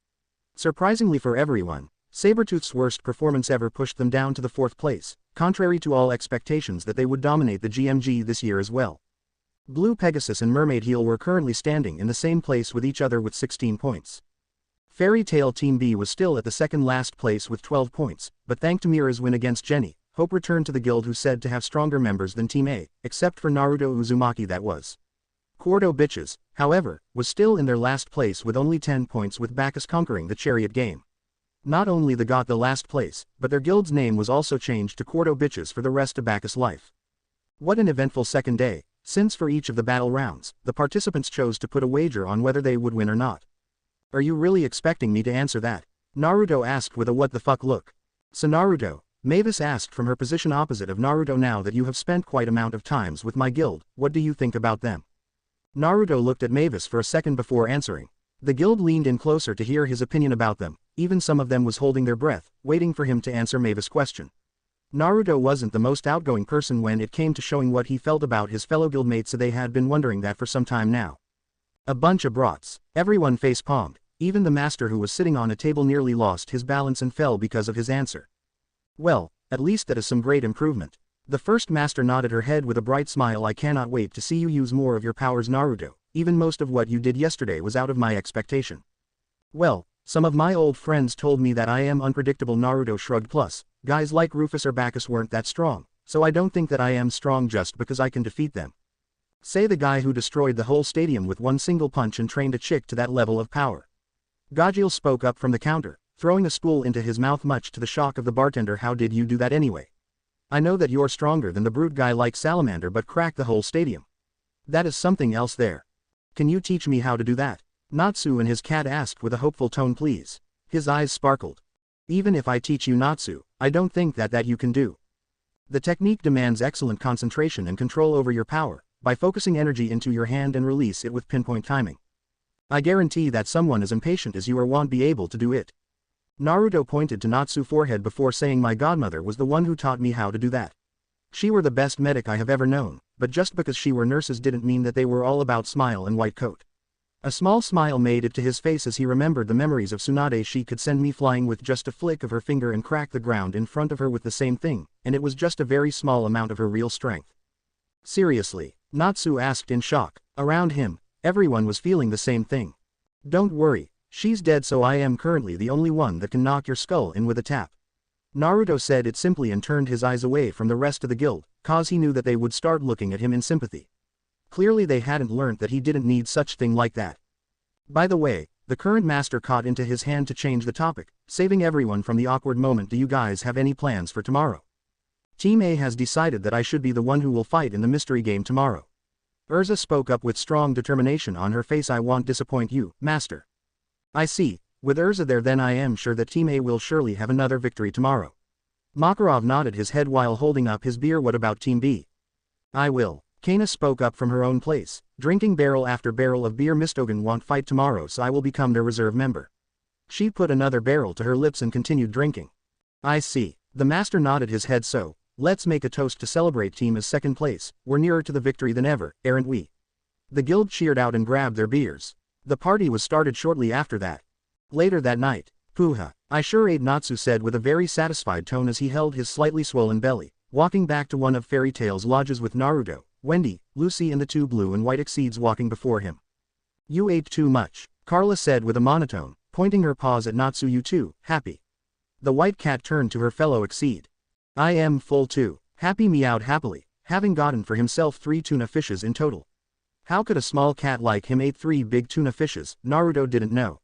[SPEAKER 1] Surprisingly for everyone, Sabretooth's worst performance ever pushed them down to the 4th place, contrary to all expectations that they would dominate the GMG this year as well. Blue Pegasus and Mermaid Heel were currently standing in the same place with each other with 16 points. Fairy Tail Team B was still at the second last place with 12 points, but thanks to Mira's win against Jenny, hope returned to the guild, who said to have stronger members than Team A, except for Naruto Uzumaki. That was. Cordo Bitches, however, was still in their last place with only 10 points, with Bacchus conquering the chariot game. Not only they got the last place, but their guild's name was also changed to Quarto Bitches for the rest of Bacchus life. What an eventful second day, since for each of the battle rounds, the participants chose to put a wager on whether they would win or not. Are you really expecting me to answer that? Naruto asked with a what the fuck look. So Naruto, Mavis asked from her position opposite of Naruto, now that you have spent quite amount of times with my guild, what do you think about them? Naruto looked at Mavis for a second before answering. The guild leaned in closer to hear his opinion about them, even some of them was holding their breath, waiting for him to answer Mavis' question. Naruto wasn't the most outgoing person when it came to showing what he felt about his fellow guildmates, so they had been wondering that for some time now. A bunch of brats. Everyone face-palmed, even the master who was sitting on a table nearly lost his balance and fell because of his answer. Well, at least that is some great improvement. The first master nodded her head with a bright smile. I cannot wait to see you use more of your powers, Naruto. Even most of what you did yesterday was out of my expectation. Well, some of my old friends told me that I am unpredictable, Naruto shrugged. Plus, guys like Rufus or Bacchus weren't that strong, so I don't think that I am strong just because I can defeat them. Say the guy who destroyed the whole stadium with one single punch and trained a chick to that level of power. Gajeel spoke up from the counter, throwing a spool into his mouth much to the shock of the bartender. How did you do that anyway? I know that you're stronger than the brute guy like Salamander, but crack the whole stadium. That is something else there. Can you teach me how to do that? Natsu and his cat asked with a hopeful tone. Please. His eyes sparkled. Even if I teach you, Natsu, I don't think that you can do. The technique demands excellent concentration and control over your power, by focusing energy into your hand and release it with pinpoint timing. I guarantee that someone as impatient as you are won't be able to do it. Naruto pointed to Natsu's forehead before saying, my godmother was the one who taught me how to do that. She were the best medic I have ever known, but just because she were nurses didn't mean that they were all about smile and white coat. A small smile made it to his face as he remembered the memories of Tsunade. She could send me flying with just a flick of her finger and crack the ground in front of her with the same thing, and it was just a very small amount of her real strength. Seriously? Natsu asked in shock. Around him, everyone was feeling the same thing. Don't worry, she's dead, so I am currently the only one that can knock your skull in with a tap. Naruto said it simply and turned his eyes away from the rest of the guild, cause he knew that they would start looking at him in sympathy. Clearly they hadn't learnt that he didn't need such thing like that. By the way, the current master caught into his hand to change the topic, saving everyone from the awkward moment. Do you guys have any plans for tomorrow? Team A has decided that I should be the one who will fight in the mystery game tomorrow. Urza spoke up with strong determination on her face. I won't disappoint you, master. I see, with Urza there then I am sure that Team A will surely have another victory tomorrow. Makarov nodded his head while holding up his beer. What about Team B? I will. Kana spoke up from her own place, drinking barrel after barrel of beer. Mistogen won't fight tomorrow, so I will become their reserve member. She put another barrel to her lips and continued drinking. I see. The master nodded his head. So, let's make a toast to celebrate Team A's second place. We're nearer to the victory than ever, aren't we? The guild cheered out and grabbed their beers. The party was started shortly after that. Later that night, Puha, I sure ate, Natsu said with a very satisfied tone as he held his slightly swollen belly, walking back to one of Fairy Tail's lodges with Naruto, Wendy, Lucy and the two blue and white exceeds walking before him. You ate too much, Carla said with a monotone, pointing her paws at Natsu. You too, Happy. The white cat turned to her fellow exceed. I am full too, Happy meowed happily, having gotten for himself 3 tuna fishes in total. How could a small cat like him eat 3 big tuna fishes? Naruto didn't know.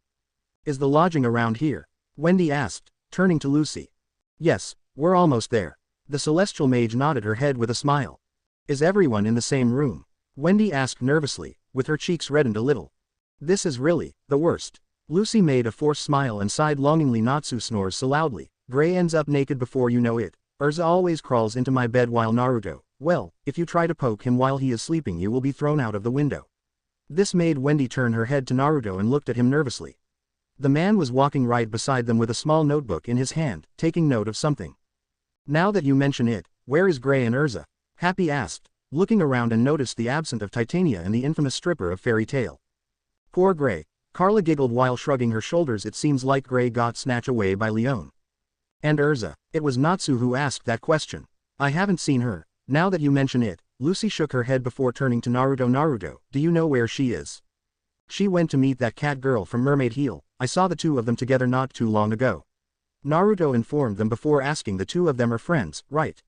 [SPEAKER 1] Is the lodging around here? Wendy asked, turning to Lucy. Yes, we're almost there. The celestial mage nodded her head with a smile. Is everyone in the same room? Wendy asked nervously, with her cheeks reddened a little. This is really the worst. Lucy made a forced smile and sighed longingly. Natsu snores so loudly, Gray ends up naked before you know it. Urza always crawls into my bed while Naruto, well, if you try to poke him while he is sleeping you will be thrown out of the window. This made Wendy turn her head to Naruto and looked at him nervously. The man was walking right beside them with a small notebook in his hand, taking note of something. Now that you mention it, where is Gray and Urza? Happy asked, looking around and noticed the absence of Titania and the infamous stripper of Fairy Tail. Poor Gray. Carla giggled while shrugging her shoulders. It seems like Gray got snatched away by Leon. And Urza. It was Natsu who asked that question. I haven't seen her. Now that you mention it, Lucy shook her head before turning to Naruto. Naruto, do you know where she is? She went to meet that cat girl from Mermaid Heel. I saw the two of them together not too long ago. Naruto informed them before asking. The two of them are friends, right?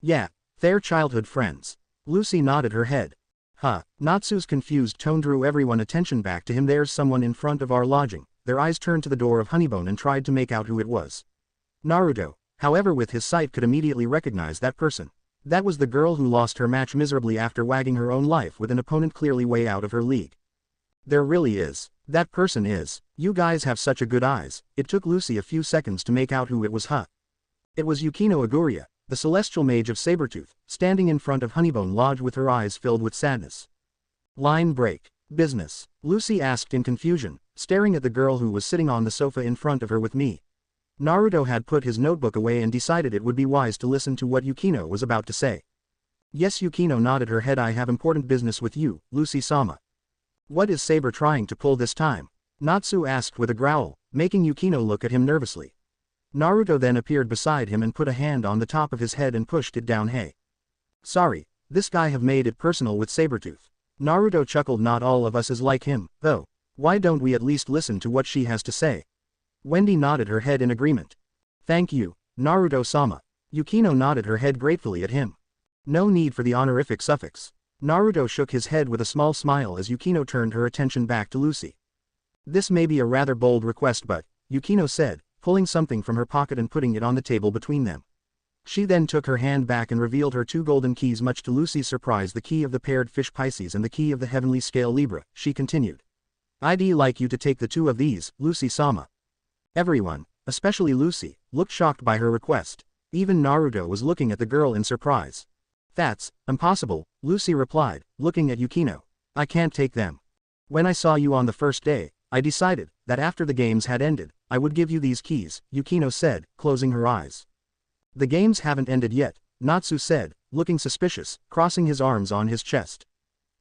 [SPEAKER 1] Yeah, they're childhood friends. Lucy nodded her head. Huh. Natsu's confused tone drew everyone's attention back to him. There's someone in front of our lodging. their eyes turned to the door of Honeybone and tried to make out who it was. Naruto, however, with his sight could immediately recognize that person. That was the girl who lost her match miserably after wagging her own life with an opponent clearly way out of her league. There really is. That person is. You guys have such a good eyes. It took Lucy a few seconds to make out who it was. It was Yukino Aguria, the celestial mage of Sabretooth, standing in front of Honeybone Lodge with her eyes filled with sadness. Line break. Business? Lucy asked in confusion, staring at the girl who was sitting on the sofa in front of her with me. Naruto had put his notebook away and decided it would be wise to listen to what Yukino was about to say. Yes, Yukino nodded her head. I have important business with you, Lucy-sama. What is Saber trying to pull this time? Natsu asked with a growl, making Yukino look at him nervously. Naruto then appeared beside him and put a hand on the top of his head and pushed it down. Hey. Sorry, this guy have made it personal with Sabretooth. Naruto chuckled. Not all of us is like him, though. Why don't we at least listen to what she has to say? Wendy nodded her head in agreement. Thank you, Naruto-sama. Yukino nodded her head gratefully at him. No need for the honorific suffix. Naruto shook his head with a small smile as Yukino turned her attention back to Lucy. This may be a rather bold request, but, Yukino said, pulling something from her pocket and putting it on the table between them. She then took her hand back and revealed her two golden keys, much to Lucy's surprise, the key of the paired fish Pisces and the key of the heavenly scale Libra. She continued. I'd like you to take the two of these, Lucy-sama. Everyone, especially Lucy, looked shocked by her request. Even Naruto was looking at the girl in surprise. That's impossible, Lucy replied, looking at Yukino. I can't take them. When I saw you on the first day, I decided that after the games had ended, I would give you these keys, Yukino said, closing her eyes. The games haven't ended yet, Natsu said, looking suspicious, crossing his arms on his chest.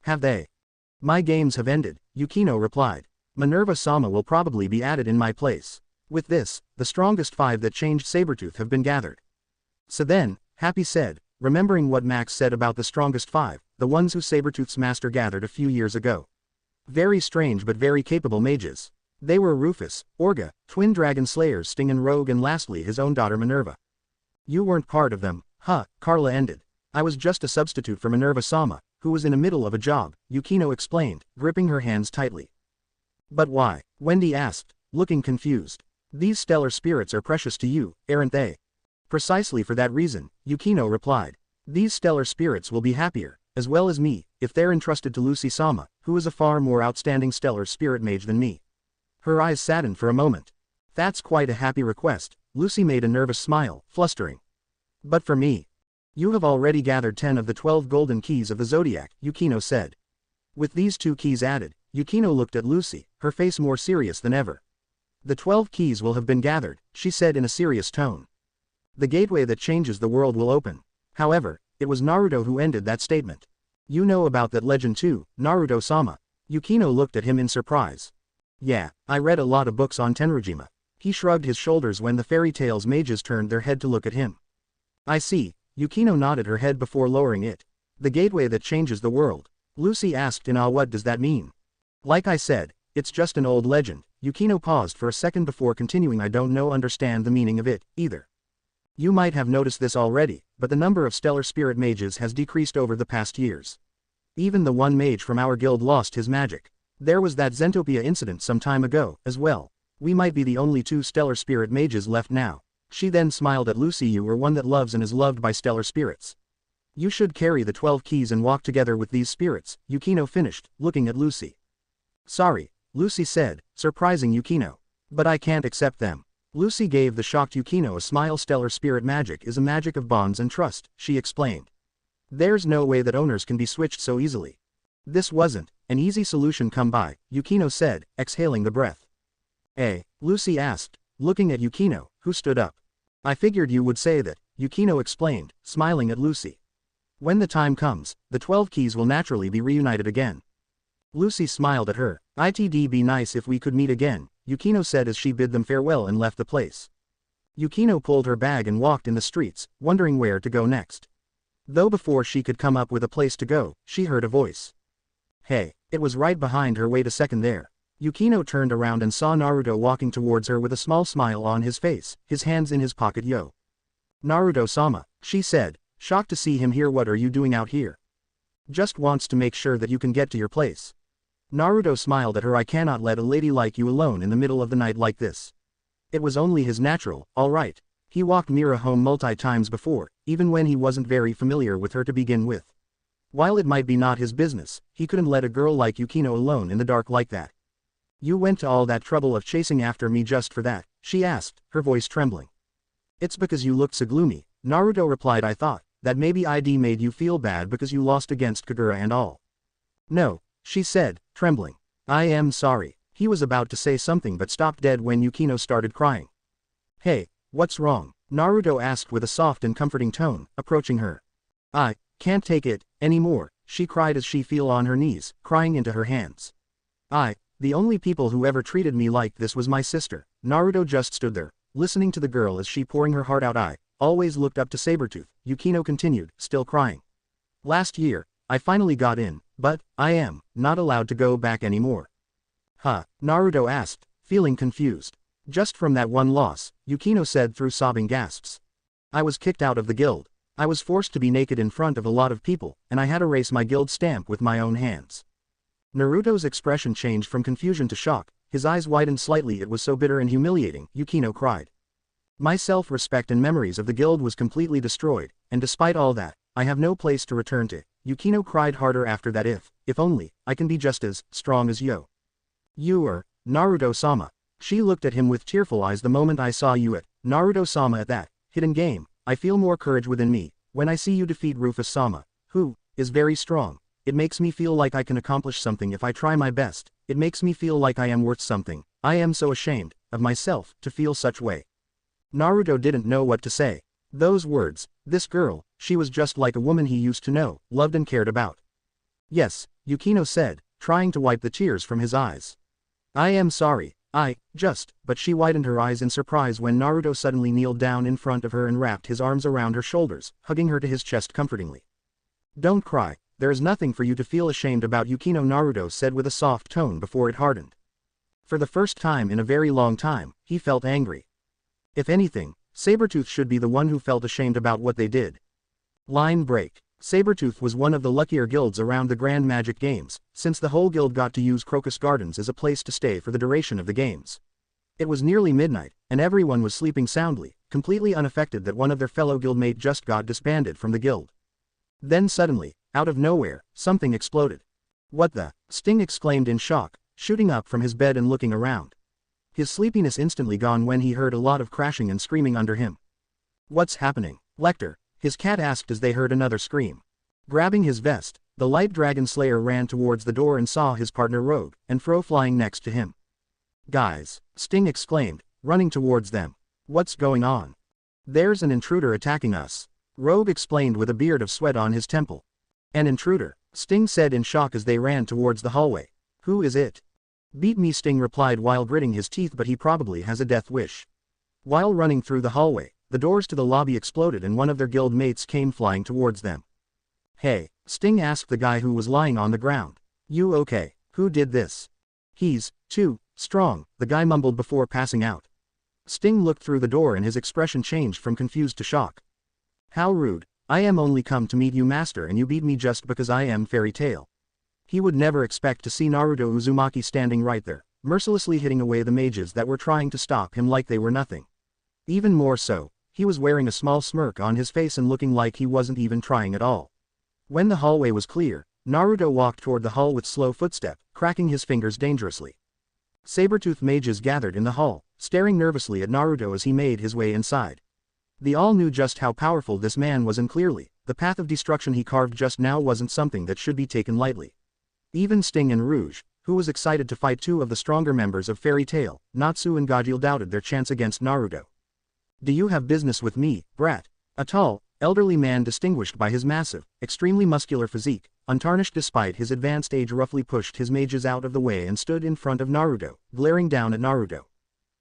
[SPEAKER 1] Have they? My games have ended, Yukino replied. Minerva-sama will probably be added in my place. With this, the strongest 5 that changed Sabretooth have been gathered. So then, Happy said, remembering what Max said about the strongest 5, the ones who Sabretooth's master gathered a few years ago. Very strange but very capable mages. They were Rufus, Orga, twin dragon slayers Sting and Rogue, and lastly his own daughter Minerva. You weren't part of them, huh? Carla ended. I was just a substitute for Minerva-sama, who was in the middle of a job, Yukino explained, gripping her hands tightly. But why? Wendy asked, looking confused. These stellar spirits are precious to you, aren't they? Precisely for that reason, Yukino replied. These stellar spirits will be happier, as well as me, if they're entrusted to Lucy-sama, who is a far more outstanding stellar spirit mage than me. Her eyes saddened for a moment. That's quite a happy request, Lucy made a nervous smile, flustering. But for me. You have already gathered 10 of the 12 golden keys of the zodiac, Yukino said. With these 2 keys added, Yukino looked at Lucy, her face more serious than ever. The 12 keys will have been gathered, she said in a serious tone. The gateway that changes the world will open. However, it was Naruto who ended that statement. You know about that legend too, Naruto-sama. Yukino looked at him in surprise. Yeah, I read a lot of books on Tenryujima. He shrugged his shoulders when the fairy tales mages turned their head to look at him. I see, Yukino nodded her head before lowering it. The gateway that changes the world. Lucy asked in awe, what does that mean? Like I said, it's just an old legend. Yukino paused for a second before continuing. I don't understand the meaning of it, either. You might have noticed this already, but the number of stellar spirit mages has decreased over the past years. Even the one mage from our guild lost his magic. There was that Zentopia incident some time ago, as well. We might be the only 2 stellar spirit mages left now. She then smiled at Lucy. You are one that loves and is loved by stellar spirits. You should carry the 12 keys and walk together with these spirits, Yukino finished, looking at Lucy. Sorry, Lucy said, surprising Yukino. But I can't accept them. Lucy gave the shocked Yukino a smile. Stellar spirit magic is a magic of bonds and trust, she explained. There's no way that owners can be switched so easily. This wasn't an easy solution come by, Yukino said, exhaling the breath. Lucy asked, looking at Yukino, who stood up. I figured you would say that, Yukino explained, smiling at Lucy. When the time comes, the 12 keys will naturally be reunited again. Lucy smiled at her. It'd be nice if we could meet again, Yukino said as she bid them farewell and left the place. Yukino pulled her bag and walked in the streets, wondering where to go next. Though before she could come up with a place to go, she heard a voice. Hey, it was right behind her. Wait a second there. Yukino turned around and saw Naruto walking towards her with a small smile on his face, his hands in his pocket. Yo. Naruto-sama, she said, shocked to see him here. What are you doing out here? Just wants to make sure that you can get to your place. Naruto smiled at her. I cannot let a lady like you alone in the middle of the night like this. It was only his natural, alright. He walked Mira home multi-times before, even when he wasn't very familiar with her to begin with. While it might be not his business, he couldn't let a girl like Yukino alone in the dark like that. You went to all that trouble of chasing after me just for that, she asked, her voice trembling. It's because you looked so gloomy, Naruto replied. I thought that maybe ID made you feel bad because you lost against Kagura and all. No, she said, trembling. I am sorry. He was about to say something but stopped dead when Yukino started crying. Hey, what's wrong? Naruto asked with a soft and comforting tone, approaching her. I can't take it anymore, she cried as she fell on her knees, crying into her hands. The only people who ever treated me like this was my sister. Naruto just stood there, listening to the girl as she pouring her heart out. I always looked up to Sabretooth, Yukino continued, still crying. Last year, I finally got in, but I am not allowed to go back anymore. Huh? Naruto asked, feeling confused. Just from that one loss, Yukino said through sobbing gasps. I was kicked out of the guild. I was forced to be naked in front of a lot of people, and I had to erase my guild stamp with my own hands. Naruto's expression changed from confusion to shock, his eyes widened slightly. It was so bitter and humiliating, Yukino cried. My self-respect and memories of the guild was completely destroyed, and despite all that, I have no place to return to. Yukino cried harder after that. If only, I can be just as strong as you. You are, Naruto-sama. She looked at him with tearful eyes. The moment I saw you at Naruto-sama at that hidden game, I feel more courage within me. When I see you defeat Rufus-sama, who is very strong, it makes me feel like I can accomplish something if I try my best. It makes me feel like I am worth something. I am so ashamed of myself to feel such way. Naruto didn't know what to say. Those words, this girl, she was just like a woman he used to know, loved and cared about. Yes, Yukino said, trying to wipe the tears from his eyes. I am sorry. But she widened her eyes in surprise when Naruto suddenly kneeled down in front of her and wrapped his arms around her shoulders, hugging her to his chest comfortingly. Don't cry, there is nothing for you to feel ashamed about, Yukino, Naruto said with a soft tone before it hardened. For the first time in a very long time, he felt angry. If anything, Sabretooth should be the one who felt ashamed about what they did. Line break. Sabretooth was one of the luckier guilds around the Grand Magic Games, since the whole guild got to use Crocus Gardens as a place to stay for the duration of the games. It was nearly midnight, and everyone was sleeping soundly, completely unaffected that one of their fellow guildmate just got disbanded from the guild. Then suddenly, out of nowhere, something exploded. What the? Sting exclaimed in shock, shooting up from his bed and looking around. His sleepiness instantly gone when he heard a lot of crashing and screaming under him. What's happening, Lecter? His cat asked as they heard another scream. Grabbing his vest, the Light Dragon Slayer ran towards the door and saw his partner Rogue and Fro flying next to him. Guys, Sting exclaimed, running towards them. What's going on? There's an intruder attacking us. Rogue explained with a beard of sweat on his temple. An intruder, Sting said in shock as they ran towards the hallway. Who is it? Beat me, Sting replied while gritting his teeth, but he probably has a death wish. While running through the hallway, the doors to the lobby exploded and one of their guild mates came flying towards them. Hey, Sting asked the guy who was lying on the ground. You okay? Who did this? He's too strong, the guy mumbled before passing out. Sting looked through the door and his expression changed from confused to shock. How rude. I am only come to meet you, master, and you beat me just because I am Fairy Tail. He would never expect to see Naruto Uzumaki standing right there, mercilessly hitting away the mages that were trying to stop him like they were nothing. Even more so, he was wearing a small smirk on his face and looking like he wasn't even trying at all. When the hallway was clear, Naruto walked toward the hall with slow footstep, cracking his fingers dangerously. Saber-tooth mages gathered in the hall, staring nervously at Naruto as he made his way inside. They all knew just how powerful this man was, and clearly, the path of destruction he carved just now wasn't something that should be taken lightly. Even Sting and Rouge, who was excited to fight two of the stronger members of Fairy Tail, Natsu and Gajeel, doubted their chance against Naruto. Do you have business with me, brat? A tall, elderly man distinguished by his massive, extremely muscular physique, untarnished despite his advanced age, roughly pushed his mages out of the way and stood in front of Naruto, glaring down at Naruto.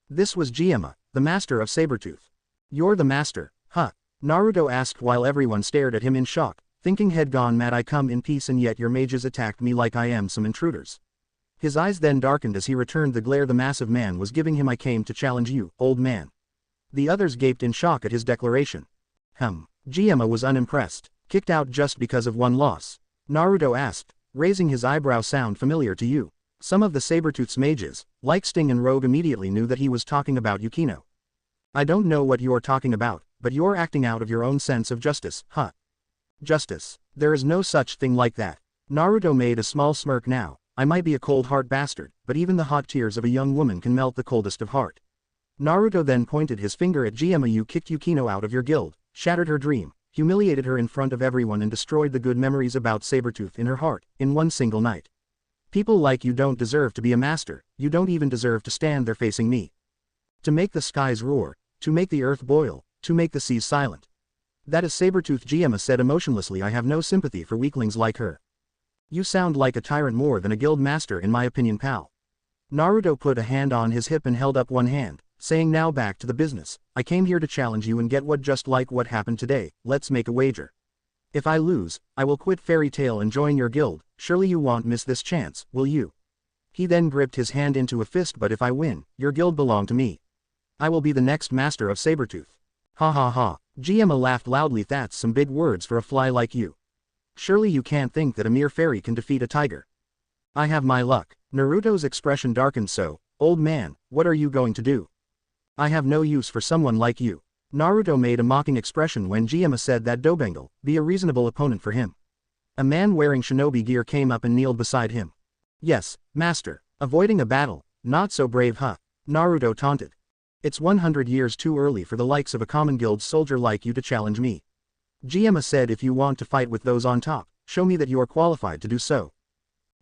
[SPEAKER 1] This was Gyama, the master of Sabertooth. You're the master, huh? Naruto asked while everyone stared at him in shock, thinking head gone mad. I come in peace and yet your mages attacked me like I am some intruders. His eyes then darkened as he returned the glare the massive man was giving him. I came to challenge you, old man. The others gaped in shock at his declaration. Gyama was unimpressed. Kicked out just because of one loss? Naruto asked, raising his eyebrow. Sound familiar to you? Some of the Sabertooth's mages, like Sting and Rogue, immediately knew that he was talking about Yukino. I don't know what you're talking about, but you're acting out of your own sense of justice, huh? Justice. There is no such thing like that. Naruto made a small smirk now. I might be a cold heart bastard, but even the hot tears of a young woman can melt the coldest of heart. Naruto then pointed his finger at Gyama. You kicked Yukino out of your guild, shattered her dream, humiliated her in front of everyone, and destroyed the good memories about Sabertooth in her heart, in one single night. People like you don't deserve to be a master, you don't even deserve to stand there facing me. To make the skies roar, to make the earth boil, to make the seas silent. That is Sabertooth, Gyama said emotionlessly. I have no sympathy for weaklings like her. You sound like a tyrant more than a guild master in my opinion, pal. Naruto put a hand on his hip and held up one hand, saying, now back to the business. I came here to challenge you and get what, just like what happened today. Let's make a wager. If I lose, I will quit Fairy Tail and join your guild. Surely you won't miss this chance, will you? He then gripped his hand into a fist. But if I win, your guild belong to me. I will be the next master of Sabertooth. Ha ha ha. Gyama laughed loudly. That's some big words for a fly like you. Surely you can't think that a mere fairy can defeat a tiger. I have my luck. Naruto's expression darkened. So, old man, what are you going to do? I have no use for someone like you. Naruto made a mocking expression when Gyama said that. Dobengal, be a reasonable opponent for him. A man wearing shinobi gear came up and kneeled beside him. Yes, master. Avoiding a battle, not so brave, huh? Naruto taunted. It's 100 years too early for the likes of a common guild soldier like you to challenge me. Gyama said, if you want to fight with those on top, show me that you're qualified to do so.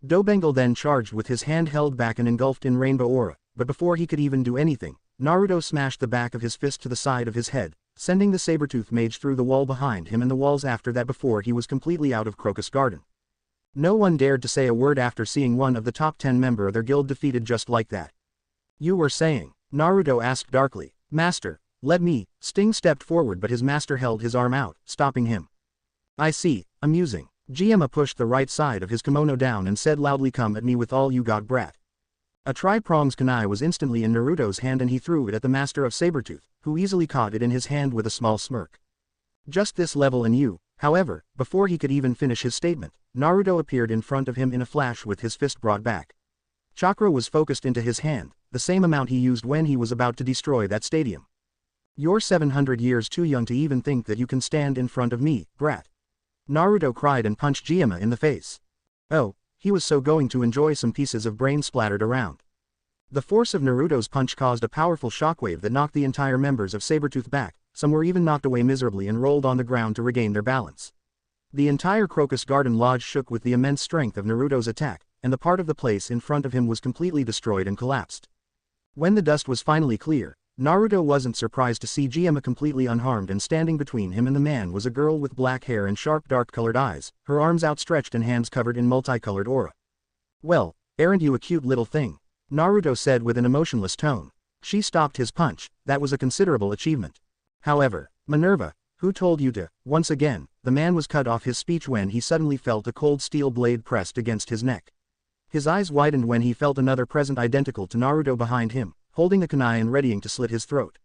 [SPEAKER 1] Dobengal then charged with his hand held back and engulfed in rainbow aura, but before he could even do anything, Naruto smashed the back of his fist to the side of his head, sending the Sabertooth mage through the wall behind him and the walls after that before he was completely out of Crocus Garden. No one dared to say a word after seeing one of the top 10 member of their guild defeated just like that. You were saying? Naruto asked darkly. Master, let me. Sting stepped forward but his master held his arm out, stopping him. I see, amusing. Gyama pushed the right side of his kimono down and said loudly, come at me with all you got, brat. A tri-prongs kunai was instantly in Naruto's hand and he threw it at the master of Sabertooth, who easily caught it in his hand with a small smirk. Just this level and you. However, before he could even finish his statement, Naruto appeared in front of him in a flash with his fist brought back. Chakra was focused into his hand, the same amount he used when he was about to destroy that stadium. You're 700 years too young to even think that you can stand in front of me, brat. Naruto cried and punched Gyama in the face. Oh, he was so going to enjoy some pieces of brain splattered around. The force of Naruto's punch caused a powerful shockwave that knocked the entire members of Sabertooth back, some were even knocked away miserably and rolled on the ground to regain their balance. The entire Crocus Garden Lodge shook with the immense strength of Naruto's attack, and the part of the place in front of him was completely destroyed and collapsed. When the dust was finally clear, Naruto wasn't surprised to see Gyama completely unharmed, and standing between him and the man was a girl with black hair and sharp dark-colored eyes, her arms outstretched and hands covered in multicolored aura. Well, aren't you a cute little thing? Naruto said with an emotionless tone. She stopped his punch. That was a considerable achievement. However, Minerva, who told you to? Once again, the man was cut off his speech when he suddenly felt a cold steel blade pressed against his neck. His eyes widened when he felt another present identical to Naruto behind him, holding a kunai and readying to slit his throat.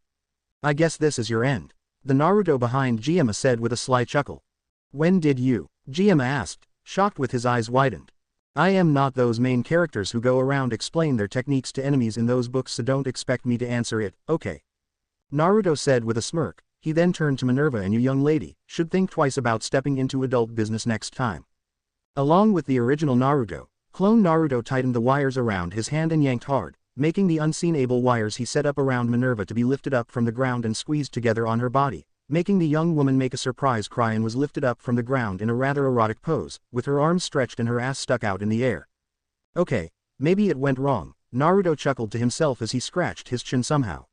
[SPEAKER 1] I guess this is your end. The Naruto behind Gyama said with a sly chuckle. When did you? Gyama asked, shocked with his eyes widened. I am not those main characters who go around explain their techniques to enemies in those books, so don't expect me to answer it, okay? Naruto said with a smirk. He then turned to Minerva, and you young lady, should think twice about stepping into adult business next time. Along with the original Naruto, clone Naruto tightened the wires around his hand and yanked hard, making the unseen able wires he set up around Minerva to be lifted up from the ground and squeezed together on her body, making the young woman make a surprise cry, and was lifted up from the ground in a rather erotic pose, with her arms stretched and her ass stuck out in the air. Okay, maybe it went wrong, Naruto chuckled to himself as he scratched his chin somehow.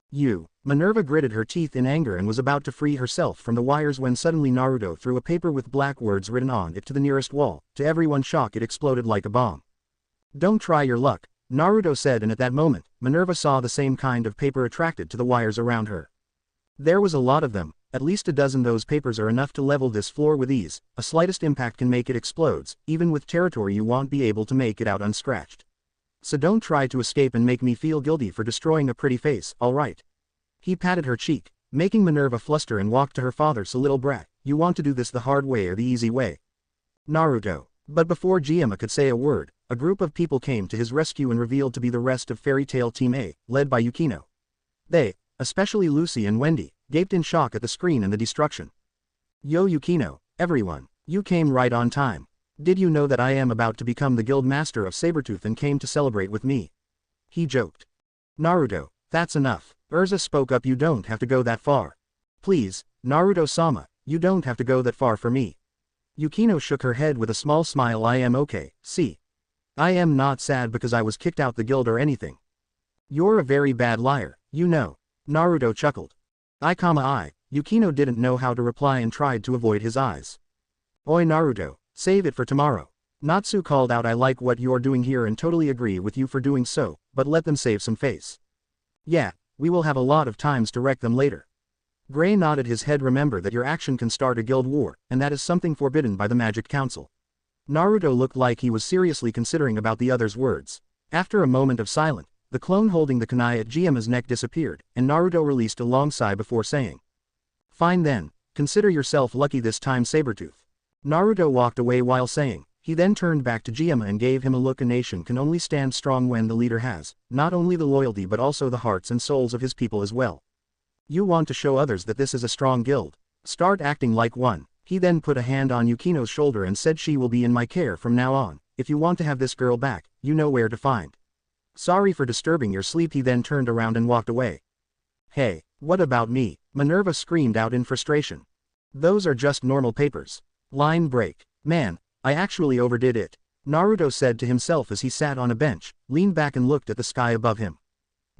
[SPEAKER 1] You. Minerva gritted her teeth in anger and was about to free herself from the wires when suddenly Naruto threw a paper with black words written on it to the nearest wall. To everyone's shock, it exploded like a bomb. Don't try your luck, Naruto said, and at that moment, Minerva saw the same kind of paper attracted to the wires around her. There was a lot of them, at least a dozen. Those papers are enough to level this floor with ease. A slightest impact can make it explodes. Even with territory you won't be able to make it out unscratched. So don't try to escape and make me feel guilty for destroying a pretty face, alright? He patted her cheek, making Minerva fluster, and walked to her father. So little brat, you want to do this the hard way or the easy way? Naruto. But before Gyama could say a word, a group of people came to his rescue and revealed to be the rest of Fairy Tail Team A, led by Yukino. They, especially Lucy and Wendy, gaped in shock at the screen and the destruction. Yo Yukino, everyone, you came right on time. Did you know that I am about to become the guild master of Sabretooth and came to celebrate with me? He joked. Naruto, that's enough. Urza spoke up. You don't have to go that far. Please, Naruto-sama, you don't have to go that far for me. Yukino shook her head with a small smile. I am okay, see. I am not sad because I was kicked out the guild or anything. You're a very bad liar, you know. Naruto chuckled. Yukino didn't know how to reply and tried to avoid his eyes. Oi Naruto, save it for tomorrow. Natsu called out. I like what you're doing here and totally agree with you for doing so, but let them save some face. Yeah, we will have a lot of times to wreck them later. Gray nodded his head. Remember that your action can start a guild war, and that is something forbidden by the Magic Council. Naruto looked like he was seriously considering about the other's words. After a moment of silence, the clone holding the kunai at Jiama's neck disappeared, and Naruto released a long sigh before saying, Fine then, consider yourself lucky this time, Sabretooth. Naruto walked away while saying, he then turned back to Jiama and gave him a look. A nation can only stand strong when the leader has, not only the loyalty but also the hearts and souls of his people as well. You want to show others that this is a strong guild. Start acting like one. He then put a hand on Yukino's shoulder and said, she will be in my care from now on. If you want to have this girl back, you know where to find. Sorry for disturbing your sleep. He then turned around and walked away. Hey, what about me? Minerva screamed out in frustration. Those are just normal papers. Line break. Man, I actually overdid it. Naruto said to himself as he sat on a bench, leaned back and looked at the sky above him.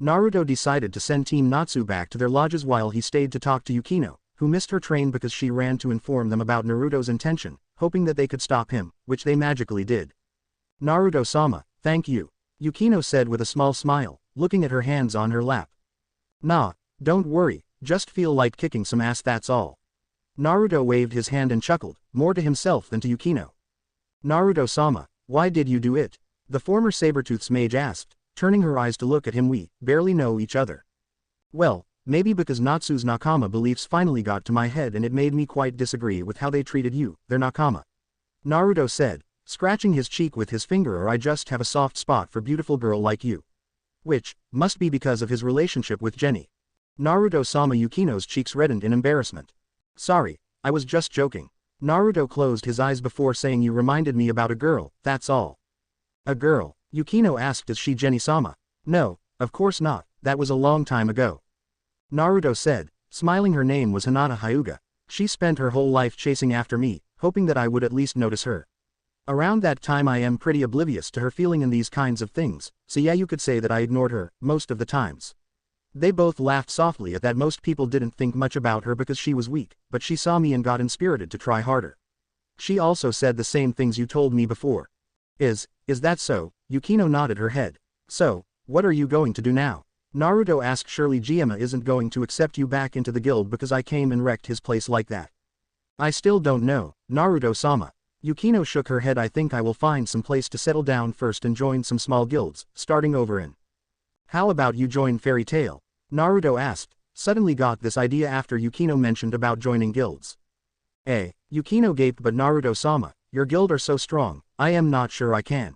[SPEAKER 1] Naruto decided to send Team Natsu back to their lodges while he stayed to talk to Yukino, who missed her train because she ran to inform them about Naruto's intention, hoping that they could stop him, which they magically did. Naruto-sama, thank you. Yukino said with a small smile, looking at her hands on her lap. Nah, don't worry, just feel like kicking some ass, that's all. Naruto waved his hand and chuckled, more to himself than to Yukino. Naruto-sama, why did you do it? The former Sabretooth's mage asked, turning her eyes to look at him. We barely know each other. Well, maybe because Natsu's Nakama beliefs finally got to my head and it made me quite disagree with how they treated you, their Nakama. Naruto said, scratching his cheek with his finger. Or I just have a soft spot for beautiful girl like you. Which, must be because of his relationship with Jenny. Naruto-sama. Yukino's cheeks reddened in embarrassment. Sorry, I was just joking. Naruto closed his eyes before saying, you reminded me about a girl, that's all. A girl? Yukino asked. Is she Jenny-sama? No, of course not, that was a long time ago. Naruto said, smiling. Her name was Hinata Hyuga. She spent her whole life chasing after me, hoping that I would at least notice her. Around that time I am pretty oblivious to her feeling in these kinds of things, so yeah, you could say that I ignored her, most of the times. They both laughed softly at that. Most people didn't think much about her because she was weak, but she saw me and got inspirited to try harder. She also said the same things you told me before. Is that so? Yukino nodded her head. So, what are you going to do now? Naruto asked. Surely Jiama isn't going to accept you back into the guild because I came and wrecked his place like that. I still don't know, Naruto-sama. Yukino shook her head. I think I will find some place to settle down first and join some small guilds, starting over in. How about you join Fairy Tail? Naruto asked, suddenly got this idea after Yukino mentioned about joining guilds. Yukino gaped. But Naruto-sama, your guild are so strong, I am not sure I can.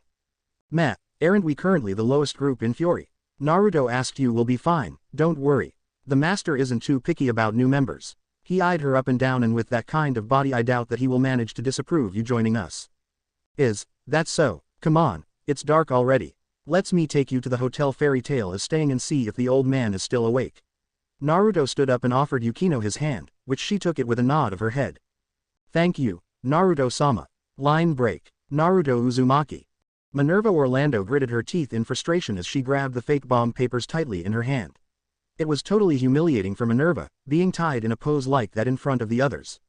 [SPEAKER 1] Meh, aren't we currently the lowest group in Fury? Naruto asked. You will be fine, don't worry. The master isn't too picky about new members. He eyed her up and down, and with that kind of body I doubt that he will manage to disapprove you joining us. Is that so? Come on, it's dark already. Let's me take you to the hotel Fairy Tail is staying and see if the old man is still awake. Naruto stood up and offered Yukino his hand, which she took it with a nod of her head. Thank you, Naruto-sama. Line break. Naruto Uzumaki. Minerva Orlando gritted her teeth in frustration as she grabbed the fake bomb papers tightly in her hand. It was totally humiliating for Minerva, being tied in a pose like that in front of the others.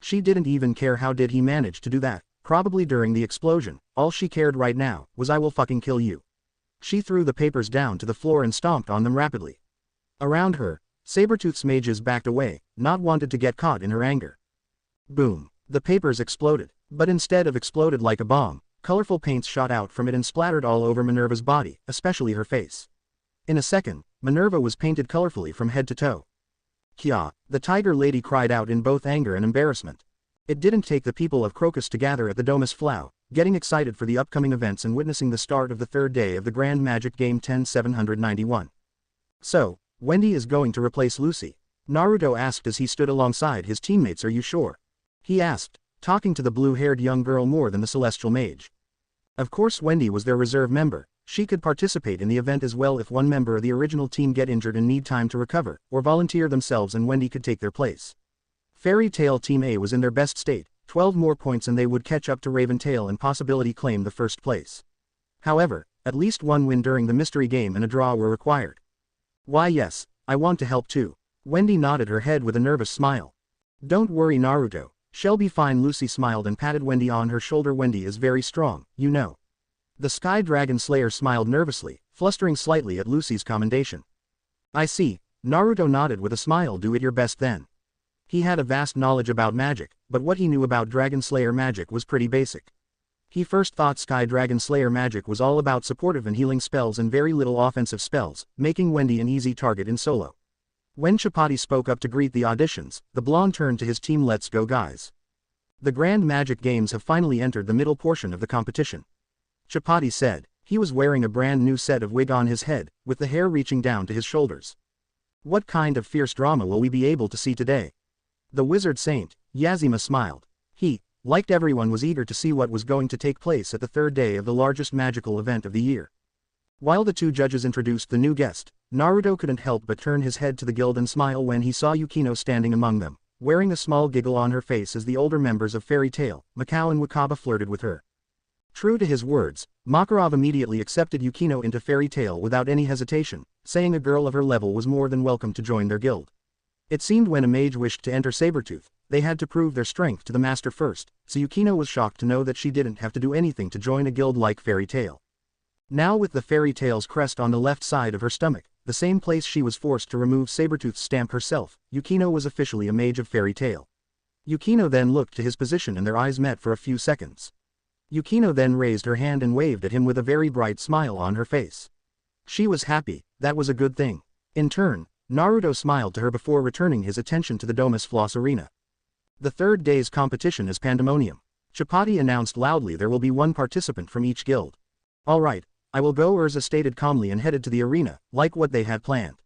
[SPEAKER 1] She didn't even care how did he manage to do that, probably during the explosion. All she cared right now was I will fucking kill you. She threw the papers down to the floor and stomped on them rapidly. Around her, Sabretooth's mages backed away, not wanted to get caught in her anger. Boom. The papers exploded, but instead of exploded like a bomb, colorful paints shot out from it and splattered all over Minerva's body, especially her face. In a second, Minerva was painted colorfully from head to toe. Kya, the tiger lady cried out in both anger and embarrassment. It didn't take the people of Crocus to gather at the Domus Flow, getting excited for the upcoming events and witnessing the start of the third day of the Grand Magic Game 10791. So, Wendy is going to replace Lucy? Naruto asked as he stood alongside his teammates. Are you sure? He asked, talking to the blue-haired young girl more than the celestial mage. Of course Wendy was their reserve member. She could participate in the event as well if one member of the original team get injured and need time to recover, or volunteer themselves and Wendy could take their place. Fairy Tail Team A was in their best state, 12 more points and they would catch up to Raven Tail and possibility claim the first place. However, at least one win during the mystery game and a draw were required. Why yes, I want to help too. Wendy nodded her head with a nervous smile. Don't worry Naruto, she'll be fine. Lucy smiled and patted Wendy on her shoulder. Wendy is very strong, you know. The Sky Dragon Slayer smiled nervously, flustering slightly at Lucy's commendation. I see, Naruto nodded with a smile. Do it your best then. He had a vast knowledge about magic, but what he knew about Dragon Slayer magic was pretty basic. He first thought Sky Dragon Slayer magic was all about supportive and healing spells and very little offensive spells, making Wendy an easy target in solo. When Chapati spoke up to greet the auditions, the blonde turned to his team. Let's go guys. The Grand Magic Games have finally entered the middle portion of the competition. Chapati said. He was wearing a brand new set of wig on his head, with the hair reaching down to his shoulders. What kind of fierce drama will we be able to see today? The wizard saint, Yazima smiled. He, like everyone, was eager to see what was going to take place at the third day of the largest magical event of the year. While the two judges introduced the new guest, Naruto couldn't help but turn his head to the guild and smile when he saw Yukino standing among them, wearing a small giggle on her face as the older members of Fairy Tail, Mikao and Wakaba flirted with her. True to his words, Makarov immediately accepted Yukino into Fairy Tail without any hesitation, saying a girl of her level was more than welcome to join their guild. It seemed when a mage wished to enter Sabretooth, they had to prove their strength to the master first, so Yukino was shocked to know that she didn't have to do anything to join a guild like Fairy Tail. Now with the Fairy Tail's crest on the left side of her stomach, the same place she was forced to remove Sabretooth's stamp herself, Yukino was officially a mage of Fairy Tail. Yukino then looked to his position and their eyes met for a few seconds. Yukino then raised her hand and waved at him with a very bright smile on her face. She was happy, that was a good thing. In turn, Naruto smiled to her before returning his attention to the Domus Floss Arena. The third day's competition is Pandemonium. Chapati announced loudly there will be one participant from each guild. Alright, I will go, Urza stated calmly and headed to the arena, like what they had planned.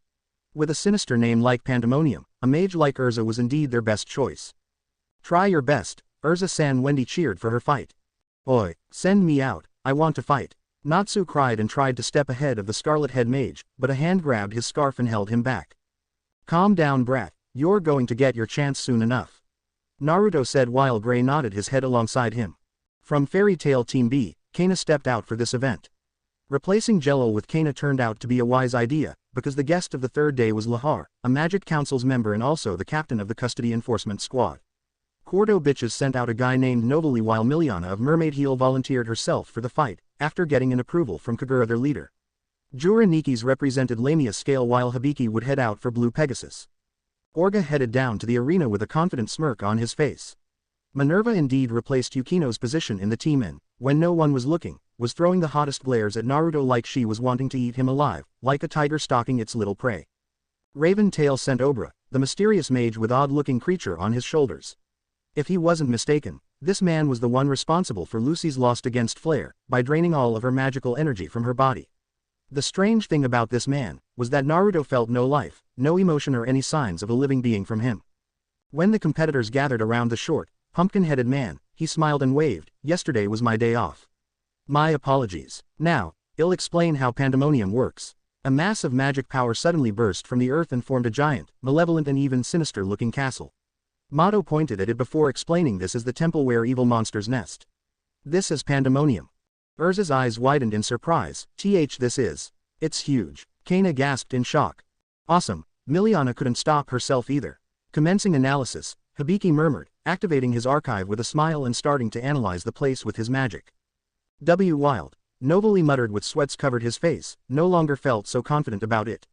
[SPEAKER 1] With a sinister name like Pandemonium, a mage like Urza was indeed their best choice. Try your best, Urza-san. Wendy cheered for her fight. Oi, send me out, I want to fight. Natsu cried and tried to step ahead of the Scarlet Head Mage, but a hand grabbed his scarf and held him back. Calm down brat, you're going to get your chance soon enough. Naruto said while Gray nodded his head alongside him. From Fairy Tail Team B, Kana stepped out for this event. Replacing Jello with Kana turned out to be a wise idea, because the guest of the third day was Lahar, a Magic Council's member and also the captain of the Custody Enforcement Squad. Cordo Bitches sent out a guy named Novali while Miliana of Mermaid Heel volunteered herself for the fight, after getting an approval from Kagura their leader. Jura Nikis represented Lamia Scale while Hibiki would head out for Blue Pegasus. Orga headed down to the arena with a confident smirk on his face. Minerva indeed replaced Yukino's position in the team and, when no one was looking, was throwing the hottest glares at Naruto like she was wanting to eat him alive, like a tiger stalking its little prey. Raven Tail sent Obra, the mysterious mage with odd-looking creature on his shoulders. If he wasn't mistaken, this man was the one responsible for Lucy's loss against Flare, by draining all of her magical energy from her body. The strange thing about this man, was that Naruto felt no life, no emotion or any signs of a living being from him. When the competitors gathered around the short, pumpkin-headed man, he smiled and waved. Yesterday was my day off. My apologies. Now, I'll explain how Pandemonium works. A mass of magic power suddenly burst from the earth and formed a giant, malevolent and even sinister-looking castle. Mato pointed at it before explaining this as the temple where evil monsters nest. This is Pandemonium. Urza's eyes widened in surprise. This is. It's huge. Kana gasped in shock. Awesome. Miliana couldn't stop herself either. Commencing analysis, Hibiki murmured, activating his archive with a smile and starting to analyze the place with his magic. Wild. Novali muttered with sweats covered his face, no longer felt so confident about it.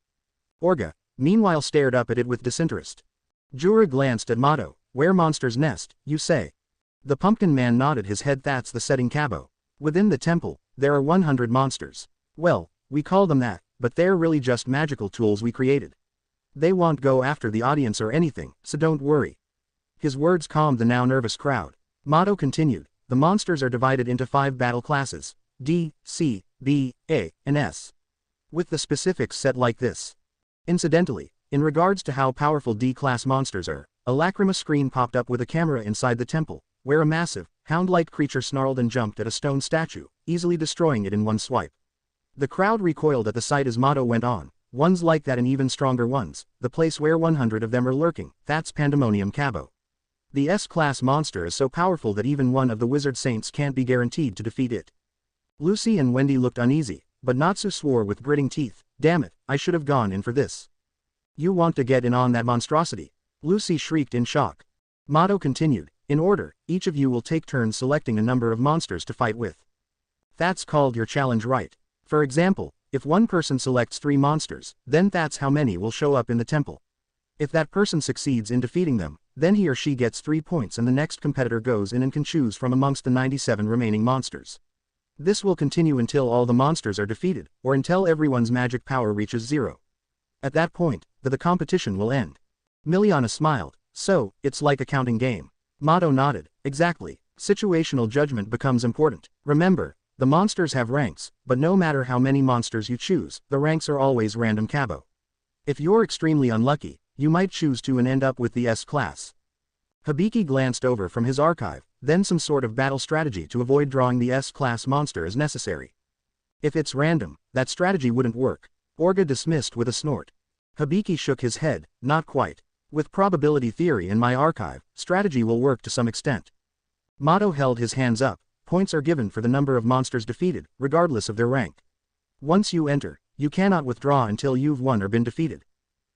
[SPEAKER 1] Orga, meanwhile stared up at it with disinterest. Jura glanced at Mato. Where monsters nest, you say? The pumpkin man nodded his head. That's the setting Cabo. Within the temple, there are 100 monsters. Well, we call them that, but they're really just magical tools we created. They won't go after the audience or anything, so don't worry. His words calmed the now nervous crowd. Mato continued, the monsters are divided into 5 battle classes: D, C, B, A, and S. With the specifics set like this. Incidentally, in regards to how powerful D-class monsters are, a lacrima screen popped up with a camera inside the temple, where a massive, hound-like creature snarled and jumped at a stone statue, easily destroying it in one swipe. The crowd recoiled at the sight as Mato went on. Ones like that and even stronger ones, the place where 100 of them are lurking, that's Pandemonium Cabo. The S-class monster is so powerful that even one of the wizard saints can't be guaranteed to defeat it. Lucy and Wendy looked uneasy, but Natsu swore with gritting teeth, "Damn it, I should have gone in for this." "You want to get in on that monstrosity?" Lucy shrieked in shock. Mato continued, "In order, each of you will take turns selecting a number of monsters to fight with. That's called your challenge, right? For example, if one person selects 3 monsters, then that's how many will show up in the temple. If that person succeeds in defeating them, then he or she gets 3 points and the next competitor goes in and can choose from amongst the 97 remaining monsters. This will continue until all the monsters are defeated, or until everyone's magic power reaches 0. At that point, the competition will end." Miliana smiled. "So, it's like a counting game." Mato nodded. "Exactly. Situational judgment becomes important. Remember, the monsters have ranks, but no matter how many monsters you choose, the ranks are always random cabo. If you're extremely unlucky, you might choose to and end up with the S-class." Hibiki glanced over from his archive, then some sort of battle strategy to avoid drawing the S-class monster as necessary. "If it's random, that strategy wouldn't work." Orga dismissed with a snort. Hibiki shook his head, "Not quite. With probability theory in my archive, strategy will work to some extent." Mato held his hands up. "Points are given for the number of monsters defeated, regardless of their rank. Once you enter, you cannot withdraw until you've won or been defeated.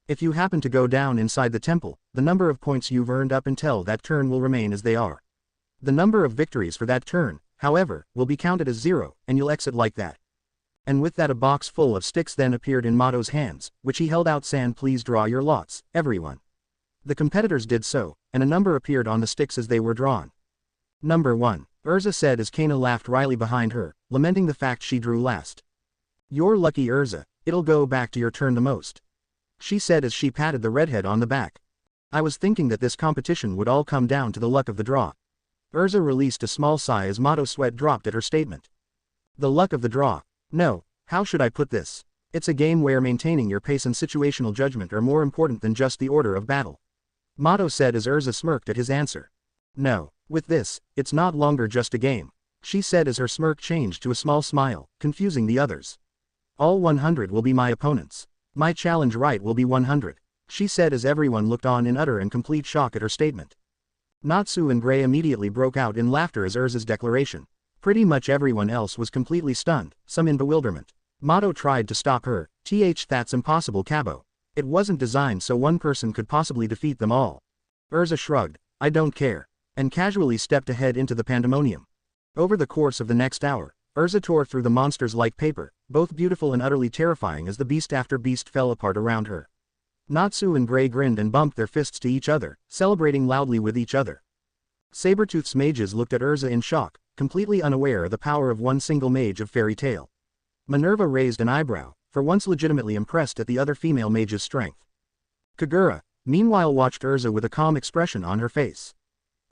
[SPEAKER 1] If you happen to go down inside the temple, the number of points you've earned up until that turn will remain as they are. The number of victories for that turn, however, will be counted as 0, and you'll exit like that." And with that a box full of sticks then appeared in Mato's hands, which he held out, saying, "Please draw your lots, everyone." The competitors did so, and a number appeared on the sticks as they were drawn. "Number 1, Urza said as Kana laughed wryly behind her, lamenting the fact she drew last. "You're lucky, Urza, it'll go back to your turn the most," she said as she patted the redhead on the back. "I was thinking that this competition would all come down to the luck of the draw." Urza released a small sigh as Mato's sweat dropped at her statement. "The luck of the draw. No, how should I put this? It's a game where maintaining your pace and situational judgment are more important than just the order of battle," Mato said as Urza smirked at his answer. "No, with this, it's not longer just a game," she said as her smirk changed to a small smile, confusing the others. "All 100 will be my opponents. My challenge right will be 100, she said as everyone looked on in utter and complete shock at her statement. Natsu and Gray immediately broke out in laughter as Urza's declaration. Pretty much everyone else was completely stunned, some in bewilderment. Mato tried to stop her. That's impossible, Cabo. It wasn't designed so one person could possibly defeat them all." Urza shrugged. "I don't care," and casually stepped ahead into the pandemonium. Over the course of the next hour, Urza tore through the monsters like paper, both beautiful and utterly terrifying as the beast after beast fell apart around her. Natsu and Gray grinned and bumped their fists to each other, celebrating loudly with each other. Sabretooth's mages looked at Urza in shock, completely unaware of the power of one single mage of fairy tale. Minerva raised an eyebrow, for once legitimately impressed at the other female mage's strength. Kagura, meanwhile, watched Urza with a calm expression on her face.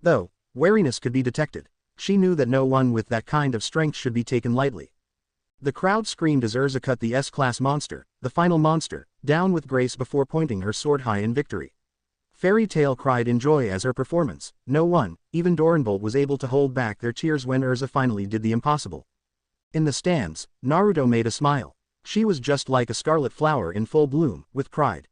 [SPEAKER 1] Though wariness could be detected, she knew that no one with that kind of strength should be taken lightly. The crowd screamed as Urza cut the S-class monster, the final monster, down with grace before pointing her sword high in victory. Fairy Tail cried in joy as her performance. No one, even Doranbolt, was able to hold back their tears when Urza finally did the impossible. In the stands, Naruto made a smile. She was just like a scarlet flower in full bloom, with pride.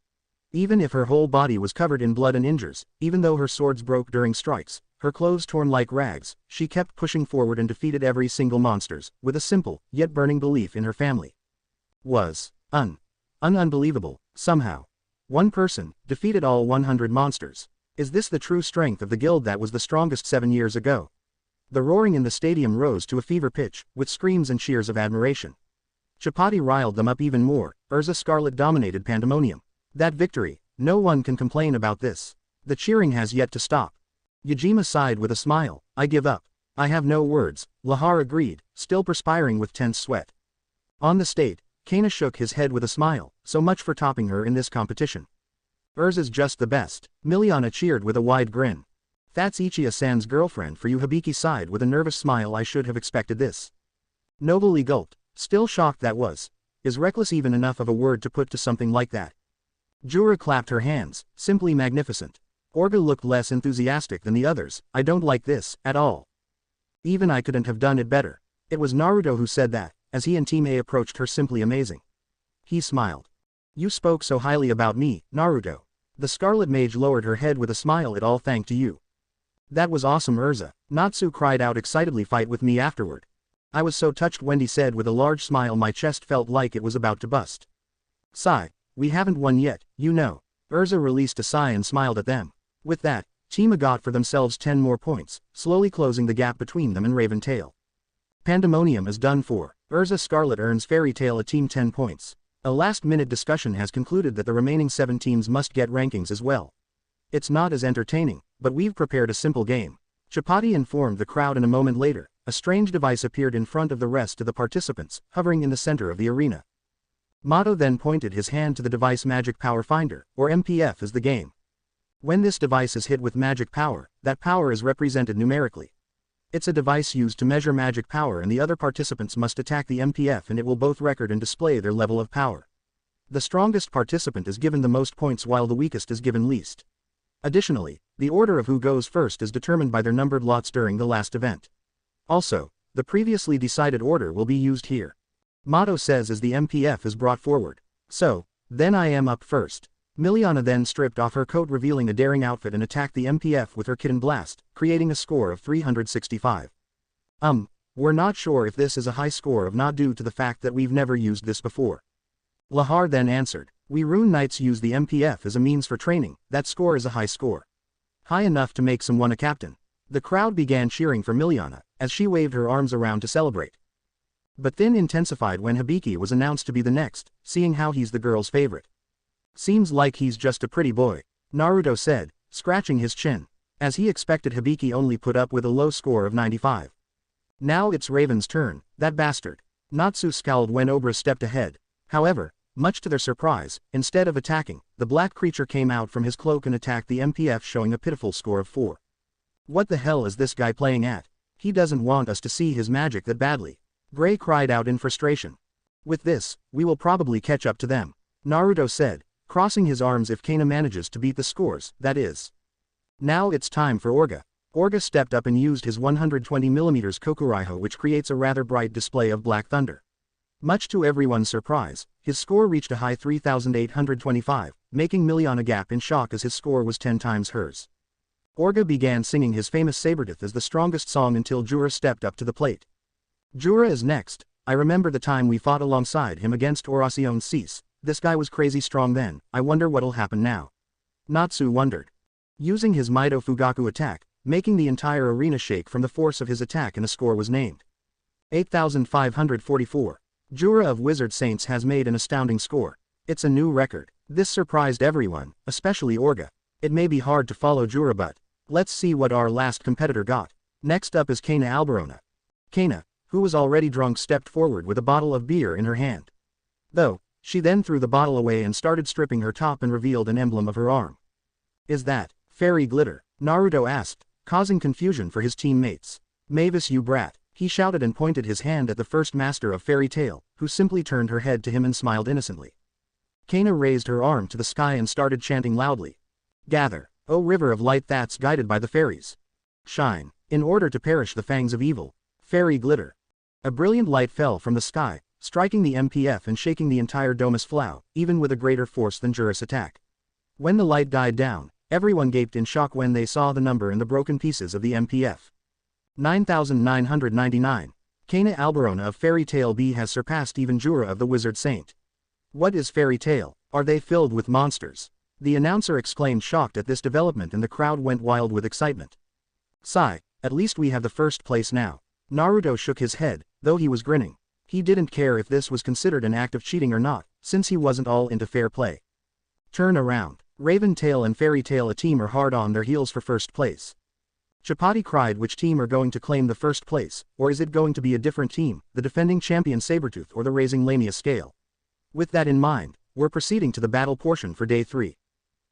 [SPEAKER 1] Even if her whole body was covered in blood and injures, even though her swords broke during strikes, her clothes torn like rags, she kept pushing forward and defeated every single monsters, with a simple, yet burning belief in her family. Was unbelievable, somehow. One person defeated all 100 monsters. Is this the true strength of the guild that was the strongest 7 years ago? The roaring in the stadium rose to a fever pitch, with screams and cheers of admiration. Chapati riled them up even more. Urza Scarlet dominated pandemonium. That victory, no one can complain about this. The cheering has yet to stop. Yajima sighed with a smile. I give up. I have no words, Lahar agreed, still perspiring with tense sweat. On the stage, Kana shook his head with a smile. So much for topping her in this competition. Urza's just the best. Miliana cheered with a wide grin. That's Ichiya-san's girlfriend for you. Hibiki sighed with a nervous smile. I should have expected this. Nobly gulped, still shocked that was. Is reckless even enough of a word to put to something like that? Jura clapped her hands, simply magnificent. Orga looked less enthusiastic than the others. I don't like this, at all. Even I couldn't have done it better. It was Naruto who said that, as he and Team A approached her. Simply amazing. He smiled. You spoke so highly about me, Naruto. The Scarlet Mage lowered her head with a smile. It all thanks to you. That was awesome, Urza. Natsu cried out excitedly. Fight with me afterward. I was so touched, Wendy said with a large smile. My chest felt like it was about to bust. Sigh. We haven't won yet, you know. Urza released a sigh and smiled at them. With that, Team A got for themselves 10 more points, slowly closing the gap between them and Raven Tail. Pandemonium is done for. Urza Scarlet earns Fairy Tail a team 10 points. A last-minute discussion has concluded that the remaining 7 teams must get rankings as well. It's not as entertaining, but we've prepared a simple game. Chapati informed the crowd, and a moment later, a strange device appeared in front of the rest of the participants, hovering in the center of the arena. Mato then pointed his hand to the device. Magic Power Finder, or MPF, is the game. When this device is hit with magic power, that power is represented numerically. It's a device used to measure magic power, and the other participants must attack the MPF and it will both record and display their level of power. The strongest participant is given the most points while the weakest is given least. Additionally, the order of who goes first is determined by their numbered lots during the last event. Also, the previously decided order will be used here. Mato says as the MPF is brought forward. So, then I am up first. Miliana then stripped off her coat, revealing a daring outfit, and attacked the MPF with her Kitten Blast, creating a score of 365. We're not sure if this is a high score of not due to the fact that we've never used this before. Lahar then answered, we Rune Knights use the MPF as a means for training. That score is a high score. High enough to make someone a captain. The crowd began cheering for Miliana, as she waved her arms around to celebrate. But then intensified when Hibiki was announced to be the next, seeing how he's the girl's favorite. Seems like he's just a pretty boy, Naruto said, scratching his chin. As he expected, Hibiki only put up with a low score of 95. Now it's Raven's turn, that bastard. Natsu scowled when Obra stepped ahead. However, much to their surprise, instead of attacking, the black creature came out from his cloak and attacked the MPF, showing a pitiful score of 4. What the hell is this guy playing at? He doesn't want us to see his magic that badly. Gray cried out in frustration. With this, we will probably catch up to them, Naruto said, crossing his arms. If Kana manages to beat the scores, that is. Now it's time for Orga. Orga stepped up and used his 120mm Kokuraiho, which creates a rather bright display of black thunder. Much to everyone's surprise, his score reached a high 3,825, making Miliana gap in shock as his score was 10 times hers. Orga began singing his famous Sabertooth as the strongest song until Jura stepped up to the plate. Jura is next. I remember the time we fought alongside him against Oracion Cease. This guy was crazy strong then. I wonder what'll happen now. Natsu wondered. Using his Mito Fugaku attack, making the entire arena shake from the force of his attack, and a score was named. 8,544. Jura of Wizard Saints has made an astounding score. It's a new record. This surprised everyone, especially Orga. It may be hard to follow Jura, but let's see what our last competitor got. Next up is Kana Alberona. Kana, who was already drunk, stepped forward with a bottle of beer in her hand. Though, she then threw the bottle away and started stripping her top and revealed an emblem of her arm. Is that fairy glitter? Naruto asked, causing confusion for his teammates. Mavis, you brat, he shouted and pointed his hand at the first master of Fairy Tail, who simply turned her head to him and smiled innocently. Kana raised her arm to the sky and started chanting loudly. Gather, O river of light that's guided by the fairies. Shine, in order to perish the fangs of evil. Fairy glitter. A brilliant light fell from the sky, striking the MPF and shaking the entire Domus Flow, even with a greater force than Jura's attack. When the light died down, everyone gaped in shock when they saw the number and the broken pieces of the MPF. 9,999. Kana Alberona of Fairy Tail B has surpassed even Jura of the Wizard Saint. What is Fairy Tail? Are they filled with monsters? The announcer exclaimed, shocked at this development, and the crowd went wild with excitement. Sigh, at least we have the first place now. Naruto shook his head, though he was grinning. He didn't care if this was considered an act of cheating or not, since he wasn't all into fair play. Turn around. Raven Tail and Fairy Tail, a team, are hard on their heels for first place. Chapati cried, which team are going to claim the first place, or is it going to be a different team, the defending champion Sabertooth or the Raising Lamia Scale? With that in mind, we're proceeding to the battle portion for day 3.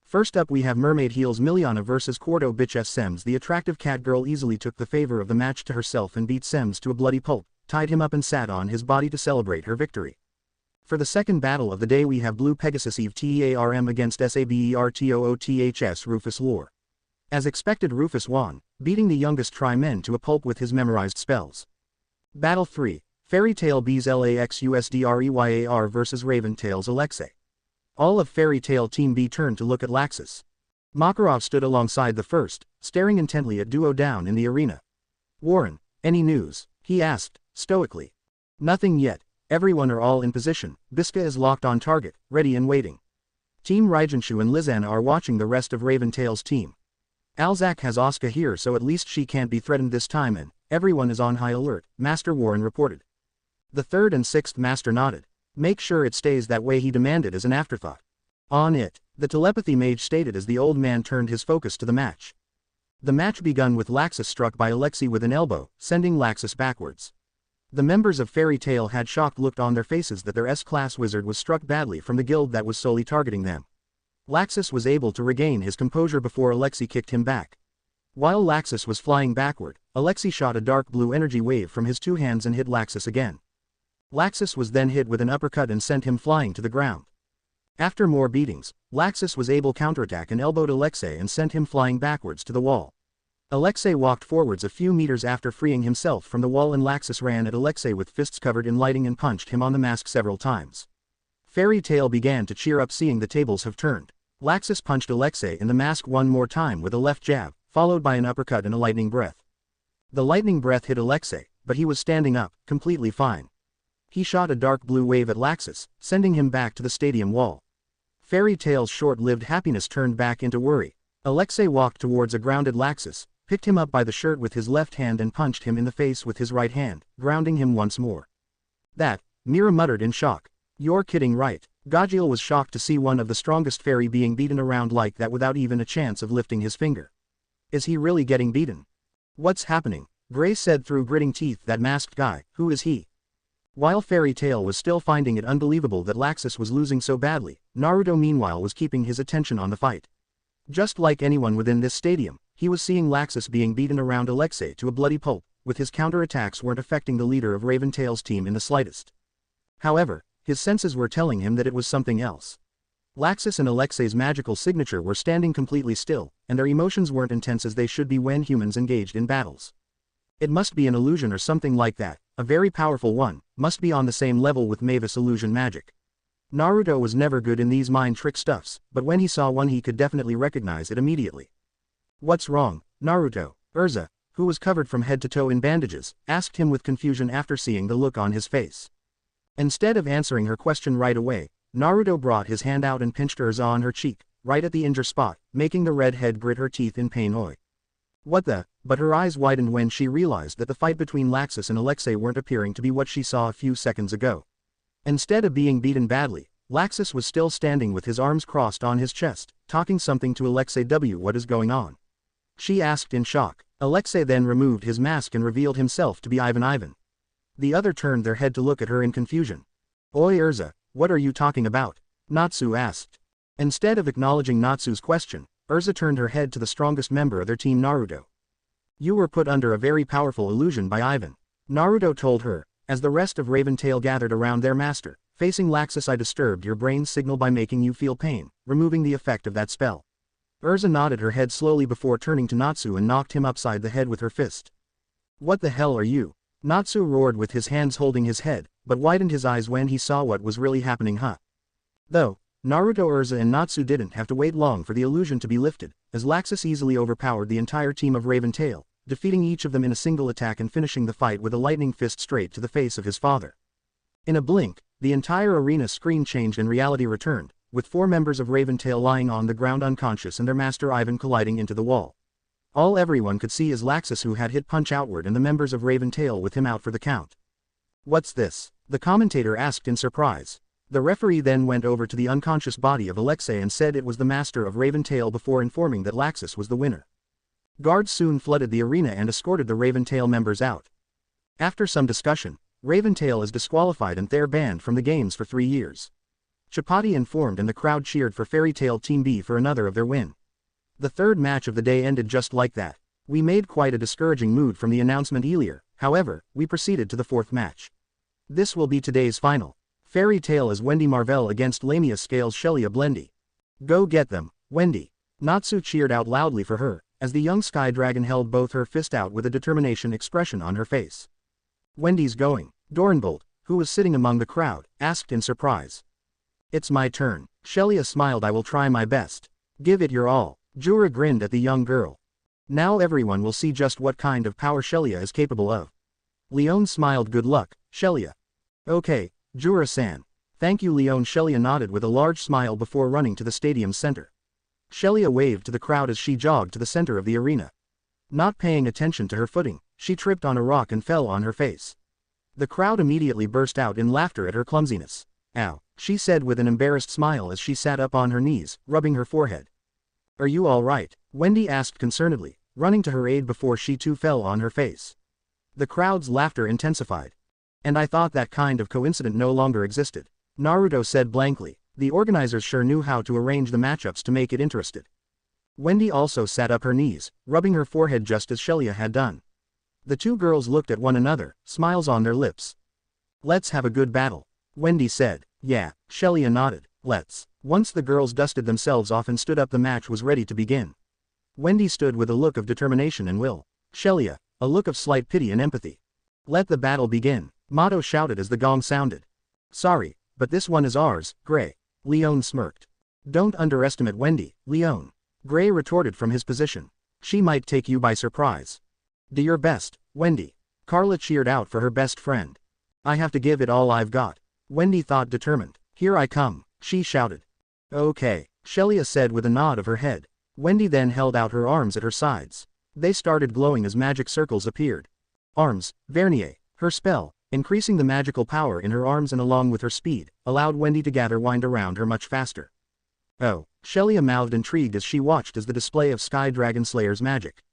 [SPEAKER 1] First up we have Mermaid Heels Miliana vs Quarto Bitch S. Sems. The attractive cat girl easily took the favor of the match to herself and beat Sems to a bloody pulp, tied him up and sat on his body to celebrate her victory. For the second battle of the day we have Blue Pegasus Eve Tearm against Sabertooths Rufus Lore. As expected Rufus won, beating the youngest Tri-Men to a pulp with his memorized spells. Battle 3, Fairy Tail Bees LAXUSDREYAR vs Raven Tails Alexei. All of Fairy Tail Team B turned to look at Laxus. Makarov stood alongside the first, staring intently at Duo down in the arena. Warren, any news? He asked, stoically. Nothing yet, everyone are all in position, Biska is locked on target, ready and waiting. Team Raijenshu and Lizana are watching the rest of Raven Tail's team. Alzak has Asuka here so at least she can't be threatened this time and everyone is on high alert, Master Warren reported. The third and sixth master nodded. Make sure it stays that way he demanded as an afterthought. On it, the telepathy mage stated as the old man turned his focus to the match. The match begun with Laxus struck by Alexei with an elbow, sending Laxus backwards. The members of Fairy Tail had shocked look on their faces that their S-class wizard was struck badly from the guild that was solely targeting them. Laxus was able to regain his composure before Alexei kicked him back. While Laxus was flying backward, Alexei shot a dark blue energy wave from his two hands and hit Laxus again. Laxus was then hit with an uppercut and sent him flying to the ground. After more beatings, Laxus was able to counterattack and elbowed Alexei and sent him flying backwards to the wall. Alexei walked forwards a few meters after freeing himself from the wall and Laxus ran at Alexei with fists covered in lighting and punched him on the mask several times. Fairy Tail began to cheer up seeing the tables have turned. Laxus punched Alexei in the mask one more time with a left jab, followed by an uppercut and a lightning breath. The lightning breath hit Alexei, but he was standing up, completely fine. He shot a dark blue wave at Laxus, sending him back to the stadium wall. Fairy Tail's short-lived happiness turned back into worry. Alexei walked towards a grounded Laxus, picked him up by the shirt with his left hand and punched him in the face with his right hand, grounding him once more. That, Mira muttered in shock. You're kidding right? Gajil was shocked to see one of the strongest fairy being beaten around like that without even a chance of lifting his finger. Is he really getting beaten? What's happening? Grace said through gritting teeth. That masked guy, who is he? While Fairy Tail was still finding it unbelievable that Laxus was losing so badly, Naruto meanwhile was keeping his attention on the fight. Just like anyone within this stadium, he was seeing Laxus being beaten around Alexei to a bloody pulp, with his counterattacks weren't affecting the leader of Raven Tail's team in the slightest. However, his senses were telling him that it was something else. Laxus and Alexei's magical signature were standing completely still, and their emotions weren't intense as they should be when humans engaged in battles. It must be an illusion or something like that, a very powerful one, must be on the same level with Mavis illusion magic. Naruto was never good in these mind trick stuffs, but when he saw one he could definitely recognize it immediately. What's wrong, Naruto? Urza, who was covered from head to toe in bandages, asked him with confusion after seeing the look on his face. Instead of answering her question right away, Naruto brought his hand out and pinched Urza on her cheek, right at the injured spot, making the redhead grit her teeth in pain. Oi. What the? But her eyes widened when she realized that the fight between Laxus and Alexei weren't appearing to be what she saw a few seconds ago. Instead of being beaten badly, Laxus was still standing with his arms crossed on his chest, talking something to Alexei. What is going on? She asked in shock. Alexei then removed his mask and revealed himself to be Ivan. The other turned their head to look at her in confusion. Oi Urza, what are you talking about? Natsu asked. Instead of acknowledging Natsu's question, Urza turned her head to the strongest member of their team, Naruto. You were put under a very powerful illusion by Ivan. Naruto told her, as the rest of Raven Tail gathered around their master. Facing Laxus, I disturbed your brain's signal by making you feel pain, removing the effect of that spell. Urza nodded her head slowly before turning to Natsu and knocked him upside the head with her fist. What the hell are you? Natsu roared with his hands holding his head, but widened his eyes when he saw what was really happening. Though, Naruto, Urza and Natsu didn't have to wait long for the illusion to be lifted, as Laxus easily overpowered the entire team of Raven Tail, defeating each of them in a single attack and finishing the fight with a lightning fist straight to the face of his father. In a blink, the entire arena screen changed and reality returned, with 4 members of Raven Tail lying on the ground unconscious and their master Ivan colliding into the wall. All everyone could see is Laxus, who had hit punch outward, and the members of Raven Tail with him out for the count. What's this? The commentator asked in surprise. The referee then went over to the unconscious body of Alexei and said it was the master of Raven Tail before informing that Laxus was the winner. Guards soon flooded the arena and escorted the Raven Tail members out. After some discussion, Raven Tail is disqualified and they're banned from the games for 3 years. Chapati informed, and the crowd cheered for Fairy Tail Team B for another of their win. The third match of the day ended just like that. We made quite a discouraging mood from the announcement earlier, however, we proceeded to the fourth match. This will be today's final. Fairy Tail is Wendy Marvell against Lamia Scales Shelia Blendy. Go get them, Wendy. Natsu cheered out loudly for her, as the young Sky Dragon held both her fist out with a determination expression on her face. Wendy's going. Dorenbolt, who was sitting among the crowd, asked in surprise. It's my turn. Shelia smiled. I will try my best. Give it your all. Jura grinned at the young girl. Now everyone will see just what kind of power Shelia is capable of. Leon smiled. Good luck, Shelia. Okay, Jura-san. Thank you, Leon. Shelia nodded with a large smile before running to the stadium's center. Shelia waved to the crowd as she jogged to the center of the arena. Not paying attention to her footing, she tripped on a rock and fell on her face. The crowd immediately burst out in laughter at her clumsiness. Ow, she said with an embarrassed smile as she sat up on her knees, rubbing her forehead. Are you all right? Wendy asked concernedly, running to her aid before she too fell on her face. The crowd's laughter intensified. And I thought that kind of coincidence no longer existed. Naruto said blankly. The organizers sure knew how to arrange the matchups to make it interesting. Wendy also sat up her knees, rubbing her forehead just as Shelia had done. The two girls looked at one another, smiles on their lips. Let's have a good battle, Wendy said. Yeah, Shelia nodded. Let's. Once the girls dusted themselves off and stood up, the match was ready to begin. Wendy stood with a look of determination and will. Shelia, a look of slight pity and empathy. Let the battle begin, Mato shouted as the gong sounded. Sorry, but this one is ours, Gray. Leon smirked. Don't underestimate Wendy, Leon. Gray retorted from his position. She might take you by surprise. Do your best, Wendy. Carla cheered out for her best friend. I have to give it all I've got. Wendy thought, determined. Here I come, she shouted. Okay, Shelia said with a nod of her head. Wendy then held out her arms at her sides. They started glowing as magic circles appeared. Arms, Vernier, her spell, increasing the magical power in her arms and along with her speed, allowed Wendy to gather wind around her much faster. Oh, Shelia mouthed, intrigued as she watched as the display of Sky Dragon Slayer's magic.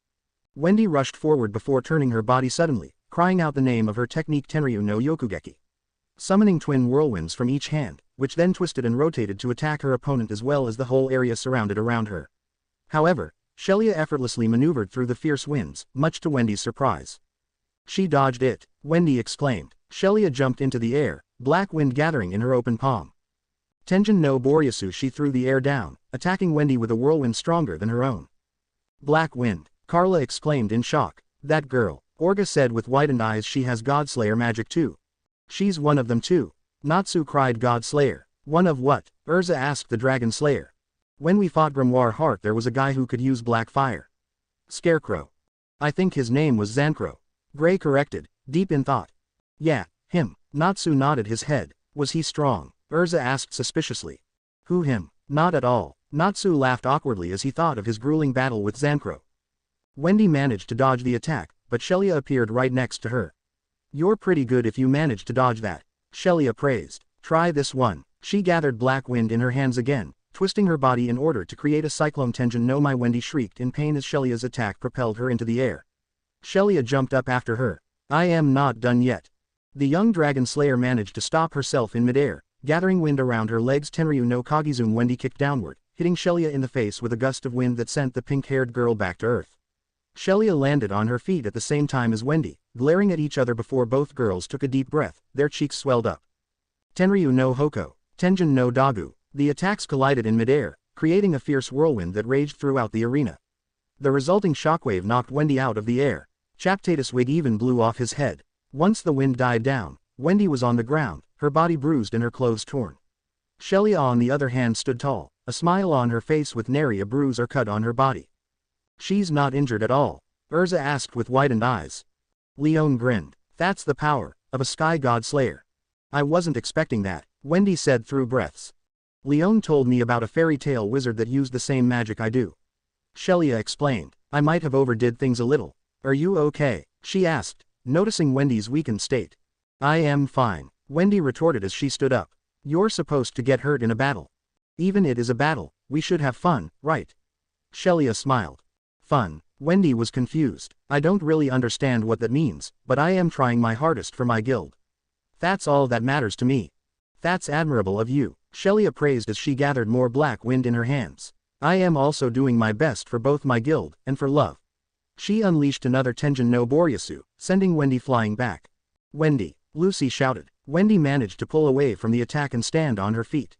[SPEAKER 1] Wendy rushed forward before turning her body suddenly, crying out the name of her technique Tenryu no Yokugeki. Summoning twin whirlwinds from each hand, which then twisted and rotated to attack her opponent as well as the whole area surrounded around her. However, Shelia effortlessly maneuvered through the fierce winds, much to Wendy's surprise. She dodged it, Wendy exclaimed. Shelia jumped into the air, black wind gathering in her open palm. Tenjin no Boryasu, she threw the air down, attacking Wendy with a whirlwind stronger than her own. Black wind, Carla exclaimed in shock. That girl, Orga said with widened eyes. She has Godslayer magic too. She's one of them too. Natsu cried. Godslayer. One of what? Urza asked the Dragon Slayer. When we fought Grimoire Heart, there was a guy who could use black fire. Scarecrow. I think his name was Zancro. Gray corrected, deep in thought. Yeah, him. Natsu nodded his head. Was he strong? Urza asked suspiciously. Who, him? Not at all. Natsu laughed awkwardly as he thought of his grueling battle with Zancro. Wendy managed to dodge the attack, but Shelia appeared right next to her. You're pretty good if you managed to dodge that, Shelia praised. Try this one. She gathered black wind in her hands again, twisting her body in order to create a cyclone. Tenjin no Mai. Wendy shrieked in pain as Shelia's attack propelled her into the air. Shelia jumped up after her. I am not done yet. The young Dragon Slayer managed to stop herself in midair, gathering wind around her legs. Tenryu no Kagizum. Wendy kicked downward, hitting Shelia in the face with a gust of wind that sent the pink-haired girl back to earth. Shelia landed on her feet at the same time as Wendy, glaring at each other before both girls took a deep breath, their cheeks swelled up. Tenryu no Hoko, Tenjin no Dagu. The attacks collided in midair, creating a fierce whirlwind that raged throughout the arena. The resulting shockwave knocked Wendy out of the air. Chaptatus' wig even blew off his head. Once the wind died down, Wendy was on the ground, her body bruised and her clothes torn. Shelia on the other hand stood tall, a smile on her face with nary a bruise or cut on her body. She's not injured at all? Urza asked with widened eyes. Leon grinned. That's the power of a Sky God Slayer. I wasn't expecting that, Wendy said through breaths. Leon told me about a fairy tale wizard that used the same magic I do. Shelia explained. I might have overdid things a little. Are you okay? She asked, noticing Wendy's weakened state. I am fine, Wendy retorted as she stood up. You're supposed to get hurt in a battle. Even it is a battle, we should have fun, right? Shelia smiled. Fun. Wendy was confused. I don't really understand what that means, but I am trying my hardest for my guild. That's all that matters to me. That's admirable of you, Shelia praised as she gathered more black wind in her hands. I am also doing my best for both my guild and for love. She unleashed another Tenjin no Boryatsu, sending Wendy flying back. Wendy, Lucy shouted. Wendy managed to pull away from the attack and stand on her feet.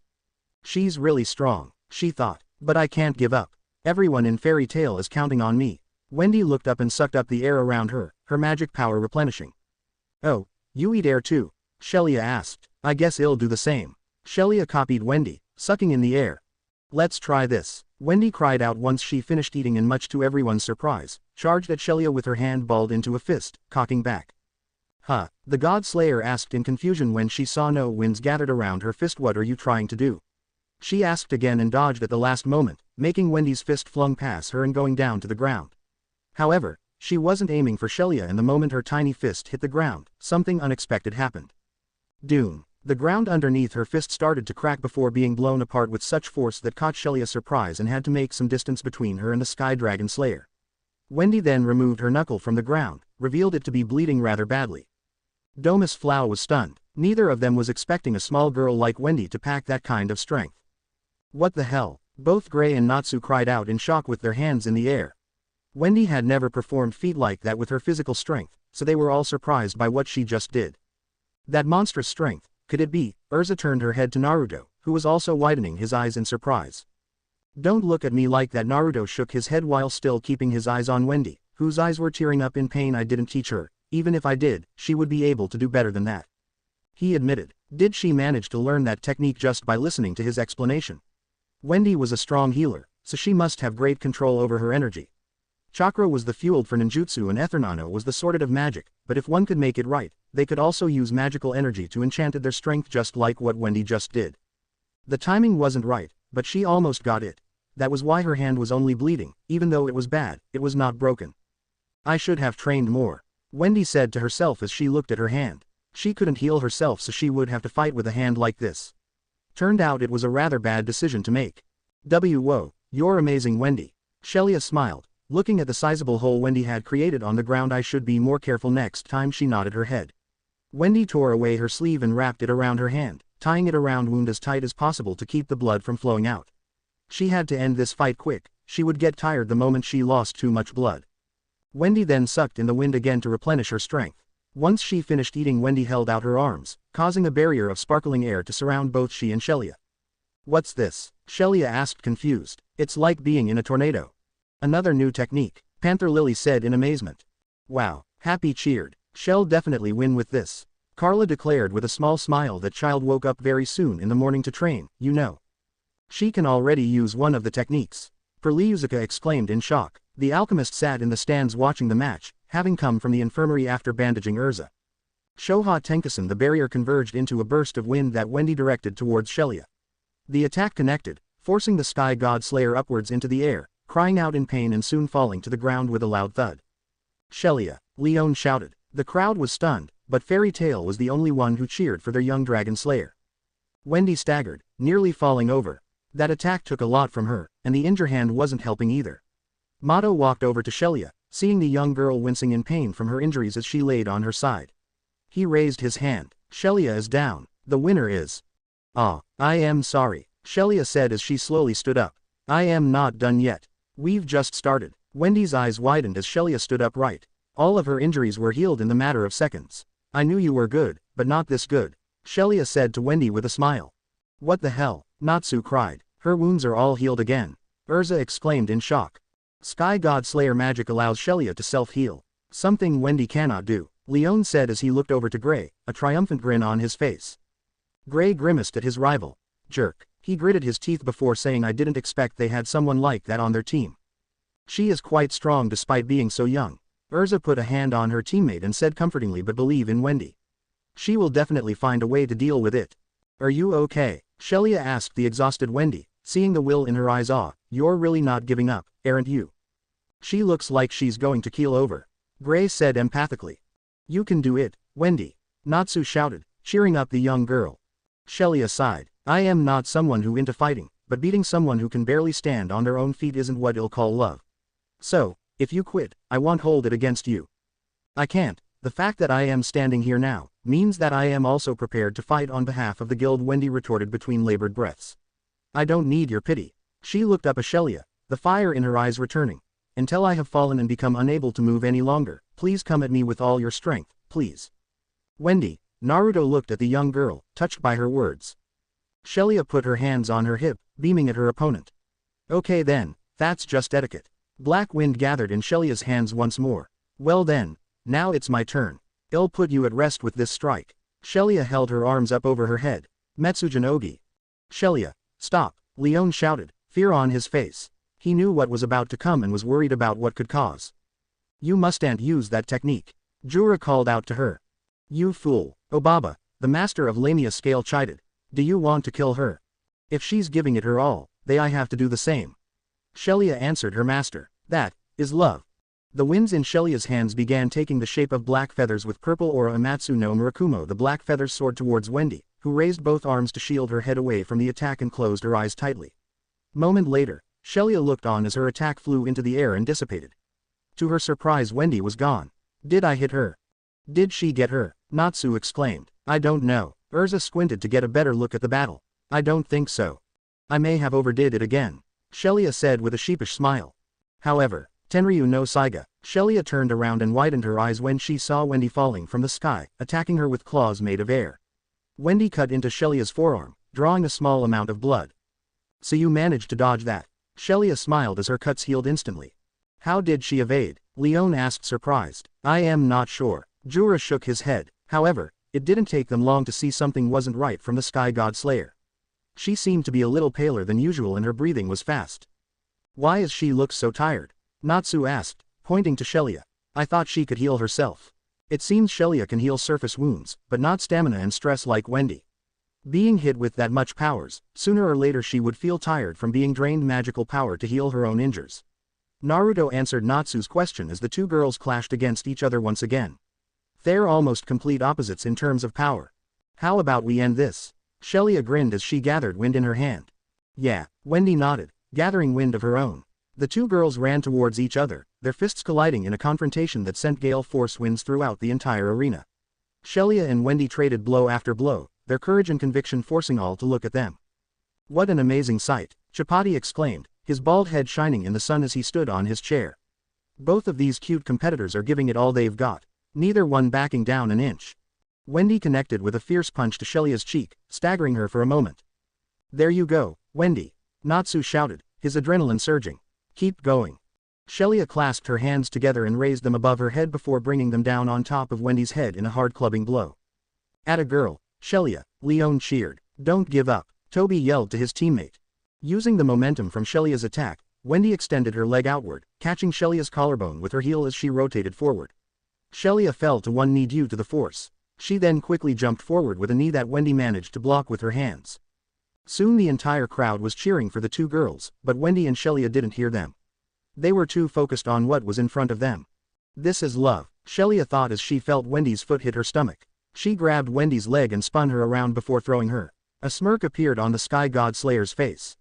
[SPEAKER 1] She's really strong, she thought, but I can't give up. Everyone in Fairy Tail is counting on me. Wendy looked up and sucked up the air around her, her magic power replenishing. Oh, you eat air too? Shelia asked. I guess I'll do the same. Shelia copied Wendy, sucking in the air. Let's try this. Wendy cried out once she finished eating and much to everyone's surprise, charged at Shelia with her hand balled into a fist, cocking back. Huh, the God Slayer asked in confusion when she saw no winds gathered around her fist. What are you trying to do? She asked again and dodged at the last moment, making Wendy's fist flung past her and going down to the ground. However, she wasn't aiming for Shelia, and the moment her tiny fist hit the ground, something unexpected happened. Doom. The ground underneath her fist started to crack before being blown apart with such force that caught Shelia surprise and had to make some distance between her and the Sky Dragon Slayer. Wendy then removed her knuckle from the ground, revealed it to be bleeding rather badly. Domus Flow was stunned. Neither of them was expecting a small girl like Wendy to pack that kind of strength. What the hell? Both Gray and Natsu cried out in shock with their hands in the air. Wendy had never performed feat like that with her physical strength, so they were all surprised by what she just did. That monstrous strength. Could it be? Urza turned her head to Naruto, who was also widening his eyes in surprise. Don't look at me like that. Naruto shook his head while still keeping his eyes on Wendy, whose eyes were tearing up in pain. I didn't teach her. Even if I did, she would be able to do better than that. He admitted. Did she manage to learn that technique just by listening to his explanation? Wendy was a strong healer, so she must have great control over her energy. Chakra was the fuel for ninjutsu and Ethernano was the sorted of magic, but if one could make it right, they could also use magical energy to enchant their strength just like what Wendy just did. The timing wasn't right, but she almost got it. That was why her hand was only bleeding. Even though it was bad, it was not broken. I should have trained more, Wendy said to herself as she looked at her hand. She couldn't heal herself, so she would have to fight with a hand like this. Turned out it was a rather bad decision to make. Whoa, you're amazing, Wendy. Shelia smiled, looking at the sizable hole Wendy had created on the ground. I should be more careful next time. She nodded her head. Wendy tore away her sleeve and wrapped it around her hand, tying it around wound as tight as possible to keep the blood from flowing out. She had to end this fight quick. She would get tired the moment she lost too much blood. Wendy then sucked in the wind again to replenish her strength. Once she finished eating, Wendy held out her arms, causing a barrier of sparkling air to surround both she and Shelia. What's this? Shelia asked confused. It's like being in a tornado. Another new technique, Panther Lily said in amazement. Wow, Happy cheered. She'll definitely win with this. Carla declared with a small smile that child woke up very soon in the morning to train, you know. She can already use one of the techniques. Perliuzuka exclaimed in shock. The alchemist sat in the stands watching the match, having come from the infirmary after bandaging Urza. Shoha Tenkasen, the barrier converged into a burst of wind that Wendy directed towards Shelia. The attack connected, forcing the Sky God Slayer upwards into the air, crying out in pain and soon falling to the ground with a loud thud. Shelia, Leon shouted. The crowd was stunned, but Fairy Tail was the only one who cheered for their young dragon slayer. Wendy staggered, nearly falling over. That attack took a lot from her, and the injured hand wasn't helping either. Mato walked over to Shelia, seeing the young girl wincing in pain from her injuries as she laid on her side. He raised his hand. Shelia is down. The winner is. Ah, I am sorry, Shelia said as she slowly stood up. I am not done yet. We've just started. Wendy's eyes widened as Shelia stood upright. All of her injuries were healed in the matter of seconds. I knew you were good, but not this good, Shelia said to Wendy with a smile. What the hell? Natsu cried. Her wounds are all healed again. Urza exclaimed in shock. Sky God Slayer magic allows Shelia to self-heal. Something Wendy cannot do, Leon said as he looked over to Gray, a triumphant grin on his face. Gray grimaced at his rival. Jerk. He gritted his teeth before saying I didn't expect they had someone like that on their team. She is quite strong despite being so young. Urza put a hand on her teammate and said comfortingly, but believe in Wendy. She will definitely find a way to deal with it. Are you okay? Shelia asked the exhausted Wendy, seeing the will in her eyes. You're really not giving up, aren't you? She looks like she's going to keel over. Gray said empathically. You can do it, Wendy. Natsu shouted, cheering up the young girl. Shelia sighed. I am not someone who into fighting, but beating someone who can barely stand on their own feet isn't what I'll call love. So, if you quit, I won't hold it against you. I can't. The fact that I am standing here now, means that I am also prepared to fight on behalf of the guild, Wendy retorted between labored breaths. I don't need your pity. She looked up at Shelia, the fire in her eyes returning. Until I have fallen and become unable to move any longer, please come at me with all your strength, please. Wendy. Naruto looked at the young girl, touched by her words. Shelia put her hands on her hip, beaming at her opponent. Okay then, that's just etiquette. Black wind gathered in Shelia's hands once more. Well then, now it's my turn. I'll put you at rest with this strike. Shelia held her arms up over her head. Metsujin Ogi. Shelia, stop, Leon shouted, fear on his face. He knew what was about to come and was worried about what could cause. You mustn't use that technique. Jura called out to her. You fool, Obaba, the master of Lamia scale chided. Do you want to kill her? If she's giving it her all, I have to do the same. Shelia answered her master. That is love. The winds in Shelia's hands began taking the shape of black feathers with purple aura. Amatsu no Murakumo. The black feathers soared towards Wendy, who raised both arms to shield her head away from the attack and closed her eyes tightly. Moment later, Shelia looked on as her attack flew into the air and dissipated. To her surprise, Wendy was gone. Did I hit her? Did she get her? Natsu exclaimed. I don't know. Urza squinted to get a better look at the battle. I don't think so. I may have overdid it again. Shelia said with a sheepish smile. However, Tenryu no Saiga. Shelia turned around and widened her eyes when she saw Wendy falling from the sky, attacking her with claws made of air. Wendy cut into Shelia's forearm, drawing a small amount of blood. So you managed to dodge that? Shelia smiled as her cuts healed instantly. How did she evade? Leon asked surprised. I am not sure. Jura shook his head. However, it didn't take them long to see something wasn't right from the Sky God Slayer. She seemed to be a little paler than usual and her breathing was fast. Why is she look so tired? Natsu asked, pointing to Shelia. I thought she could heal herself. It seems Shelia can heal surface wounds, but not stamina and stress like Wendy. Being hit with that much powers, sooner or later she would feel tired from being drained magical power to heal her own injuries. Naruto answered Natsu's question as the two girls clashed against each other once again. They're almost complete opposites in terms of power. How about we end this? Shelia grinned as she gathered wind in her hand. Yeah, Wendy nodded, gathering wind of her own. The two girls ran towards each other, their fists colliding in a confrontation that sent gale force winds throughout the entire arena. Shelia and Wendy traded blow after blow, their courage and conviction forcing all to look at them. What an amazing sight, Chapati exclaimed, his bald head shining in the sun as he stood on his chair. Both of these cute competitors are giving it all they've got, neither one backing down an inch. Wendy connected with a fierce punch to Shelia's cheek, staggering her for a moment. There you go, Wendy. Natsu shouted, his adrenaline surging. Keep going. Shelia clasped her hands together and raised them above her head before bringing them down on top of Wendy's head in a hard clubbing blow. Atta girl, Shelia, Leon cheered. Don't give up, Toby yelled to his teammate. Using the momentum from Shelia's attack, Wendy extended her leg outward, catching Shelia's collarbone with her heel as she rotated forward. Shelia fell to one knee due to the force. She then quickly jumped forward with a knee that Wendy managed to block with her hands. Soon the entire crowd was cheering for the two girls, but Wendy and Shelia didn't hear them. They were too focused on what was in front of them. This is love, Shelia thought as she felt Wendy's foot hit her stomach. She grabbed Wendy's leg and spun her around before throwing her. A smirk appeared on the Sky God Slayer's face.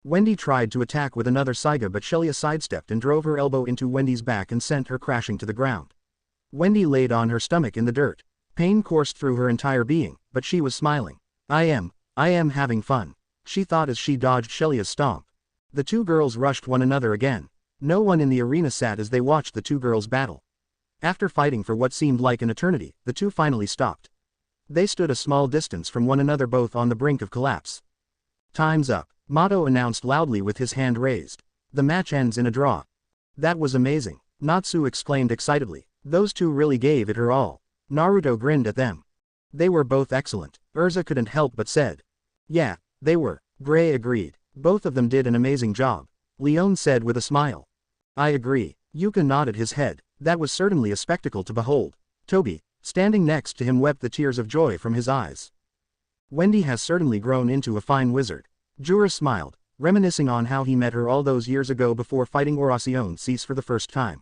[SPEAKER 1] Wendy tried to attack with another Saiga, but Shelia sidestepped and drove her elbow into Wendy's back and sent her crashing to the ground. Wendy laid on her stomach in the dirt. Pain coursed through her entire being, but she was smiling. I am having fun, she thought as she dodged Shelia's stomp. The two girls rushed one another again. No one in the arena sat as they watched the two girls battle. After fighting for what seemed like an eternity, the two finally stopped. They stood a small distance from one another, both on the brink of collapse. Time's up, Mato announced loudly with his hand raised. The match ends in a draw. That was amazing, Natsu exclaimed excitedly. Those two really gave it her all. Naruto grinned at them. They were both excellent, Urza couldn't help but said. Yeah, they were, Gray agreed. Both of them did an amazing job, Leon said with a smile. I agree, Yuka nodded his head. That was certainly a spectacle to behold. Toby, standing next to him, wept the tears of joy from his eyes. Wendy has certainly grown into a fine wizard. Jura smiled, reminiscing on how he met her all those years ago before fighting Oracion Cease for the first time.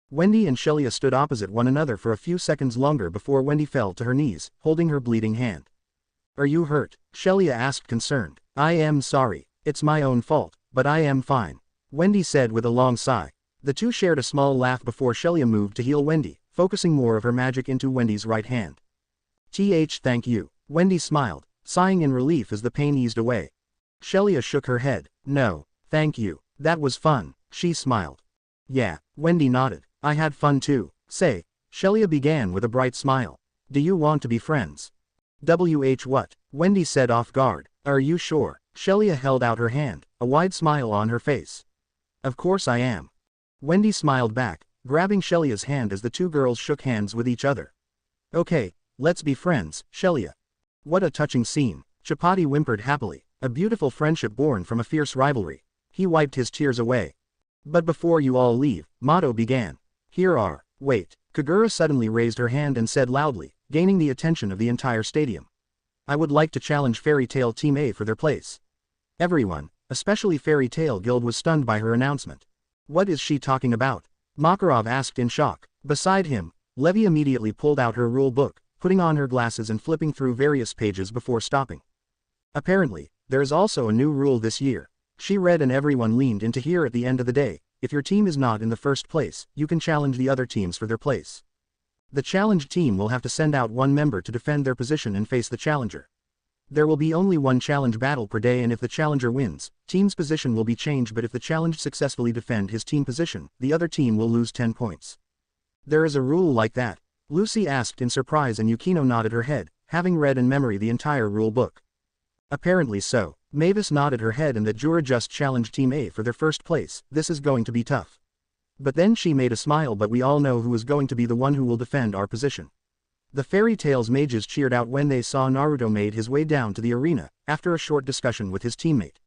[SPEAKER 1] Wendy and Shelia stood opposite one another for a few seconds longer before Wendy fell to her knees, holding her bleeding hand. Are you hurt? Shelia asked concerned. I am sorry, it's my own fault, but I am fine, Wendy said with a long sigh. The two shared a small laugh before Shelia moved to heal Wendy, focusing more of her magic into Wendy's right hand. Thank you. Wendy smiled, sighing in relief as the pain eased away. Shelia shook her head. No, thank you. That was fun, she smiled. Yeah, Wendy nodded. I had fun too. Say, Shelia began with a bright smile. Do you want to be friends? What? Wendy said off guard. Are you sure? Shelia held out her hand, a wide smile on her face. Of course I am. Wendy smiled back, grabbing Shelia's hand as the two girls shook hands with each other. Okay, let's be friends, Shelia. What a touching scene. Chapati whimpered happily, a beautiful friendship born from a fierce rivalry. He wiped his tears away. But before you all leave, Mato began. Wait. Kagura suddenly raised her hand and said loudly, gaining the attention of the entire stadium. I would like to challenge Fairy Tail Team A for their place. Everyone, especially Fairy Tail Guild, was stunned by her announcement. What is she talking about? Makarov asked in shock. Beside him, Levi immediately pulled out her rule book, putting on her glasses and flipping through various pages before stopping. Apparently, there is also a new rule this year. She read and everyone leaned in to hear. At the end of the day, if your team is not in the first place, you can challenge the other teams for their place. The challenged team will have to send out one member to defend their position and face the challenger. There will be only one challenge battle per day, and if the challenger wins, team's position will be changed, but if the challenged successfully defend his team position, the other team will lose 10 points. There is a rule like that? Lucy asked in surprise, and Yukino nodded her head, having read in memory the entire rule book. Apparently so. Mavis nodded her head, and that Jura just challenged Team A for their first place. This is going to be tough. But then she made a smile. But we all know who is going to be the one who will defend our position. The Fairy Tail's mages cheered out when they saw Naruto made his way down to the arena, after a short discussion with his teammate.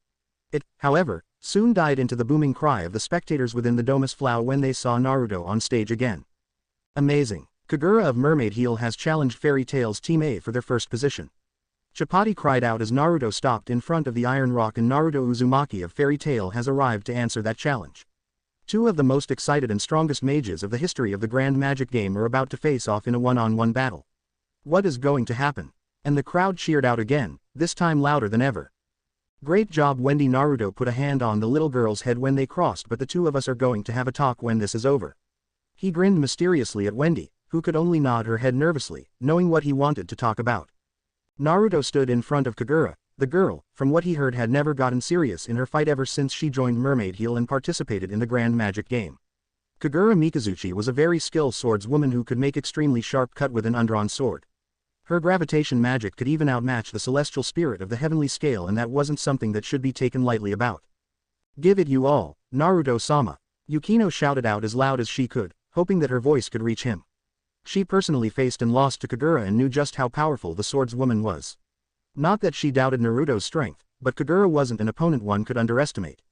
[SPEAKER 1] It, however, soon died into the booming cry of the spectators within the Domus Flow when they saw Naruto on stage again. Amazing. Kagura of Mermaid Heel has challenged Fairy Tail's Team A for their first position. Chapati cried out as Naruto stopped in front of the Iron Rock, and Naruto Uzumaki of Fairy Tail has arrived to answer that challenge. Two of the most excited and strongest mages of the history of the Grand Magic game are about to face off in a one-on-one battle. What is going to happen? And the crowd cheered out again, this time louder than ever. Great job, Wendy. Naruto put a hand on the little girl's head when they crossed. But the two of us are going to have a talk when this is over. He grinned mysteriously at Wendy, who could only nod her head nervously, knowing what he wanted to talk about. Naruto stood in front of Kagura. The girl, from what he heard, had never gotten serious in her fight ever since she joined Mermaid Heel and participated in the Grand Magic game. Kagura Mikazuchi was a very skilled swordswoman who could make extremely sharp cut with an undrawn sword. Her gravitation magic could even outmatch the celestial spirit of the heavenly scale, and that wasn't something that should be taken lightly about. Give it you all, Naruto-sama. Yukino shouted out as loud as she could, hoping that her voice could reach him. She personally faced and lost to Kagura and knew just how powerful the swordswoman was. Not that she doubted Naruto's strength, but Kagura wasn't an opponent one could underestimate.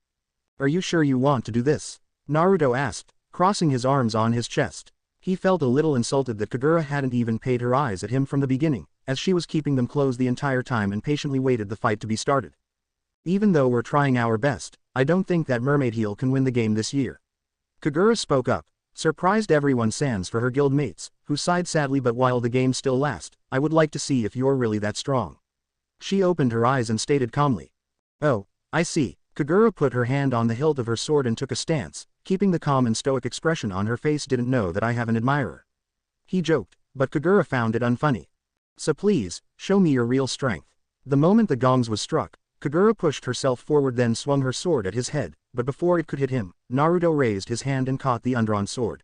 [SPEAKER 1] Are you sure you want to do this? Naruto asked, crossing his arms on his chest. He felt a little insulted that Kagura hadn't even paid her eyes at him from the beginning, as she was keeping them closed the entire time and patiently waited the fight to be started. Even though we're trying our best, I don't think that Mermaid Heel can win the game this year. Kagura spoke up, surprised everyone sans for her guild mates, who sighed sadly. But while the game still lasts, I would like to see if you're really that strong. She opened her eyes and stated calmly. Oh, I see. Kagura put her hand on the hilt of her sword and took a stance, keeping the calm and stoic expression on her face. Didn't know that I have an admirer. He joked, but Kagura found it unfunny. So please, show me your real strength. The moment the gongs was struck, Kagura pushed herself forward, then swung her sword at his head, but before it could hit him, Naruto raised his hand and caught the undrawn sword.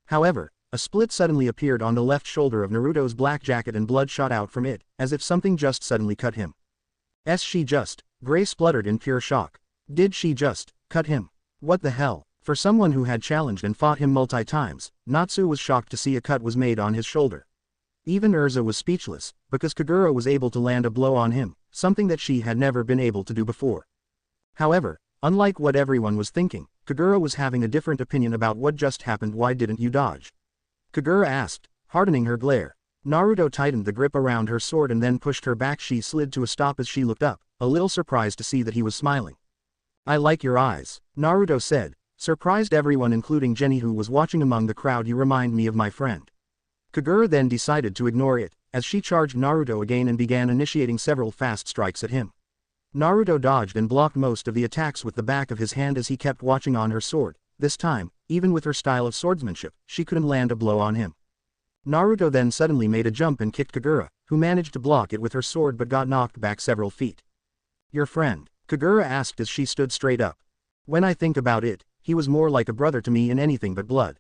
[SPEAKER 1] However, a split suddenly appeared on the left shoulder of Naruto's black jacket and blood shot out from it, as if something just suddenly cut him. She just, Gray spluttered in pure shock. Did she just, cut him? What the hell? For someone who had challenged and fought him multi-times, Natsu was shocked to see a cut was made on his shoulder. Even Urza was speechless, because Kagura was able to land a blow on him, something that she had never been able to do before. However, unlike what everyone was thinking, Kagura was having a different opinion about what just happened. Why didn't you dodge? Kagura asked, hardening her glare. Naruto tightened the grip around her sword and then pushed her back. She slid to a stop as she looked up, a little surprised to see that he was smiling. I like your eyes, Naruto said, surprised everyone including Jenny who was watching among the crowd. You remind me of my friend. Kagura then decided to ignore it, as she charged Naruto again and began initiating several fast strikes at him. Naruto dodged and blocked most of the attacks with the back of his hand as he kept watching on her sword. This time, even with her style of swordsmanship, she couldn't land a blow on him. Naruto then suddenly made a jump and kicked Kagura, who managed to block it with her sword but got knocked back several feet. Your friend? Kagura asked as she stood straight up. When I think about it, he was more like a brother to me in anything but blood.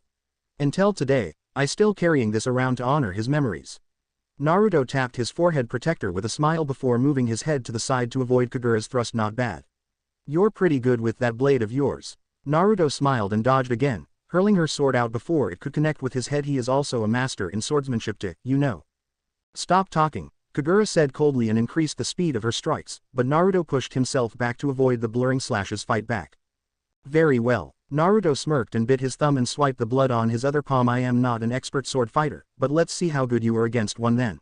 [SPEAKER 1] Until today, I still carrying this around to honor his memories. Naruto tapped his forehead protector with a smile before moving his head to the side to avoid Kagura's thrust. Not bad. You're pretty good with that blade of yours. Naruto smiled and dodged again, hurling her sword out before it could connect with his head. He is also a master in swordsmanship you know. Stop talking, Kagura said coldly and increased the speed of her strikes, but Naruto pushed himself back to avoid the blurring slashes. Fight back. Very well. Naruto smirked and bit his thumb and swiped the blood on his other palm. I am not an expert sword fighter, but let's see how good you are against one then.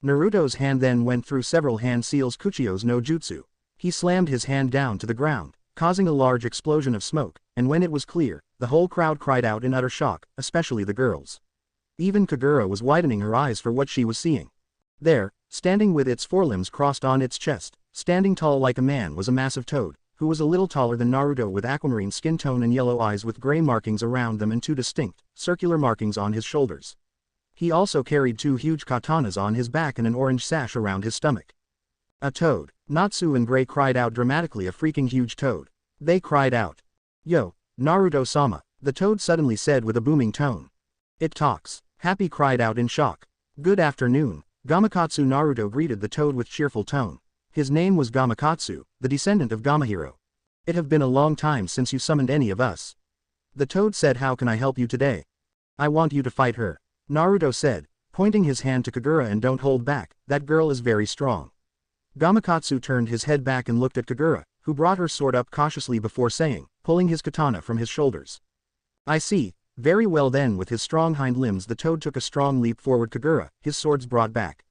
[SPEAKER 1] Naruto's hand then went through several hand seals. Kuchio's no jutsu. He slammed his hand down to the ground, causing a large explosion of smoke, and when it was clear, the whole crowd cried out in utter shock, especially the girls. Even Kagura was widening her eyes for what she was seeing. There, standing with its forelimbs crossed on its chest, standing tall like a man, was a massive toad, who was a little taller than Naruto, with aquamarine skin tone and yellow eyes with gray markings around them and two distinct, circular markings on his shoulders. He also carried two huge katanas on his back and an orange sash around his stomach. A toad. Natsu and Gray cried out dramatically. A freaking huge toad. They cried out. Yo, Naruto-sama, the toad suddenly said with a booming tone. It talks. Happy cried out in shock. Good afternoon, Gamakatsu. Naruto greeted the toad with cheerful tone. His name was Gamakatsu, the descendant of Gamahiro. It have been a long time since you summoned any of us. The toad said. How can I help you today? I want you to fight her, Naruto said, pointing his hand to Kagura. And don't hold back, that girl is very strong. Gamakatsu turned his head back and looked at Kagura, who brought her sword up cautiously before saying, pulling his katana from his shoulders. I see, very well then. With his strong hind limbs the toad took a strong leap forward. Kagura, his swords brought back.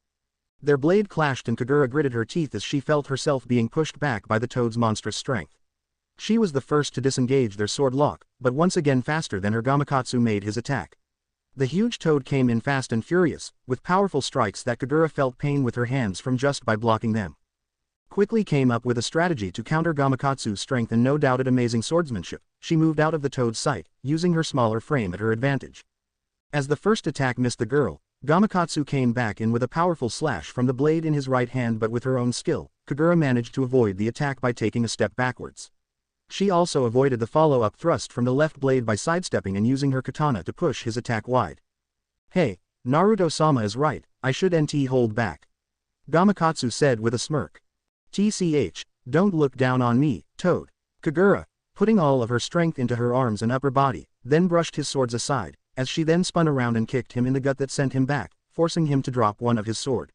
[SPEAKER 1] Their blade clashed and Kagura gritted her teeth as she felt herself being pushed back by the toad's monstrous strength. She was the first to disengage their sword lock, but once again faster than her. Gamakatsu made his attack. The huge toad came in fast and furious, with powerful strikes that Kagura felt pain with her hands from just by blocking them. Quickly came up with a strategy to counter Gamakatsu's strength and no doubted amazing swordsmanship. She moved out of the toad's sight, using her smaller frame at her advantage. As the first attack missed the girl, Gamakatsu came back in with a powerful slash from the blade in his right hand, but with her own skill, Kagura managed to avoid the attack by taking a step backwards. She also avoided the follow-up thrust from the left blade by sidestepping and using her katana to push his attack wide. Hey, Naruto-sama is right, I should nt hold back. Gamakatsu said with a smirk. TCH, don't look down on me, toad. Kagura, putting all of her strength into her arms and upper body, then brushed his swords aside, as she then spun around and kicked him in the gut that sent him back, forcing him to drop one of his sword.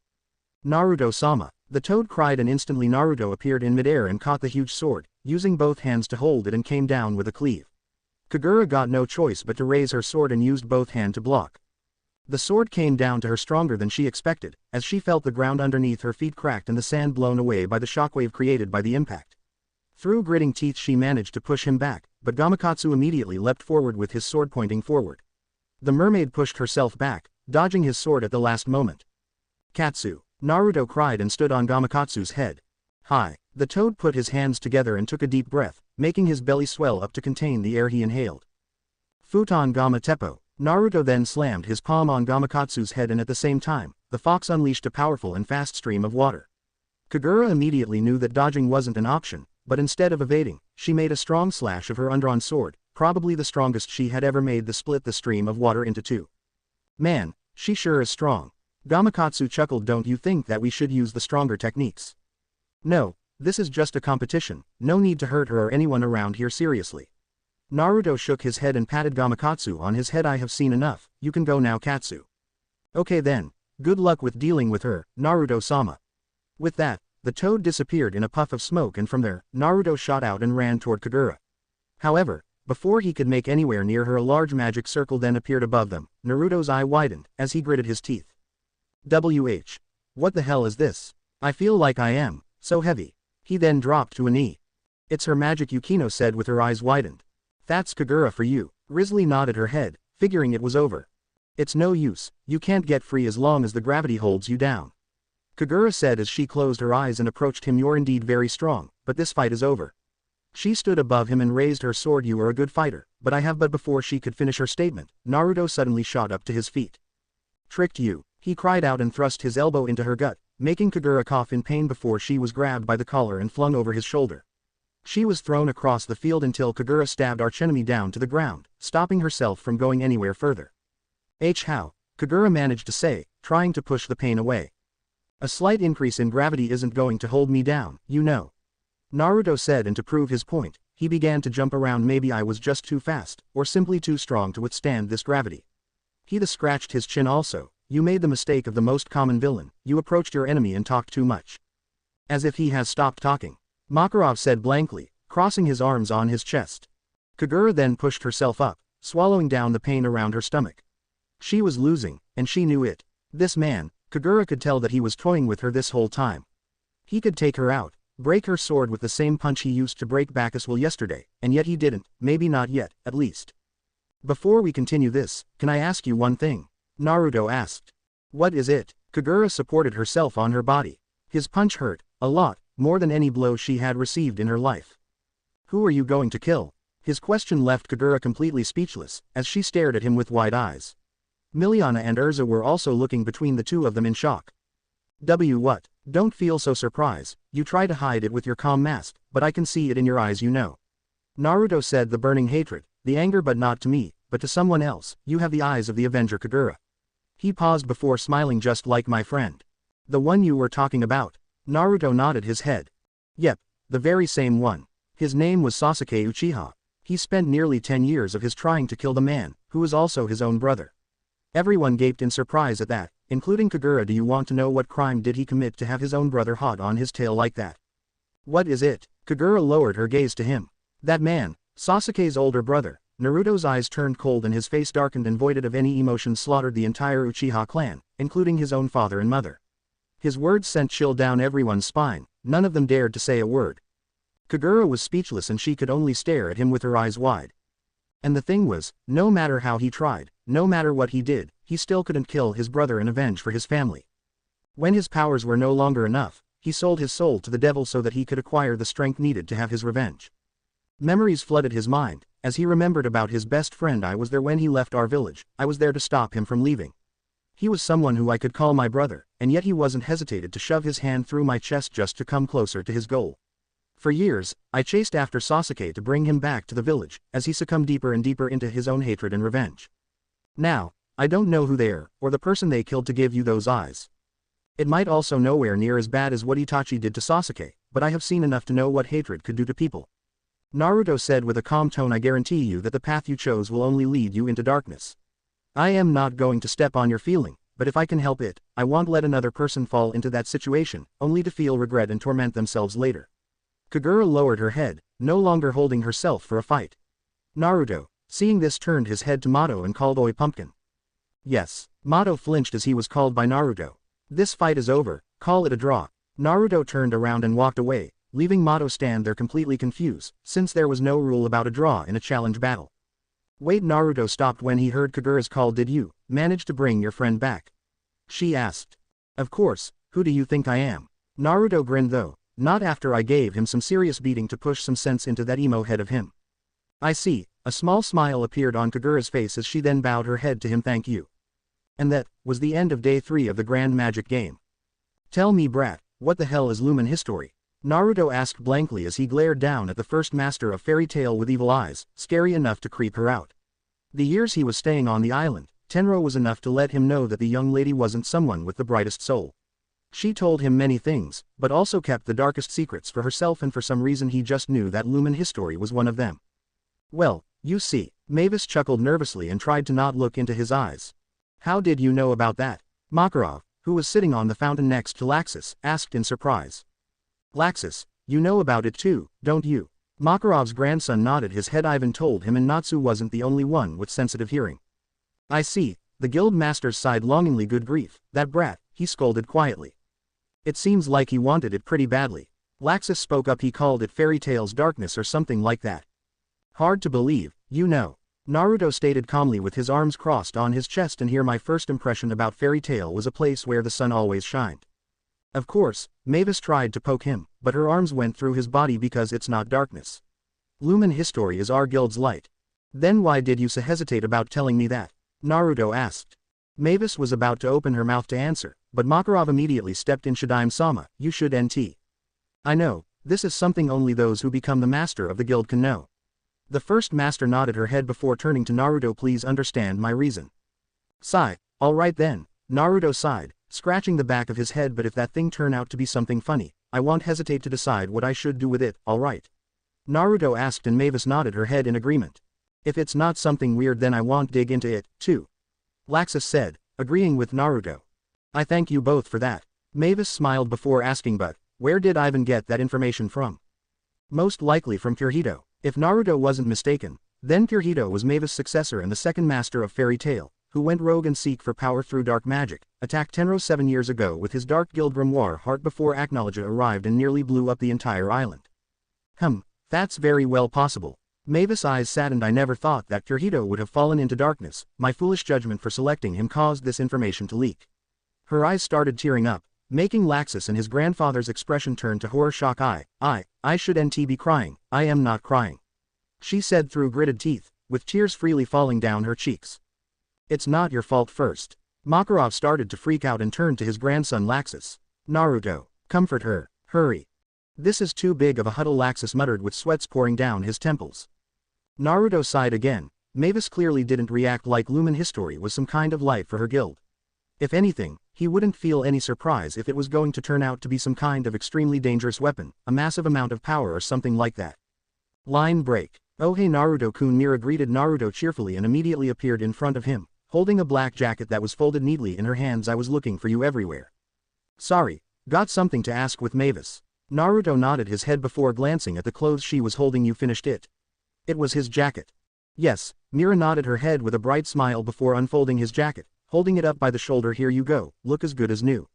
[SPEAKER 1] Naruto-sama, the toad cried, and instantly Naruto appeared in midair and caught the huge sword, using both hands to hold it and came down with a cleave. Kagura got no choice but to raise her sword and used both hands to block. The sword came down to her stronger than she expected, as she felt the ground underneath her feet cracked and the sand blown away by the shockwave created by the impact. Through gritting teeth she managed to push him back, but Gamakatsu immediately leapt forward with his sword pointing forward. The mermaid pushed herself back, dodging his sword at the last moment. Katsu, Naruto cried and stood on Gamakatsu's head. Hi. The toad put his hands together and took a deep breath, making his belly swell up to contain the air he inhaled. Futon Gama Teppo. Naruto then slammed his palm on Gamakatsu's head, and at the same time, the fox unleashed a powerful and fast stream of water. Kagura immediately knew that dodging wasn't an option, but instead of evading, she made a strong slash of her undrawn sword, probably the strongest she had ever made, to split the stream of water into two. Man, she sure is strong. Gamakatsu chuckled. Don't you think that we should use the stronger techniques? No. This is just a competition, no need to hurt her or anyone around here seriously. Naruto shook his head and patted Gamakatsu on his head. I have seen enough, you can go now, Katsu. Okay then, good luck with dealing with her, Naruto-sama. With that, the toad disappeared in a puff of smoke, and from there, Naruto shot out and ran toward Kagura. However, before he could make anywhere near her, a large magic circle then appeared above them. Naruto's eye widened, as he gritted his teeth. What the hell is this? I feel like I am so heavy. He then dropped to a knee. It's her magic, Yukino said with her eyes widened. That's Kagura for you. Risley nodded her head, figuring it was over. It's no use, you can't get free as long as the gravity holds you down. Kagura said as she closed her eyes and approached him. You're indeed very strong, but this fight is over. She stood above him and raised her sword. You are a good fighter, but I have. But before she could finish her statement, Naruto suddenly shot up to his feet. Tricked you, he cried out and thrust his elbow into her gut, making Kagura cough in pain before she was grabbed by the collar and flung over his shoulder. She was thrown across the field until Kagura stabbed archenemy down to the ground, stopping herself from going anywhere further. How? Kagura managed to say, trying to push the pain away. A slight increase in gravity isn't going to hold me down, you know. Naruto said, and to prove his point, he began to jump around. Maybe I was just too fast, or simply too strong to withstand this gravity. He scratched his chin also. You made the mistake of the most common villain, you approached your enemy and talked too much. As if he has stopped talking. Makarov said blankly, crossing his arms on his chest. Kagura then pushed herself up, swallowing down the pain around her stomach. She was losing, and she knew it. This man, Kagura could tell that he was toying with her this whole time. He could take her out, break her sword with the same punch he used to break Bacchus' will yesterday, and yet he didn't, maybe not yet, at least. Before we continue this, can I ask you one thing? Naruto asked. What is it? Kagura supported herself on her body. His punch hurt, a lot, more than any blow she had received in her life. Who are you going to kill? His question left Kagura completely speechless, as she stared at him with wide eyes. Miliana and Urza were also looking between the two of them in shock. What? Don't feel so surprised, you try to hide it with your calm mask, but I can see it in your eyes, you know. Naruto said, the burning hatred, the anger, but not to me, but to someone else. You have the eyes of the Avenger, Kagura. He paused before smiling, just like my friend. The one you were talking about? Naruto nodded his head. Yep, the very same one. His name was Sasuke Uchiha. He spent nearly 10 years of his trying to kill the man, who was also his own brother. Everyone gaped in surprise at that, including Kagura. Do you want to know what crime did he commit to have his own brother hot on his tail like that? What is it? Kagura lowered her gaze to him. That man, Sasuke's older brother. Naruto's eyes turned cold and his face darkened and voided of any emotion. Slaughtered the entire Uchiha clan, including his own father and mother. His words sent chill down everyone's spine, none of them dared to say a word. Kagura was speechless and she could only stare at him with her eyes wide. And the thing was, no matter how he tried, no matter what he did, he still couldn't kill his brother and avenge for his family. When his powers were no longer enough, he sold his soul to the devil so that he could acquire the strength needed to have his revenge. Memories flooded his mind, as he remembered about his best friend. I was there when he left our village, I was there to stop him from leaving. He was someone who I could call my brother, and yet he wasn't hesitated to shove his hand through my chest just to come closer to his goal. For years, I chased after Sasuke to bring him back to the village, as he succumbed deeper and deeper into his own hatred and revenge. Now, I don't know who they are, or the person they killed to give you those eyes. It might also nowhere near as bad as what Itachi did to Sasuke, but I have seen enough to know what hatred could do to people. Naruto said with a calm tone, I guarantee you that the path you chose will only lead you into darkness. I am not going to step on your feeling, but if I can help it, I won't let another person fall into that situation, only to feel regret and torment themselves later. Kagura lowered her head, no longer holding herself for a fight. Naruto, seeing this, turned his head to Mato and called, Oi pumpkin. Yes. Mato flinched as he was called by Naruto. This fight is over, call it a draw. Naruto turned around and walked away, leaving Mato stand there completely confused, since there was no rule about a draw in a challenge battle. Wait, Naruto stopped when he heard Kagura's call. Did you manage to bring your friend back? She asked. Of course, who do you think I am? Naruto grinned though, not after I gave him some serious beating to push some sense into that emo head of him. I see, a small smile appeared on Kagura's face as she then bowed her head to him. Thank you. And that was the end of day 3 of the Grand Magic Game. Tell me, brat, what the hell is Lumen History? Naruto asked blankly as he glared down at the first master of Fairy Tail with evil eyes, scary enough to creep her out. The years he was staying on the island, Tenro was enough to let him know that the young lady wasn't someone with the brightest soul. She told him many things, but also kept the darkest secrets for herself, and for some reason he just knew that Lumen History was one of them. Well, you see, Mavis chuckled nervously and tried to not look into his eyes. How did you know about that? Makarov, who was sitting on the fountain next to Laxus, asked in surprise. Laxus, you know about it too, don't you? Makarov's grandson nodded his head. Ivan told him, and Natsu wasn't the only one with sensitive hearing. I see, the guild master sighed longingly. Good grief, that brat, he scolded quietly. It seems like he wanted it pretty badly. Laxus spoke up. He called it Fairy Tail's darkness or something like that. Hard to believe, you know. Naruto stated calmly with his arms crossed on his chest, and here my first impression about Fairy Tail was a place where the sun always shined. Of course, Mavis tried to poke him, but her arms went through his body because it's not darkness. Lumen History is our guild's light. Then why did you so hesitate about telling me that? Naruto asked. Mavis was about to open her mouth to answer, but Makarov immediately stepped in. Shadaim-sama, you should nt. I know, this is something only those who become the master of the guild can know. The first master nodded her head before turning to Naruto. Please understand my reason. Sigh, alright then, Naruto sighed, scratching the back of his head. But if that thing turn out to be something funny, I won't hesitate to decide what I should do with it, alright? Naruto asked and Mavis nodded her head in agreement. If it's not something weird then I won't dig into it, too. Laxus said, agreeing with Naruto. I thank you both for that. Mavis smiled before asking, but where did Ivan get that information from? Most likely from Kirito. If Naruto wasn't mistaken, then Kirito was Mavis' successor and the second master of Fairy Tail, who went rogue and seek for power through dark magic, attacked Tenro 7 years ago with his dark guild grimoire heart before Acknowledge arrived and nearly blew up the entire island. That's very well possible. Mavis' eyes saddened. I never thought that Kirito would have fallen into darkness. My foolish judgment for selecting him caused this information to leak. Her eyes started tearing up, making Laxus and his grandfather's expression turn to horror shock. I should nt be crying. I am not crying, she said through gritted teeth, with tears freely falling down her cheeks. It's not your fault. First, Makarov started to freak out and turned to his grandson Laxus. Naruto, comfort her, hurry. This is too big of a huddle, Laxus muttered with sweats pouring down his temples. Naruto sighed again. Mavis clearly didn't react like Lumen history was some kind of light for her guild. If anything, he wouldn't feel any surprise if it was going to turn out to be some kind of extremely dangerous weapon, a massive amount of power or something like that. Line break. Oh hey Naruto-kun. Mira greeted Naruto cheerfully and immediately appeared in front of him, holding a black jacket that was folded neatly in her hands. I was looking for you everywhere. Sorry, got something to ask with Mavis. Naruto nodded his head before glancing at the clothes she was holding. You finished it? It was his jacket. Yes, Mira nodded her head with a bright smile before unfolding his jacket, holding it up by the shoulder. Here you go, look as good as new,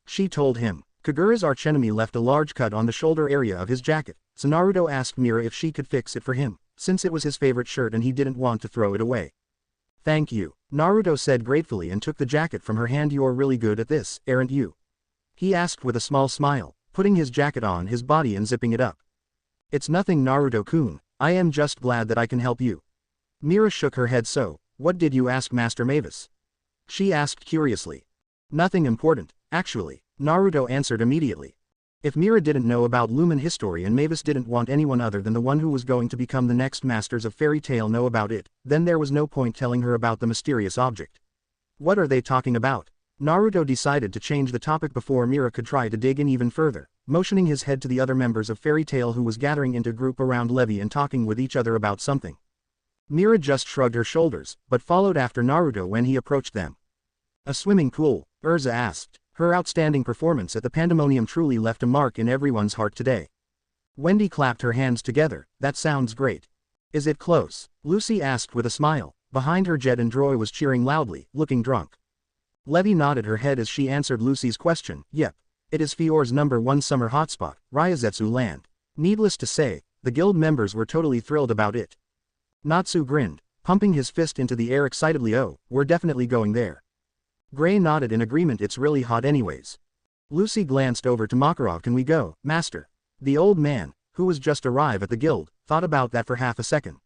[SPEAKER 1] she told him. Kagura's archenemy left a large cut on the shoulder area of his jacket, so Naruto asked Mira if she could fix it for him, since it was his favorite shirt and he didn't want to throw it away. Thank you, Naruto said gratefully and took the jacket from her hand. You're really good at this, aren't you? He asked with a small smile, putting his jacket on his body and zipping it up. It's nothing Naruto-kun, I am just glad that I can help you. Mira shook her head. So, what did you ask Master Mavis? She asked curiously. Nothing important, actually, Naruto answered immediately. If Mira didn't know about Lumen history and Mavis didn't want anyone other than the one who was going to become the next masters of Fairy Tail know about it, then there was no point telling her about the mysterious object. What are they talking about? Naruto decided to change the topic before Mira could try to dig in even further, motioning his head to the other members of Fairy Tail who was gathering into group around Levi and talking with each other about something. Mira just shrugged her shoulders, but followed after Naruto when he approached them. A swimming pool? Urza asked. Her outstanding performance at the Pandemonium truly left a mark in everyone's heart today. Wendy clapped her hands together. That sounds great. Is it close? Lucy asked with a smile. Behind her Jet and Droy was cheering loudly, looking drunk. Levi nodded her head as she answered Lucy's question. Yep. It is Fior's #1 summer hotspot, Ryazetsu Land. Needless to say, the guild members were totally thrilled about it. Natsu grinned, pumping his fist into the air excitedly. Oh, we're definitely going there. Gray nodded in agreement. It's really hot anyways. Lucy glanced over to Makarov. Can we go, master? The old man, who was just arrived at the guild, thought about that for half a second.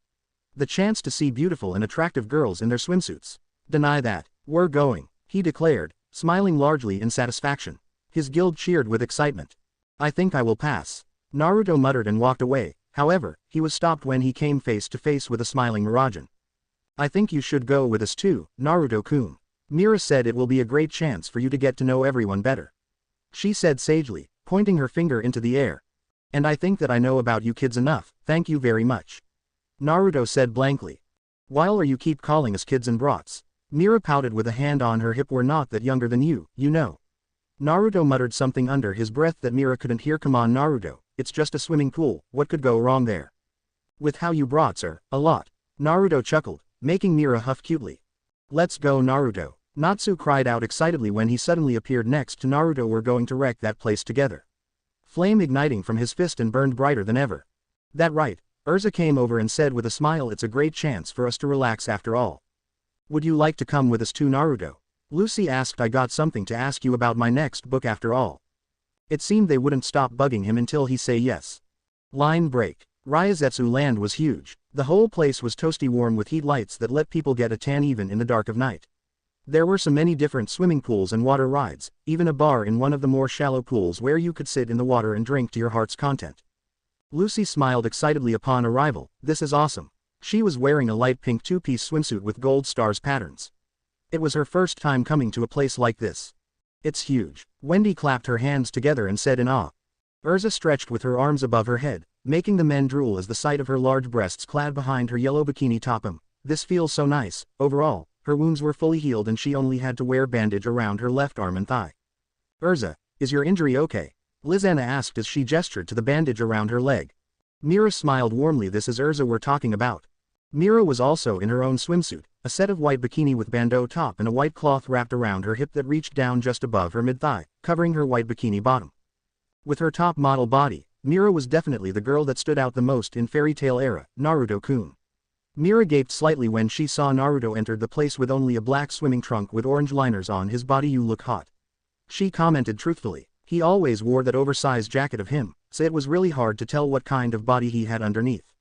[SPEAKER 1] The chance to see beautiful and attractive girls in their swimsuits. Deny that. We're going, he declared, smiling largely in satisfaction. His guild cheered with excitement. I think I will pass. Naruto muttered and walked away. However, he was stopped when he came face to face with a smiling Mirajan. I think you should go with us too, Naruto-kun. Mira said it will be a great chance for you to get to know everyone better. She said sagely, pointing her finger into the air. And I think that I know about you kids enough, thank you very much. Naruto said blankly. Why are you keep calling us kids and brats? Mira pouted with a hand on her hip. We're not that younger than you know. Naruto muttered something under his breath that Mira couldn't hear. Come on Naruto, it's just a swimming pool, what could go wrong there? With how you brats are, a lot. Naruto chuckled, making Mira huff cutely. Let's go Naruto. Natsu cried out excitedly when he suddenly appeared next to Naruto. We're going to wreck that place together. Flame igniting from his fist and burned brighter than ever. That right, Urza came over and said with a smile. It's a great chance for us to relax after all. Would you like to come with us too Naruto? Lucy asked. I got something to ask you about my next book after all. It seemed they wouldn't stop bugging him until he say yes. Line break. Ryazetsu Land was huge. The whole place was toasty warm with heat lights that let people get a tan even in the dark of night. There were so many different swimming pools and water rides, even a bar in one of the more shallow pools where you could sit in the water and drink to your heart's content. Lucy smiled excitedly upon arrival. This is awesome. She was wearing a light pink two-piece swimsuit with gold stars patterns. It was her first time coming to a place like this. It's huge. Wendy clapped her hands together and said in awe. Urza stretched with her arms above her head, making the men drool as the sight of her large breasts clad behind her yellow bikini top them. This feels so nice. Overall, her wounds were fully healed and she only had to wear bandage around her left arm and thigh. Urza, is your injury okay? Lizanna asked as she gestured to the bandage around her leg. Mira smiled warmly. This is Urza we're talking about. Mira was also in her own swimsuit, a set of white bikini with bandeau top and a white cloth wrapped around her hip that reached down just above her mid-thigh, covering her white bikini bottom. With her top model body, Mira was definitely the girl that stood out the most in fairy tale era, Naruto-kun. Mira gaped slightly when she saw Naruto enter the place with only a black swimming trunk with orange liners on his body. You look hot. She commented truthfully. He always wore that oversized jacket of him, so it was really hard to tell what kind of body he had underneath.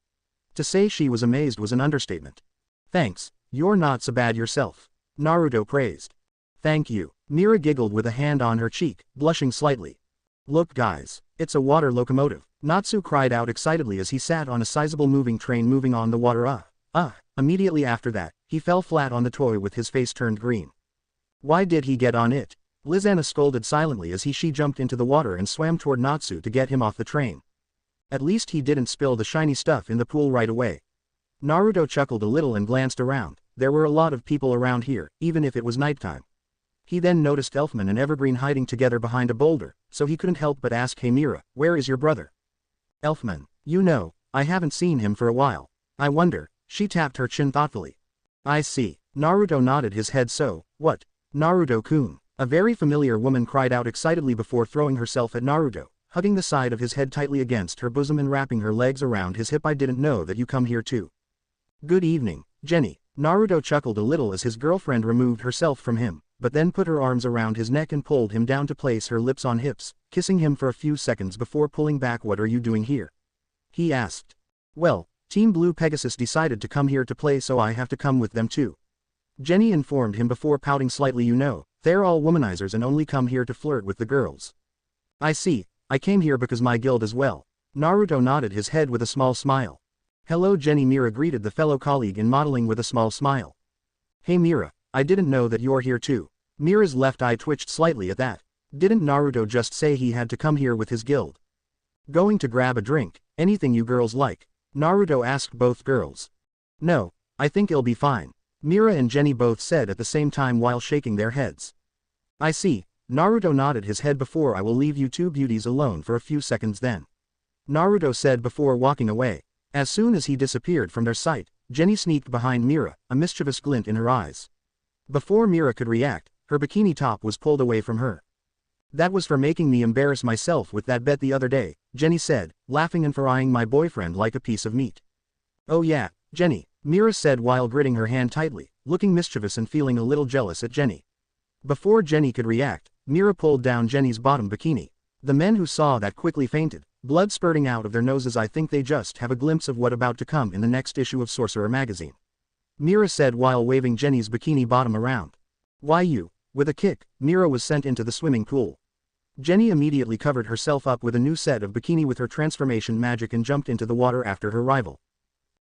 [SPEAKER 1] To say she was amazed was an understatement. Thanks, you're not so bad yourself. Naruto praised. Thank you. Mira giggled with a hand on her cheek, blushing slightly. Look guys, it's a water locomotive. Natsu cried out excitedly as he sat on a sizable moving train moving on the water. Immediately after that, he fell flat on the toy with his face turned green. Why did he get on it? Lizanna scolded silently as she jumped into the water and swam toward Natsu to get him off the train. At least he didn't spill the shiny stuff in the pool right away. Naruto chuckled a little and glanced around. There were a lot of people around here, even if it was nighttime. He then noticed Elfman and Evergreen hiding together behind a boulder, so he couldn't help but ask, Hey Mira, where is your brother? Elfman, you know, I haven't seen him for a while. I wonder. She tapped her chin thoughtfully. I see. Naruto nodded his head. So, what? Naruto-kun. A very familiar woman cried out excitedly before throwing herself at Naruto, hugging the side of his head tightly against her bosom and wrapping her legs around his hip. I didn't know that you come here too. Good evening, Jenny. Naruto chuckled a little as his girlfriend removed herself from him, but then put her arms around his neck and pulled him down to place her lips on hips, kissing him for a few seconds before pulling back. What are you doing here? He asked. Well, Team Blue Pegasus decided to come here to play, so I have to come with them too. Jenny informed him before pouting slightly. You know, they're all womanizers and only come here to flirt with the girls. I see, I came here because my guild as well. Naruto nodded his head with a small smile. Hello Jenny. Mira greeted the fellow colleague in modeling with a small smile. Hey Mira, I didn't know that you're here too. Mira's left eye twitched slightly at that. Didn't Naruto just say he had to come here with his guild? Going to grab a drink, anything you girls like? Naruto asked both girls. No, I think it'll be fine. Mira and Jenny both said at the same time while shaking their heads. I see. Naruto nodded his head. Before I will leave you two beauties alone for a few seconds then. Naruto said before walking away. As soon as he disappeared from their sight, Jenny sneaked behind Mira, a mischievous glint in her eyes. Before Mira could react, her bikini top was pulled away from her. That was for making me embarrass myself with that bet the other day, Jenny said, laughing and for eyeing my boyfriend like a piece of meat. Oh yeah, Jenny, Mira said while gritting her hand tightly, looking mischievous and feeling a little jealous at Jenny. Before Jenny could react, Mira pulled down Jenny's bottom bikini. The men who saw that quickly fainted, blood spurting out of their noses. I think they just have a glimpse of what about to come in the next issue of Sorcerer magazine. Mira said while waving Jenny's bikini bottom around. Why you? With a kick, Mira was sent into the swimming pool. Jenny immediately covered herself up with a new set of bikini with her transformation magic and jumped into the water after her rival.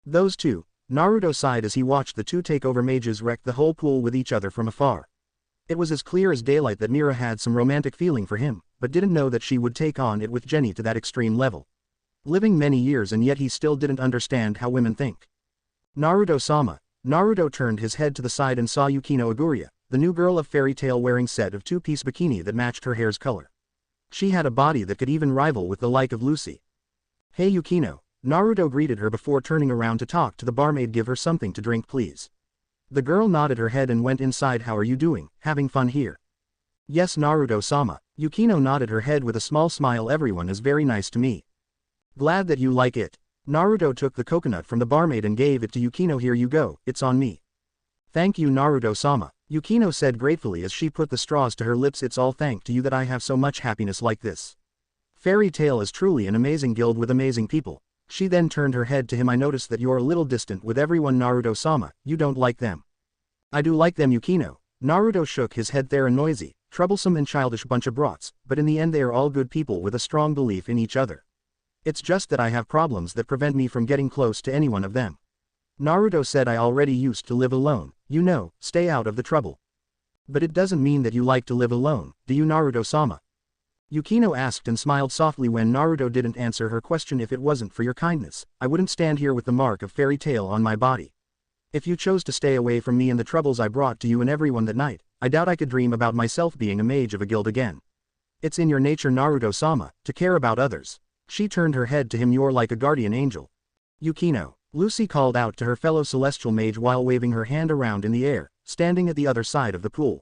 [SPEAKER 1] Those two, Naruto sighed as he watched the two takeover mages wreck the whole pool with each other from afar. It was as clear as daylight that Mira had some romantic feeling for him, but didn't know that she would take on it with Jenny to that extreme level. Living many years and yet he still didn't understand how women think. Naruto-sama. Naruto turned his head to the side and saw Yukino Aguria, the new girl of fairy tale wearing set of two-piece bikini that matched her hair's color. She had a body that could even rival with the like of Lucy. Hey Yukino, Naruto greeted her before turning around to talk to the barmaid. Give her something to drink please. The girl nodded her head and went inside. How are you doing, having fun here? Yes Naruto-sama. Yukino nodded her head with a small smile. Everyone is very nice to me. Glad that you like it. Naruto took the coconut from the barmaid and gave it to Yukino. Here you go, it's on me. Thank you Naruto-sama. Yukino said gratefully as she put the straws to her lips. It's all thanks to you that I have so much happiness like this. Fairy Tail is truly an amazing guild with amazing people. She then turned her head to him. I noticed that you're a little distant with everyone Naruto-sama, you don't like them. I do like them Yukino. Naruto shook his head. They're a noisy, troublesome and childish bunch of brats, but in the end they are all good people with a strong belief in each other. It's just that I have problems that prevent me from getting close to any one of them. Naruto said, I already used to live alone, you know, stay out of the trouble. But it doesn't mean that you like to live alone, do you, Naruto-sama? Yukino asked and smiled softly when Naruto didn't answer her question. If it wasn't for your kindness, I wouldn't stand here with the mark of fairy tale on my body. If you chose to stay away from me and the troubles I brought to you and everyone that night, I doubt I could dream about myself being a mage of a guild again. It's in your nature, Naruto-sama, to care about others. She turned her head to him. You're like a guardian angel. Yukino, Lucy called out to her fellow celestial mage while waving her hand around in the air, standing at the other side of the pool.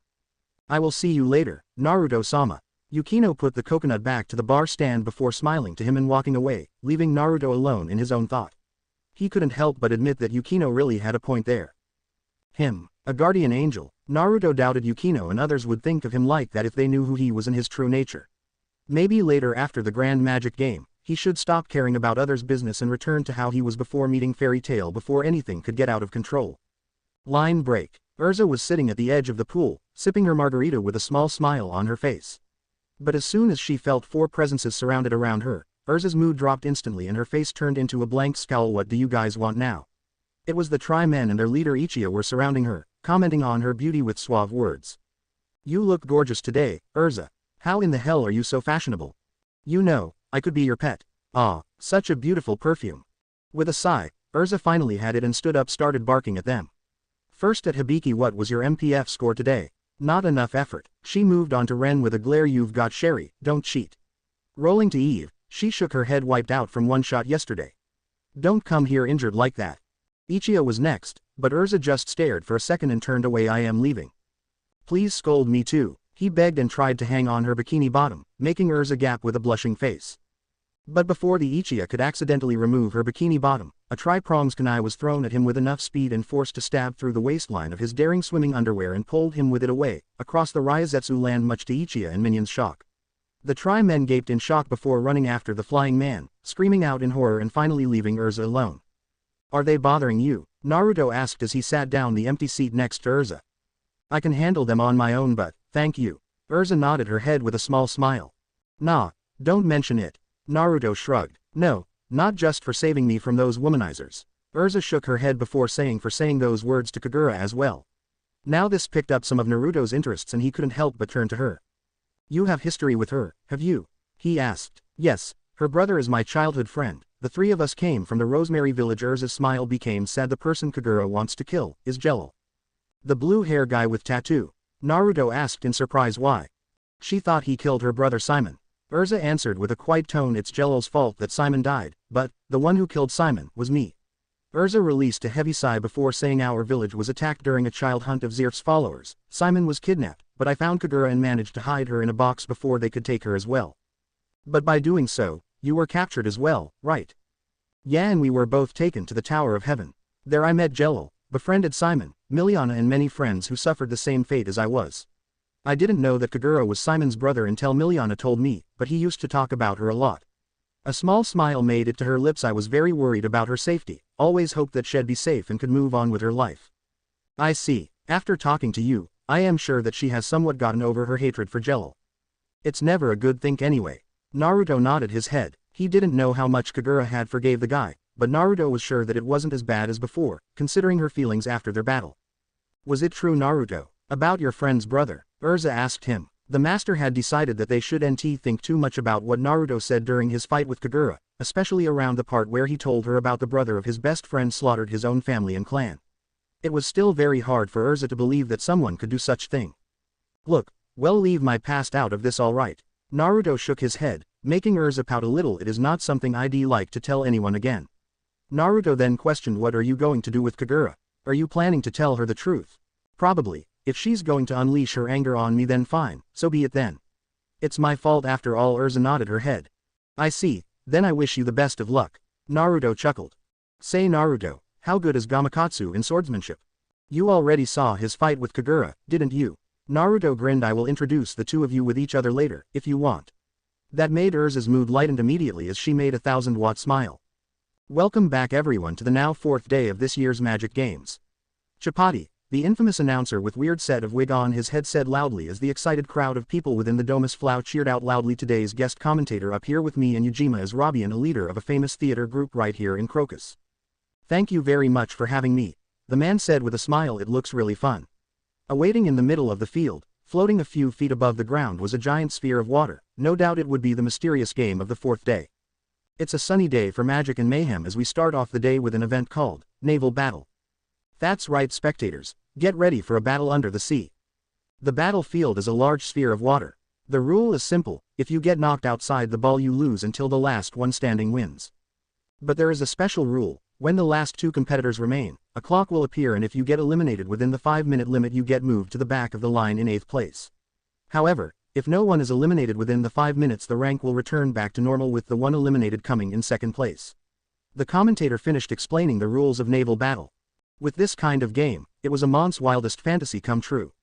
[SPEAKER 1] I will see you later, Naruto-sama. Yukino put the coconut back to the bar stand before smiling to him and walking away, leaving Naruto alone in his own thought. He couldn't help but admit that Yukino really had a point there. Him, a guardian angel. Naruto doubted Yukino and others would think of him like that if they knew who he was in his true nature. Maybe later, after the grand magic game, he should stop caring about others' business and return to how he was before meeting Fairy Tail, before anything could get out of control. Line break. Urza was sitting at the edge of the pool, sipping her margarita with a small smile on her face. But as soon as she felt four presences surrounded around her, Urza's mood dropped instantly and her face turned into a blank scowl. What do you guys want now? It was the Tri-Men and their leader Ichiya were surrounding her, commenting on her beauty with suave words. You look gorgeous today, Urza. How in the hell are you so fashionable? You know, I could be your pet. Ah, such a beautiful perfume. With a sigh, Urza finally had it and stood up, started barking at them. First at Hibiki, what was your MPF score today? Not enough effort. She moved on to Ren with a glare. You've got Sherry, don't cheat. Rolling to Eve, she shook her head. Wiped out from one shot yesterday. Don't come here injured like that. Ichiya was next, but Urza just stared for a second and turned away. I am leaving. Please scold me too, he begged and tried to hang on her bikini bottom, making Urza gap with a blushing face. But before the Ichiya could accidentally remove her bikini bottom, a tri-prongs kunai was thrown at him with enough speed and force to stab through the waistline of his daring swimming underwear and pulled him with it away, across the Ryazetsu land, much to Ichiya and minions' shock. The tri-men gaped in shock before running after the flying man, screaming out in horror and finally leaving Urza alone. Are they bothering you? Naruto asked as he sat down the empty seat next to Urza. I can handle them on my own, but, thank you. Urza nodded her head with a small smile. Nah, don't mention it. Naruto shrugged. No, not just for saving me from those womanizers. Urza shook her head before saying for saying those words to Kagura as well. Now this picked up some of Naruto's interests and he couldn't help but turn to her. You have history with her, have you? He asked. Yes, her brother is my childhood friend. The three of us came from the Rosemary village. Urza's smile became sad. The person Kagura wants to kill is Jello. The blue hair guy with tattoo. Naruto asked in surprise why. She thought he killed her brother Simon. Urza answered with a quiet tone. It's Jello's fault that Simon died, but, the one who killed Simon was me. Urza released a heavy sigh before saying our village was attacked during a child hunt of Zirf's followers. Simon was kidnapped, but I found Kagura and managed to hide her in a box before they could take her as well. But by doing so, you were captured as well, right? Yeah, and we were both taken to the Tower of Heaven. There I met Jello, befriended Simon, Miliana and many friends who suffered the same fate as I was. I didn't know that Kagura was Simon's brother until Miliana told me, but he used to talk about her a lot. A small smile made it to her lips. I was very worried about her safety, always hoped that she'd be safe and could move on with her life. I see. After talking to you, I am sure that she has somewhat gotten over her hatred for Jello. It's never a good thing anyway. Naruto nodded his head. He didn't know how much Kagura had forgave the guy, but Naruto was sure that it wasn't as bad as before, considering her feelings after their battle. Was it true, Naruto, about your friend's brother? Urza asked him. The master had decided that they shouldn't think too much about what Naruto said during his fight with Kagura, especially around the part where he told her about the brother of his best friend slaughtered his own family and clan. It was still very hard for Urza to believe that someone could do such thing. Look, well, leave my past out of this, alright? Naruto shook his head, making Urza pout a little. It is not something I'd like to tell anyone again. Naruto then questioned, what are you going to do with Kagura? Are you planning to tell her the truth? Probably. If she's going to unleash her anger on me, then fine, so be it then. It's my fault after all. Urza nodded her head. I see, then I wish you the best of luck. Naruto chuckled. Say, Naruto, how good is Gamakatsu in swordsmanship? You already saw his fight with Kagura, didn't you? Naruto grinned. I will introduce the two of you with each other later, if you want. That made Urza's mood lighten immediately as she made a 1,000-watt smile. Welcome back everyone to the now 4th day of this year's Magic Games. Chapati, The infamous announcer with weird set of wig on his head said loudly as the excited crowd of people within the Domus Flow cheered out loudly. Today's guest commentator up here with me in Ujima is Robian, a leader of a famous theater group right here in Crocus. Thank you very much for having me, the man said with a smile. It looks really fun. Awaiting in the middle of the field, floating a few feet above the ground was a giant sphere of water. No doubt it would be the mysterious game of the fourth day. It's a sunny day for magic and mayhem as we start off the day with an event called Naval Battle. That's right, spectators, get ready for a battle under the sea. The battlefield is a large sphere of water. The rule is simple: if you get knocked outside the ball you lose until the last one standing wins. But there is a special rule: when the last two competitors remain, a clock will appear, and if you get eliminated within the 5-minute limit you get moved to the back of the line in 8th place. However, if no one is eliminated within the 5 minutes, the rank will return back to normal with the one eliminated coming in 2nd place. The commentator finished explaining the rules of naval battle. With this kind of game, it was a mon's wildest fantasy come true.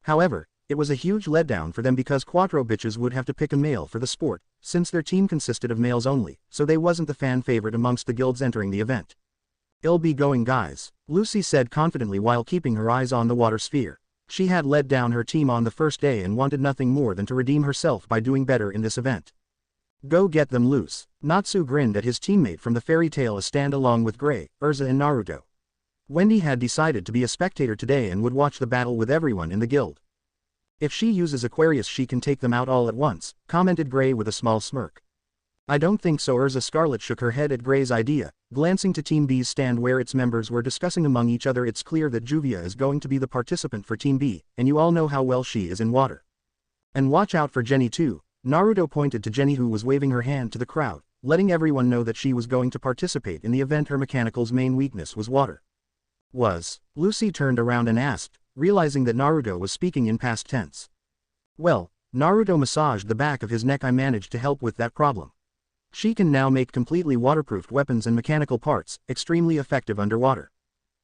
[SPEAKER 1] However, it was a huge letdown for them because Quattro bitches would have to pick a male for the sport, since their team consisted of males only, so they wasn't the fan favorite amongst the guilds entering the event. "It'll be going, guys," Lucy said confidently while keeping her eyes on the water sphere. She had let down her team on the first day and wanted nothing more than to redeem herself by doing better in this event. "Go get them loose." Natsu grinned at his teammate from the fairy tale A Stand along with Gray, Urza and Naruto. Wendy had decided to be a spectator today and would watch the battle with everyone in the guild. "If she uses Aquarius she can take them out all at once," commented Gray with a small smirk. "I don't think so." Urza Scarlet shook her head at Gray's idea, glancing to Team B's stand where its members were discussing among each other. "It's clear that Juvia is going to be the participant for Team B, and you all know how well she is in water. And watch out for Jenny too." Naruto pointed to Jenny, who was waving her hand to the crowd, letting everyone know that she was going to participate in the event. Her mechanical's main weakness was water. Lucy turned around and asked, realizing that Naruto was speaking in past tense. "Well," Naruto massaged the back of his neck, "I managed to help with that problem. She can now make completely waterproofed weapons and mechanical parts, extremely effective underwater."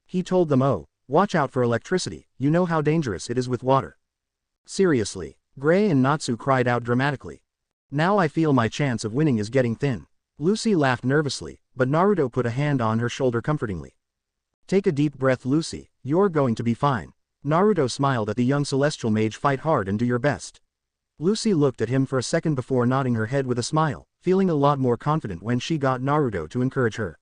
[SPEAKER 1] He told them, "Oh, watch out for electricity, you know how dangerous it is with water." "Seriously?" Gray and Natsu cried out dramatically. "Now I feel my chance of winning is getting thin." Lucy laughed nervously, but Naruto put a hand on her shoulder comfortingly. "Take a deep breath, Lucy, you're going to be fine." Naruto smiled at the young celestial mage. "Fight hard and do your best." Lucy looked at him for a second before nodding her head with a smile, feeling a lot more confident when she got Naruto to encourage her.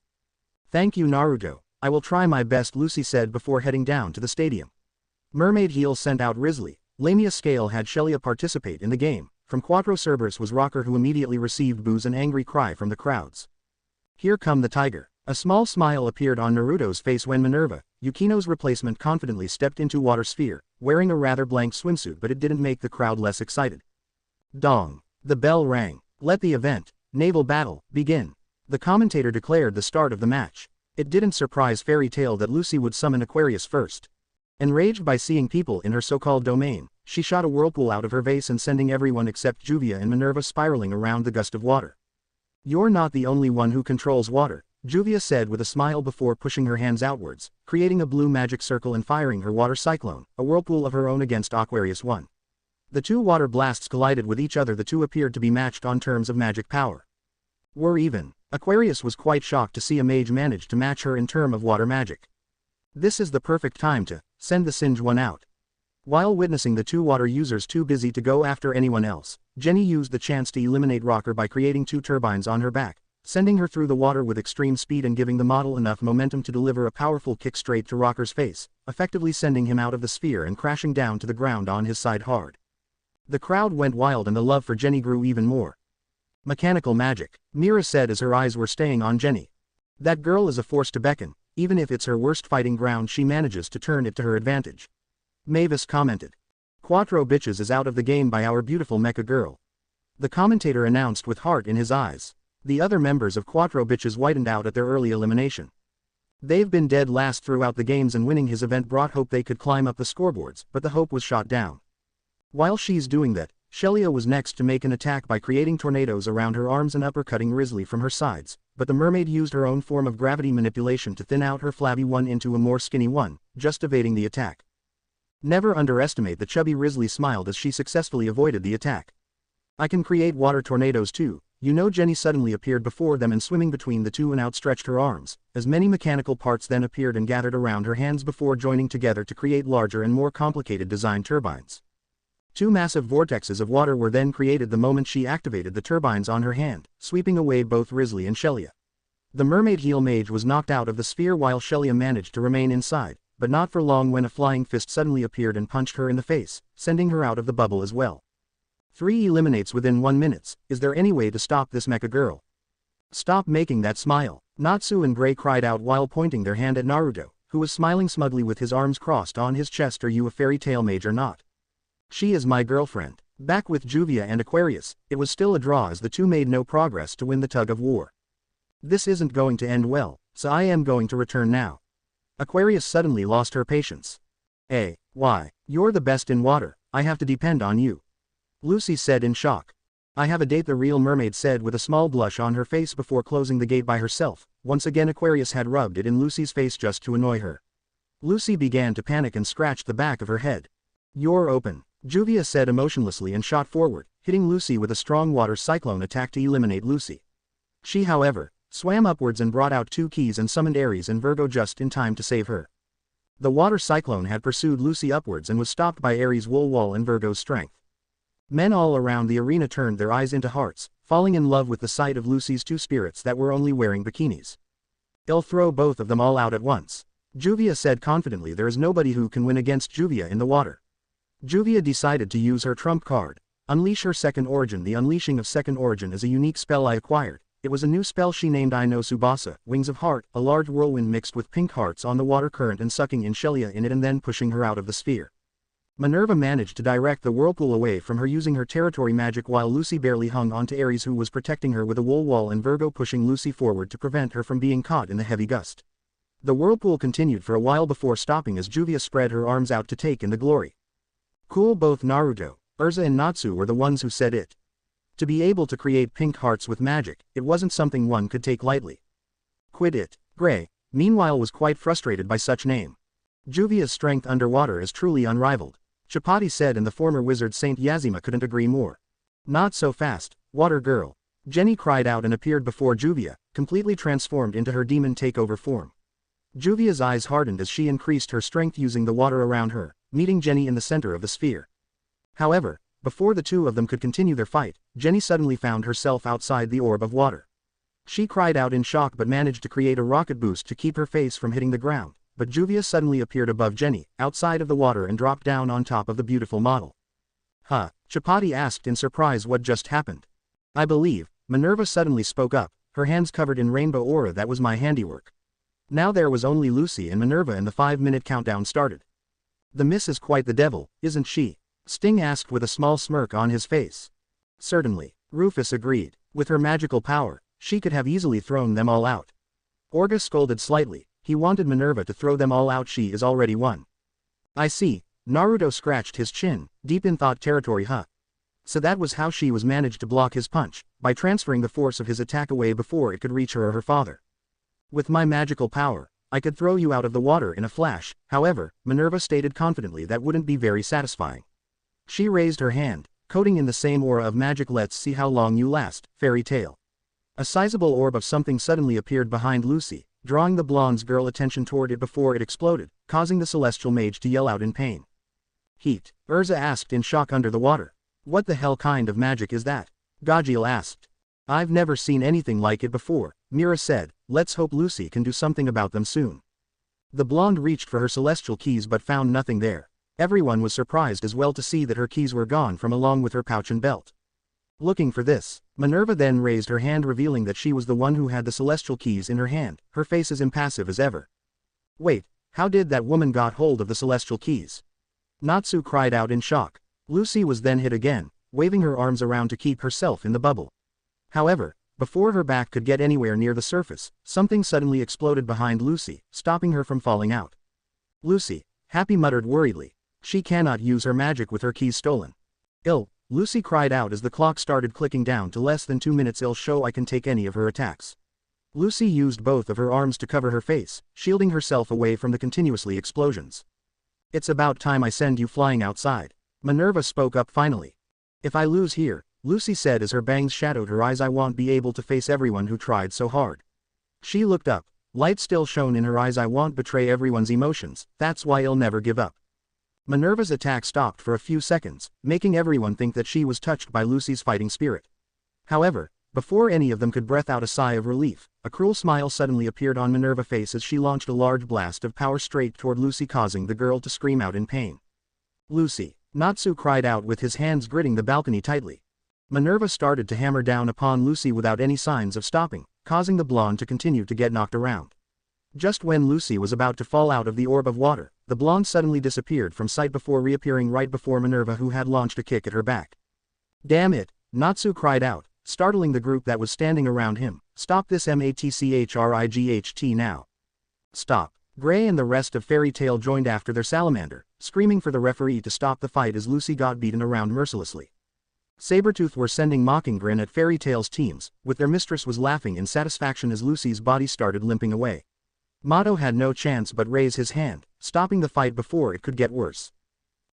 [SPEAKER 1] "Thank you, Naruto, I will try my best," Lucy said before heading down to the stadium. Mermaid Heel sent out Risley. Lamia Scale had Shelia participate in the game. From Quattro Cerberus was Rocker, who immediately received boos and angry cry from the crowds. "Here come the tiger." A small smile appeared on Naruto's face when Minerva, Yukino's replacement, confidently stepped into Water Sphere, wearing a rather blank swimsuit, but it didn't make the crowd less excited. Dong. The bell rang. "Let the event, Naval Battle, begin." The commentator declared the start of the match. It didn't surprise Fairy Tail that Lucy would summon Aquarius first. Enraged by seeing people in her so-called domain, she shot a whirlpool out of her vase and sending everyone except Juvia and Minerva spiraling around the gust of water. "You're not the only one who controls water," Juvia said with a smile before pushing her hands outwards, creating a blue magic circle and firing her water cyclone, a whirlpool of her own, against Aquarius 1. The two water blasts collided with each other. The two appeared to be matched on terms of magic power. Were even. Aquarius was quite shocked to see a mage manage to match her in term of water magic. This is the perfect time to send the Singe one out. While witnessing the two water users too busy to go after anyone else, Jenny used the chance to eliminate Rocker by creating 2 turbines on her back, sending her through the water with extreme speed and giving the model enough momentum to deliver a powerful kick straight to Rocker's face, effectively sending him out of the sphere and crashing down to the ground on his side hard. The crowd went wild and the love for Jenny grew even more. "Mechanical magic," Mira said as her eyes were staying on Jenny. "That girl is a force to beckon. Even if it's her worst fighting ground she manages to turn it to her advantage." Mavis commented. "Quattro bitches is out of the game by our beautiful mecha girl," the commentator announced with heart in his eyes. The other members of Quattro bitches whitened out at their early elimination. They've been dead last throughout the games, and winning his event brought hope they could climb up the scoreboards, but the hope was shot down. While she's doing that, Shelia was next to make an attack by creating tornadoes around her arms and uppercutting Risley from her sides, but the mermaid used her own form of gravity manipulation to thin out her flabby one into a more skinny one, just evading the attack. Never underestimate the chubby Risley smiled as she successfully avoided the attack. "I can create water tornadoes too," You know, Jenny suddenly appeared before them and swimming between the two and outstretched her arms, as many mechanical parts then appeared and gathered around her hands before joining together to create larger and more complicated design turbines. Two massive vortexes of water were then created the moment she activated the turbines on her hand, sweeping away both Risley and Shelia. The mermaid heel mage was knocked out of the sphere while Shelia managed to remain inside, but not for long when a flying fist suddenly appeared and punched her in the face, sending her out of the bubble as well. 3 eliminates within 1 minute. Is there any way to stop this mecha girl? Stop making that smile. Natsu and Gray cried out while pointing their hand at Naruto, who was smiling smugly with his arms crossed on his chest. Are you a fairy tale mage or not? She is my girlfriend. Back with Juvia and Aquarius, it was still a draw as the two made no progress to win the tug of war. This isn't going to end well, so I am going to return now. Aquarius suddenly lost her patience. Why? You're the best in water, I have to depend on you. Lucy said in shock. I have a date, the real mermaid said with a small blush on her face before closing the gate by herself. Once again Aquarius had rubbed it in Lucy's face just to annoy her. Lucy began to panic and scratched the back of her head. You're open, Juvia said emotionlessly and shot forward, hitting Lucy with a strong water cyclone attack to eliminate Lucy. She, however, swam upwards and brought out 2 keys and summoned Aries and Virgo just in time to save her. The water cyclone had pursued Lucy upwards and was stopped by Aries' wool wall and Virgo's strength. Men all around the arena turned their eyes into hearts, falling in love with the sight of Lucy's 2 spirits that were only wearing bikinis. I'll throw both of them all out at once, Juvia said confidently. There is nobody who can win against Juvia in the water. Juvia decided to use her trump card. Unleash her second origin. The unleashing of second origin is a unique spell I acquired. It was a new spell she named I know Tsubasa, Wings of Heart, a large whirlwind mixed with pink hearts on the water current and sucking in Shelia in it and then pushing her out of the sphere. Minerva managed to direct the whirlpool away from her using her territory magic while Lucy barely hung on to Aries, who was protecting her with a wool wall, and Virgo pushing Lucy forward to prevent her from being caught in the heavy gust. The whirlpool continued for a while before stopping as Juvia spread her arms out to take in the glory. Cool. Both Naruto, Urza and Natsu were the ones who said it. To be able to create pink hearts with magic, it wasn't something one could take lightly. Quit it. Gray, meanwhile, was quite frustrated by such name. Juvia's strength underwater is truly unrivaled, Chapati said, and the former wizard Saint Yazima couldn't agree more. Not so fast, water girl, Jenny cried out and appeared before Juvia, completely transformed into her demon takeover form. Juvia's eyes hardened as she increased her strength using the water around her, meeting Jenny in the center of the sphere. However, before the two of them could continue their fight, Jenny suddenly found herself outside the orb of water. She cried out in shock but managed to create a rocket boost to keep her face from hitting the ground. But Juvia suddenly appeared above Jenny, outside of the water, and dropped down on top of the beautiful model. Huh? Chapati asked in surprise what just happened. I believe, Minerva suddenly spoke up, her hands covered in rainbow aura. That was my handiwork. Now there was only Lucy and Minerva and the 5-minute countdown started. The miss is quite the devil, isn't she? Sting asked with a small smirk on his face. Certainly, Rufus agreed. With her magical power, she could have easily thrown them all out. Orga scolded slightly. He wanted Minerva to throw them all out. She is already won. I see. Naruto scratched his chin, deep in thought territory. So that was how she was managed to block his punch, by transferring the force of his attack away before it could reach her or her father. With my magical power, I could throw you out of the water in a flash. However, Minerva stated confidently, that wouldn't be very satisfying. She raised her hand, coating in the same aura of magic. Let's see how long you last, fairy tale. A sizable orb of something suddenly appeared behind Lucy, drawing the blonde girl's attention toward it before it exploded, causing the celestial mage to yell out in pain. Heat? Urza asked in shock under the water. What the hell kind of magic is that? Gajil asked. I've never seen anything like it before, Mira said. Let's hope Lucy can do something about them soon. The blonde reached for her celestial keys but found nothing there. Everyone was surprised as well to see that her keys were gone from along with her pouch and belt. Looking for this, Minerva then raised her hand, revealing that she was the one who had the celestial keys in her hand, her face as impassive as ever. Wait, how did that woman got hold of the celestial keys? Natsu cried out in shock. Lucy was then hit again, waving her arms around to keep herself in the bubble. However, before her back could get anywhere near the surface, something suddenly exploded behind Lucy, stopping her from falling out. Lucy, Happy muttered worriedly. She cannot use her magic with her keys stolen. Lucy cried out as the clock started clicking down to less than 2 minutes. I'll show I can take any of her attacks. Lucy used both of her arms to cover her face, shielding herself away from the continuously explosions. It's about time I send you flying outside. Minerva spoke up finally. If I lose here, Lucy said as her bangs shadowed her eyes. I won't be able to face everyone who tried so hard. She looked up. Light still shone in her eyes. I won't betray everyone's emotions, that's why I'll never give up. Minerva's attack stopped for a few seconds, making everyone think that she was touched by Lucy's fighting spirit. However, before any of them could breath out a sigh of relief, a cruel smile suddenly appeared on Minerva's face as she launched a large blast of power straight toward Lucy, causing the girl to scream out in pain. Lucy! Natsu cried out with his hands gripping the balcony tightly. Minerva started to hammer down upon Lucy without any signs of stopping, causing the blonde to continue to get knocked around. Just when Lucy was about to fall out of the orb of water, the blonde suddenly disappeared from sight before reappearing right before Minerva, who had launched a kick at her back. Damn it! Natsu cried out, startling the group that was standing around him. Stop this matchright now. Stop. Gray and the rest of Fairy Tail joined after their salamander, screaming for the referee to stop the fight as Lucy got beaten around mercilessly. Sabretooth were sending mocking grin at Fairy Tail's teams, with their mistress was laughing in satisfaction as Lucy's body started limping away. Mato had no chance but raise his hand, stopping the fight before it could get worse.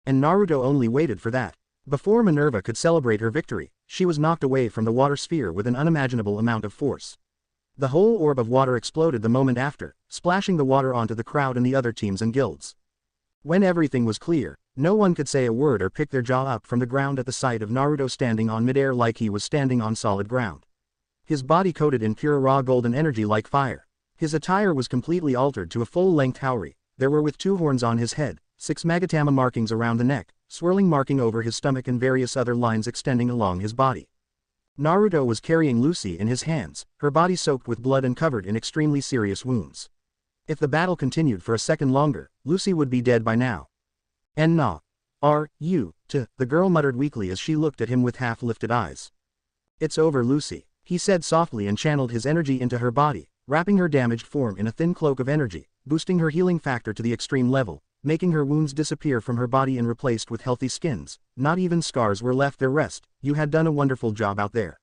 [SPEAKER 1] And Naruto only waited for that. Before Minerva could celebrate her victory, she was knocked away from the water sphere with an unimaginable amount of force. The whole orb of water exploded the moment after, splashing the water onto the crowd and the other teams and guilds. When everything was clear, no one could say a word or pick their jaw up from the ground at the sight of Naruto standing on midair like he was standing on solid ground. His body coated in pure raw golden energy like fire. His attire was completely altered to a full-length Haori. There were with 2 horns on his head, 6 Magatama markings around the neck, swirling marking over his stomach and various other lines extending along his body. Naruto was carrying Lucy in his hands, her body soaked with blood and covered in extremely serious wounds. If the battle continued for a second longer, Lucy would be dead by now. And nah. The girl muttered weakly as she looked at him with half-lifted eyes. It's over, Lucy, he said softly and channeled his energy into her body, wrapping her damaged form in a thin cloak of energy, boosting her healing factor to the extreme level, making her wounds disappear from her body and replaced with healthy skins. Not even scars were left there. Rest, you had done a wonderful job out there.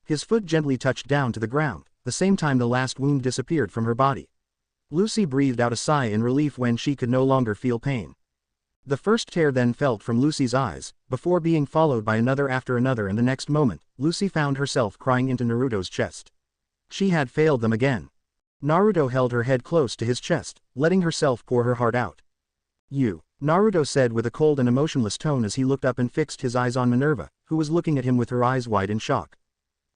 [SPEAKER 1] His foot gently touched down to the ground, the same time the last wound disappeared from her body. Lucy breathed out a sigh in relief when she could no longer feel pain. The first tear then felt from Lucy's eyes, before being followed by another after another, and the next moment, Lucy found herself crying into Naruto's chest. She had failed them again. Naruto held her head close to his chest, letting herself pour her heart out. You, Naruto said with a cold and emotionless tone as he looked up and fixed his eyes on Minerva, who was looking at him with her eyes wide in shock.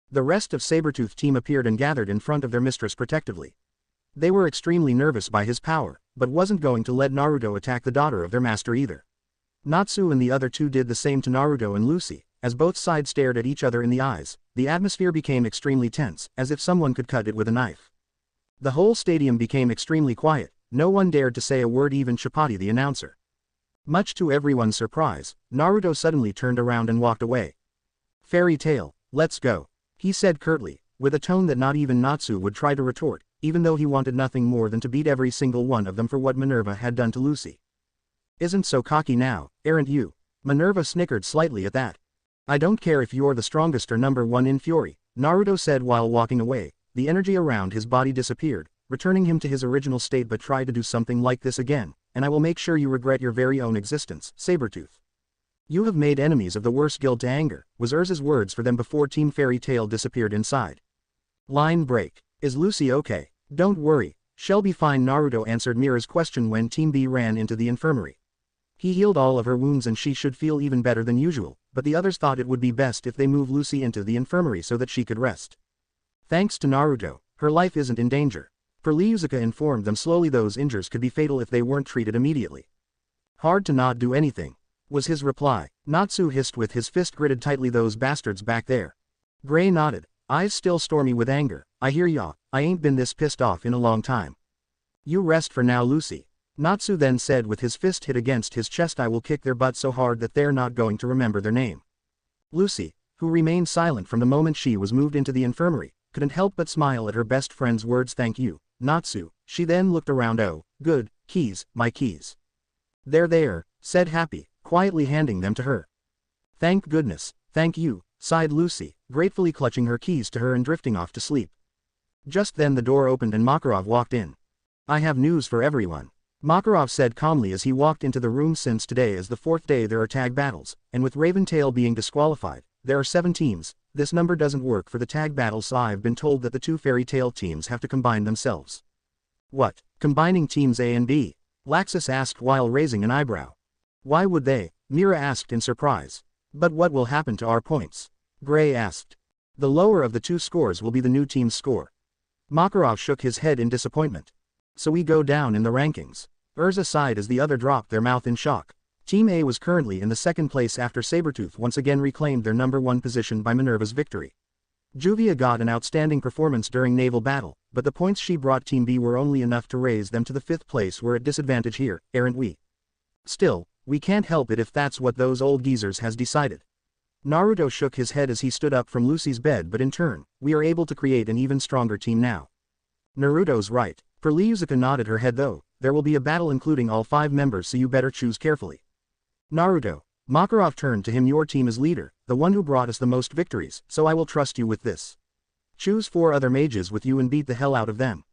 [SPEAKER 1] The rest of Sabretooth team appeared and gathered in front of their mistress protectively. They were extremely nervous by his power, but wasn't going to let Naruto attack the daughter of their master either. Natsu and the other 2 did the same to Naruto and Lucy. As both sides stared at each other in the eyes, the atmosphere became extremely tense, as if someone could cut it with a knife. The whole stadium became extremely quiet. No one dared to say a word, even Chapati the announcer. Much to everyone's surprise, Naruto suddenly turned around and walked away. Fairy Tail, let's go, he said curtly, with a tone that not even Natsu would try to retort, even though he wanted nothing more than to beat every single one of them for what Minerva had done to Lucy. Isn't so cocky now, aren't you? Minerva snickered slightly at that. I don't care if you're the strongest or number 1 in Fury, Naruto said while walking away. The energy around his body disappeared, returning him to his original state. But try to do something like this again, and I will make sure you regret your very own existence, Sabretooth. You have made enemies of the worst guild to anger, was Urza's words for them before Team Fairy Tail disappeared inside. Line break. Is Lucy okay? Don't worry, she'll be fine, Naruto answered Mira's question when Team B ran into the infirmary. He healed all of her wounds and she should feel even better than usual, but the others thought it would be best if they move Lucy into the infirmary so that she could rest. Thanks to Naruto, her life isn't in danger. Ryuzuka informed them slowly those injuries could be fatal if they weren't treated immediately. Hard to not do anything, was his reply. Natsu hissed with his fist gritted tightly. Those bastards back there. Gray nodded, eyes still stormy with anger. I hear ya, I ain't been this pissed off in a long time. You rest for now, Lucy. Natsu then said with his fist hit against his chest. I will kick their butt so hard that they're not going to remember their name. Lucy, who remained silent from the moment she was moved into the infirmary, couldn't help but smile at her best friend's words. Thank you, Natsu. She then looked around. Oh, good, keys, my keys. They're there, said Happy, quietly handing them to her. Thank goodness, thank you, sighed Lucy, gratefully clutching her keys to her and drifting off to sleep. Just then the door opened and Makarov walked in. I have news for everyone, Makarov said calmly as he walked into the room. Since today is the 4th day there are tag battles, and with Raventail being disqualified, There are 7 teams. This number doesn't work for the tag battles, so I've been told that the 2 fairy tale teams have to combine themselves. What? Combining teams A and B? Laxus asked while raising an eyebrow. Why would they? Mira asked in surprise. But what will happen to our points? Gray asked. The lower of the 2 scores will be the new team's score. Makarov shook his head in disappointment. So we go down in the rankings. Urza sighed as the other dropped their mouth in shock. Team A was currently in the 2nd place after Sabretooth once again reclaimed their number 1 position by Minerva's victory. Juvia got an outstanding performance during naval battle, but the points she brought Team B were only enough to raise them to the 5th place. We're at disadvantage here, aren't we? Still, we can't help it if that's what those old geezers has decided. Naruto shook his head as he stood up from Lucy's bed, but in turn, we are able to create an even stronger team now. Naruto's right. Perliuzuka nodded her head though. There will be a battle including all 5 members, so you better choose carefully. Naruto. Makarov turned to him. Your team is leader, the one who brought us the most victories, so I will trust you with this. Choose 4 other mages with you and beat the hell out of them.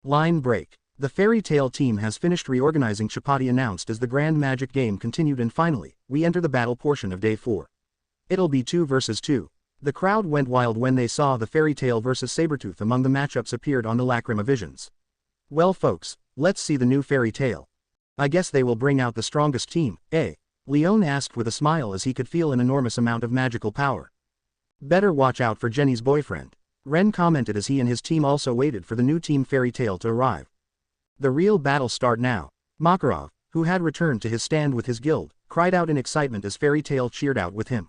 [SPEAKER 1] Line break. The fairy tale team has finished reorganizing, Chapati announced as the grand magic game continued, and finally, we enter the battle portion of day 4. It'll be 2 versus 2. The crowd went wild when they saw the fairy tale versus Sabretooth among the matchups appeared on the Lacrima Visions. Well folks, let's see the new fairy tale. I guess they will bring out the strongest team, eh? Leon asked with a smile as he could feel an enormous amount of magical power. Better watch out for Jenny's boyfriend. Ren commented as he and his team also waited for the new team fairy tale to arrive. The real battle start now. Makarov, who had returned to his stand with his guild, cried out in excitement as fairy tale cheered out with him.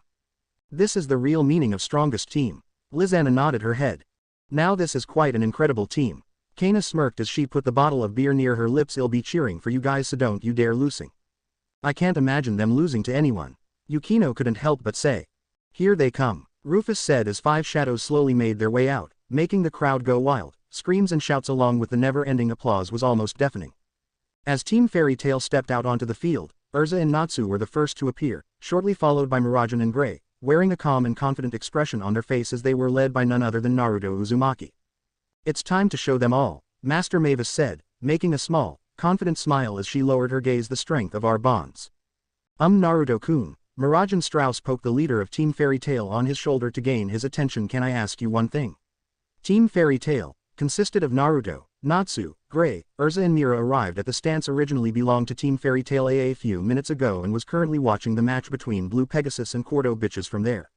[SPEAKER 1] This is the real meaning of strongest team. Lizanna nodded her head. Now this is quite an incredible team. Kana smirked as she put the bottle of beer near her lips. I'll be cheering for you guys, so don't you dare losing. I can't imagine them losing to anyone. Yukino couldn't help but say. Here they come, Rufus said as 5 shadows slowly made their way out, making the crowd go wild. Screams and shouts along with the never-ending applause was almost deafening. As Team Fairy Tail stepped out onto the field, Urza and Natsu were the first to appear, shortly followed by Mirajan and Gray, wearing a calm and confident expression on their face as they were led by none other than Naruto Uzumaki. It's time to show them all, Master Mavis said, making a small, confident smile as she lowered her gaze. The strength of our bonds. Naruto-kun. Mirajan Strauss poked the leader of Team Fairy Tail on his shoulder to gain his attention. Can I ask you one thing? Team Fairy Tail consisted of Naruto, Natsu, Gray, Urza and Mira arrived at the stance originally belonged to Team Fairy Tail a few minutes ago and was currently watching the match between Blue Pegasus and Cordo bitches from there.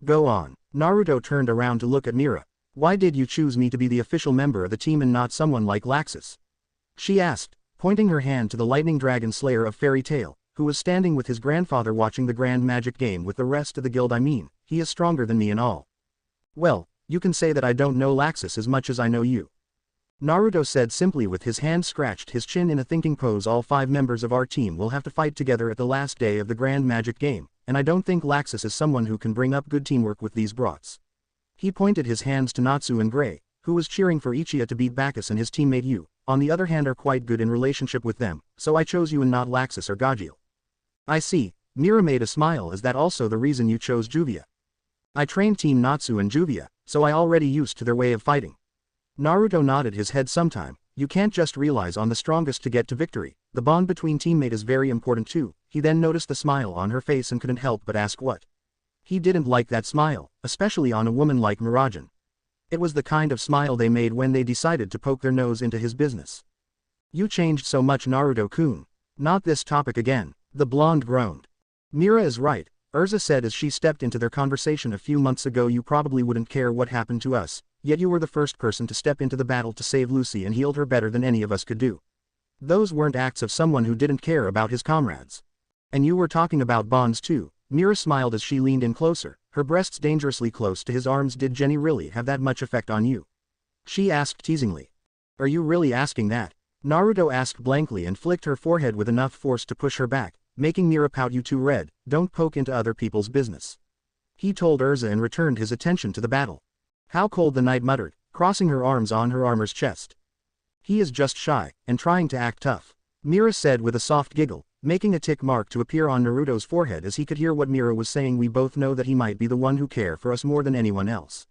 [SPEAKER 1] Go on. Naruto turned around to look at Mira. Why did you choose me to be the official member of the team and not someone like Laxus? She asked, pointing her hand to the lightning dragon slayer of Fairy Tail, who was standing with his grandfather watching the grand magic game with the rest of the guild. I mean, he is stronger than me and all. Well, you can say that I don't know Laxus as much as I know you. Naruto said simply with his hand scratched his chin in a thinking pose. All 5 members of our team will have to fight together at the last day of the grand magic game, and I don't think Laxus is someone who can bring up good teamwork with these brats. He pointed his hands to Natsu and Gray, who was cheering for Ichiya to beat Bacchus, and his teammate Yu, on the other hand, are quite good in relationship with them, so I chose you and not Laxus or Gajeel. I see. Mira made a smile. Is that also the reason you chose Juvia? I trained Team Natsu and Juvia, so I already used to their way of fighting. Naruto nodded his head. Sometime, you can't just realize on the strongest to get to victory. The bond between teammate is very important too. He then noticed the smile on her face and couldn't help but ask what. He didn't like that smile, especially on a woman like Mirajan. It was the kind of smile they made when they decided to poke their nose into his business. You changed so much, Naruto-kun. Not this topic again. The blonde groaned. Mira is right, Urza said as she stepped into their conversation. A few months ago you probably wouldn't care what happened to us, yet you were the first person to step into the battle to save Lucy and healed her better than any of us could do. Those weren't acts of someone who didn't care about his comrades. And you were talking about bonds too. Mira smiled as she leaned in closer, her breasts dangerously close to his arms. Did Jenny really have that much effect on you? She asked teasingly. Are you really asking that? Naruto asked blankly and flicked her forehead with enough force to push her back, making Mira pout. You too red, don't poke into other people's business. He told Urza and returned his attention to the battle. How cold, the knight muttered, crossing her arms on her armor's chest. He is just shy, and trying to act tough. Mira said with a soft giggle, making a tick mark to appear on Naruto's forehead as he could hear what Mira was saying. We both know that he might be the one who care for us more than anyone else.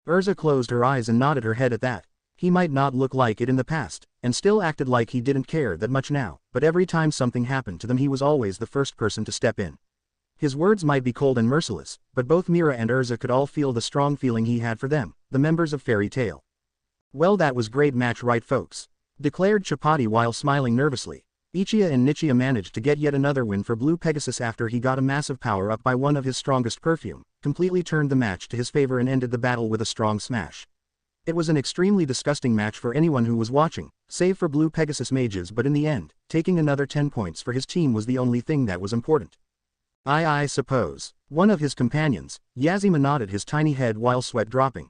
[SPEAKER 1] Urza closed her eyes and nodded her head at that. He might not look like it in the past, and still acted like he didn't care that much now, but every time something happened to them he was always the first person to step in. His words might be cold and merciless, but both Mira and Urza could all feel the strong feeling he had for them, the members of Fairy Tail. Well, that was great match, right folks? Declared Chapati while smiling nervously. Ichiya and Nichiya managed to get yet another win for Blue Pegasus after he got a massive power-up by one of his strongest perfume, completely turned the match to his favor and ended the battle with a strong smash. It was an extremely disgusting match for anyone who was watching, save for Blue Pegasus mages, but in the end, taking another 10 points for his team was the only thing that was important. I suppose. One of his companions, Yazima, nodded his tiny head while sweat dropping.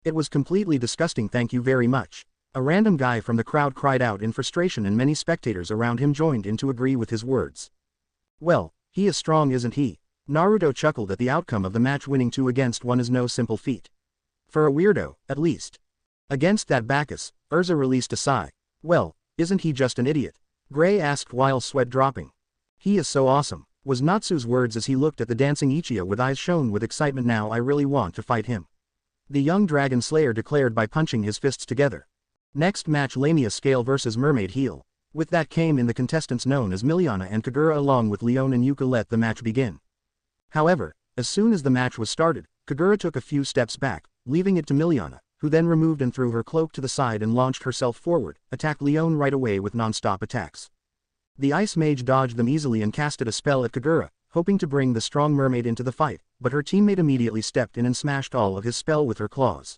[SPEAKER 1] It was completely disgusting, thank you very much. A random guy from the crowd cried out in frustration and many spectators around him joined in to agree with his words. Well, he is strong, isn't he? Naruto chuckled at the outcome of the match. Winning 2 against 1 is no simple feat. For a weirdo, at least. Against that Bacchus, Urza released a sigh. Well, isn't he just an idiot? Gray asked while sweat dropping. He is so awesome, was Natsu's words as he looked at the dancing Ichiya with eyes shone with excitement. Now I really want to fight him. The young dragon slayer declared by punching his fists together. Next match, Lamia Scale vs Mermaid Heel. With that came in the contestants known as Miliana and Kagura along with Leon and Yuka. Let the match begin. However, as soon as the match was started, Kagura took a few steps back, leaving it to Miliana, who then removed and threw her cloak to the side and launched herself forward, attacked Leon right away with non-stop attacks. The Ice Mage dodged them easily and casted a spell at Kagura, hoping to bring the strong mermaid into the fight, but her teammate immediately stepped in and smashed all of his spell with her claws.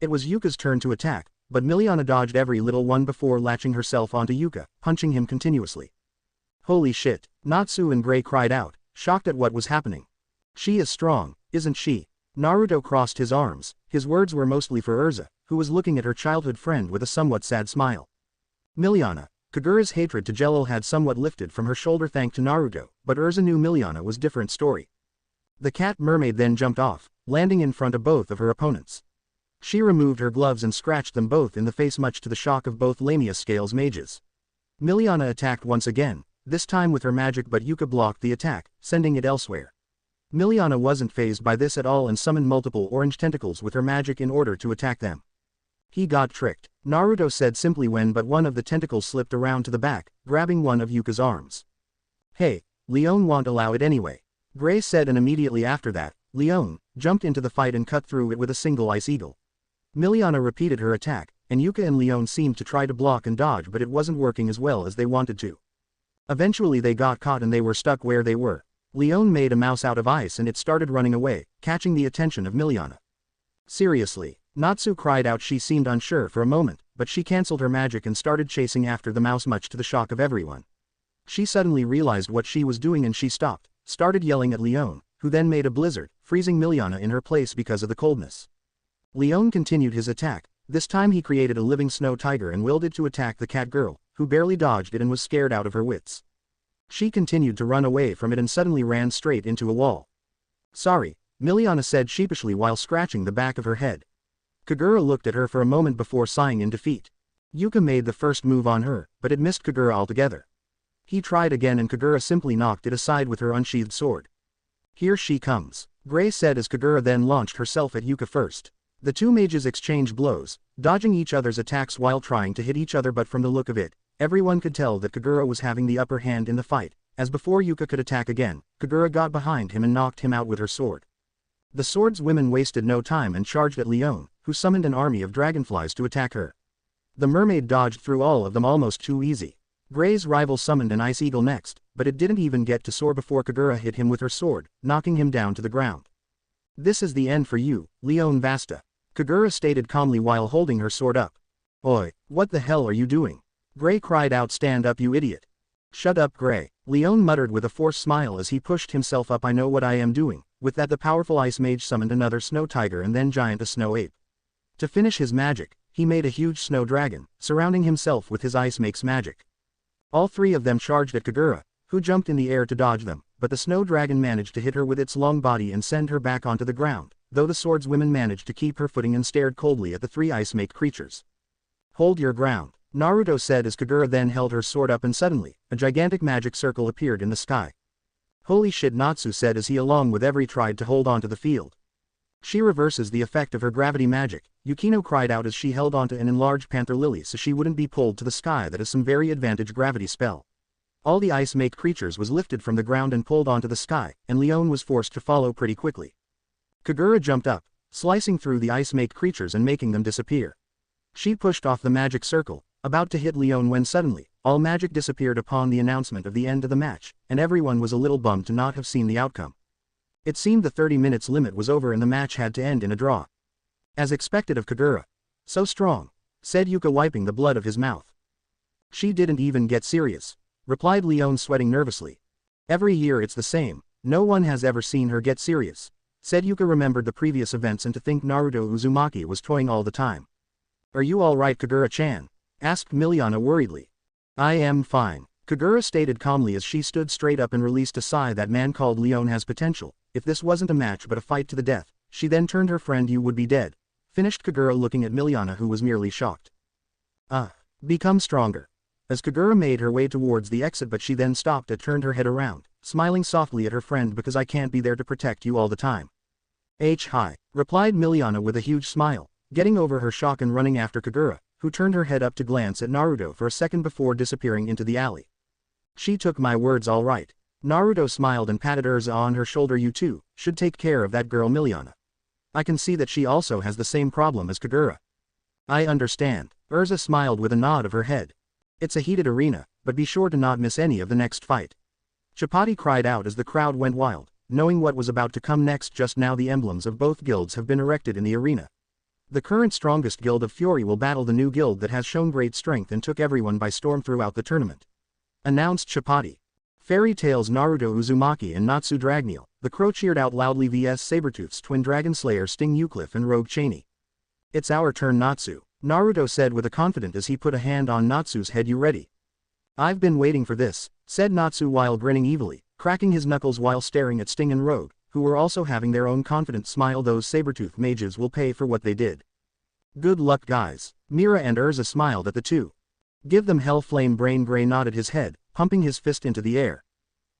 [SPEAKER 1] It was Yuka's turn to attack, but Miliana dodged every little one before latching herself onto Yuka, punching him continuously. Holy shit, Natsu and Gray cried out, shocked at what was happening. She is strong, isn't she? Naruto crossed his arms. His words were mostly for Urza, who was looking at her childhood friend with a somewhat sad smile. Miliana. Kagura's hatred to Jello had somewhat lifted from her shoulder thanks to Naruto, but Urza knew Miliana was different story. The cat mermaid then jumped off, landing in front of both of her opponents. She removed her gloves and scratched them both in the face, much to the shock of both Lamia Scale's mages. Miliana attacked once again, this time with her magic, but Yuka blocked the attack, sending it elsewhere. Miliana wasn't fazed by this at all and summoned multiple orange tentacles with her magic in order to attack them. He got tricked, Naruto said simply when but one of the tentacles slipped around to the back, grabbing one of Yuka's arms. Hey, Leon won't allow it anyway. Gray said, and immediately after that, Leon jumped into the fight and cut through it with a single Ice Eagle. Miliana repeated her attack, and Yuka and Leon seemed to try to block and dodge, but it wasn't working as well as they wanted to. Eventually they got caught and they were stuck where they were. Leon made a mouse out of ice and it started running away, catching the attention of Miliana. Seriously, Natsu cried out. She seemed unsure for a moment, but she cancelled her magic and started chasing after the mouse, much to the shock of everyone. She suddenly realized what she was doing and she stopped, started yelling at Leon, who then made a blizzard, freezing Miliana in her place because of the coldness. Leon continued his attack. This time he created a living snow tiger and willed it to attack the cat girl, who barely dodged it and was scared out of her wits. She continued to run away from it and suddenly ran straight into a wall. Sorry, Miliana said sheepishly while scratching the back of her head. Kagura looked at her for a moment before sighing in defeat. Yuka made the first move on her, but it missed Kagura altogether. He tried again and Kagura simply knocked it aside with her unsheathed sword. Here she comes, Gray said as Kagura then launched herself at Yuka first. The two mages exchanged blows, dodging each other's attacks while trying to hit each other, but from the look of it, everyone could tell that Kagura was having the upper hand in the fight, as before Yuka could attack again, Kagura got behind him and knocked him out with her sword. The swordswomen wasted no time and charged at Leon, who summoned an army of dragonflies to attack her. The mermaid dodged through all of them almost too easy. Gray's rival summoned an Ice Eagle next, but it didn't even get to soar before Kagura hit him with her sword, knocking him down to the ground. This is the end for you, Leon Vasta, Kagura stated calmly while holding her sword up. Oi, what the hell are you doing? Gray cried out. Stand up, you idiot. Shut up, Gray, Leon muttered with a forced smile as he pushed himself up. I know what I am doing. With that the powerful Ice Mage summoned another snow tiger and then giant a snow ape. To finish his magic, he made a huge snow dragon, surrounding himself with his Ice Mage's magic. All three of them charged at Kagura, who jumped in the air to dodge them, but the snow dragon managed to hit her with its long body and send her back onto the ground, though the swordswomen managed to keep her footing and stared coldly at the three Ice Mage creatures. Hold your ground, Naruto said as Kagura then held her sword up and suddenly, a gigantic magic circle appeared in the sky. Holy shit, Natsu said as he along with every tried to hold onto the field. She reverses the effect of her gravity magic, Yukino cried out as she held onto an enlarged panther lily so she wouldn't be pulled to the sky. That is some very advantage gravity spell. All the ice-make creatures was lifted from the ground and pulled onto the sky, and Leon was forced to follow pretty quickly. Kagura jumped up, slicing through the ice-make creatures and making them disappear. She pushed off the magic circle, about to hit Leon when suddenly, all magic disappeared upon the announcement of the end of the match, and everyone was a little bummed to not have seen the outcome. It seemed the 30 minutes limit was over and the match had to end in a draw. As expected of Kagura. So strong, said Yuka wiping the blood of his mouth. She didn't even get serious, replied Leon sweating nervously. Every year it's the same, no one has ever seen her get serious, said Yuka remembered the previous events and to think Naruto Uzumaki was toying all the time. Are you alright Kagura-chan? Asked Miliana worriedly. I am fine, Kagura stated calmly as she stood straight up and released a sigh. That man called Leon has potential, if this wasn't a match but a fight to the death, she then turned her friend you would be dead, finished Kagura looking at Miliana who was merely shocked. Become stronger. As Kagura made her way towards the exit but she then stopped and turned her head around, smiling softly at her friend because I can't be there to protect you all the time. Hi, replied Miliana with a huge smile, getting over her shock and running after Kagura, who turned her head up to glance at Naruto for a second before disappearing into the alley. She took my words all right. Naruto smiled and patted Urza on her shoulder. You too, should take care of that girl Miliana. I can see that she also has the same problem as Kagura. I understand, Urza smiled with a nod of her head. It's a heated arena, but be sure to not miss any of the next fight. Chapati cried out as the crowd went wild, knowing what was about to come next. Just now the emblems of both guilds have been erected in the arena. The current strongest guild of Fury will battle the new guild that has shown great strength and took everyone by storm throughout the tournament. Announced Chapati. Fairy Tails Naruto Uzumaki and Natsu Dragneel, the crow cheered out loudly vs Sabertooth's twin dragon slayer Sting Eucliffe and Rogue Cheney. It's our turn Natsu, Naruto said with a confident as he put a hand on Natsu's head. You ready? I've been waiting for this, said Natsu while grinning evilly, cracking his knuckles while staring at Sting and Rogue, who were also having their own confident smile. Those Sabertooth mages will pay for what they did. Good luck guys. Mira and Urza smiled at the two. Give them hell. Flame Brain Gray nodded his head, pumping his fist into the air.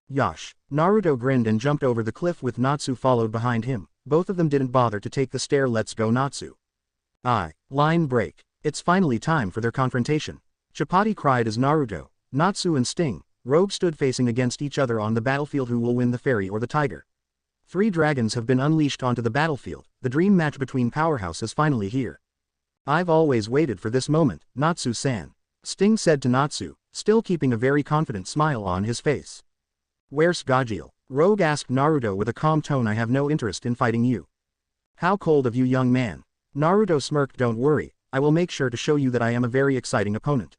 [SPEAKER 1] Yosh. Naruto grinned and jumped over the cliff with Natsu followed behind him. Both of them didn't bother to take the stair. Let's go Natsu. Line break. It's finally time for their confrontation. Chapati cried as Naruto, Natsu and Sting, Rogue stood facing against each other on the battlefield. Who will win, the fairy or the tiger? 3 dragons have been unleashed onto the battlefield. The dream match between powerhouses is finally here. I've always waited for this moment, Natsu-san. Sting said to Natsu, still keeping a very confident smile on his face. Where's Gajeel? Rogue asked Naruto with a calm tone. I have no interest in fighting you. How cold of you, young man. Naruto smirked. Don't worry, I will make sure to show you that I am a very exciting opponent.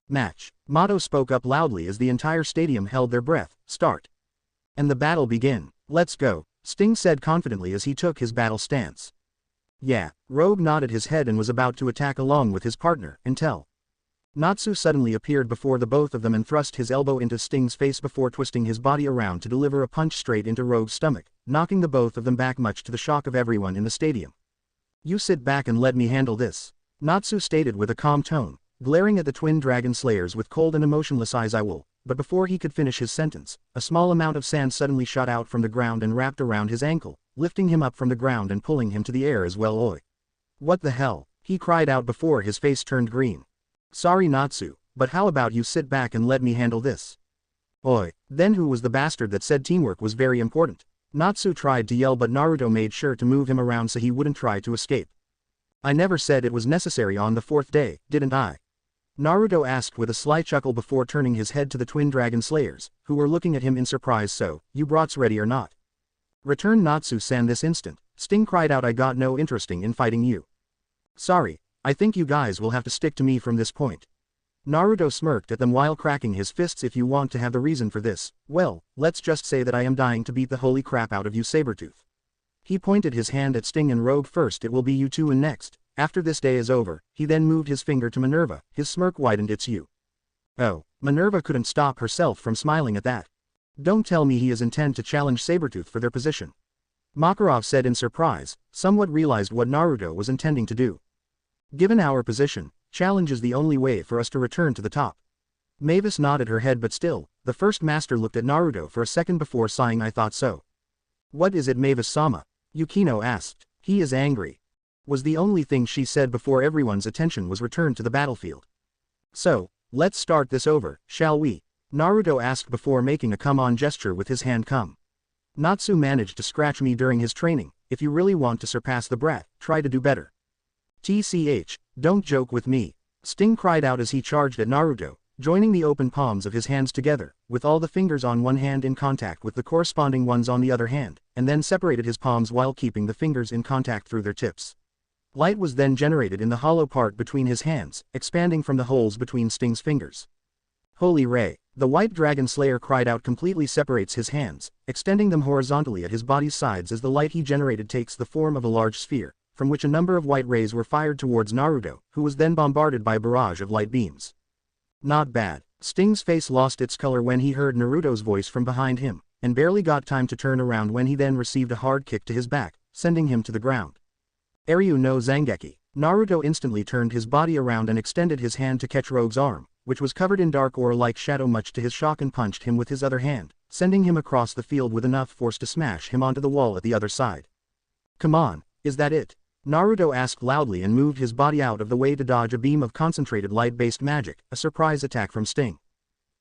[SPEAKER 1] Match. Mato spoke up loudly as the entire stadium held their breath. Start. And the battle begin. Let's go, Sting said confidently as he took his battle stance. Yeah, Rogue nodded his head and was about to attack along with his partner, until Natsu suddenly appeared before the both of them and thrust his elbow into Sting's face before twisting his body around to deliver a punch straight into Rogue's stomach, knocking the both of them back much to the shock of everyone in the stadium. You sit back and let me handle this, Natsu stated with a calm tone, glaring at the twin dragon slayers with cold and emotionless eyes. I will. But before he could finish his sentence, a small amount of sand suddenly shot out from the ground and wrapped around his ankle, lifting him up from the ground and pulling him to the air as well. Oi. What the hell? He cried out before his face turned green. Sorry Natsu, but how about you sit back and let me handle this? Oi. Then who was the bastard that said teamwork was very important? Natsu tried to yell but Naruto made sure to move him around so he wouldn't try to escape. I never said it was necessary on the 4th day, didn't I? Naruto asked with a sly chuckle before turning his head to the twin dragon slayers, who were looking at him in surprise. So, you brats ready or not? Return Natsu-san this instant, Sting cried out. I got no interest in fighting you. Sorry, I think you guys will have to stick to me from this point. Naruto smirked at them while cracking his fists. If you want to have the reason for this, well, let's just say that I am dying to beat the holy crap out of you Sabertooth. He pointed his hand at Sting and Rogue. First it will be you two and next. After this day is over, he then moved his finger to Minerva, his smirk widened. It's you. Oh, Minerva couldn't stop herself from smiling at that. Don't tell me he is intent to challenge Sabertooth for their position. Makarov said in surprise, somewhat realized what Naruto was intending to do. Given our position, challenge is the only way for us to return to the top. Mavis nodded her head but still, the first master looked at Naruto for a second before sighing. I thought so. What is it Mavis-sama? Yukino asked. He is angry. Was the only thing she said before everyone's attention was returned to the battlefield. So, let's start this over, shall we? Naruto asked before making a come-on gesture with his hand. Come. Natsu managed to scratch me during his training. If you really want to surpass the brat, try to do better. TCH, don't joke with me. Sting cried out as he charged at Naruto, joining the open palms of his hands together, with all the fingers on one hand in contact with the corresponding ones on the other hand, and then separated his palms while keeping the fingers in contact through their tips. Light was then generated in the hollow part between his hands, expanding from the holes between Sting's fingers. Holy Ray! The White Dragon Slayer cried out completely separates his hands, extending them horizontally at his body's sides as the light he generated takes the form of a large sphere, from which a number of white rays were fired towards Naruto, who was then bombarded by a barrage of light beams. Not bad. Sting's face lost its color when he heard Naruto's voice from behind him, and barely got time to turn around when he then received a hard kick to his back, sending him to the ground. Aryu no Zangeki. Naruto instantly turned his body around and extended his hand to catch Rogue's arm, which was covered in dark aura-like shadow much to his shock, and punched him with his other hand, sending him across the field with enough force to smash him onto the wall at the other side. Come on, is that it? Naruto asked loudly and moved his body out of the way to dodge a beam of concentrated light-based magic, a surprise attack from Sting.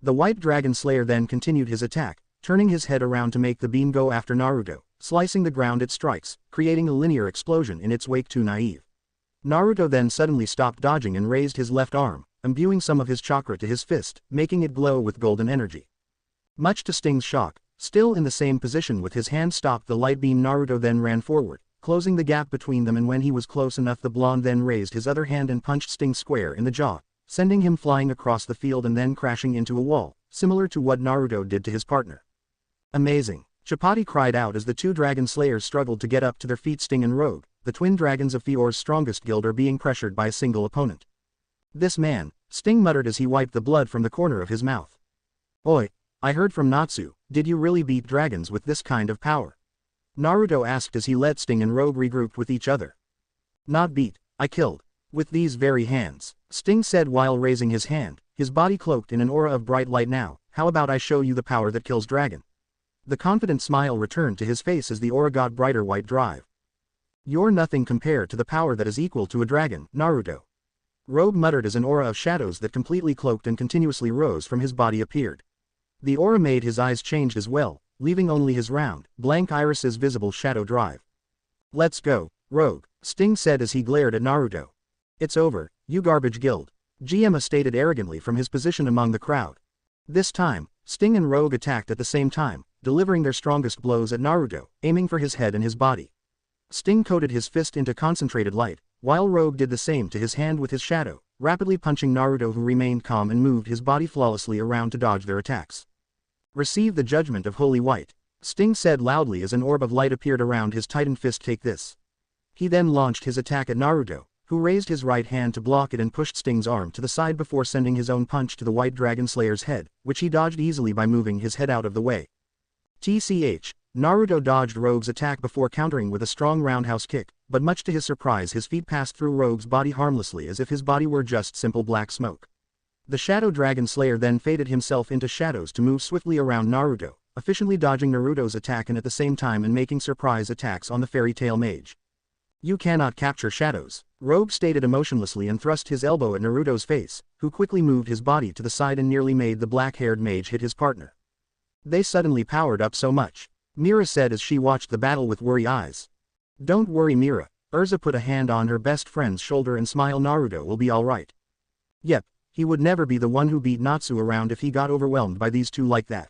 [SPEAKER 1] The White Dragon Slayer then continued his attack, turning his head around to make the beam go after Naruto, slicing the ground it strikes, creating a linear explosion in its wake. Too naive. Naruto then suddenly stopped dodging and raised his left arm, imbuing some of his chakra to his fist, making it glow with golden energy. Much to Sting's shock, still in the same position with his hand stopped the light beam, Naruto then ran forward, closing the gap between them, and when he was close enough the blonde then raised his other hand and punched Sting square in the jaw, sending him flying across the field and then crashing into a wall, similar to what Naruto did to his partner. Amazing! Chapati cried out as the two Dragon Slayers struggled to get up to their feet. Sting and Rogue, the twin dragons of Fior's strongest guild, are being pressured by a single opponent. This man, Sting muttered as he wiped the blood from the corner of his mouth. Oi, I heard from Natsu, did you really beat dragons with this kind of power? Naruto asked as he let Sting and Rogue regroup with each other. Not beat, I killed. With these very hands, Sting said while raising his hand, his body cloaked in an aura of bright light. Now, how about I show you the power that kills dragon? The confident smile returned to his face as the aura got brighter. White drive. You're nothing compared to the power that is equal to a dragon, Naruto. Rogue muttered as an aura of shadows that completely cloaked and continuously rose from his body appeared. The aura made his eyes change as well, leaving only his round, blank irises visible. Shadow drive. Let's go, Rogue, Sting said as he glared at Naruto. It's over, you garbage guild. Gyema stated arrogantly from his position among the crowd. This time, Sting and Rogue attacked at the same time, delivering their strongest blows at Naruto, aiming for his head and his body. Sting coated his fist into concentrated light, while Rogue did the same to his hand with his shadow, rapidly punching Naruto, who remained calm and moved his body flawlessly around to dodge their attacks. Receive the judgment of Holy White, Sting said loudly as an orb of light appeared around his tightened fist. Take this. He then launched his attack at Naruto, who raised his right hand to block it and pushed Sting's arm to the side before sending his own punch to the White Dragon Slayer's head, which he dodged easily by moving his head out of the way. TCH, Naruto dodged Rogue's attack before countering with a strong roundhouse kick, but much to his surprise his feet passed through Rogue's body harmlessly as if his body were just simple black smoke. The Shadow Dragon Slayer then faded himself into shadows to move swiftly around Naruto, efficiently dodging Naruto's attack and at the same time and making surprise attacks on the Fairy Tail Mage. You cannot capture shadows, Rogue stated emotionlessly and thrust his elbow at Naruto's face, who quickly moved his body to the side and nearly made the black-haired mage hit his partner. They suddenly powered up so much, Mira said as she watched the battle with worry eyes. Don't worry, Mira, Urza put a hand on her best friend's shoulder and smiled. Naruto will be alright. Yep, he would never be the one who beat Natsu around if he got overwhelmed by these two like that.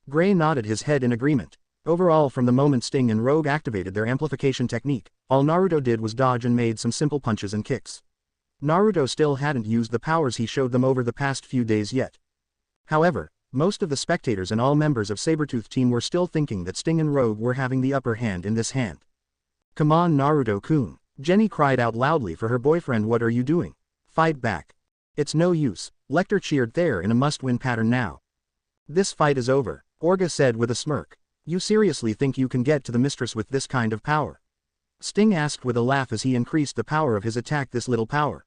[SPEAKER 1] Gray nodded his head in agreement. Overall, from the moment Sting and Rogue activated their amplification technique, all Naruto did was dodge and made some simple punches and kicks. Naruto still hadn't used the powers he showed them over the past few days yet. However, most of the spectators and all members of Sabretooth team were still thinking that Sting and Rogue were having the upper hand in this hand. Come on, Naruto-kun, Jenny cried out loudly for her boyfriend. What are you doing? Fight back. It's no use, Lecter cheered there in a must-win pattern now. This fight is over, Orga said with a smirk. You seriously think you can get to the mistress with this kind of power? Sting asked with a laugh as he increased the power of his attack. This little power.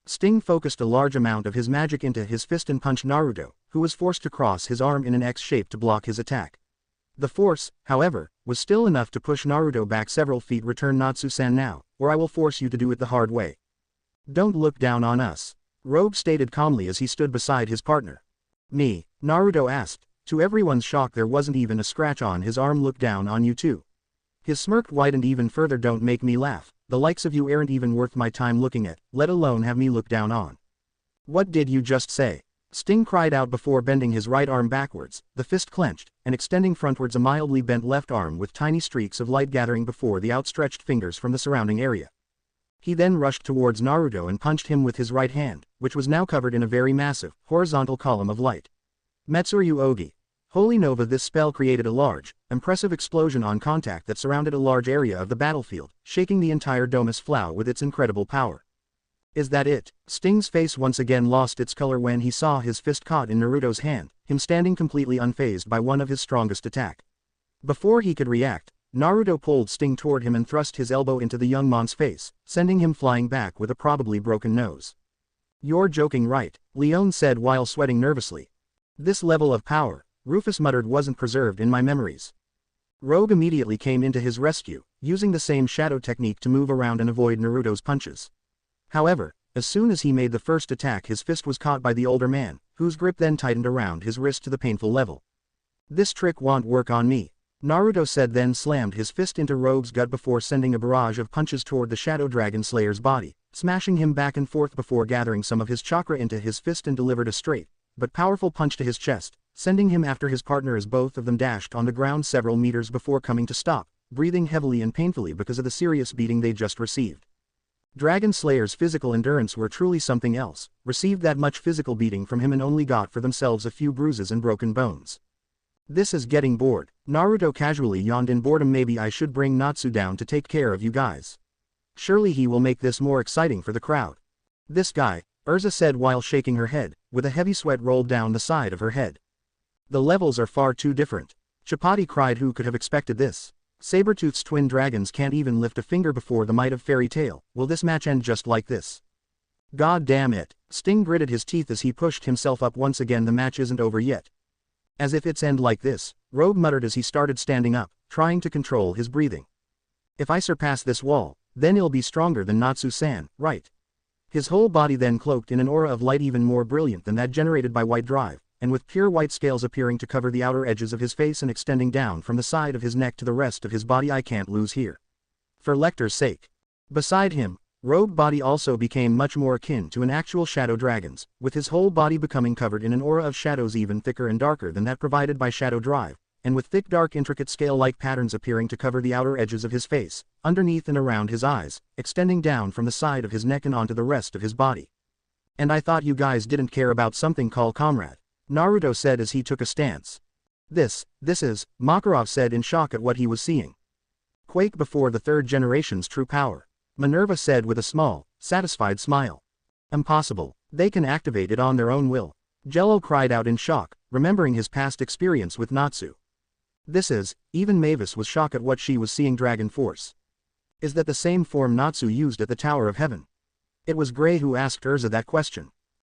[SPEAKER 1] Sting focused a large amount of his magic into his fist and punched Naruto, who was forced to cross his arm in an X shape to block his attack. The force, however, was still enough to push Naruto back several feet. Return Natsu-san now, or I will force you to do it the hard way. Don't look down on us, Rogue stated calmly as he stood beside his partner. Me? Naruto asked. To everyone's shock there wasn't even a scratch on his arm. Look down on you too. His smirk widened even further. Don't make me laugh. The likes of you aren't even worth my time looking at, let alone have me look down on. What did you just say? Sting cried out before bending his right arm backwards, the fist clenched, and extending frontwards a mildly bent left arm with tiny streaks of light gathering before the outstretched fingers from the surrounding area. He then rushed towards Naruto and punched him with his right hand, which was now covered in a very massive, horizontal column of light. Metsuryu Ogi. Holy Nova. This spell created a large, impressive explosion on contact that surrounded a large area of the battlefield, shaking the entire domus flow with its incredible power. Is that it? Sting's face once again lost its color when he saw his fist caught in Naruto's hand, him standing completely unfazed by one of his strongest attack. Before he could react, Naruto pulled Sting toward him and thrust his elbow into the young man's face, sending him flying back with a probably broken nose. You're joking, right? Leon said while sweating nervously. This level of power, Rufus muttered, wasn't preserved in my memories. Rogue immediately came into his rescue, using the same shadow technique to move around and avoid Naruto's punches. However, as soon as he made the first attack, his fist was caught by the older man, whose grip then tightened around his wrist to the painful level. This trick won't work on me, Naruto said, then slammed his fist into Rogue's gut before sending a barrage of punches toward the Shadow Dragon Slayer's body, smashing him back and forth before gathering some of his chakra into his fist and delivered a straight, but powerful punch to his chest, sending him after his partner as both of them dashed on the ground several meters before coming to stop, breathing heavily and painfully because of the serious beating they just received. Dragon Slayer's physical endurance were truly something else, received that much physical beating from him and only got for themselves a few bruises and broken bones. This is getting bored. Naruto casually yawned in boredom. Maybe I should bring Natsu down to take care of you guys. Surely he will make this more exciting for the crowd. This guy, Urza said while shaking her head, with a heavy sweat rolled down the side of her head. The levels are far too different. Chapati cried. Who could have expected this? Sabertooth's twin dragons can't even lift a finger before the might of Fairy Tail. Will this match end just like this? God damn it. Sting gritted his teeth as he pushed himself up once again. The match isn't over yet. As if it's end like this, Rogue muttered as he started standing up, trying to control his breathing. If I surpass this wall, then it'll be stronger than Natsu-san, right? His whole body then cloaked in an aura of light even more brilliant than that generated by White Drive, and with pure white scales appearing to cover the outer edges of his face and extending down from the side of his neck to the rest of his body. I can't lose here. For Lecter's sake. Beside him, Rogue body also became much more akin to an actual shadow dragon's, with his whole body becoming covered in an aura of shadows even thicker and darker than that provided by Shadow Drive, and with thick dark intricate scale-like patterns appearing to cover the outer edges of his face, underneath and around his eyes, extending down from the side of his neck and onto the rest of his body. And I thought you guys didn't care about something called comrade, Naruto said as he took a stance. This is, Makarov said in shock at what he was seeing. Quake before the third generation's true power. Minerva said with a small, satisfied smile. Impossible. They can activate it on their own will. Jello cried out in shock, remembering his past experience with Natsu. Even Mavis was shocked at what she was seeing. Dragon Force. Is that the same form Natsu used at the Tower of Heaven? It was Gray who asked Urza that question.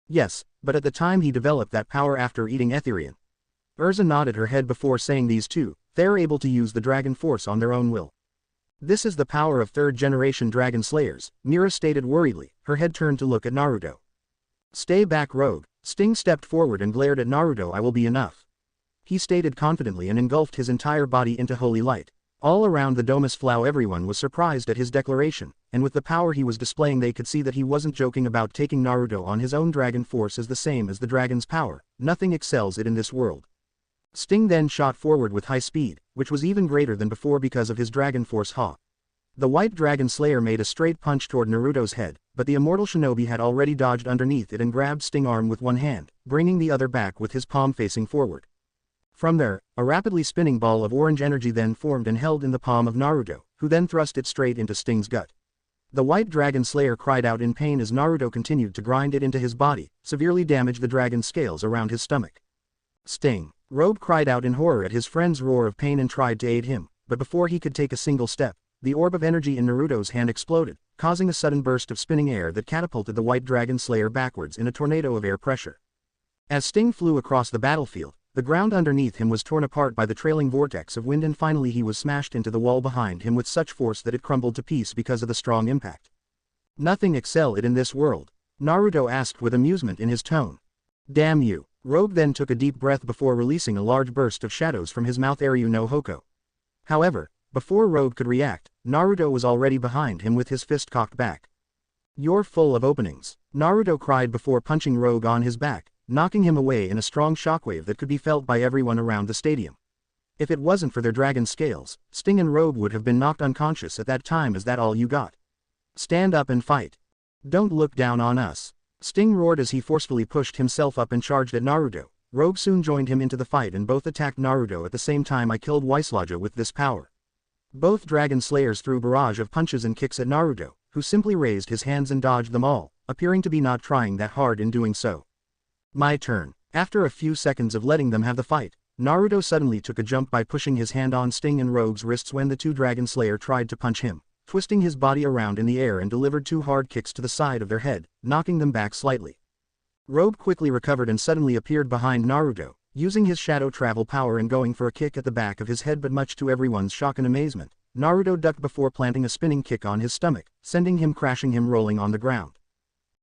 [SPEAKER 1] Yes, but at the time he developed that power after eating Etherian. Urza nodded her head before saying these two, they're able to use the Dragon Force on their own will. This is the power of third-generation Dragon Slayers, Mira stated worriedly, her head turned to look at Naruto. Stay back, Rogue. Sting stepped forward and glared at Naruto. I will be enough. He stated confidently and engulfed his entire body into holy light. All around the domus flow everyone was surprised at his declaration, and with the power he was displaying they could see that he wasn't joking about taking Naruto on. His own Dragon Force is the same as the dragon's power, nothing excels it in this world. Sting then shot forward with high speed, which was even greater than before because of his Dragon Force Ha. The White Dragon Slayer made a straight punch toward Naruto's head, but the immortal shinobi had already dodged underneath it and grabbed Sting's arm with one hand, bringing the other back with his palm facing forward. From there, a rapidly spinning ball of orange energy then formed and held in the palm of Naruto, who then thrust it straight into Sting's gut. The White Dragon Slayer cried out in pain as Naruto continued to grind it into his body, severely damaged the dragon's scales around his stomach. Sting. Rogue cried out in horror at his friend's roar of pain and tried to aid him, but before he could take a single step, the orb of energy in Naruto's hand exploded, causing a sudden burst of spinning air that catapulted the White Dragon Slayer backwards in a tornado of air pressure. As Sting flew across the battlefield, the ground underneath him was torn apart by the trailing vortex of wind and finally he was smashed into the wall behind him with such force that it crumbled to pieces because of the strong impact. Nothing excel it in this world? Naruto asked with amusement in his tone. Damn you. Rogue then took a deep breath before releasing a large burst of shadows from his mouth. Ryu no Hoko. However, before Rogue could react, Naruto was already behind him with his fist cocked back. "You're full of openings," Naruto cried before punching Rogue on his back, knocking him away in a strong shockwave that could be felt by everyone around the stadium. If it wasn't for their dragon scales, Sting and Rogue would have been knocked unconscious at that time. "Is that all you got? Stand up and fight. Don't look down on us," Sting roared as he forcefully pushed himself up and charged at Naruto. Rogue soon joined him into the fight and both attacked Naruto at the same time. "I killed Waislaja with this power." Both dragon slayers threw a barrage of punches and kicks at Naruto, who simply raised his hands and dodged them all, appearing to be not trying that hard in doing so. "My turn." After a few seconds of letting them have the fight, Naruto suddenly took a jump by pushing his hand on Sting and Rogue's wrists when the two dragon slayer tried to punch him, twisting his body around in the air and delivered two hard kicks to the side of their head, knocking them back slightly. Rogue quickly recovered and suddenly appeared behind Naruto, using his shadow travel power and going for a kick at the back of his head, but much to everyone's shock and amazement, Naruto ducked before planting a spinning kick on his stomach, sending him crashing, him rolling on the ground.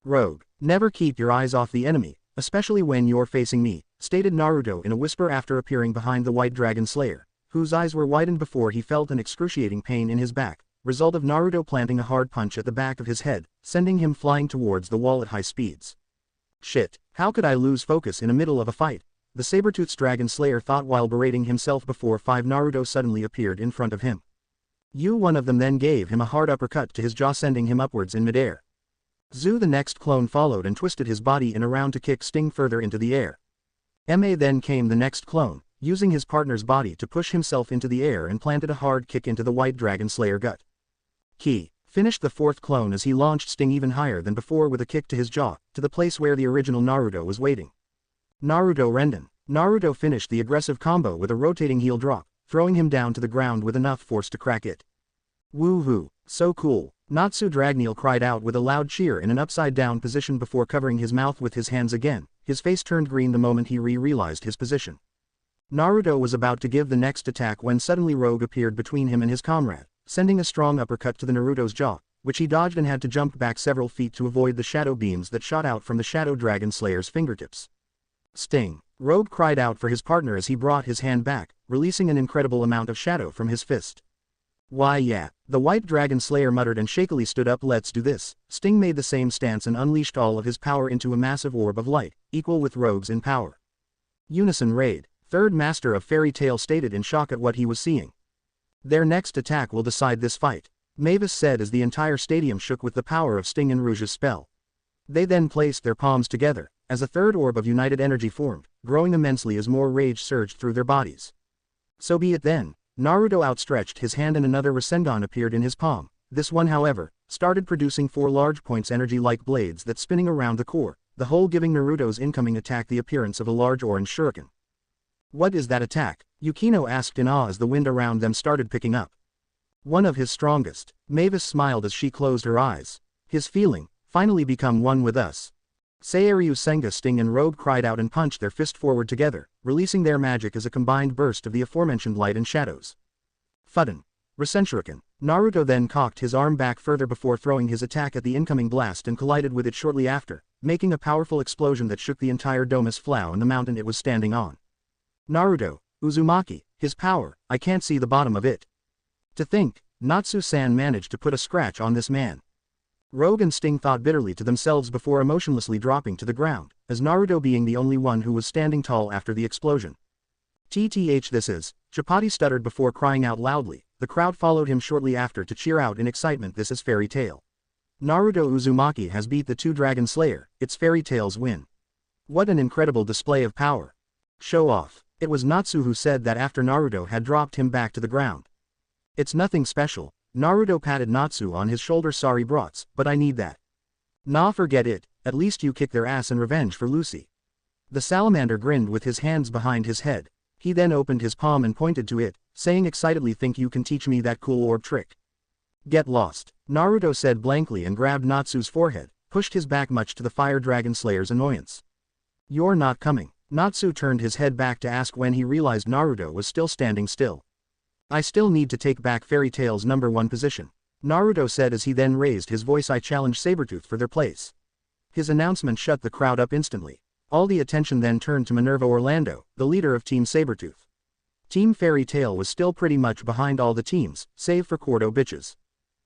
[SPEAKER 1] "Rogue, never keep your eyes off the enemy, especially when you're facing me," stated Naruto in a whisper after appearing behind the white dragon slayer, whose eyes were widened before he felt an excruciating pain in his back, result of Naruto planting a hard punch at the back of his head, sending him flying towards the wall at high speeds. "Shit, how could I lose focus in the middle of a fight?" the saber-toothed dragon slayer thought while berating himself before Naruto suddenly appeared in front of him. One of them then gave him a hard uppercut to his jaw, sending him upwards in midair. The next clone followed and twisted his body in around to kick Sting further into the air. Then came the next clone, using his partner's body to push himself into the air and planted a hard kick into the white dragon slayer gut. Key finished the fourth clone as he launched Sting even higher than before with a kick to his jaw, to the place where the original Naruto was waiting. Naruto Renden. Naruto finished the aggressive combo with a rotating heel drop, throwing him down to the ground with enough force to crack it. "Woohoo, so cool," Natsu Dragneel cried out with a loud cheer in an upside-down position before covering his mouth with his hands again. His face turned green the moment he realized his position. Naruto was about to give the next attack when suddenly Rogue appeared between him and his comrade, sending a strong uppercut to the Naruto's jaw, which he dodged and had to jump back several feet to avoid the shadow beams that shot out from the Shadow Dragon Slayer's fingertips. "Sting!" Rogue cried out for his partner as he brought his hand back, releasing an incredible amount of shadow from his fist. "Why yeah," the white dragon slayer muttered and shakily stood up. "Let's do this." Sting made the same stance and unleashed all of his power into a massive orb of light, equal with Rogue's in power. "Unison raid," third master of Fairy Tail stated in shock at what he was seeing. "Their next attack will decide this fight," Mavis said as the entire stadium shook with the power of Sting and Rouge's spell. They then placed their palms together, as a third orb of united energy formed, growing immensely as more rage surged through their bodies. "So be it then." Naruto outstretched his hand and another Rasengan appeared in his palm. This one, however, started producing 4 large points energy-like blades that spinning around the core, the whole giving Naruto's incoming attack the appearance of a large orange shuriken. "What is that attack?" Yukino asked in awe as the wind around them started picking up. "One of his strongest." Mavis smiled as she closed her eyes. "His feeling, finally become one with us." Seiryu Senga, Sting and Rogue cried out and punched their fist forward together, releasing their magic as a combined burst of the aforementioned light and shadows. Fudden. Rasenshuriken. Naruto then cocked his arm back further before throwing his attack at the incoming blast and collided with it shortly after, making a powerful explosion that shook the entire domus flow and the mountain it was standing on. "Naruto, Uzumaki, his power, I can't see the bottom of it." "To think, Natsu-san managed to put a scratch on this man." Rogue and Sting thought bitterly to themselves before emotionlessly dropping to the ground, as Naruto being the only one who was standing tall after the explosion. "TTH this is," Chapati stuttered before crying out loudly. The crowd followed him shortly after to cheer out in excitement. "This is Fairy Tail. Naruto Uzumaki has beat the 2 Dragon Slayer, it's Fairy Tail's win. What an incredible display of power. Show off." It was Natsu who said that after Naruto had dropped him back to the ground. "It's nothing special." Naruto patted Natsu on his shoulder. "Sorry brats, but I need that." "Nah, forget it, at least you kick their ass in revenge for Lucy." The salamander grinned with his hands behind his head. He then opened his palm and pointed to it, saying excitedly, "Think you can teach me that cool orb trick?" "Get lost," Naruto said blankly and grabbed Natsu's forehead, pushed his back much to the Fire Dragon Slayer's annoyance. "You're not coming." Natsu turned his head back to ask when he realized Naruto was still standing still. "I still need to take back Fairy Tail's #1 position," Naruto said as he then raised his voice. "I challenge Sabretooth for their place." His announcement shut the crowd up instantly. All the attention then turned to Minerva Orlando, the leader of Team Sabretooth. Team Fairy Tail was still pretty much behind all the teams, save for Cordo Bitches.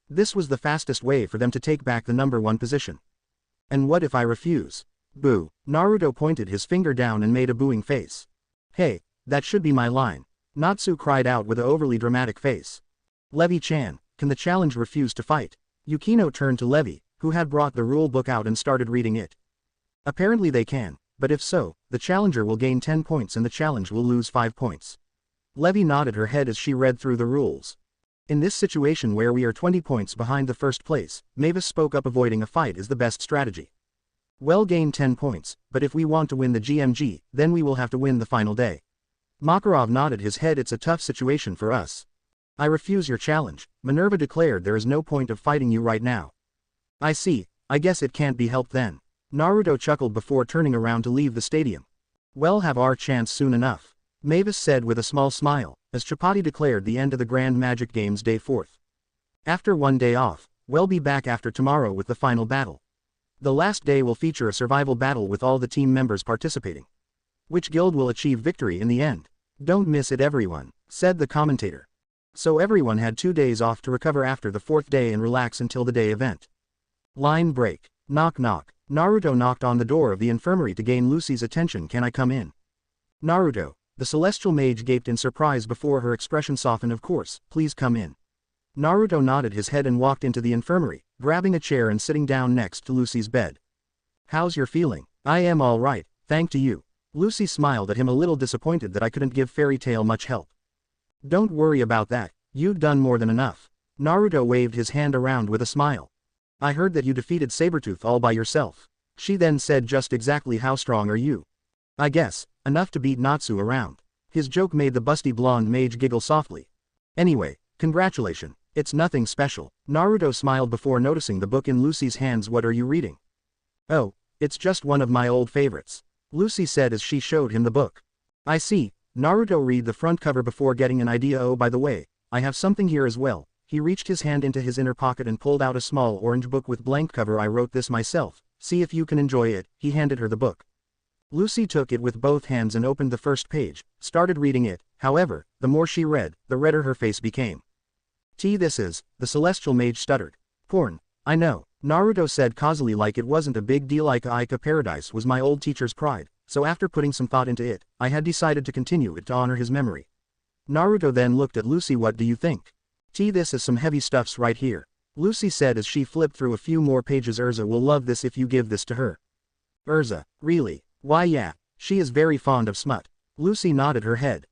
[SPEAKER 1] This was the fastest way for them to take back the #1 position. And what if I refuse? Boo. Naruto pointed his finger down and made a booing face. Hey, that should be my line. Natsu cried out with an overly dramatic face. Levi-chan, can the challenge refuse to fight? Yukino turned to Levi, who had brought the rule book out and started reading it. Apparently they can, but if so, the challenger will gain 10 points and the challenge will lose 5 points. Levi nodded her head as she read through the rules. In this situation where we are 20 points behind the first place, Mavis spoke up. Avoiding a fight is the best strategy. Well, gain 10 points, but if we want to win the GMG, then we will have to win the final day. Makarov nodded his head. It's a tough situation for us. I refuse your challenge, Minerva declared. There is no point of fighting you right now. I see, I guess it can't be helped then. Naruto chuckled before turning around to leave the stadium. We'll have our chance soon enough, Mavis said with a small smile, as Chapati declared the end of the Grand Magic Games Day 4th. After one day off, we'll be back after tomorrow with the final battle. The last day will feature a survival battle with all the team members participating. Which guild will achieve victory in the end? Don't miss it everyone, said the commentator. So everyone had 2 days off to recover after the 4th day and relax until the day event. Line break. Knock knock. Naruto knocked on the door of the infirmary to gain Lucy's attention. Can I come in? Naruto. The celestial mage gaped in surprise before her expression softened. Of course, please come in. Naruto nodded his head and walked into the infirmary, grabbing a chair and sitting down next to Lucy's bed. How's your feeling? I am all right, thank to you. Lucy smiled at him, a little disappointed that I couldn't give Fairy Tail much help. Don't worry about that, you've done more than enough. Naruto waved his hand around with a smile. I heard that you defeated Sabretooth all by yourself. She then said, just exactly how strong are you? I guess, enough to beat Natsu around. His joke made the busty blonde mage giggle softly. Anyway, congratulations, it's nothing special. Naruto smiled before noticing the book in Lucy's hands. What are you reading? Oh, it's just one of my old favorites, Lucy said as she showed him the book. I see. Naruto read the front cover before getting an idea. Oh, by the way, I have something here as well. He reached his hand into his inner pocket and pulled out a small orange book with blank cover. I wrote this myself, see if you can enjoy it. He handed her the book. Lucy took it with both hands and opened the first page, started reading it. However, the more she read, the redder her face became. This is, the celestial mage stuttered. Porn, I know, Naruto said causally, like it wasn't a big deal. Ika Paradise was my old teacher's pride, so after putting some thought into it, I had decided to continue it to honor his memory. Naruto then looked at Lucy. What do you think? This is some heavy stuffs right here, Lucy said as she flipped through a few more pages. Urza will love this if you give this to her. Urza, really? Why yeah, she is very fond of smut. Lucy nodded her head.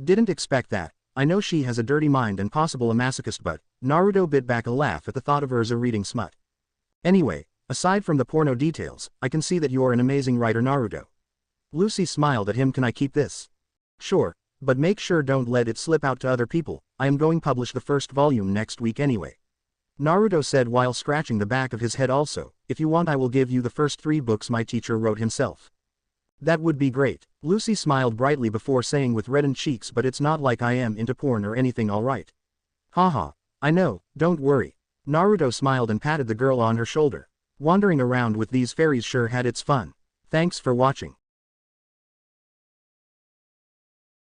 [SPEAKER 1] Didn't expect that. I know she has a dirty mind and possible a masochist, but Naruto bit back a laugh at the thought of Urza reading smut. Anyway, aside from the porno details, I can see that you're an amazing writer, Naruto. Lucy smiled at him. Can I keep this? Sure, but make sure don't let it slip out to other people. I am going to publish the first volume next week anyway, Naruto said while scratching the back of his head. Also, if you want I will give you the first 3 books my teacher wrote himself. That would be great. Lucy smiled brightly before saying with reddened cheeks, but it's not like I am into porn or anything, alright? Haha, I know, don't worry. Naruto smiled and patted the girl on her shoulder. Wandering around with these fairies sure had its fun. Thanks for watching.